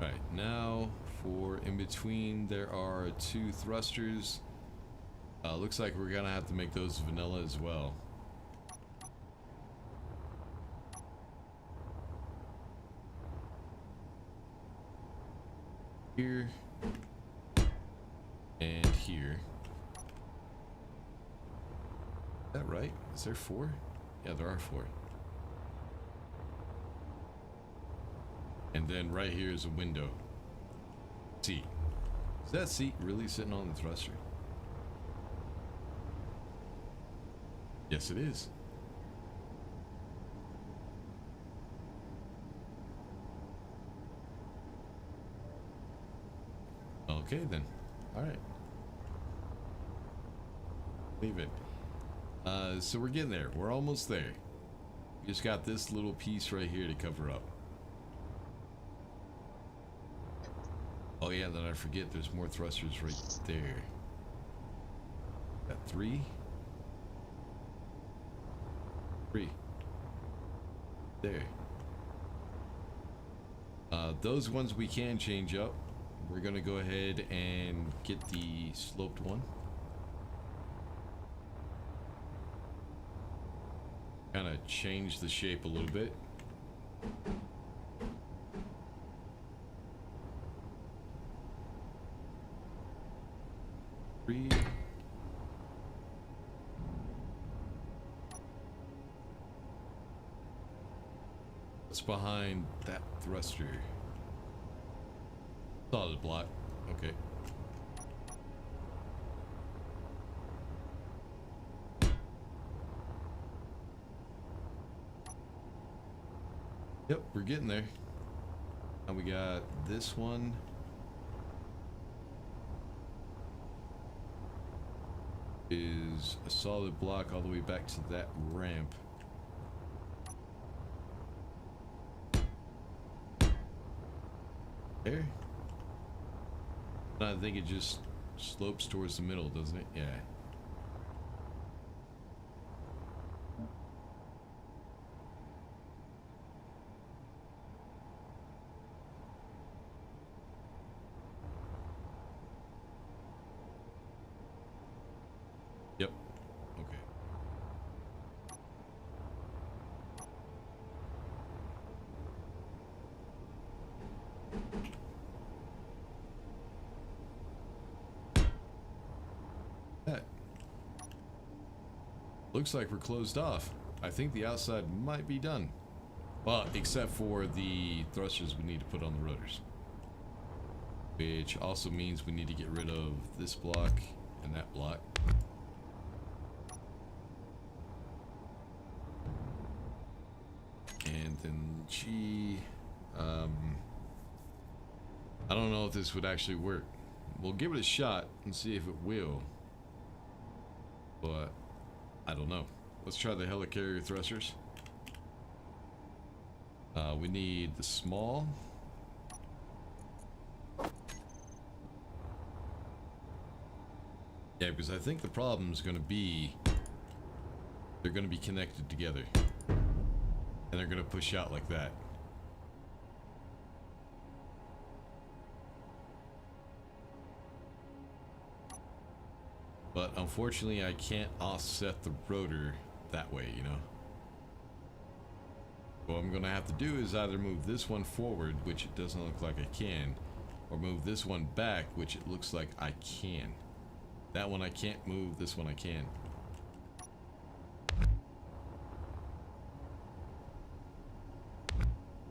Alright, now for in between, there are 2 thrusters. Looks like we're gonna have to make those vanilla as well. Here and here. Is that right? Is there 4? Yeah, there are 4. And then right here is a window. Seat. Is that seat really sitting on the thruster? Yes, it is. Okay then. Alright. Leave it. So we're getting there. We're almost there. We just got this little piece right here to cover up. Oh yeah, then I forget there's more thrusters right there. Got 3. 3. There. Those ones we can change up. We're gonna go ahead and get the sloped one. Kind of change the shape a little bit. What's behind that thruster? Solid block. Okay. Yep, we're getting there. And we got this one. Is a solid block all the way back to that ramp. There. I think it just slopes towards the middle, doesn't it? Yeah. Yep. Okay. That. Looks like we're closed off. I think the outside might be done. Well, except for the thrusters we need to put on the rotors. Which also means we need to get rid of this block and that block. And then G, I don't know if this would actually work. We'll give it a shot and see if it will. But I don't know. let's try the helicarrier thrusters. We need the small. Yeah, because I think the problem is going to be they're going to be connected together. And they're going to push out like that. But unfortunately, I can't offset the rotor that way, you know. What I'm going to have to do is either move this one forward, which it doesn't look like I can, or move this one back, which it looks like I can. That one I can't move, this one I can.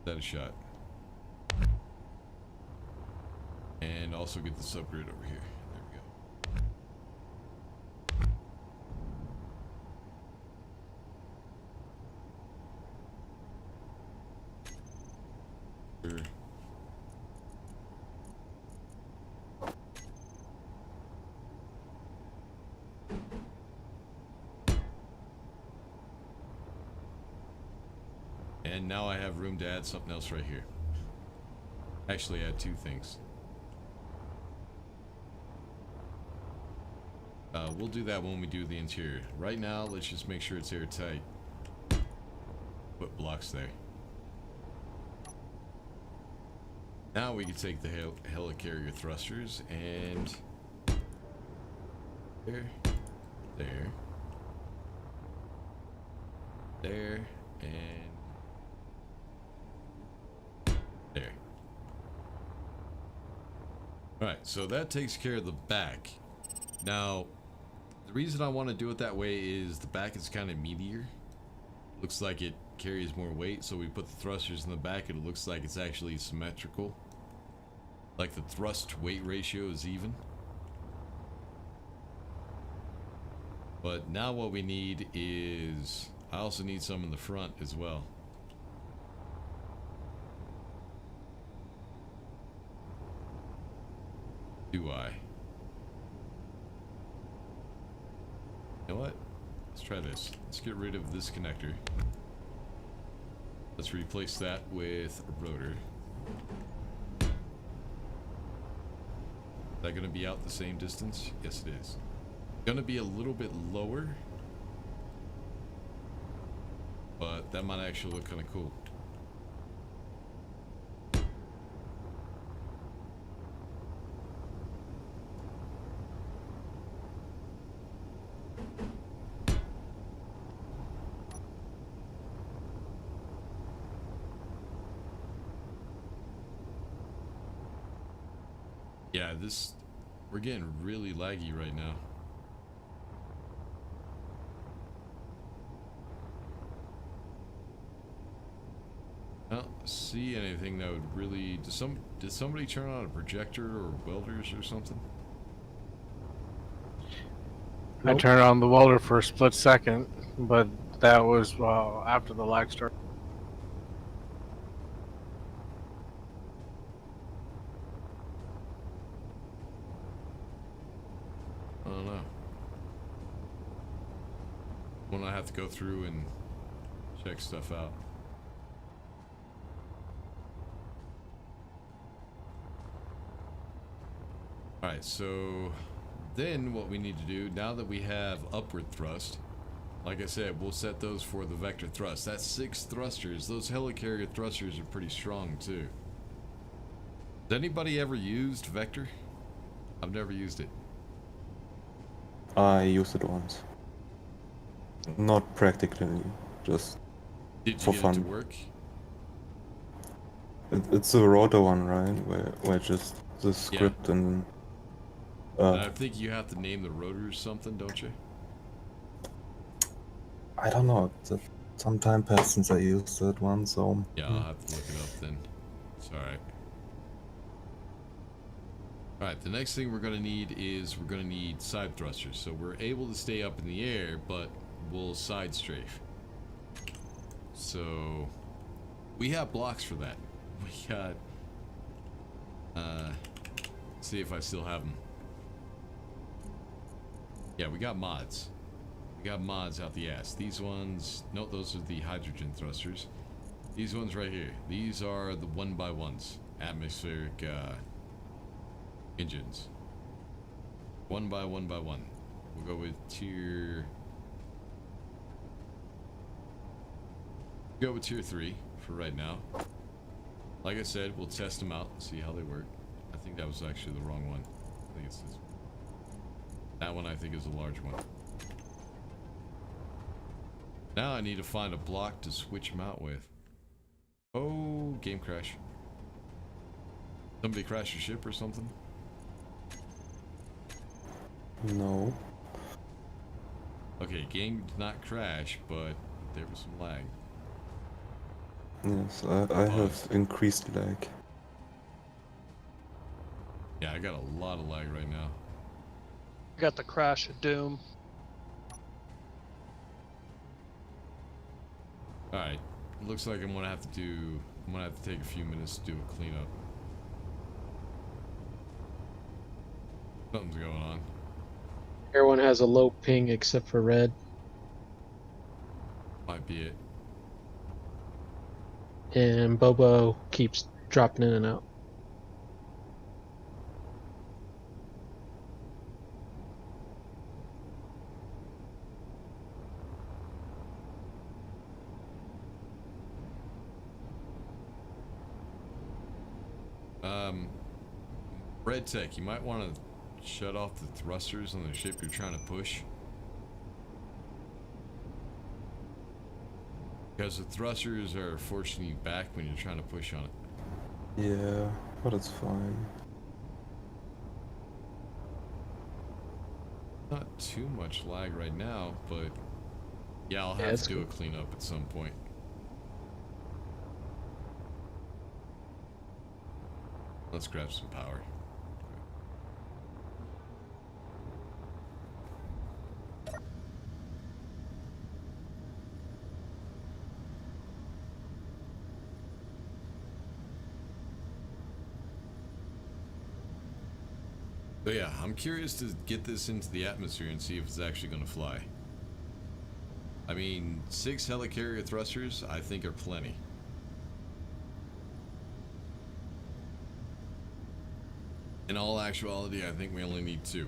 That a shot. And also get the subgrid over here. There we go. Sure. And now I have room to add something else right here. Actually, add two things. We'll do that when we do the interior. Right now, let's just make sure it's airtight. Put blocks there. Now we can take the helicarrier thrusters and there, and there. Alright, so that takes care of the back. Now, the reason I want to do it that way is the back is kind of meatier. Looks like it carries more weight, so we put the thrusters in the back and it looks like it's actually symmetrical. Like the thrust weight ratio is even. But now what we need is, I also need some in the front as well. Do I? You know what? Let's try this. Let's get rid of this connector. Let's replace that with a rotor. Is that going to be out the same distance? Yes, it is. Going to be a little bit lower, but that might actually look kind of cool. Yeah, we're getting really laggy right now. I don't see anything that would really, did somebody turn on a projector or welders or something? I turned on the welder for a split second, but that was after the lag started. I don't know. When I have to go through and check stuff out. Alright, so then what we need to do, now that we have upward thrust, like I said, we'll set those for the vector thrust. That's 6 thrusters. Those helicarrier thrusters are pretty strong too. Has anybody ever used vector? I've never used it. I used it once. Not practically, just Did you for get fun. it to work? It's a rotor one, right? Where just the script and And I think you have to name the rotors something, don't you? I don't know. Some time passed since I used that one, so Yeah, I'll have to look it up then. It's alright. Alright, the next thing we're going to need is we're going to need side thrusters. So we're able to stay up in the air, but we'll side strafe. So we have blocks for that. We got, see if I still have them. Yeah, we got mods. We got mods out the ass. These ones, no, those are the hydrogen thrusters. These ones right here, these are the 1x1s, atmospheric engines. 1x1x1. We'll go with tier. Go with tier 3 for right now. Like I said, we'll test them out and see how they work. I think that was actually the wrong one. I think it's this one. That one I think is a large one. Now I need to find a block to switch them out with. Oh, game crash. Somebody crashed your ship or something? No. Okay, game did not crash, but there was some lag. Yes, I have increased lag. Yeah, I got a lot of lag right now. I got the crash of doom. Alright, looks like I'm gonna have to take a few minutes to do a cleanup. Something's going on. Everyone has a low ping except for red. Might be it. And Bobo keeps dropping in and out. Red Tech, you might want to shut off the thrusters on the ship you're trying to push. Because the thrusters are forcing you back when you're trying to push on it. Yeah, but it's fine. Not too much lag right now, but yeah, I'll have to do a cleanup at some point. Let's grab some power. So yeah, I'm curious to get this into the atmosphere and see if it's actually going to fly. I mean, 6 helicarrier thrusters I think are plenty. In all actuality, I think we only need 2.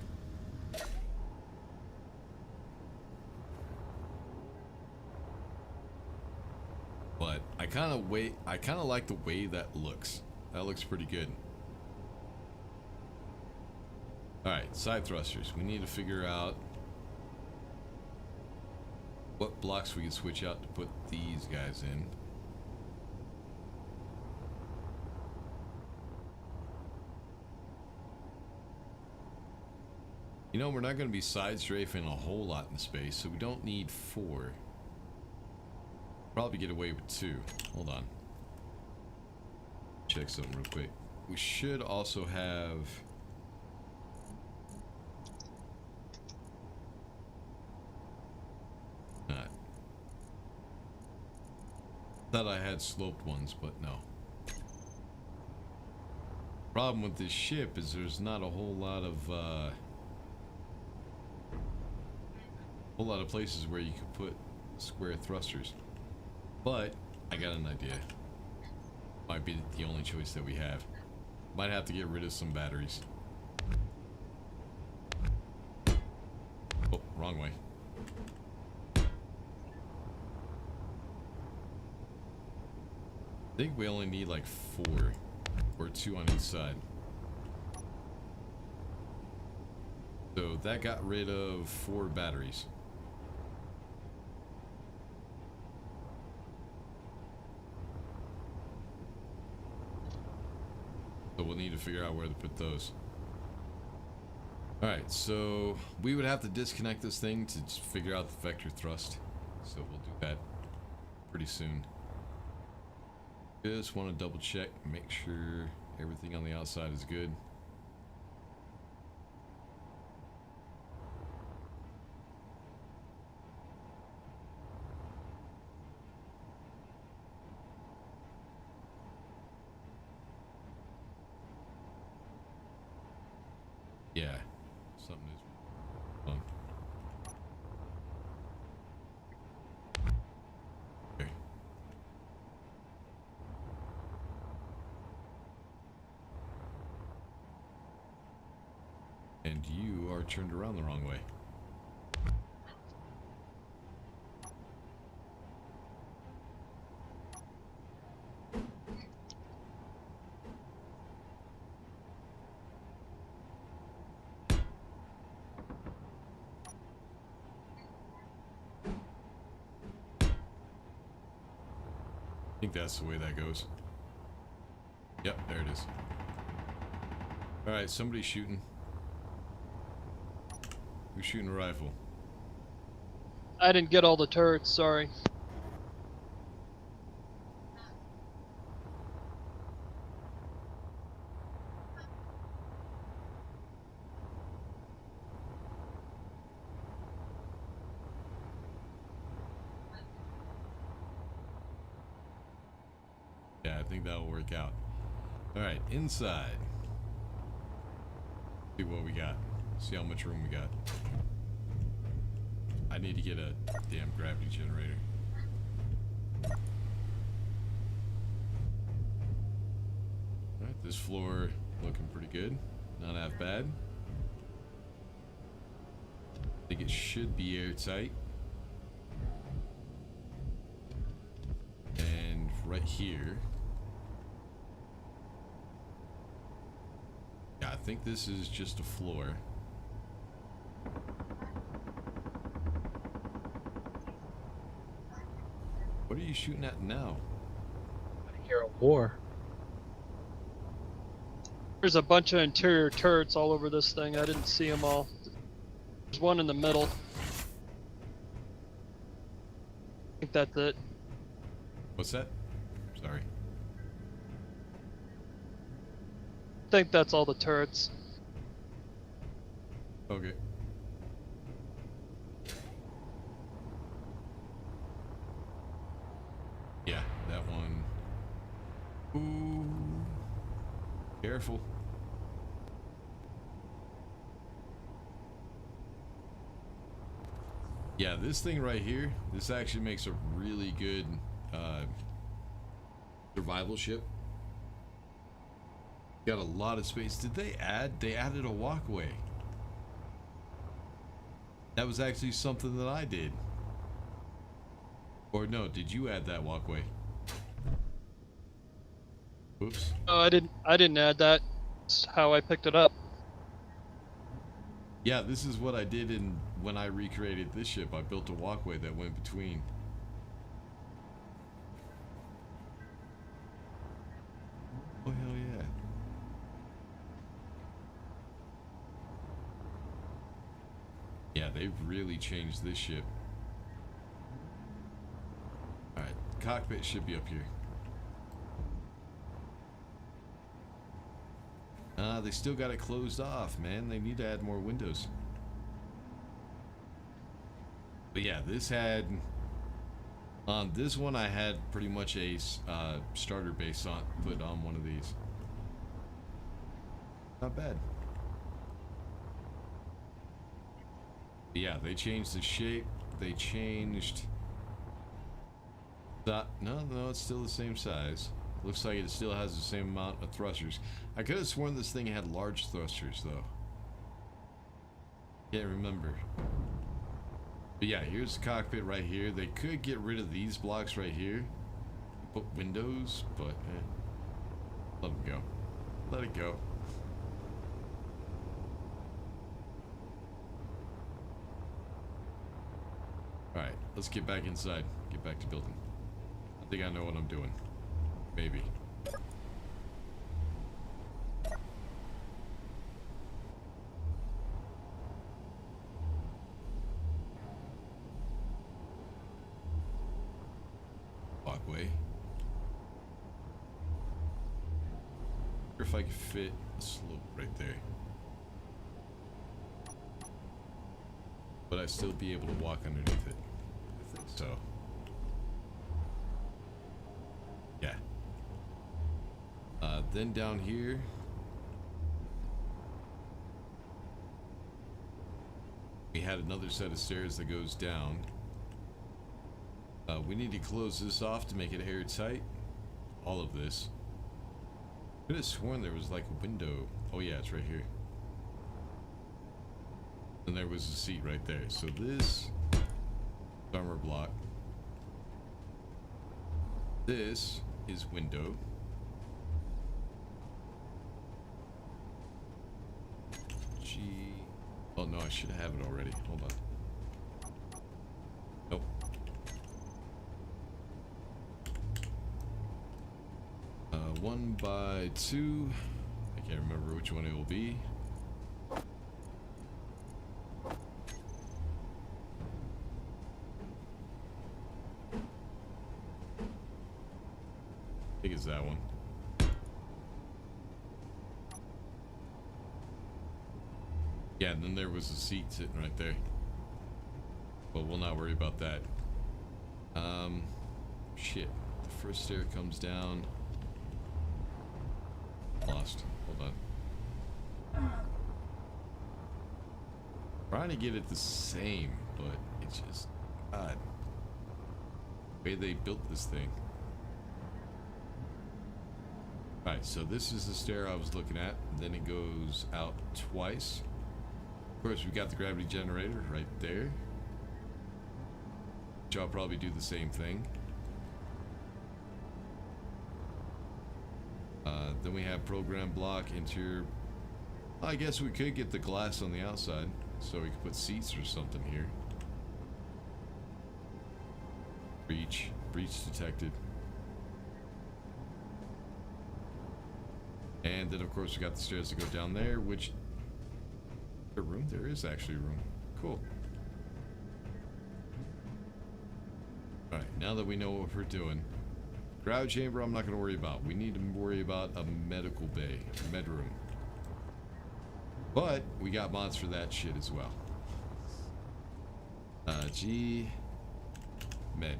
But I kind of like the way that looks. That looks pretty good. Alright, side thrusters. We need to figure out what blocks we can switch out to put these guys in. You know, we're not going to be side strafing a whole lot in space, so we don't need 4. Probably get away with 2. Hold on. Check something real quick. We should also have... Thought I had sloped ones, but no. Problem with this ship is there's not a whole lot of places where you could put square thrusters. But I got an idea. Might be the only choice that we have. Might have to get rid of some batteries. Oh, wrong way. I think we only need like 4 or 2 on each side. So that got rid of 4 batteries. So we'll need to figure out where to put those. Alright, so we would have to disconnect this thing to figure out the vector thrust. So we'll do that pretty soon. Just want to double check, make sure everything on the outside is good. Yeah, something is wrong. And you are turned around the wrong way. I think that's the way that goes. Yep, there it is. Alright, somebody's shooting. Who's shooting a rifle? I didn't get all the turrets, sorry. Yeah, I think that'll work out. Alright, inside. See what we got. See how much room we got. I need to get a damn gravity generator. Alright, this floor looking pretty good. Not half bad. I think it should be airtight. And right here. Yeah, I think this is just a floor. What are you shooting at now? I hear a war. There's a bunch of interior turrets all over this thing. I didn't see them all. There's one in the middle. I think that's it. What's that? Sorry. I think that's all the turrets. Okay. Yeah, that one. Ooh. Careful. Yeah, this thing right here, this actually makes a really good survival ship. Got a lot of space. Did they added a walkway. That was actually something that I did. Or no, did you add that walkway? Oops. Oh, I didn't add that. That's how I picked it up. Yeah, this is what I did when I recreated this ship. I built a walkway that went between. Oh, hell yeah. Yeah, they've really changed this ship. Alright, cockpit should be up here. They still got it closed off, man. They need to add more windows. But yeah, this had... On this one, I had pretty much a starter base put on one of these. Not bad. But yeah, they changed the shape. They changed... No, it's still the same size. Looks like it still has the same amount of thrusters. I could have sworn this thing had large thrusters, though. Can't remember. But yeah, here's the cockpit right here. They could get rid of these blocks right here. Put windows, but let them go. Let it go. Alright, let's get back inside. Get back to building. I think I know what I'm doing. Maybe. Walkway. If I could fit a slope right there. But I'd still be able to walk underneath it. I think so. Yeah. Then down here, we had another set of stairs that goes down. We need to close this off to make it airtight. All of this. Could have sworn there was like a window. Oh yeah, it's right here. And there was a seat right there. So this armor block. This is window. G. Oh no, I should have it already. Hold on. Nope. 1 by 2. I can't remember which one it will be. I think it's that one. Yeah, and then there was a seat sitting right there. But we'll not worry about that. Shit. The first stair comes down. Lost. Hold on. Trying to get it the same, but it's just God. The way they built this thing. Alright, so this is the stair I was looking at. Then it goes out twice. Of course, we got the gravity generator right there. Which I'll probably do the same thing. Then we have program block into. I guess we could get the glass on the outside, so we could put seats or something here. Breach detected. And then of course we got the stairs to go down there, which a room? There is actually a room. Cool. Alright, now that we know what we're doing. Crowd chamber I'm not going to worry about. We need to worry about a medical bay. A med room. But we got mods for that shit as well. G med.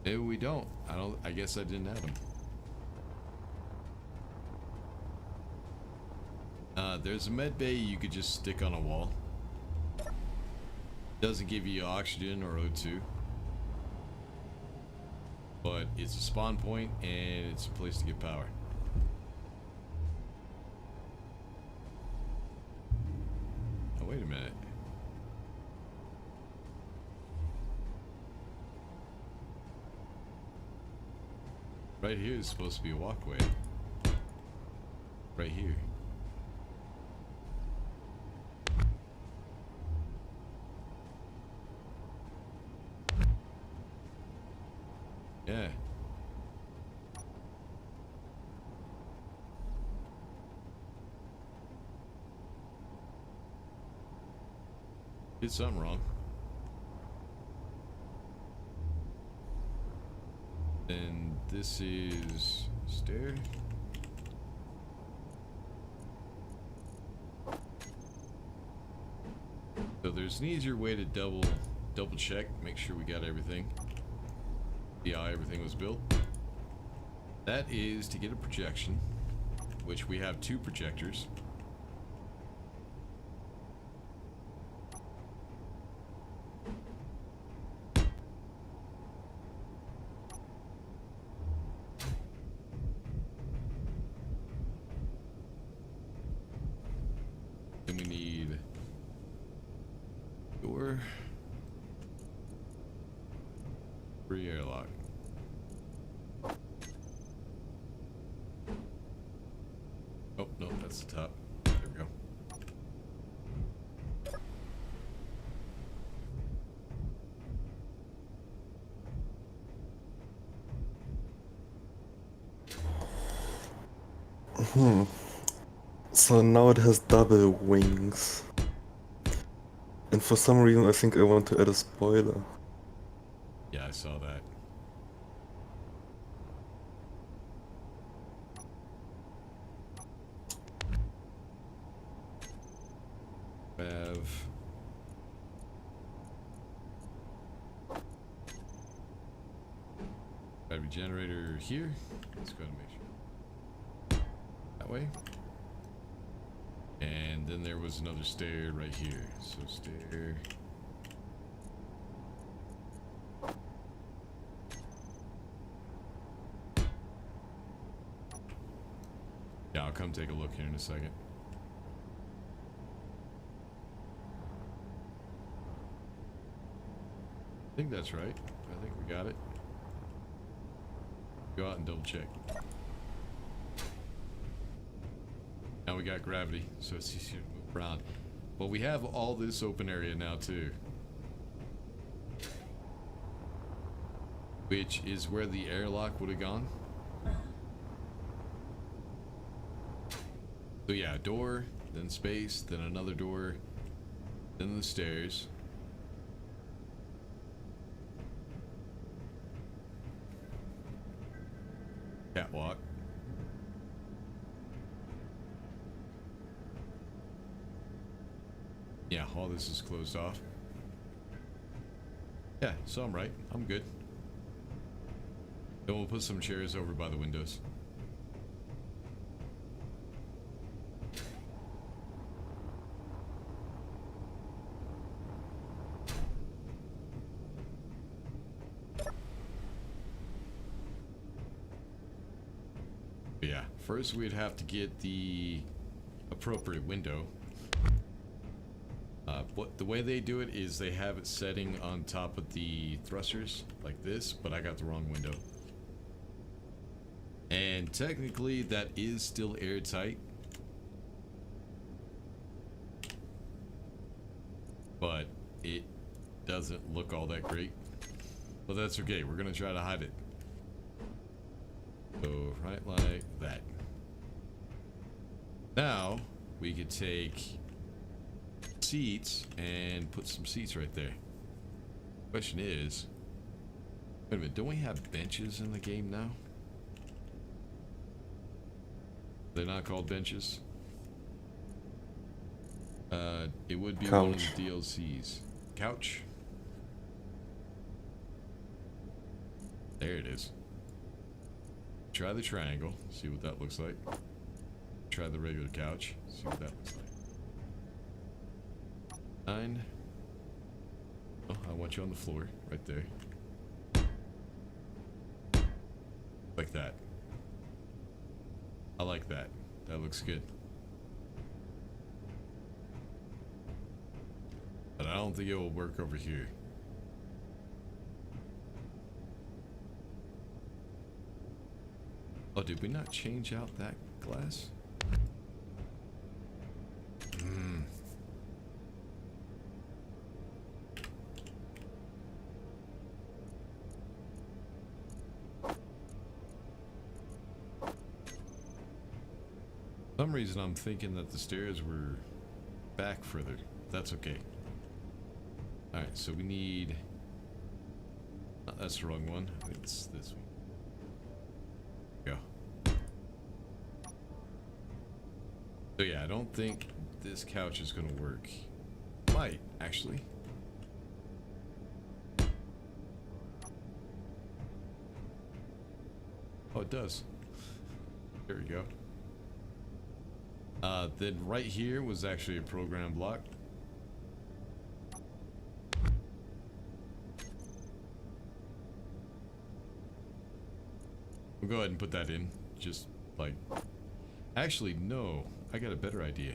No, we don't. I guess I didn't add them. There's a med bay you could just stick on a wall. Doesn't give you oxygen or O2. But it's a spawn point and it's a place to get power. Oh, wait a minute. Right here is supposed to be a walkway. Right here. Yeah. Did something wrong. Then this is stair. So there's an easier way to double check, make sure we got everything. See how everything was built. That is to get a projection, which we have 2 projectors. Then we need door, free airlock. Oh, no, that's the top. There we go. So now it has double wings. And for some reason I think I want to add a spoiler. Yeah, I saw that. Have battery generator here. Let's go ahead and make sure. That way. And then there was another stair right here. So stair. Yeah, I'll come take a look here in a second. I think that's right. I think we got it. Go out and double check. Now we got gravity, so it's easier to move around. But we have all this open area now too. Which is where the airlock would have gone. So yeah, door, then space, then another door, then the stairs. Catwalk. Yeah, all this is closed off. Yeah, so I'm right. I'm good. Then we'll put some chairs over by the windows. But yeah, first we'd have to get the appropriate window. The way they do it is they have it setting on top of the thrusters like this, but I got the wrong window. And technically that is still airtight, but it doesn't look all that great. But that's okay, we're gonna try to hide it. So right like that. Now we could take seats and put some seats right there. Question is, wait a minute, don't we have benches in the game now? They're not called benches. It would be one of Couch. the DLCs. Couch. There it is. Try the triangle, see what that looks like. Try the regular couch, see what that looks like. 9. Oh, I want you on the floor, right there. Like that. I like that. That looks good. But I don't think it will work over here. Oh, did we not change out that glass? For some reason I'm thinking that the stairs were back further. That's okay. Alright, so we need... Oh, that's the wrong one. I think it's this one. Go. So yeah, I don't think this couch is gonna work. Might, actually. Oh, it does. There we go. Then right here was actually a program block. We'll go ahead and put that in. Just like... Actually, no. I got a better idea.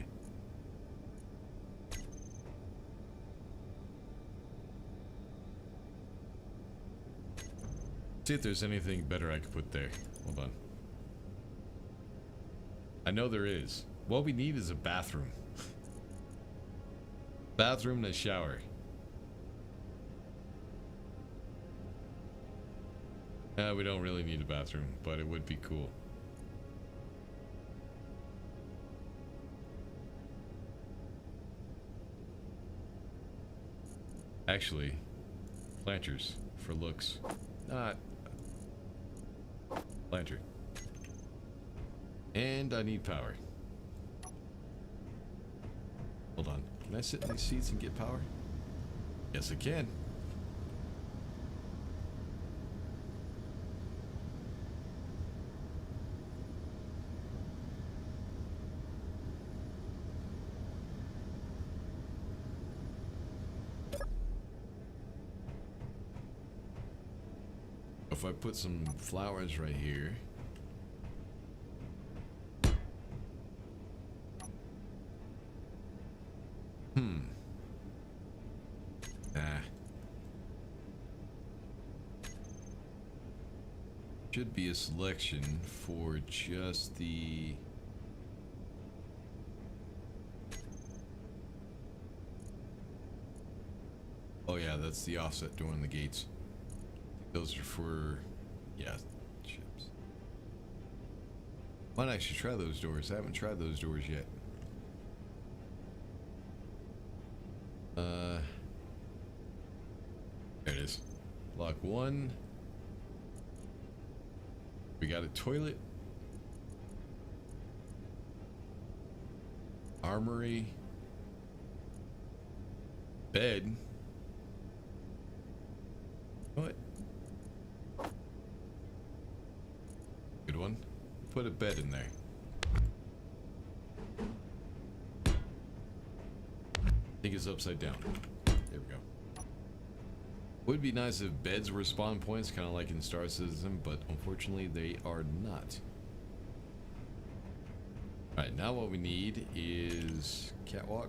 See if there's anything better I could put there. Hold on. I know there is. What we need is a bathroom. Bathroom and a shower. We don't really need a bathroom, but it would be cool. Actually, planters for looks. Not planter. And I need power. Hold on. Can I sit in these seats and get power? Yes, I can. If I put some flowers right here. should be a selection for just the oh yeah, that's the offset door in the gates. Those are for yeah, ships. Might actually try those doors. I haven't tried those doors yet. There it is. Lock 1. We got a toilet. Armory. Bed. What? Good one. Put a bed in there. I think it's upside down. There we go. Would be nice if beds were spawn points, kind of like in Star Citizen, but unfortunately they are not. Alright, now what we need is catwalk.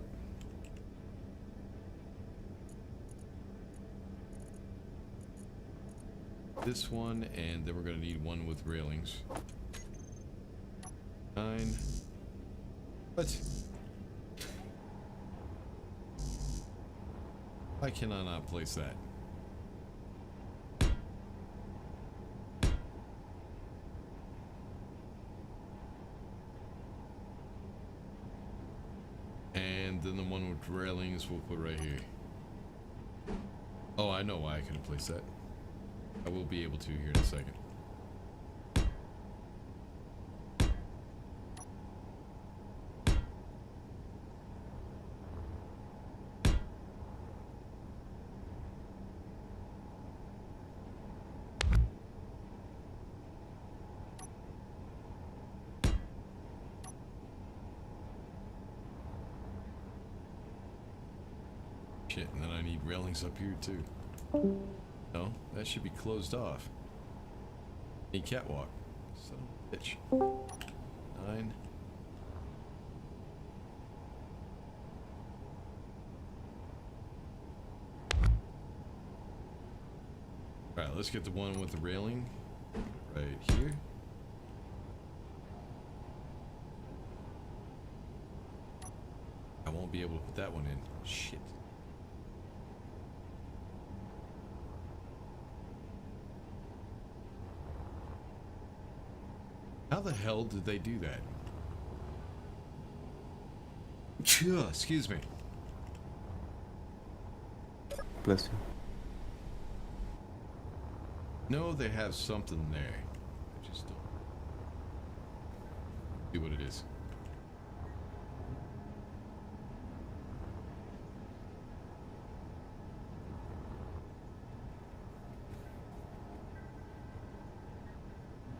This one, and then we're going to need one with railings. 9. What? Why can I not place that? And then the one with railings we'll put right here. Oh, I know why I couldn't place that. I will be able to here in a second. Shit, and then I need railings up here too. No, that should be closed off. Need catwalk. Son of a bitch. 9. Alright, let's get the one with the railing right here. I won't be able to put that one in. Shit. How the hell did they do that? Excuse me. Bless you. No, they have something there. I just don't see what it is.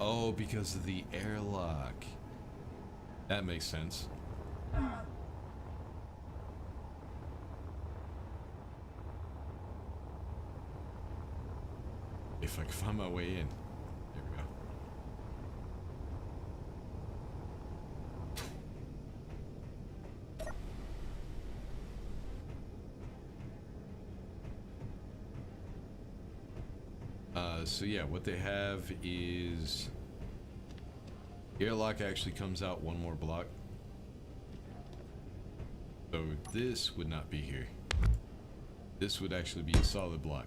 Oh, because of the airlock. That makes sense. If I can find my way in. There we go. So yeah, what they have is airlock actually comes out one more block. So this would not be here. This would actually be a solid block.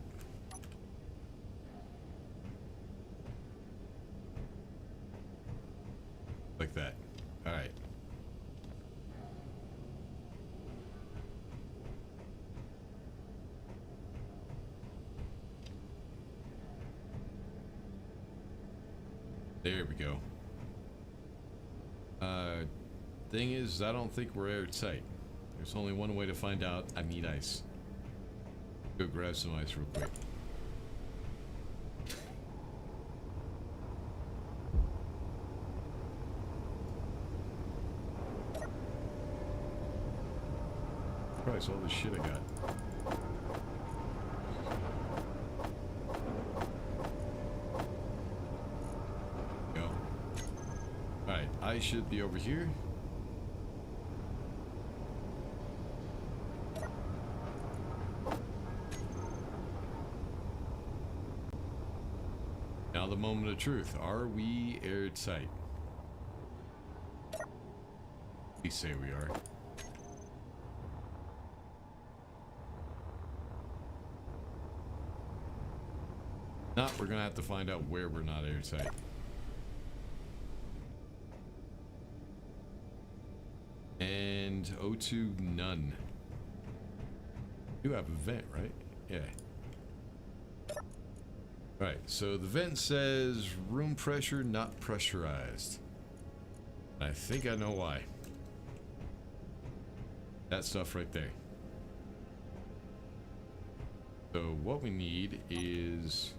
Like that. Alright. There we go. Thing is, I don't think we're airtight. There's only one way to find out. I need ice. Go grab some ice real quick. Christ, all this shit I got. Go. Alright, I should be over here. Now Now the moment of truth. Are we airtight? We say we are. Nah, we're gonna have to find out where we're not airtight. And O2 none. You have a vent, right? Yeah. Alright, so the vent says room pressure not pressurized. I think I know why. That stuff right there. So what we need is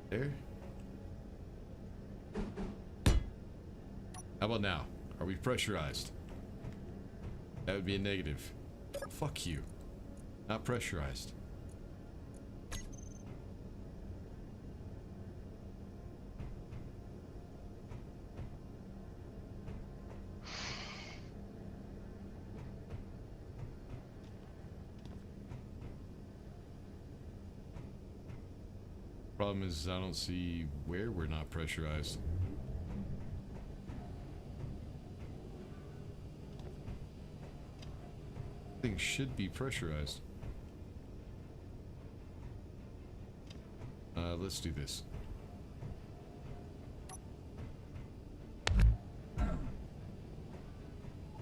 there. How about now? Are we pressurized? That would be a negative. Fuck you. Not pressurized. Problem is, I don't see where we're not pressurized. Things should be pressurized. Let's do this.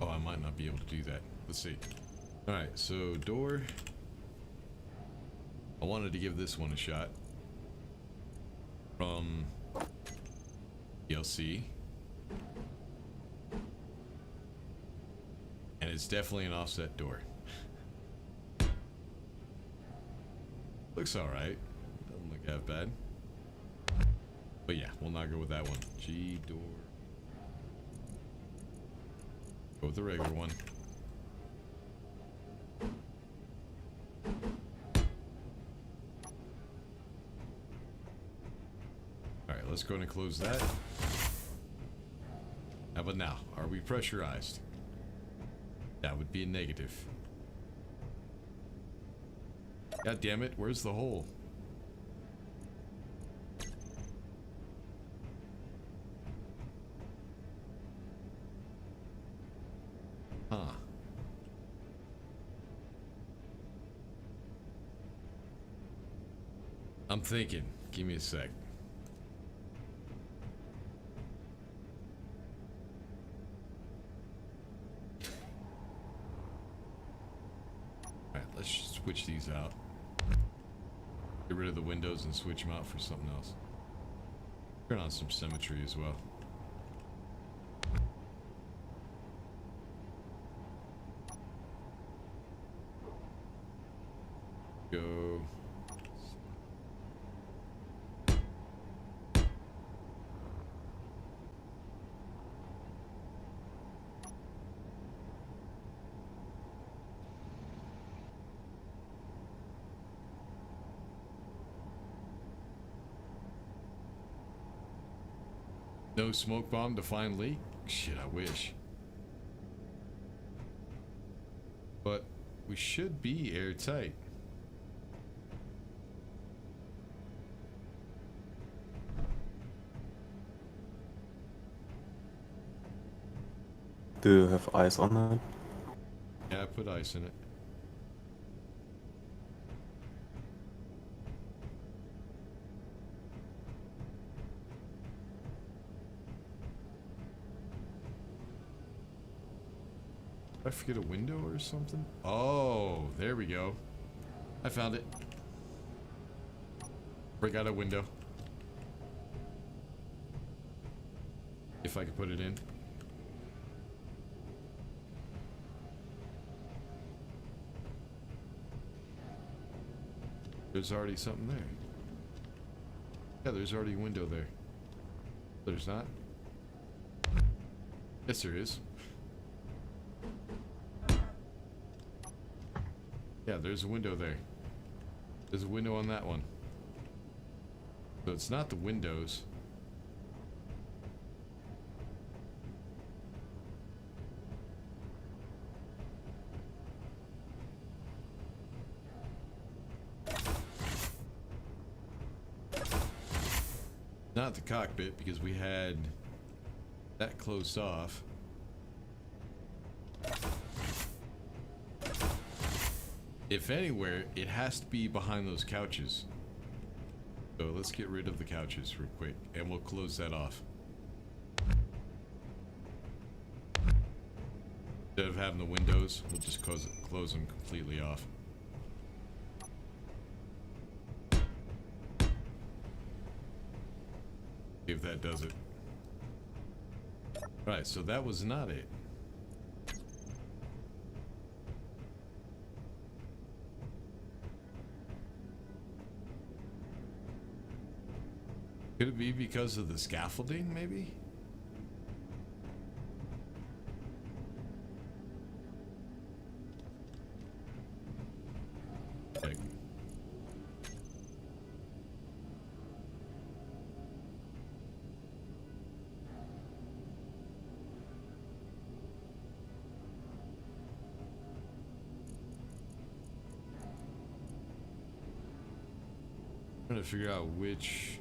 Oh, I might not be able to do that. Let's see. Alright, so door. I wanted to give this one a shot. From DLC. And it's definitely an offset door. Looks alright. Doesn't look that bad. But yeah, we'll not go with that one. G door. Go with the regular one. Alright, let's go ahead and close that. How about now? Are we pressurized? That would be a negative. God damn it, where's the hole? Huh. I'm thinking. Give me a sec. Alright, let's switch these out. Get rid of the windows and switch them out for something else. Turn on some symmetry as well. Go. No smoke bomb to find leak? Shit, I wish. But we should be airtight. Do you have ice on it? Yeah, I put ice in it. Did I forget a window or something? Oh, there we go. I found it. Break out a window. If I could put it in. There's already something there. Yeah, there's already a window there. There's not? Yes, there is. Yeah, there's a window there. There's a window on that one. So it's not the windows. Not the cockpit, because we had that closed off. If anywhere, it has to be behind those couches. So let's get rid of the couches real quick, and we'll close that off. Instead of having the windows, we'll just close them completely off. See if that does it. Right, so that was not it. Could it be because of the scaffolding, maybe? Okay. Trying to figure out which.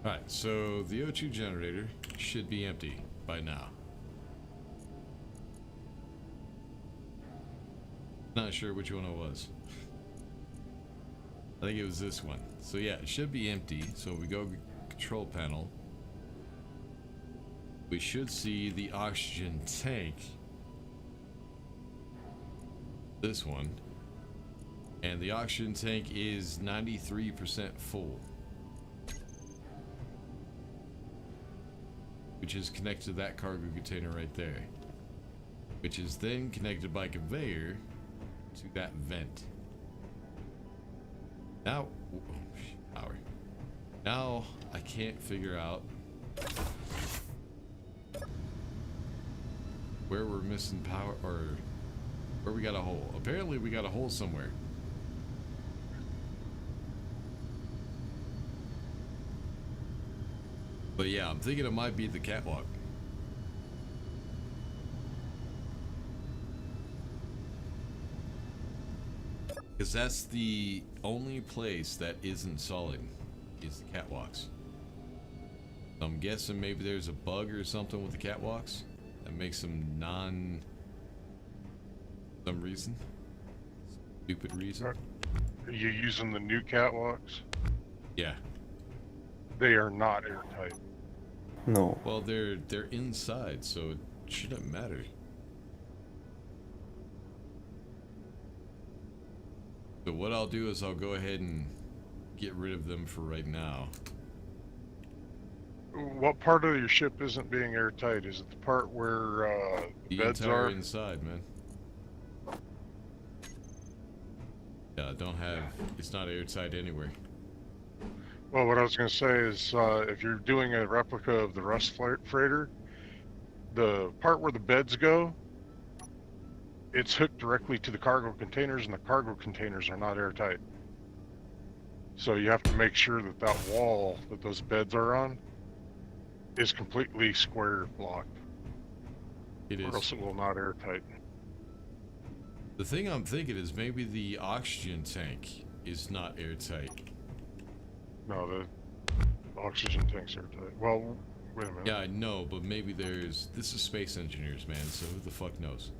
Alright, so the O2 generator should be empty by now. Not sure which one it was. I think it was this one. So yeah, it should be empty. So we go control panel. We should see the oxygen tank. This one. And the oxygen tank is 93% full. Which is connected to that cargo container right there. Which is then connected by conveyor to that vent. Now, power. Now I can't figure out where we're missing power or where we got a hole. Apparently we got a hole somewhere. But yeah, I'm thinking it might be the catwalk. Because that's the only place that isn't solid, is the catwalks. I'm guessing maybe there's a bug or something with the catwalks that makes them some reason. Stupid reason. Are you using the new catwalks? Yeah. They are not airtight. No. Well, they're inside, so it shouldn't matter. So what I'll do is I'll go ahead and get rid of them for right now. What part of your ship isn't being airtight? Is it the part where the The beds entire are? inside, man. Yeah, it's not airtight anywhere. Well, what I was going to say is if you're doing a replica of the Rust freighter, the part where the beds go, it's hooked directly to the cargo containers, and the cargo containers are not airtight. So you have to make sure that that wall that those beds are on is completely square blocked. It Or is. else it will not airtight. The thing I'm thinking is maybe the oxygen tank is not airtight. No, the oxygen tanks are airtight. Well, wait a minute. Yeah, I know, but maybe this is space engineers, man, so who the fuck knows?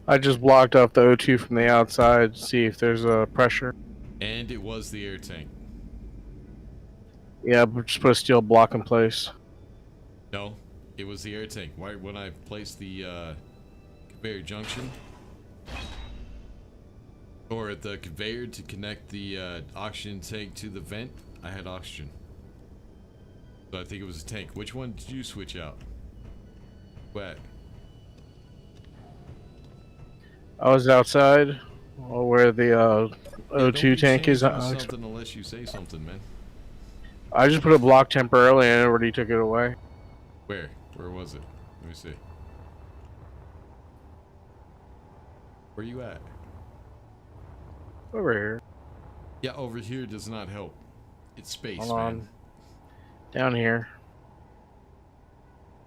I just blocked off the O2 from the outside to see if there's a pressure. And it was the air tank. Yeah, but just put a steel block in place. No, it was the air tank. Why, when I placed the conveyor junction, or at the conveyor to connect the oxygen tank to the vent, I had oxygen. So I think it was a tank. Which one did you switch out? What? I was outside, where the O2 tank is. Something unless you say something, man. I just put a block temporarily and I already took it away. Where? Where was it? Let me see. Where you at? Over here. Yeah, over here does not help. It's space, Hold man. on. Down here.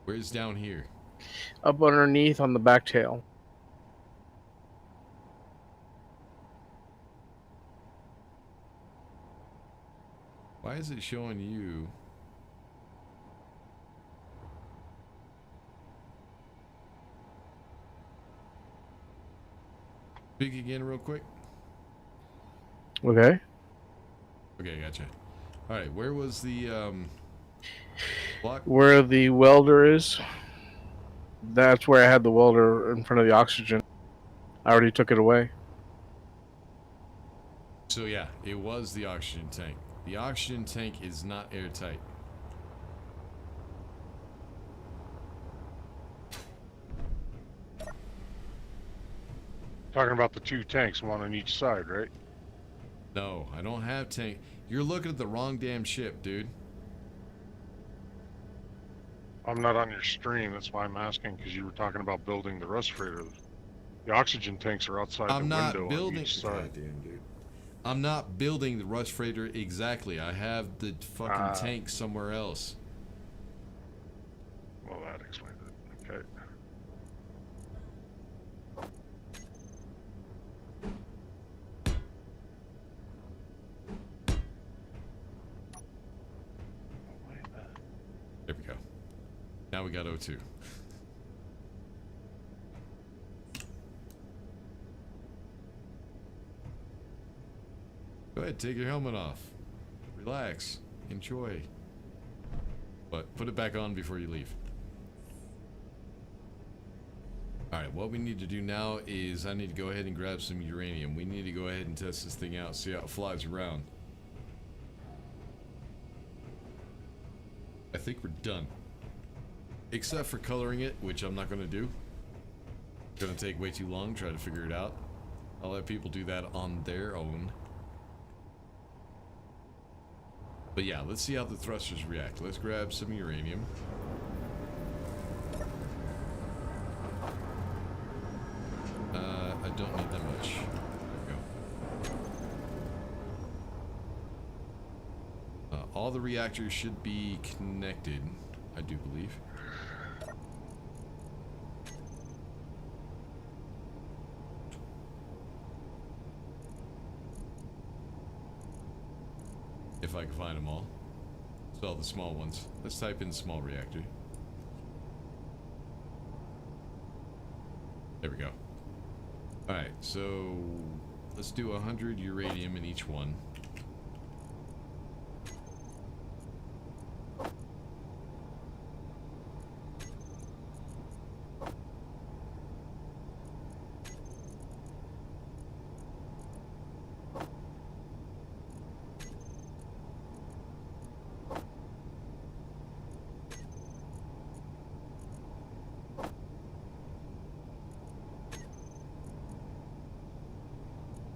Where's down here? Up underneath on the back tail. Why is it showing you? Speak again real quick. Okay. Okay, gotcha. All right, where was the block? Where the welder is, that's where I had the welder in front of the oxygen. I already took it away. So yeah, it was the oxygen tank. The oxygen tank is not airtight. Talking about the 2 tanks, one on each side, right? No, I don't have tank. You're looking at the wrong damn ship, dude. I'm not on your stream, that's why I'm asking, because you were talking about building the rust freighter. The oxygen tanks are outside I'm the not window building. on each side. Goddamn, dude. I'm not building the rust freighter exactly. I have the fucking tank somewhere else. Well, that explains it. Okay. There we go. Now we got O2. Go ahead, take your helmet off. Relax. Enjoy. But put it back on before you leave. Alright, what we need to do now is I need to go ahead and grab some uranium. We need to go ahead and test this thing out, see how it flies around. I think we're done. Except for coloring it, which I'm not going to do. It's going to take way too long, try to figure it out. I'll let people do that on their own. But yeah, let's see how the thrusters react. Let's grab some uranium. I don't need that much. There we go. All the reactors should be connected, I do believe. If I can find them all. So all the small ones. Let's type in small reactor. There we go. Alright, so let's do 100 uranium in each one.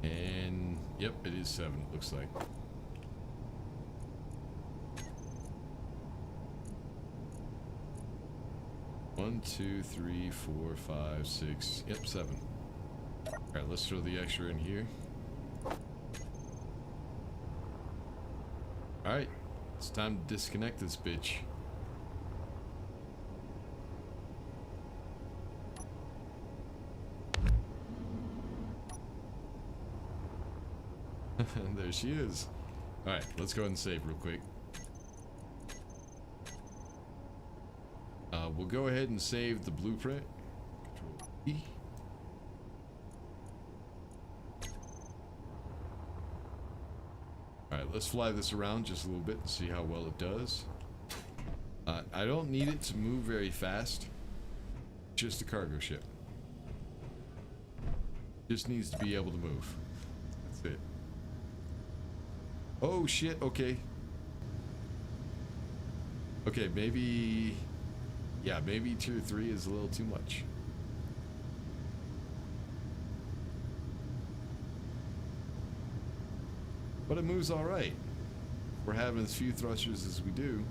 And yep, it is 7, it looks like. One, 2, 3, 4, 5, 6. Yep, 7. Alright, let's throw the extra in here. Alright, it's time to disconnect this bitch. There she is. Alright, let's go ahead and save real quick. We'll go ahead and save the blueprint. Control E. Alright, let's fly this around just a little bit and see how well it does. I don't need it to move very fast. Just a cargo ship. Just needs to be able to move. That's it. Oh shit, okay. Okay, maybe... Yeah, maybe tier 3 is a little too much. But it moves alright. We're having as few thrusters as we do.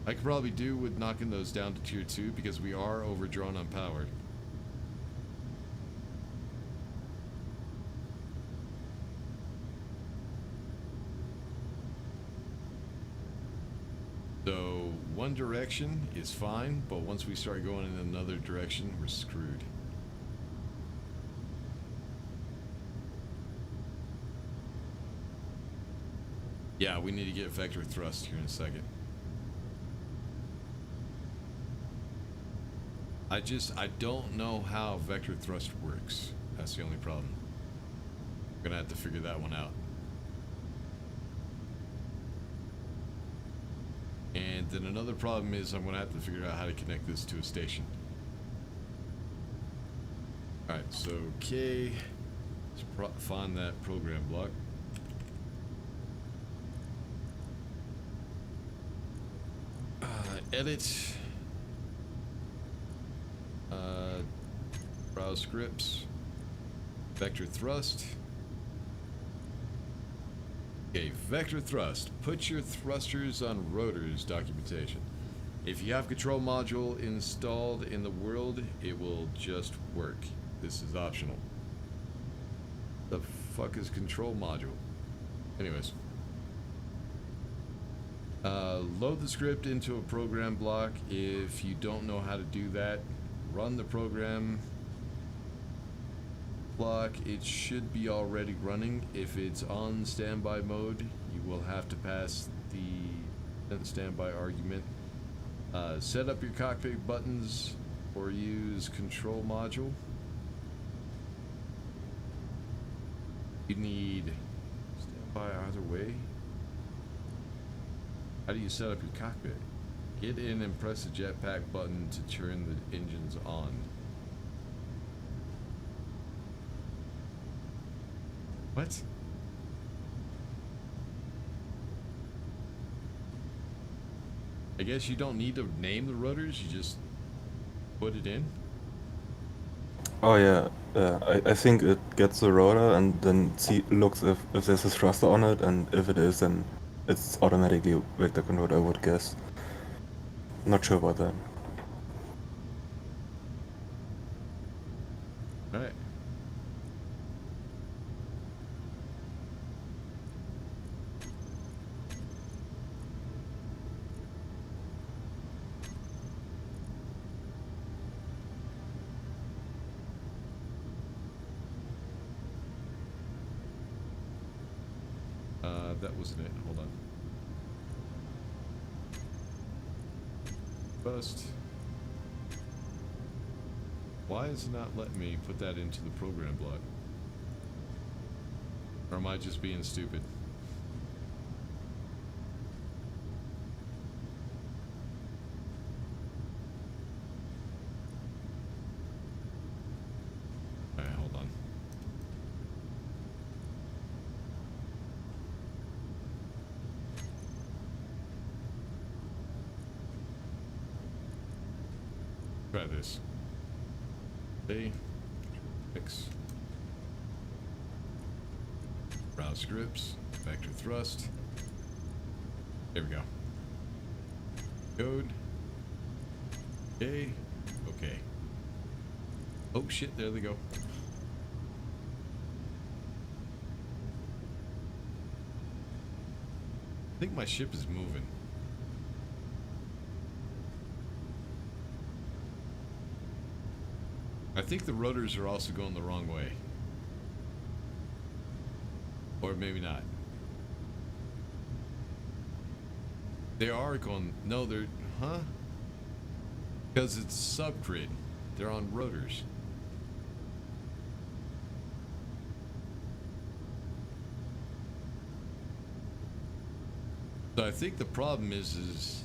I could probably do with knocking those down to tier 2 because we are overdrawn on power. So one direction is fine, but once we start going in another direction, we're screwed. Yeah, we need to get vector thrust here in a second. I don't know how vector thrust works. That's the only problem. We're gonna have to figure that one out. And then another problem is I'm gonna have to figure out how to connect this to a station. Alright, so K, let's find that program block. Edit. Browse scripts. Vector thrust. Okay, vector thrust. Put your thrusters on rotors documentation. If you have control module installed in the world, it will just work. This is optional. The fuck is control module? Anyways. Load the script into a program block. If you don't know how to do that, run the program block. It should be already running. If it's on standby mode, you will have to pass the standby argument. Set up your cockpit buttons or use control module. You need standby either way. How do you set up your cockpit? Get in and press the jetpack button to turn the engines on. What? I guess you don't need to name the rotors, you just put it in? Oh yeah, I think it gets the rotor and then looks if there's a thruster on it, and if it is, then it's automatically vector controlled, I would guess. Not sure about that. Alright. That wasn't it. Hold on. Bust. Why is it not letting me put that into the program block? Or am I just being stupid? Alright, hold on. Try this. A, X, browse scripts, vector thrust. There we go. Code. A, okay. Oh shit, there they go. I think my ship is moving. I think the rotors are also going the wrong way. Or maybe not. They are going... No, they're... Huh? Because it's subgrid. They're on rotors. So I think the problem is...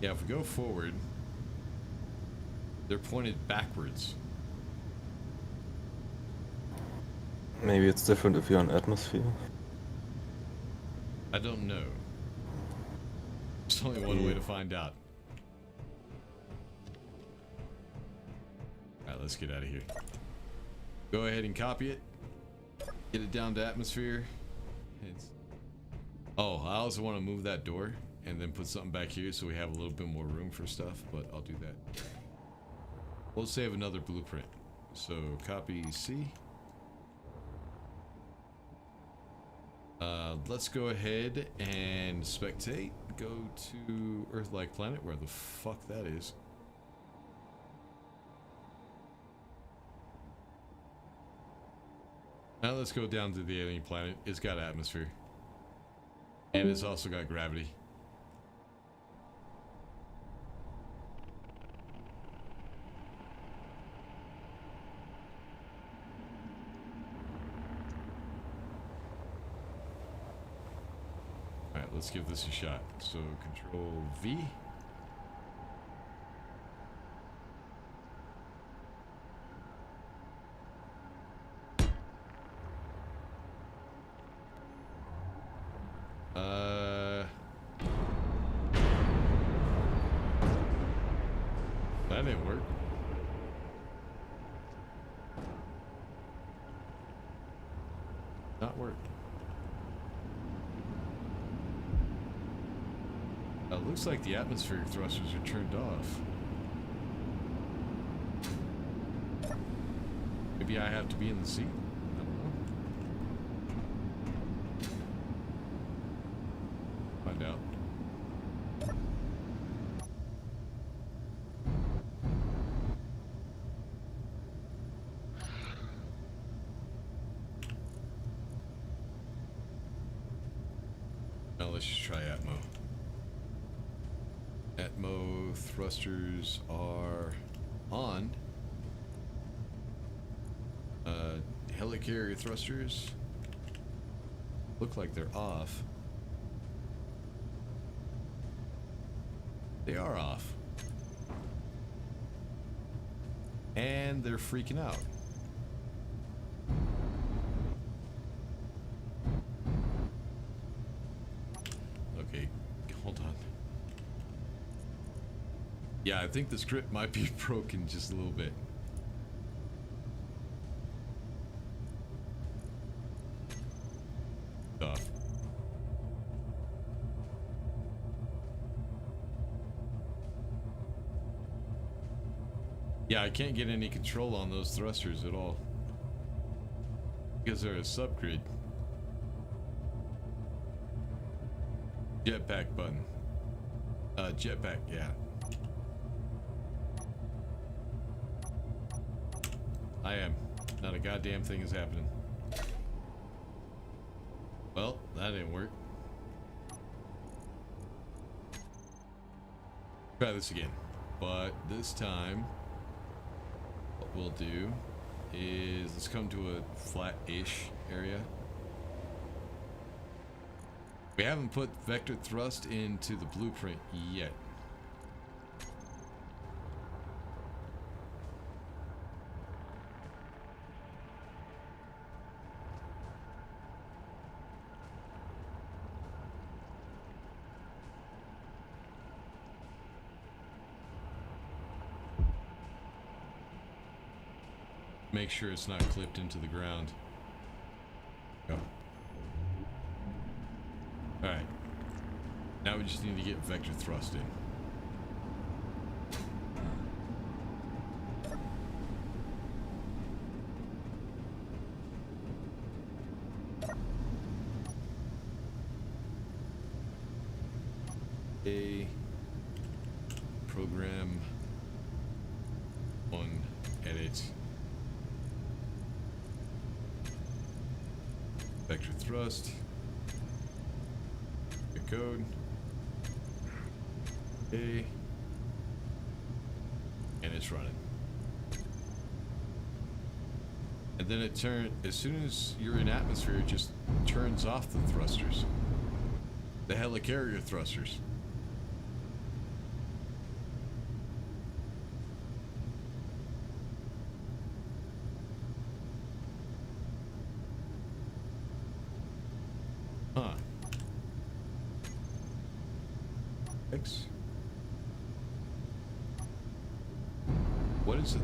Yeah, if we go forward... They're pointed backwards. Maybe it's different if you're on atmosphere. I don't know. There's only one way to find out. Alright, let's get out of here. Go ahead and copy it. Get it down to atmosphere. Oh, I also want to move that door and then put something back here so we have a little bit more room for stuff, but I'll do that. We'll save another blueprint. So copy C. Let's go ahead and spectate. Go to Earth-like planet, where the fuck that is. Now let's go down to the alien planet. It's got atmosphere. And it's also got gravity. Alright, let's give this a shot. So Control V. That didn't work. Not work. Looks like the atmospheric thrusters are turned off. Maybe I have to be in the seat. I don't know. Find out. Now let's just try Atmo. Atmo thrusters are on. Helicarrier thrusters look like they're off. They are off. And they're freaking out. Okay, hold on. Yeah, I think the script might be broken just a little bit. Off. Yeah, I can't get any control on those thrusters at all. Because they're a subgrid. Jetpack button. Jetpack, yeah. I am. Not a goddamn thing is happening. Well, that didn't work. Try this again. But this time, what we'll do is let's come to a flat-ish area. We haven't put vector thrust into the blueprint yet. Make sure it's not clipped into the ground. Go. Alright. Now we just need to get vector thrust in. A program on edit. Vector thrust. The code. A. And it's running. And then it as soon as you're in atmosphere, it just turns off the thrusters. The helicarrier thrusters. Huh. X. What is it?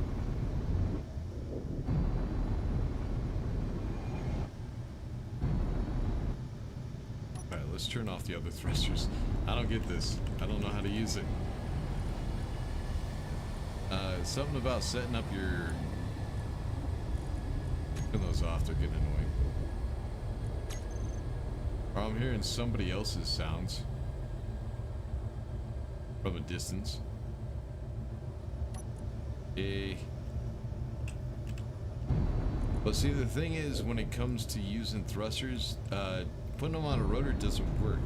Alright, let's turn off the other thrusters. I don't get this. I don't know how to use it. Something about setting up your... Turn those off, they're getting annoying. Or I'm hearing somebody else's sounds. From a distance. But see, the thing is, when it comes to using thrusters, putting them on a rotor doesn't work.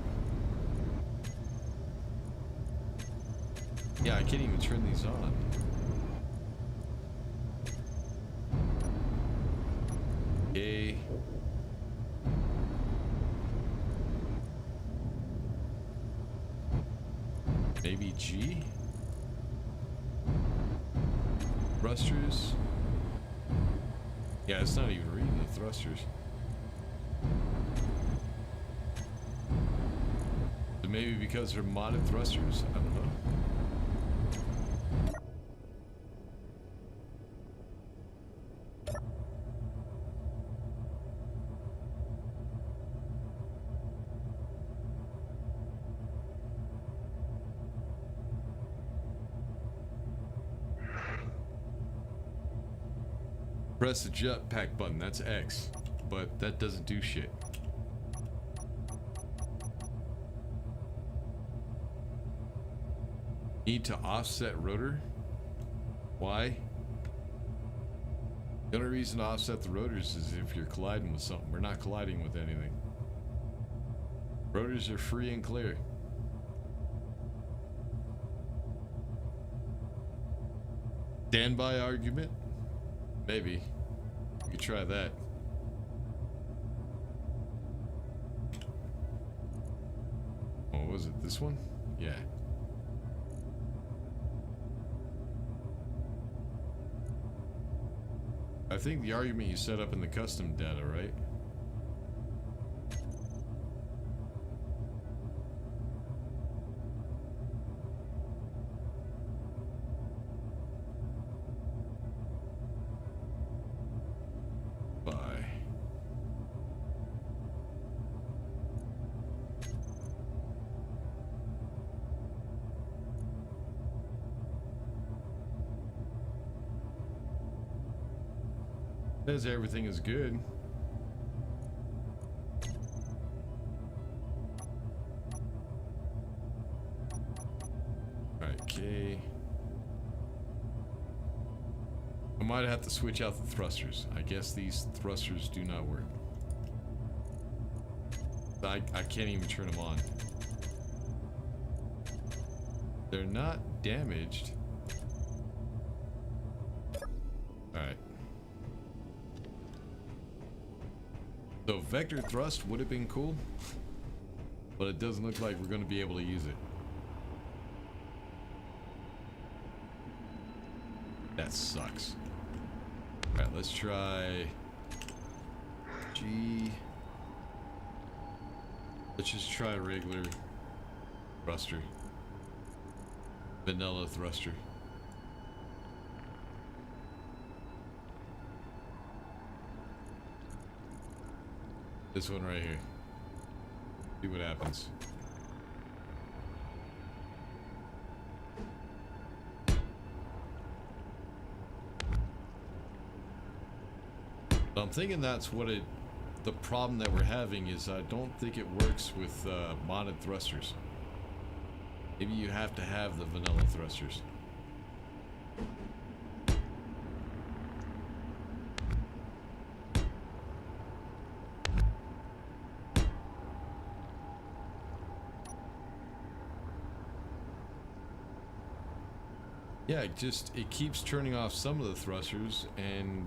Yeah, I can't even turn these on. Okay. Maybe G? Thrusters? Yeah, it's not even reading the thrusters. So maybe because they're modded thrusters? I don't know. Press the jetpack button, that's X, but that doesn't do shit. Need to offset rotor? Why? The only reason to offset the rotors is if you're colliding with something. We're not colliding with anything. Rotors are free and clear. Standby argument? Maybe. We could try that. Oh, was it this one? Yeah. I think the argument you set up in the custom data, right? Says everything is good. Okay. I might have to switch out the thrusters. I guess these thrusters do not work. I can't even turn them on. They're not damaged. Alright. So vector thrust would have been cool, but it doesn't look like we're going to be able to use it. That sucks. Alright, let's try G. Let's just try a regular thruster. Vanilla thruster. This one right here. See what happens. I'm thinking that's what it... The problem that we're having is I don't think it works with modded thrusters. Maybe you have to have the vanilla thrusters. Yeah, it keeps turning off some of the thrusters, and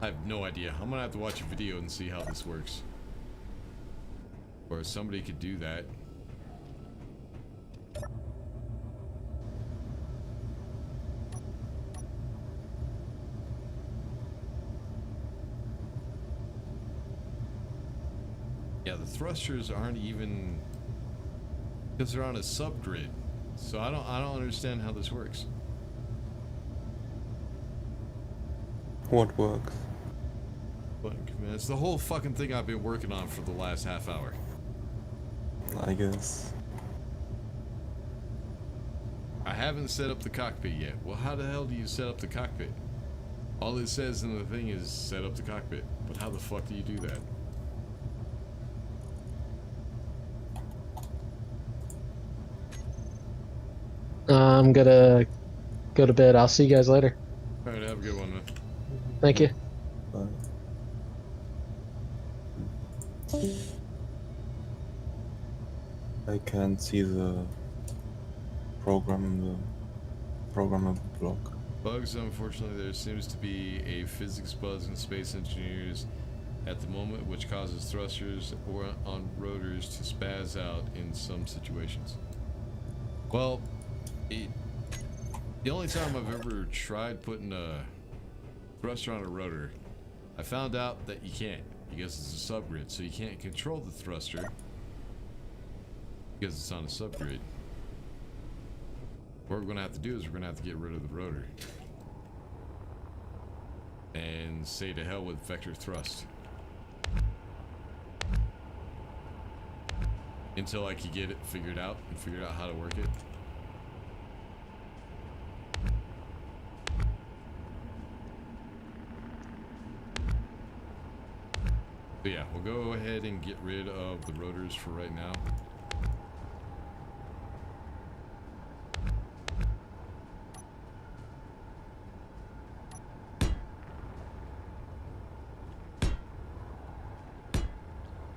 I have no idea. I'm gonna have to watch a video and see how this works. Or somebody could do that. Yeah, the thrusters aren't even, because they're on a subgrid. So I don't understand how this works. What works? Fuck, man, it's the whole fucking thing I've been working on for the last half hour. I guess. I haven't set up the cockpit yet. Well, how the hell do you set up the cockpit? All it says in the thing is set up the cockpit. But how the fuck do you do that? I'm gonna go to bed. I'll see you guys later. Alright, have a good one, man. Thank you. Bye. I can't see the program in the programmable block. Bugs, unfortunately, there seems to be a physics buzz in space engineers at the moment, which causes thrusters or on rotors to spaz out in some situations. Well, the only time I've ever tried putting a thruster on a rotor, I found out that you can't, because it's a subgrid, so you can't control the thruster because it's on a subgrid. What we're going to have to do is we're going to have to get rid of the rotor and say to hell with vector thrust until I can get it figured out and figure out how to work it. But yeah, we'll go ahead and get rid of the rotors for right now.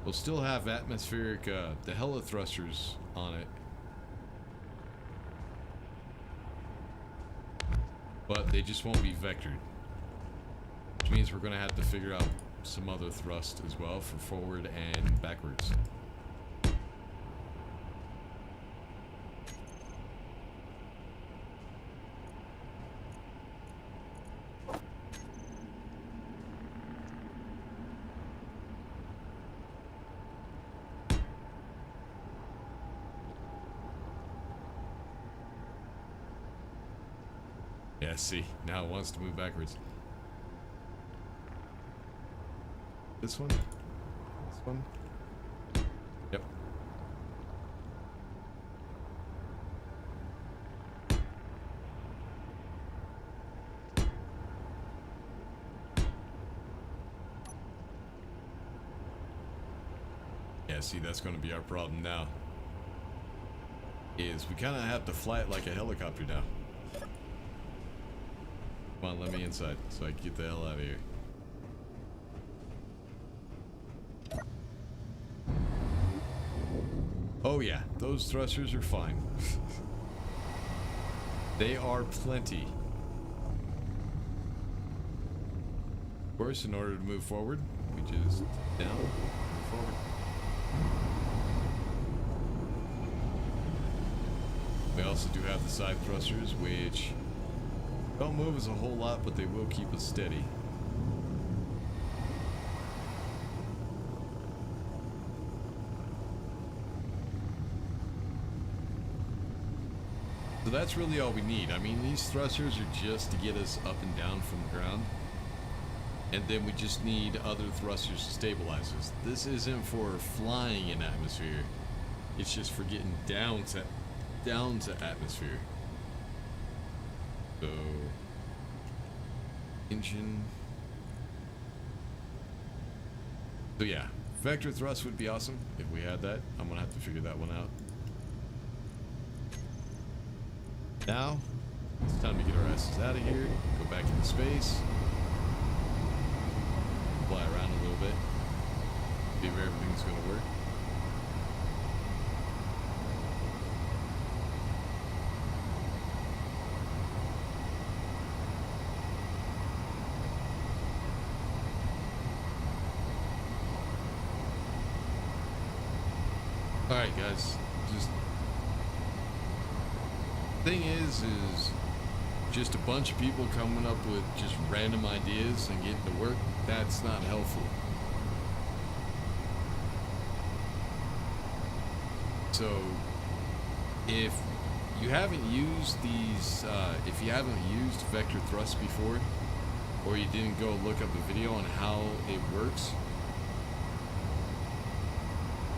We'll still have atmospheric, the heli thrusters on it. But they just won't be vectored. Which means we're going to have to figure out some other thrust as well for forward and backwards. Yeah, see, now it wants to move backwards. This one? This one? Yep. Yeah, see, that's going to be our problem now. Is we kind of have to fly it like a helicopter now. Come on, let me inside so I can get the hell out of here. Oh yeah, those thrusters are fine. They are plenty. Of course, in order to move forward, we just down, move forward. We also do have the side thrusters, which don't move us a whole lot, but they will keep us steady. So that's really all we need. I mean, these thrusters are just to get us up and down from the ground. And then we just need other thrusters to stabilize us. This isn't for flying in atmosphere. It's just for getting down to atmosphere. So, engine. So yeah, vector thrust would be awesome if we had that. I'm gonna have to figure that one out. Now, it's time to get our asses out of here, go back into space, fly around a little bit, see if everything's gonna work. Alright guys, thing is just a bunch of people coming up with just random ideas and getting to work. That's not helpful. So if you haven't used these, if you haven't used vector thrust before, or you didn't go look up a video on how it works,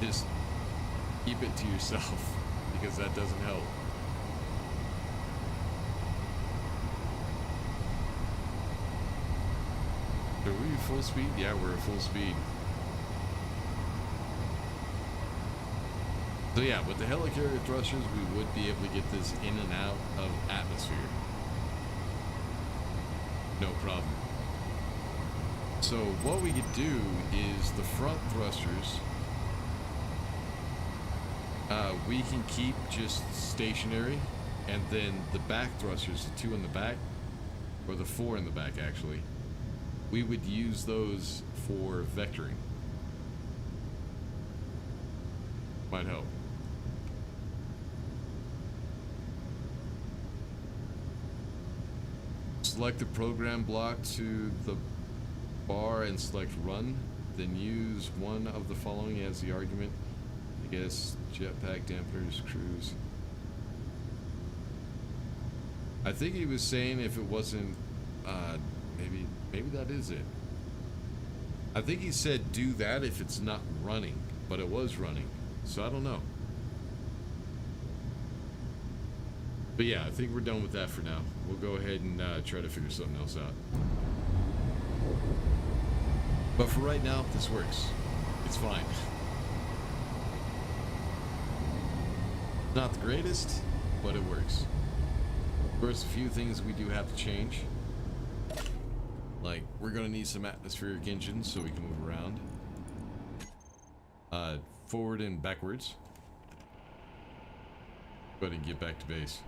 just keep it to yourself because that doesn't help. Are we full speed? Yeah, we're at full speed. So yeah, with the helicarrier thrusters, we would be able to get this in and out of atmosphere. No problem. So what we could do is the front thrusters, we can keep just stationary, and then the back thrusters, the 2 in the back, or the 4 in the back actually, we would use those for vectoring. Might help. Select the program block to the bar and select run, then use one of the following as the argument. I guess jetpack, dampeners, cruise. I think he was saying if it wasn't, maybe that is it. I think he said do that if it's not running, but it was running, so I don't know. But yeah, I think we're done with that for now. We'll go ahead and try to figure something else out. But for right now, this works. It's fine. Not the greatest, but it works. Of course, a few things we do have to change. Like, we're gonna need some atmospheric engines so we can move around. Forward and backwards. Go ahead and get back to base.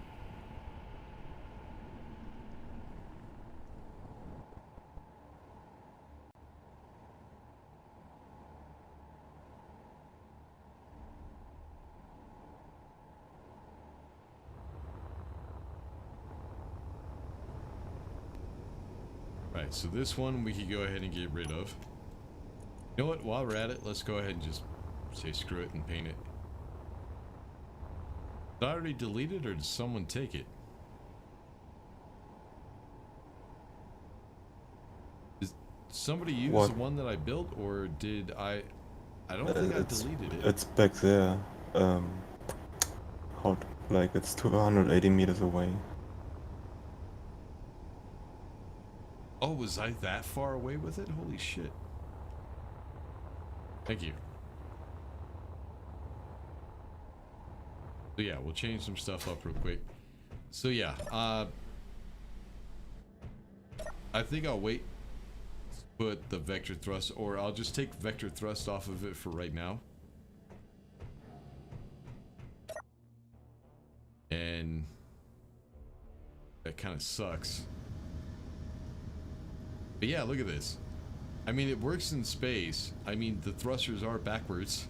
Right, so this one we could go ahead and get rid of. You know what, while we're at it, let's go ahead and just say screw it and paint it. Did I already delete it, or did someone take it? Did somebody use What? the one that I built, or did I don't think I deleted it. It's back there. Like it's 280 meters away. Oh, was I that far away with it? Holy shit. Thank you. So yeah, we'll change some stuff up real quick. So yeah, I think I'll wait to put the vector thrust, or I'll just take vector thrust off of it for right now. And that kind of sucks. But yeah, look at this. I mean, it works in space. I mean, the thrusters are backwards.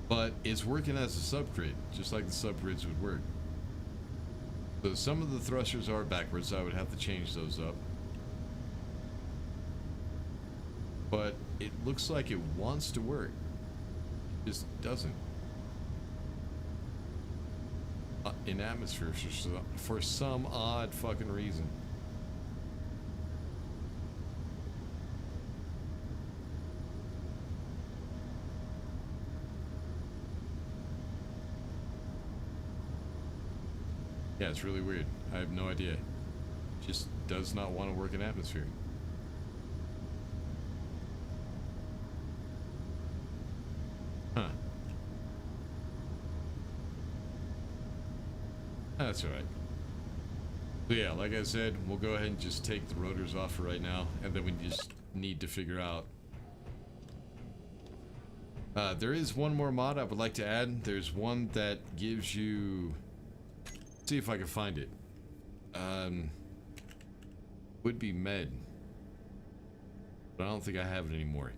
But it's working as a subgrid, just like the subgrids would work. So some of the thrusters are backwards, so I would have to change those up. But it looks like it wants to work. It just doesn't. In atmosphere for some odd fucking reason. Yeah, it's really weird. I have no idea. Just does not want to work in atmosphere. Huh. That's alright. So yeah, like I said, we'll go ahead and just take the rotors off for right now, and then we just need to figure out. There is one more mod I would like to add. There's one that gives you... Let's see if I can find it. Would be med. But I don't think I have it anymore.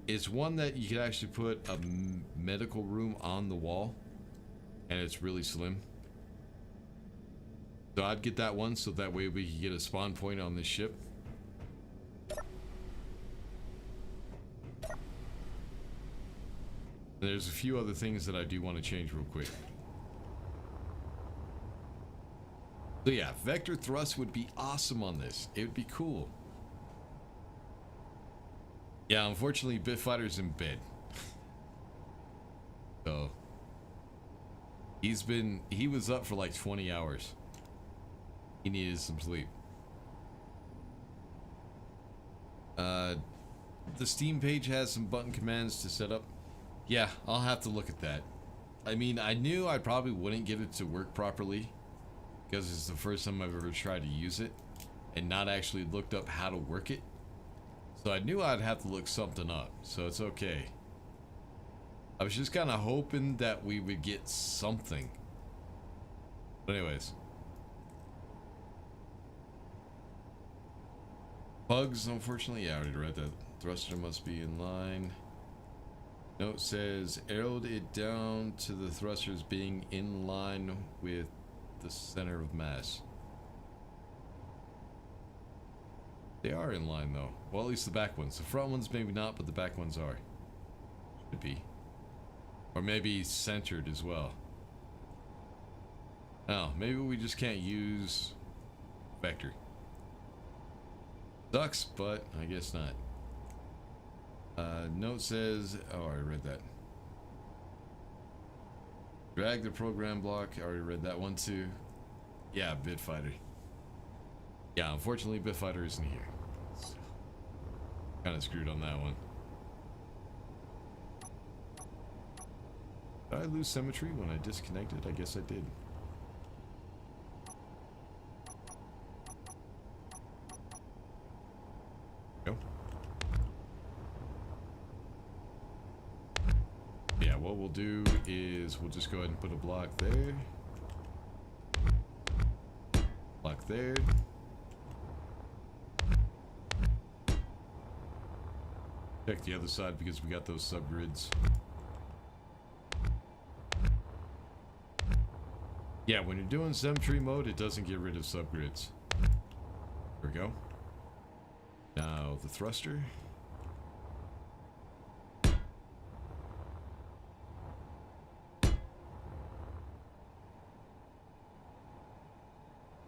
It's one that you could actually put a medical room on the wall, and it's really slim. So I'd get that one, so that way we can get a spawn point on this ship. And there's a few other things that I do want to change real quick. So yeah, vector thrust would be awesome on this. It would be cool. Yeah, unfortunately, Bitfighter's in bed. So he was up for like 20 hours. He needed some sleep. The Steam page has some button commands to set up. Yeah, I'll have to look at that. I mean, I knew I probably wouldn't get it to work properly, because it's the first time I've ever tried to use it. and not actually looked up how to work it. So I knew I'd have to look something up, so it's okay. I was just kind of hoping that we would get something. But anyways. Bugs, unfortunately, yeah, I already read that. Thruster must be in line. Note says, arrowed it down to the thrusters being in line with the center of mass. They are in line though. Well, at least the back ones. The front ones maybe not, but the back ones are. Should be. Or maybe centered as well. Oh, maybe we just can't use vector. Sucks, but I guess not. Note says, oh, I read that. Drag the program block. I already read that one too. Yeah, Bitfighter. Yeah, unfortunately, Bitfighter isn't here. So, kind of screwed on that one. Did I lose symmetry when I disconnected? I guess I did. Go. Yeah, what we'll do is we'll just go ahead and put a block there. Block there. Check the other side because we got those subgrids. Yeah, when you're doing symmetry mode, it doesn't get rid of subgrids. There we go. Now the thruster.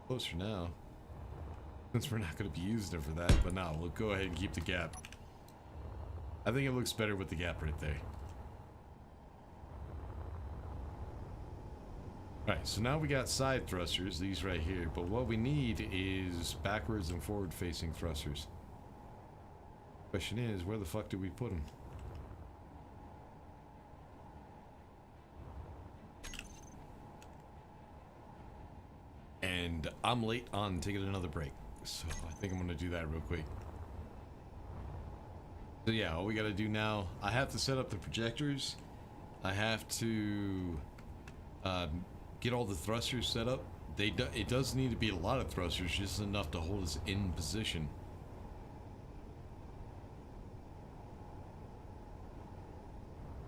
Closer now. Since we're not going to be using it for that, but now we'll go ahead and keep the gap. I think it looks better with the gap right there. Alright, so now we got side thrusters, these right here, but what we need is backwards and forward facing thrusters. Question is, where the fuck do we put them? And I'm late on taking another break, so I think I'm gonna do that real quick. So yeah, all we gotta do now, I have to set up the projectors. I have to get all the thrusters set up. It does need to be a lot of thrusters, just enough to hold us in position.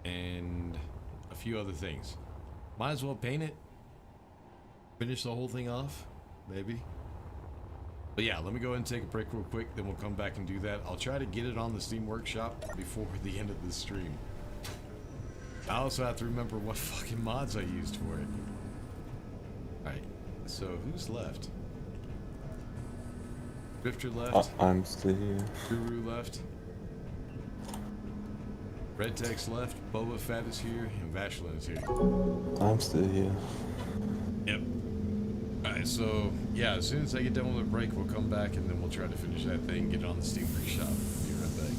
And a few other things. Might as well paint it. Finish the whole thing off, maybe. But yeah, let me go ahead and take a break real quick, then we'll come back and do that. I'll try to get it on the Steam Workshop before the end of the stream. I also have to remember what fucking mods I used for it. Alright, so who's left? Drifter left. I'm still here. Guru left. Red Tex left. Boba Fett is here, and Vashlin is here. I'm still here. Yep. Alright, so yeah, as soon as I get done with the break, we'll come back and then we'll try to finish that thing, get it on the Steam Workshop. Be right back.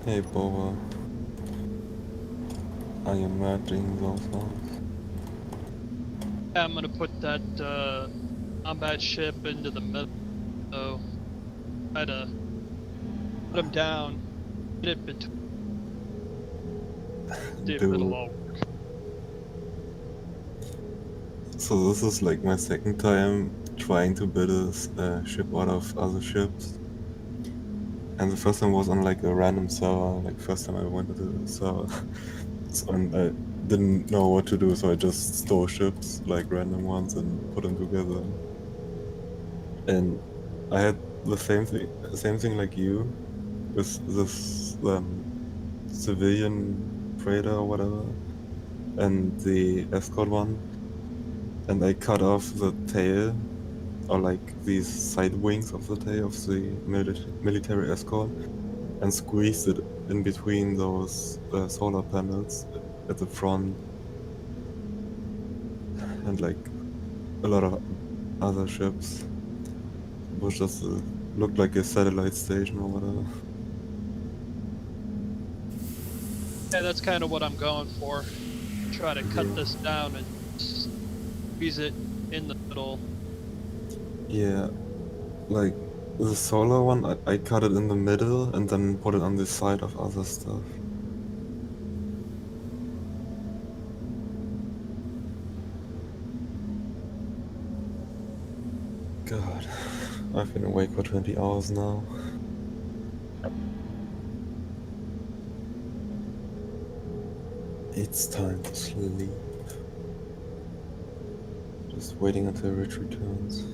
Hey Boba. Are you merging those ones? Yeah, I'm gonna put that combat ship into the middle. So try to put him down, get it between. See if it'll all work. So this is like my second time trying to build a ship out of other ships. And the first time was on like a random server, like first time I went to the server. So, and I didn't know what to do, so I just stole ships, like random ones, and put them together. And I had the same thing like you, with this civilian freighter or whatever, and the escort one. And I cut off the tail, or like these side wings of the tail of the military escort, and squeezed it in between those solar panels at the front, and like a lot of other ships. It was just a looked like a satellite station or whatever. Yeah, that's kind of what I'm going for. Try to cut Yeah. this down and squeeze it in the middle. Yeah, like the solar one, I cut it in the middle and then put it on the side of other stuff. God, I've been awake for 20 hours now. It's time to sleep. Just waiting until Rich returns.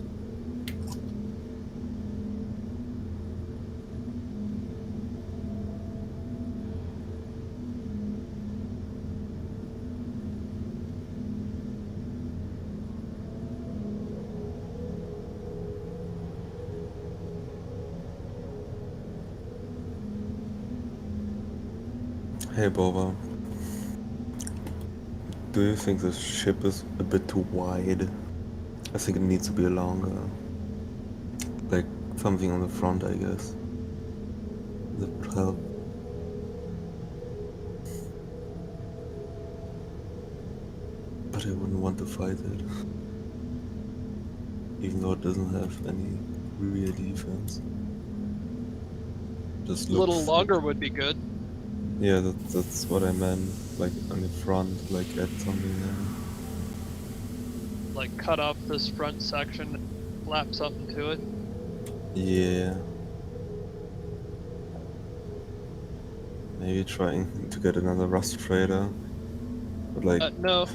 Hey Boba, do you think this ship is a bit too wide? I think it needs to be longer. Like something on the front, I guess. That would help. But I wouldn't want to fight it. Even though it doesn't have any real defense. Just A little looks longer would be good. Yeah, that's what I meant. Like on the front, like add something there. Like cut off this front section, and lap something to it. Yeah. Maybe trying to get another Rust Trader. But like, No.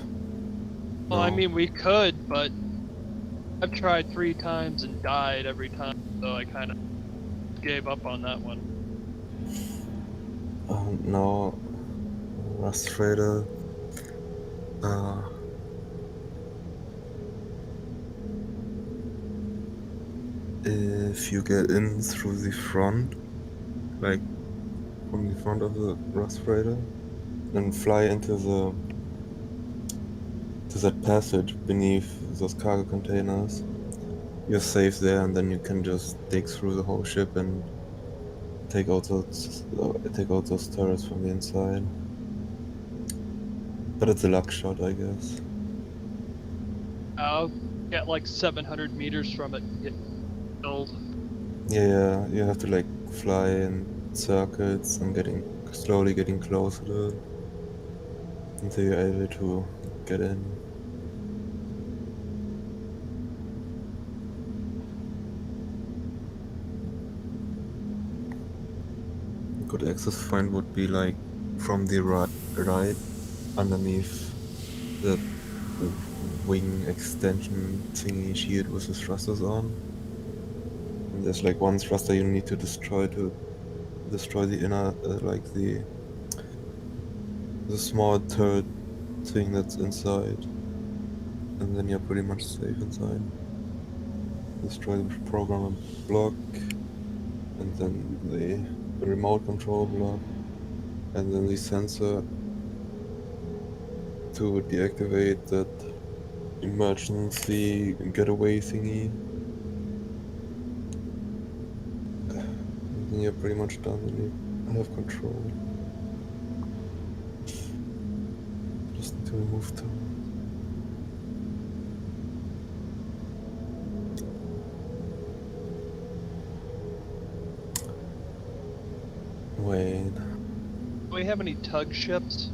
Well, I no. mean, we could, but I've tried 3 times and died every time, so I kind of gave up on that one. No. Rust Trader. If you get in through the front, like from the front of the Rust Raider, then fly into that passage beneath those cargo containers. You're safe there, and then you can just dig through the whole ship and take out those turrets from the inside. But it's a luck shot, I guess. I'll get like 700 meters from it and get killed. Yeah, you have to like fly in circuits and slowly getting closer to it until you're able to get in. A good access point would be like from the right underneath the wing extension thingy shield with the thrusters on. And there's like one thruster you need to destroy the inner, like the small turret thing that's inside. And then you're pretty much safe inside. Destroy the program block, and then the remote control block, and then the sensor to deactivate that emergency getaway thingy. And then you're pretty much done, and you have control. Just need to remove them. Wait. Do we have any tug ships?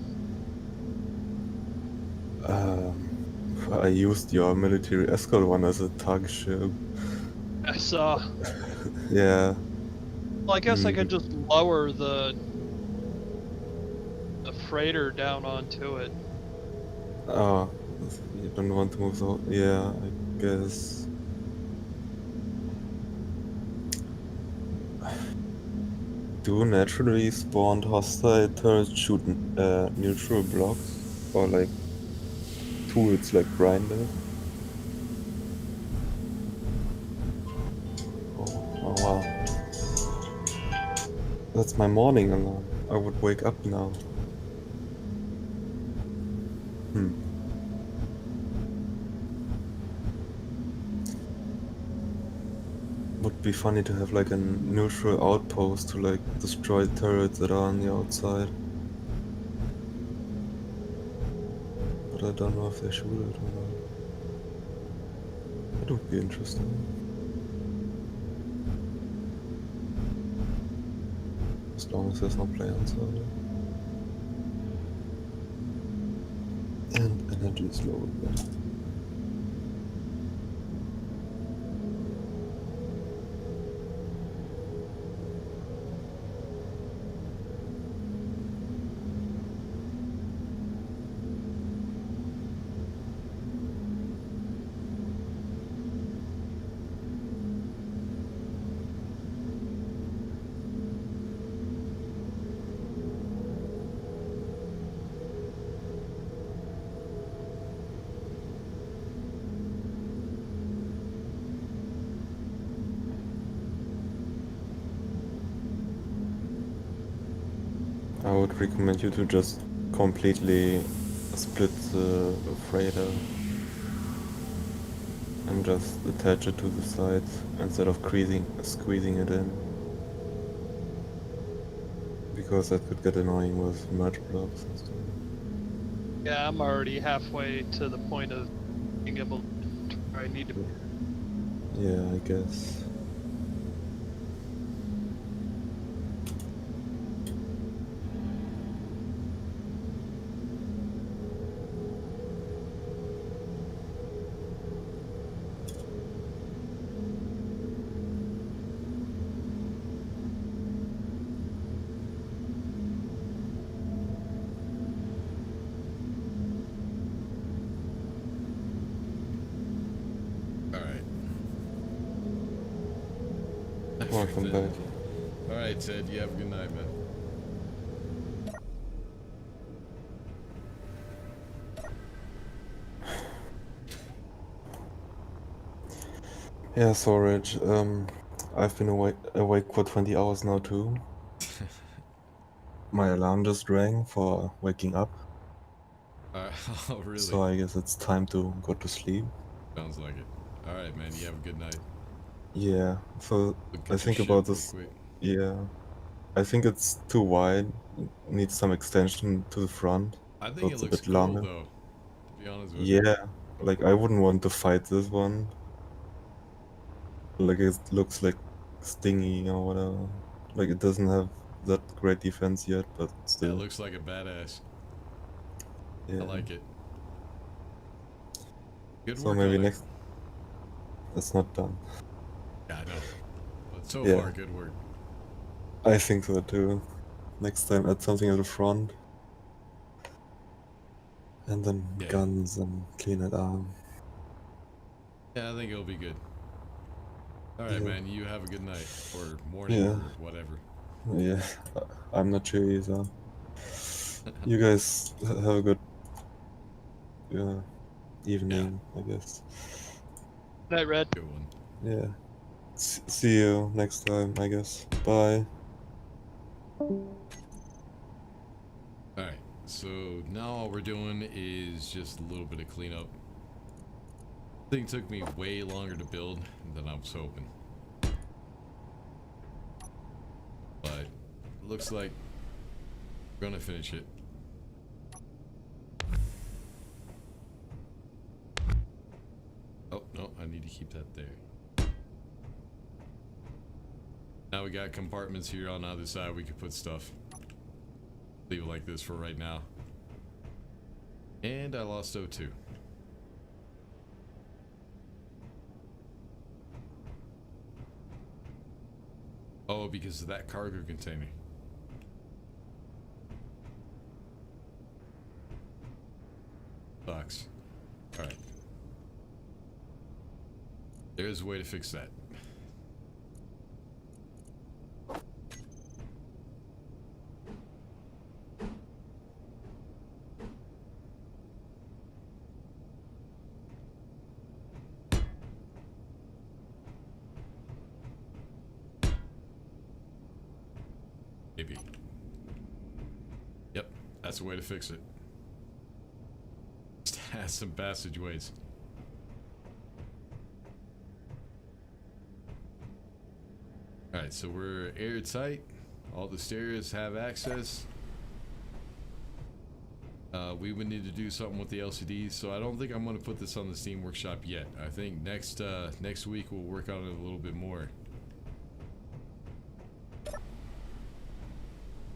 I used your military escort one as a tug ship. I saw. Yeah. Well, I guess I could just lower the freighter down onto it. Oh, you don't want to move the... Yeah, I guess. Do naturally spawned hostile turrets shoot neutral blocks? Or like tools like grinder? Oh wow. That's my morning alarm. I would wake up now. would be funny to have like a neutral outpost to like destroy turrets that are on the outside. But I don't know if they shoot it or not. It would be interesting. As long as there's no player inside. And energy is low again. I would recommend you to just completely split the freighter and just attach it to the sides instead of squeezing it in. Because that could get annoying with merge blocks and stuff. Yeah, I'm already halfway to the point of being able to where I need to. Yeah, I guess. Alright. Welcome back. Alright, Ted, you have a good night, man. Yeah, Storage. I've been awake for 20 hours now too. My alarm just rang for waking up, Oh, really? so I guess it's time to go to sleep. Sounds like it. Alright, man, you have a good night. Yeah, so Look I at think your about ship this. real quick. Yeah, I think it's too wide. It needs some extension to the front. I So think it it's a looks bit cool, longer. though. To be honest with you. Yeah, like I wouldn't want to fight this one. Like it looks like stingy or whatever. Like it doesn't have that great defense yet, but Yeah, still. it looks like a badass. Yeah. I like it. Good So work maybe on it. next. It's not done. Yeah, I know. But so Yeah. far, good work. I think so too. Next time add something at the front. And then Yeah. guns and clean it out. Yeah, I think it'll be good. Alright, Yeah. man, you have a good night. Or morning, Yeah. or whatever. Yeah, I'm not sure either. You guys have a good evening, I guess. Night, Red. Good one. Yeah. See you next time, I guess. Bye. Alright, so now all we're doing is just a little bit of cleanup. Thing took me way longer to build than I was hoping. But looks like we're gonna finish it. Oh, no, I need to keep that there. Now we got compartments here on the other side we could put stuff. Leave it like this for right now. And I lost O2. Oh, because of that cargo container. Sucks. Alright. There's a way to fix that. Maybe. Yep, that's the way to fix it. Just has some passageways. Alright, so we're airtight. All the stereos have access. We would need to do something with the LCDs, so I don't think I'm going to put this on the Steam Workshop yet. I think next week we'll work on it a little bit more.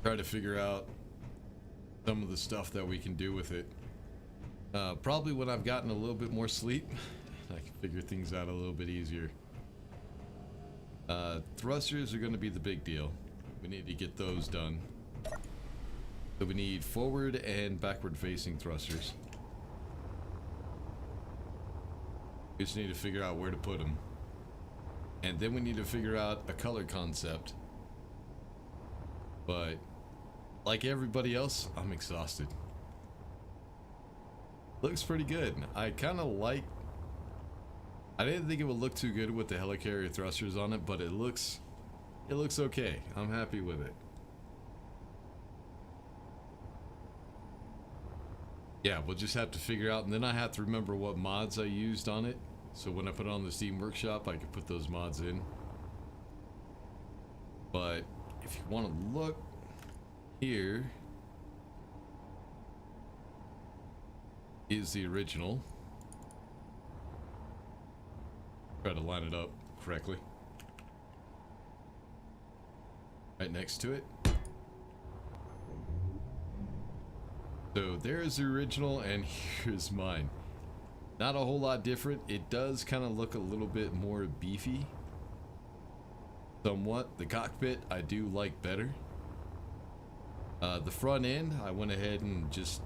Try to figure out some of the stuff that we can do with it. Probably when I've gotten a little bit more sleep, I can figure things out a little bit easier. Thrusters are going to be the big deal. We need to get those done. So we need forward and backward facing thrusters. We just need to figure out where to put them. And then we need to figure out a color concept. But like everybody else, I'm exhausted. Looks pretty good. I kind of like... I didn't think it would look too good with the helicarrier thrusters on it, but it looks okay. I'm happy with it. Yeah, we'll just have to figure out, and then I have to remember what mods I used on it. So when I put it on the Steam Workshop, I can put those mods in. But if you want to look here, is the original. Try to line it up correctly. Right next to it. So there's the original, and here's mine. Not a whole lot different. It does kind of look a little bit more beefy. Somewhat. The cockpit I do like better. The front end, I went ahead and just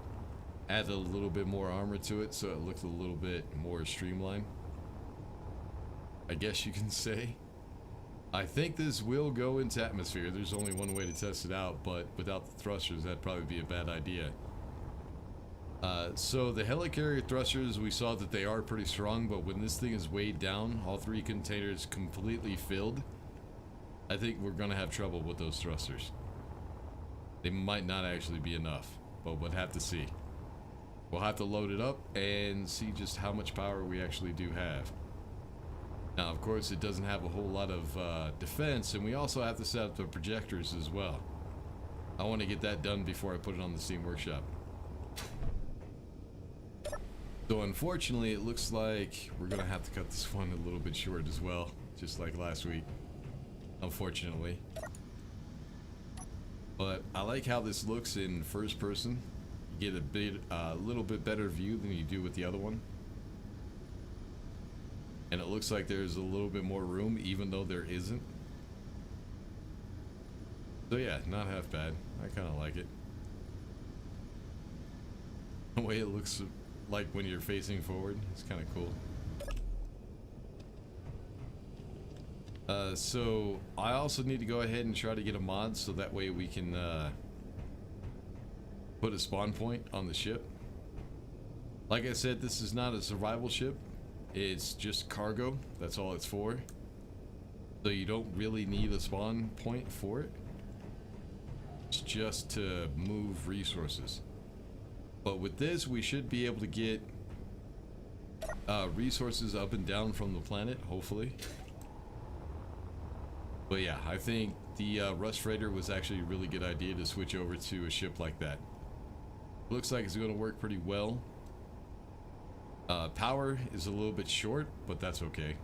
added a little bit more armor to it so it looked a little bit more streamlined, I guess you can say. I think this will go into atmosphere. There's only one way to test it out, but without the thrusters, that'd probably be a bad idea. So the helicarrier thrusters, we saw that they are pretty strong, but when this thing is weighed down, all 3 containers completely filled, I think we're gonna have trouble with those thrusters. They might not actually be enough, but we'll have to see. We'll have to load it up and see just how much power we actually do have. Now, of course, it doesn't have a whole lot of defense, and we also have to set up the projectors as well. I want to get that done before I put it on the Steam Workshop. So unfortunately, it looks like we're going to have to cut this one a little bit short as well, just like last week, unfortunately. But I like how this looks in first person. You get a little bit better view than you do with the other one. And it looks like there's a little bit more room, even though there isn't. So yeah, not half bad. I kind of like it. The way it looks like when you're facing forward, it's kind of cool. So I also need to go ahead and try to get a mod so that way we can put a spawn point on the ship. Like I said, this is not a survival ship. It's just cargo. That's all it's for. So you don't really need a spawn point for it. It's just to move resources. But with this, we should be able to get resources up and down from the planet, hopefully. But yeah, I think the Rust Freighter was actually a really good idea to switch over to a ship like that. Looks like it's going to work pretty well. Power is a little bit short, but that's okay.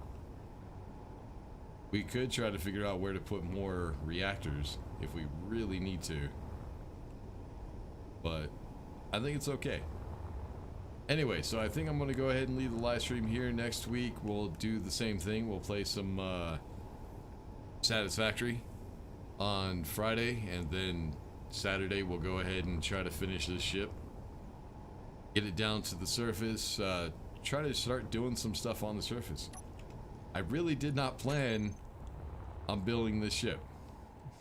We could try to figure out where to put more reactors if we really need to. But I think it's okay. Anyway, so I think I'm going to go ahead and leave the live stream here. Next week, we'll do the same thing. We'll play some Satisfactory on Friday, and then Saturday we'll go ahead and try to finish this ship. Get it down to the surface. Try to start doing some stuff on the surface. I really did not plan on building this ship.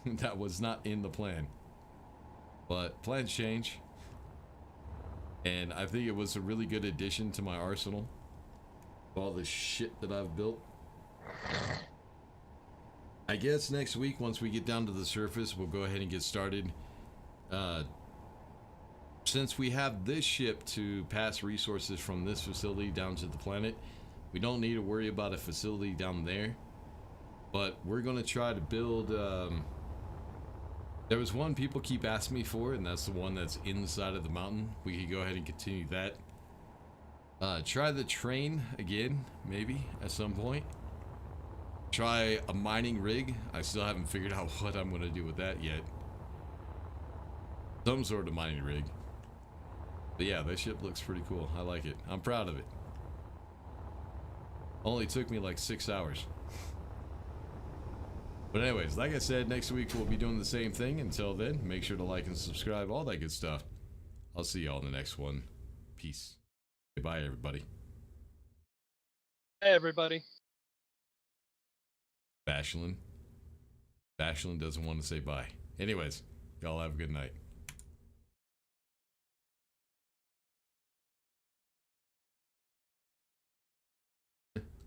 That was not in the plan. But plans change. And I think it was a really good addition to my arsenal. All the shit that I've built. I guess next week, once we get down to the surface, we'll go ahead and get started. Since we have this ship to pass resources from this facility down to the planet, we don't need to worry about a facility down there. But we're gonna try to build. There was one people keep asking me for, and that's the one that's inside of the mountain. We could go ahead and continue that. Try the train again, maybe at some point. Try a mining rig. I still haven't figured out what I'm gonna do with that yet. Some sort of mining rig. But yeah, that ship looks pretty cool. I like it. I'm proud of it. Only took me like 6 hours. But anyways, like I said, next week we'll be doing the same thing. Until then, make sure to like and subscribe, all that good stuff. I'll see y'all in the next one. Peace. Goodbye, everybody. Hey, everybody. Bashlin. Bashlin doesn't want to say bye. Anyways, y'all have a good night.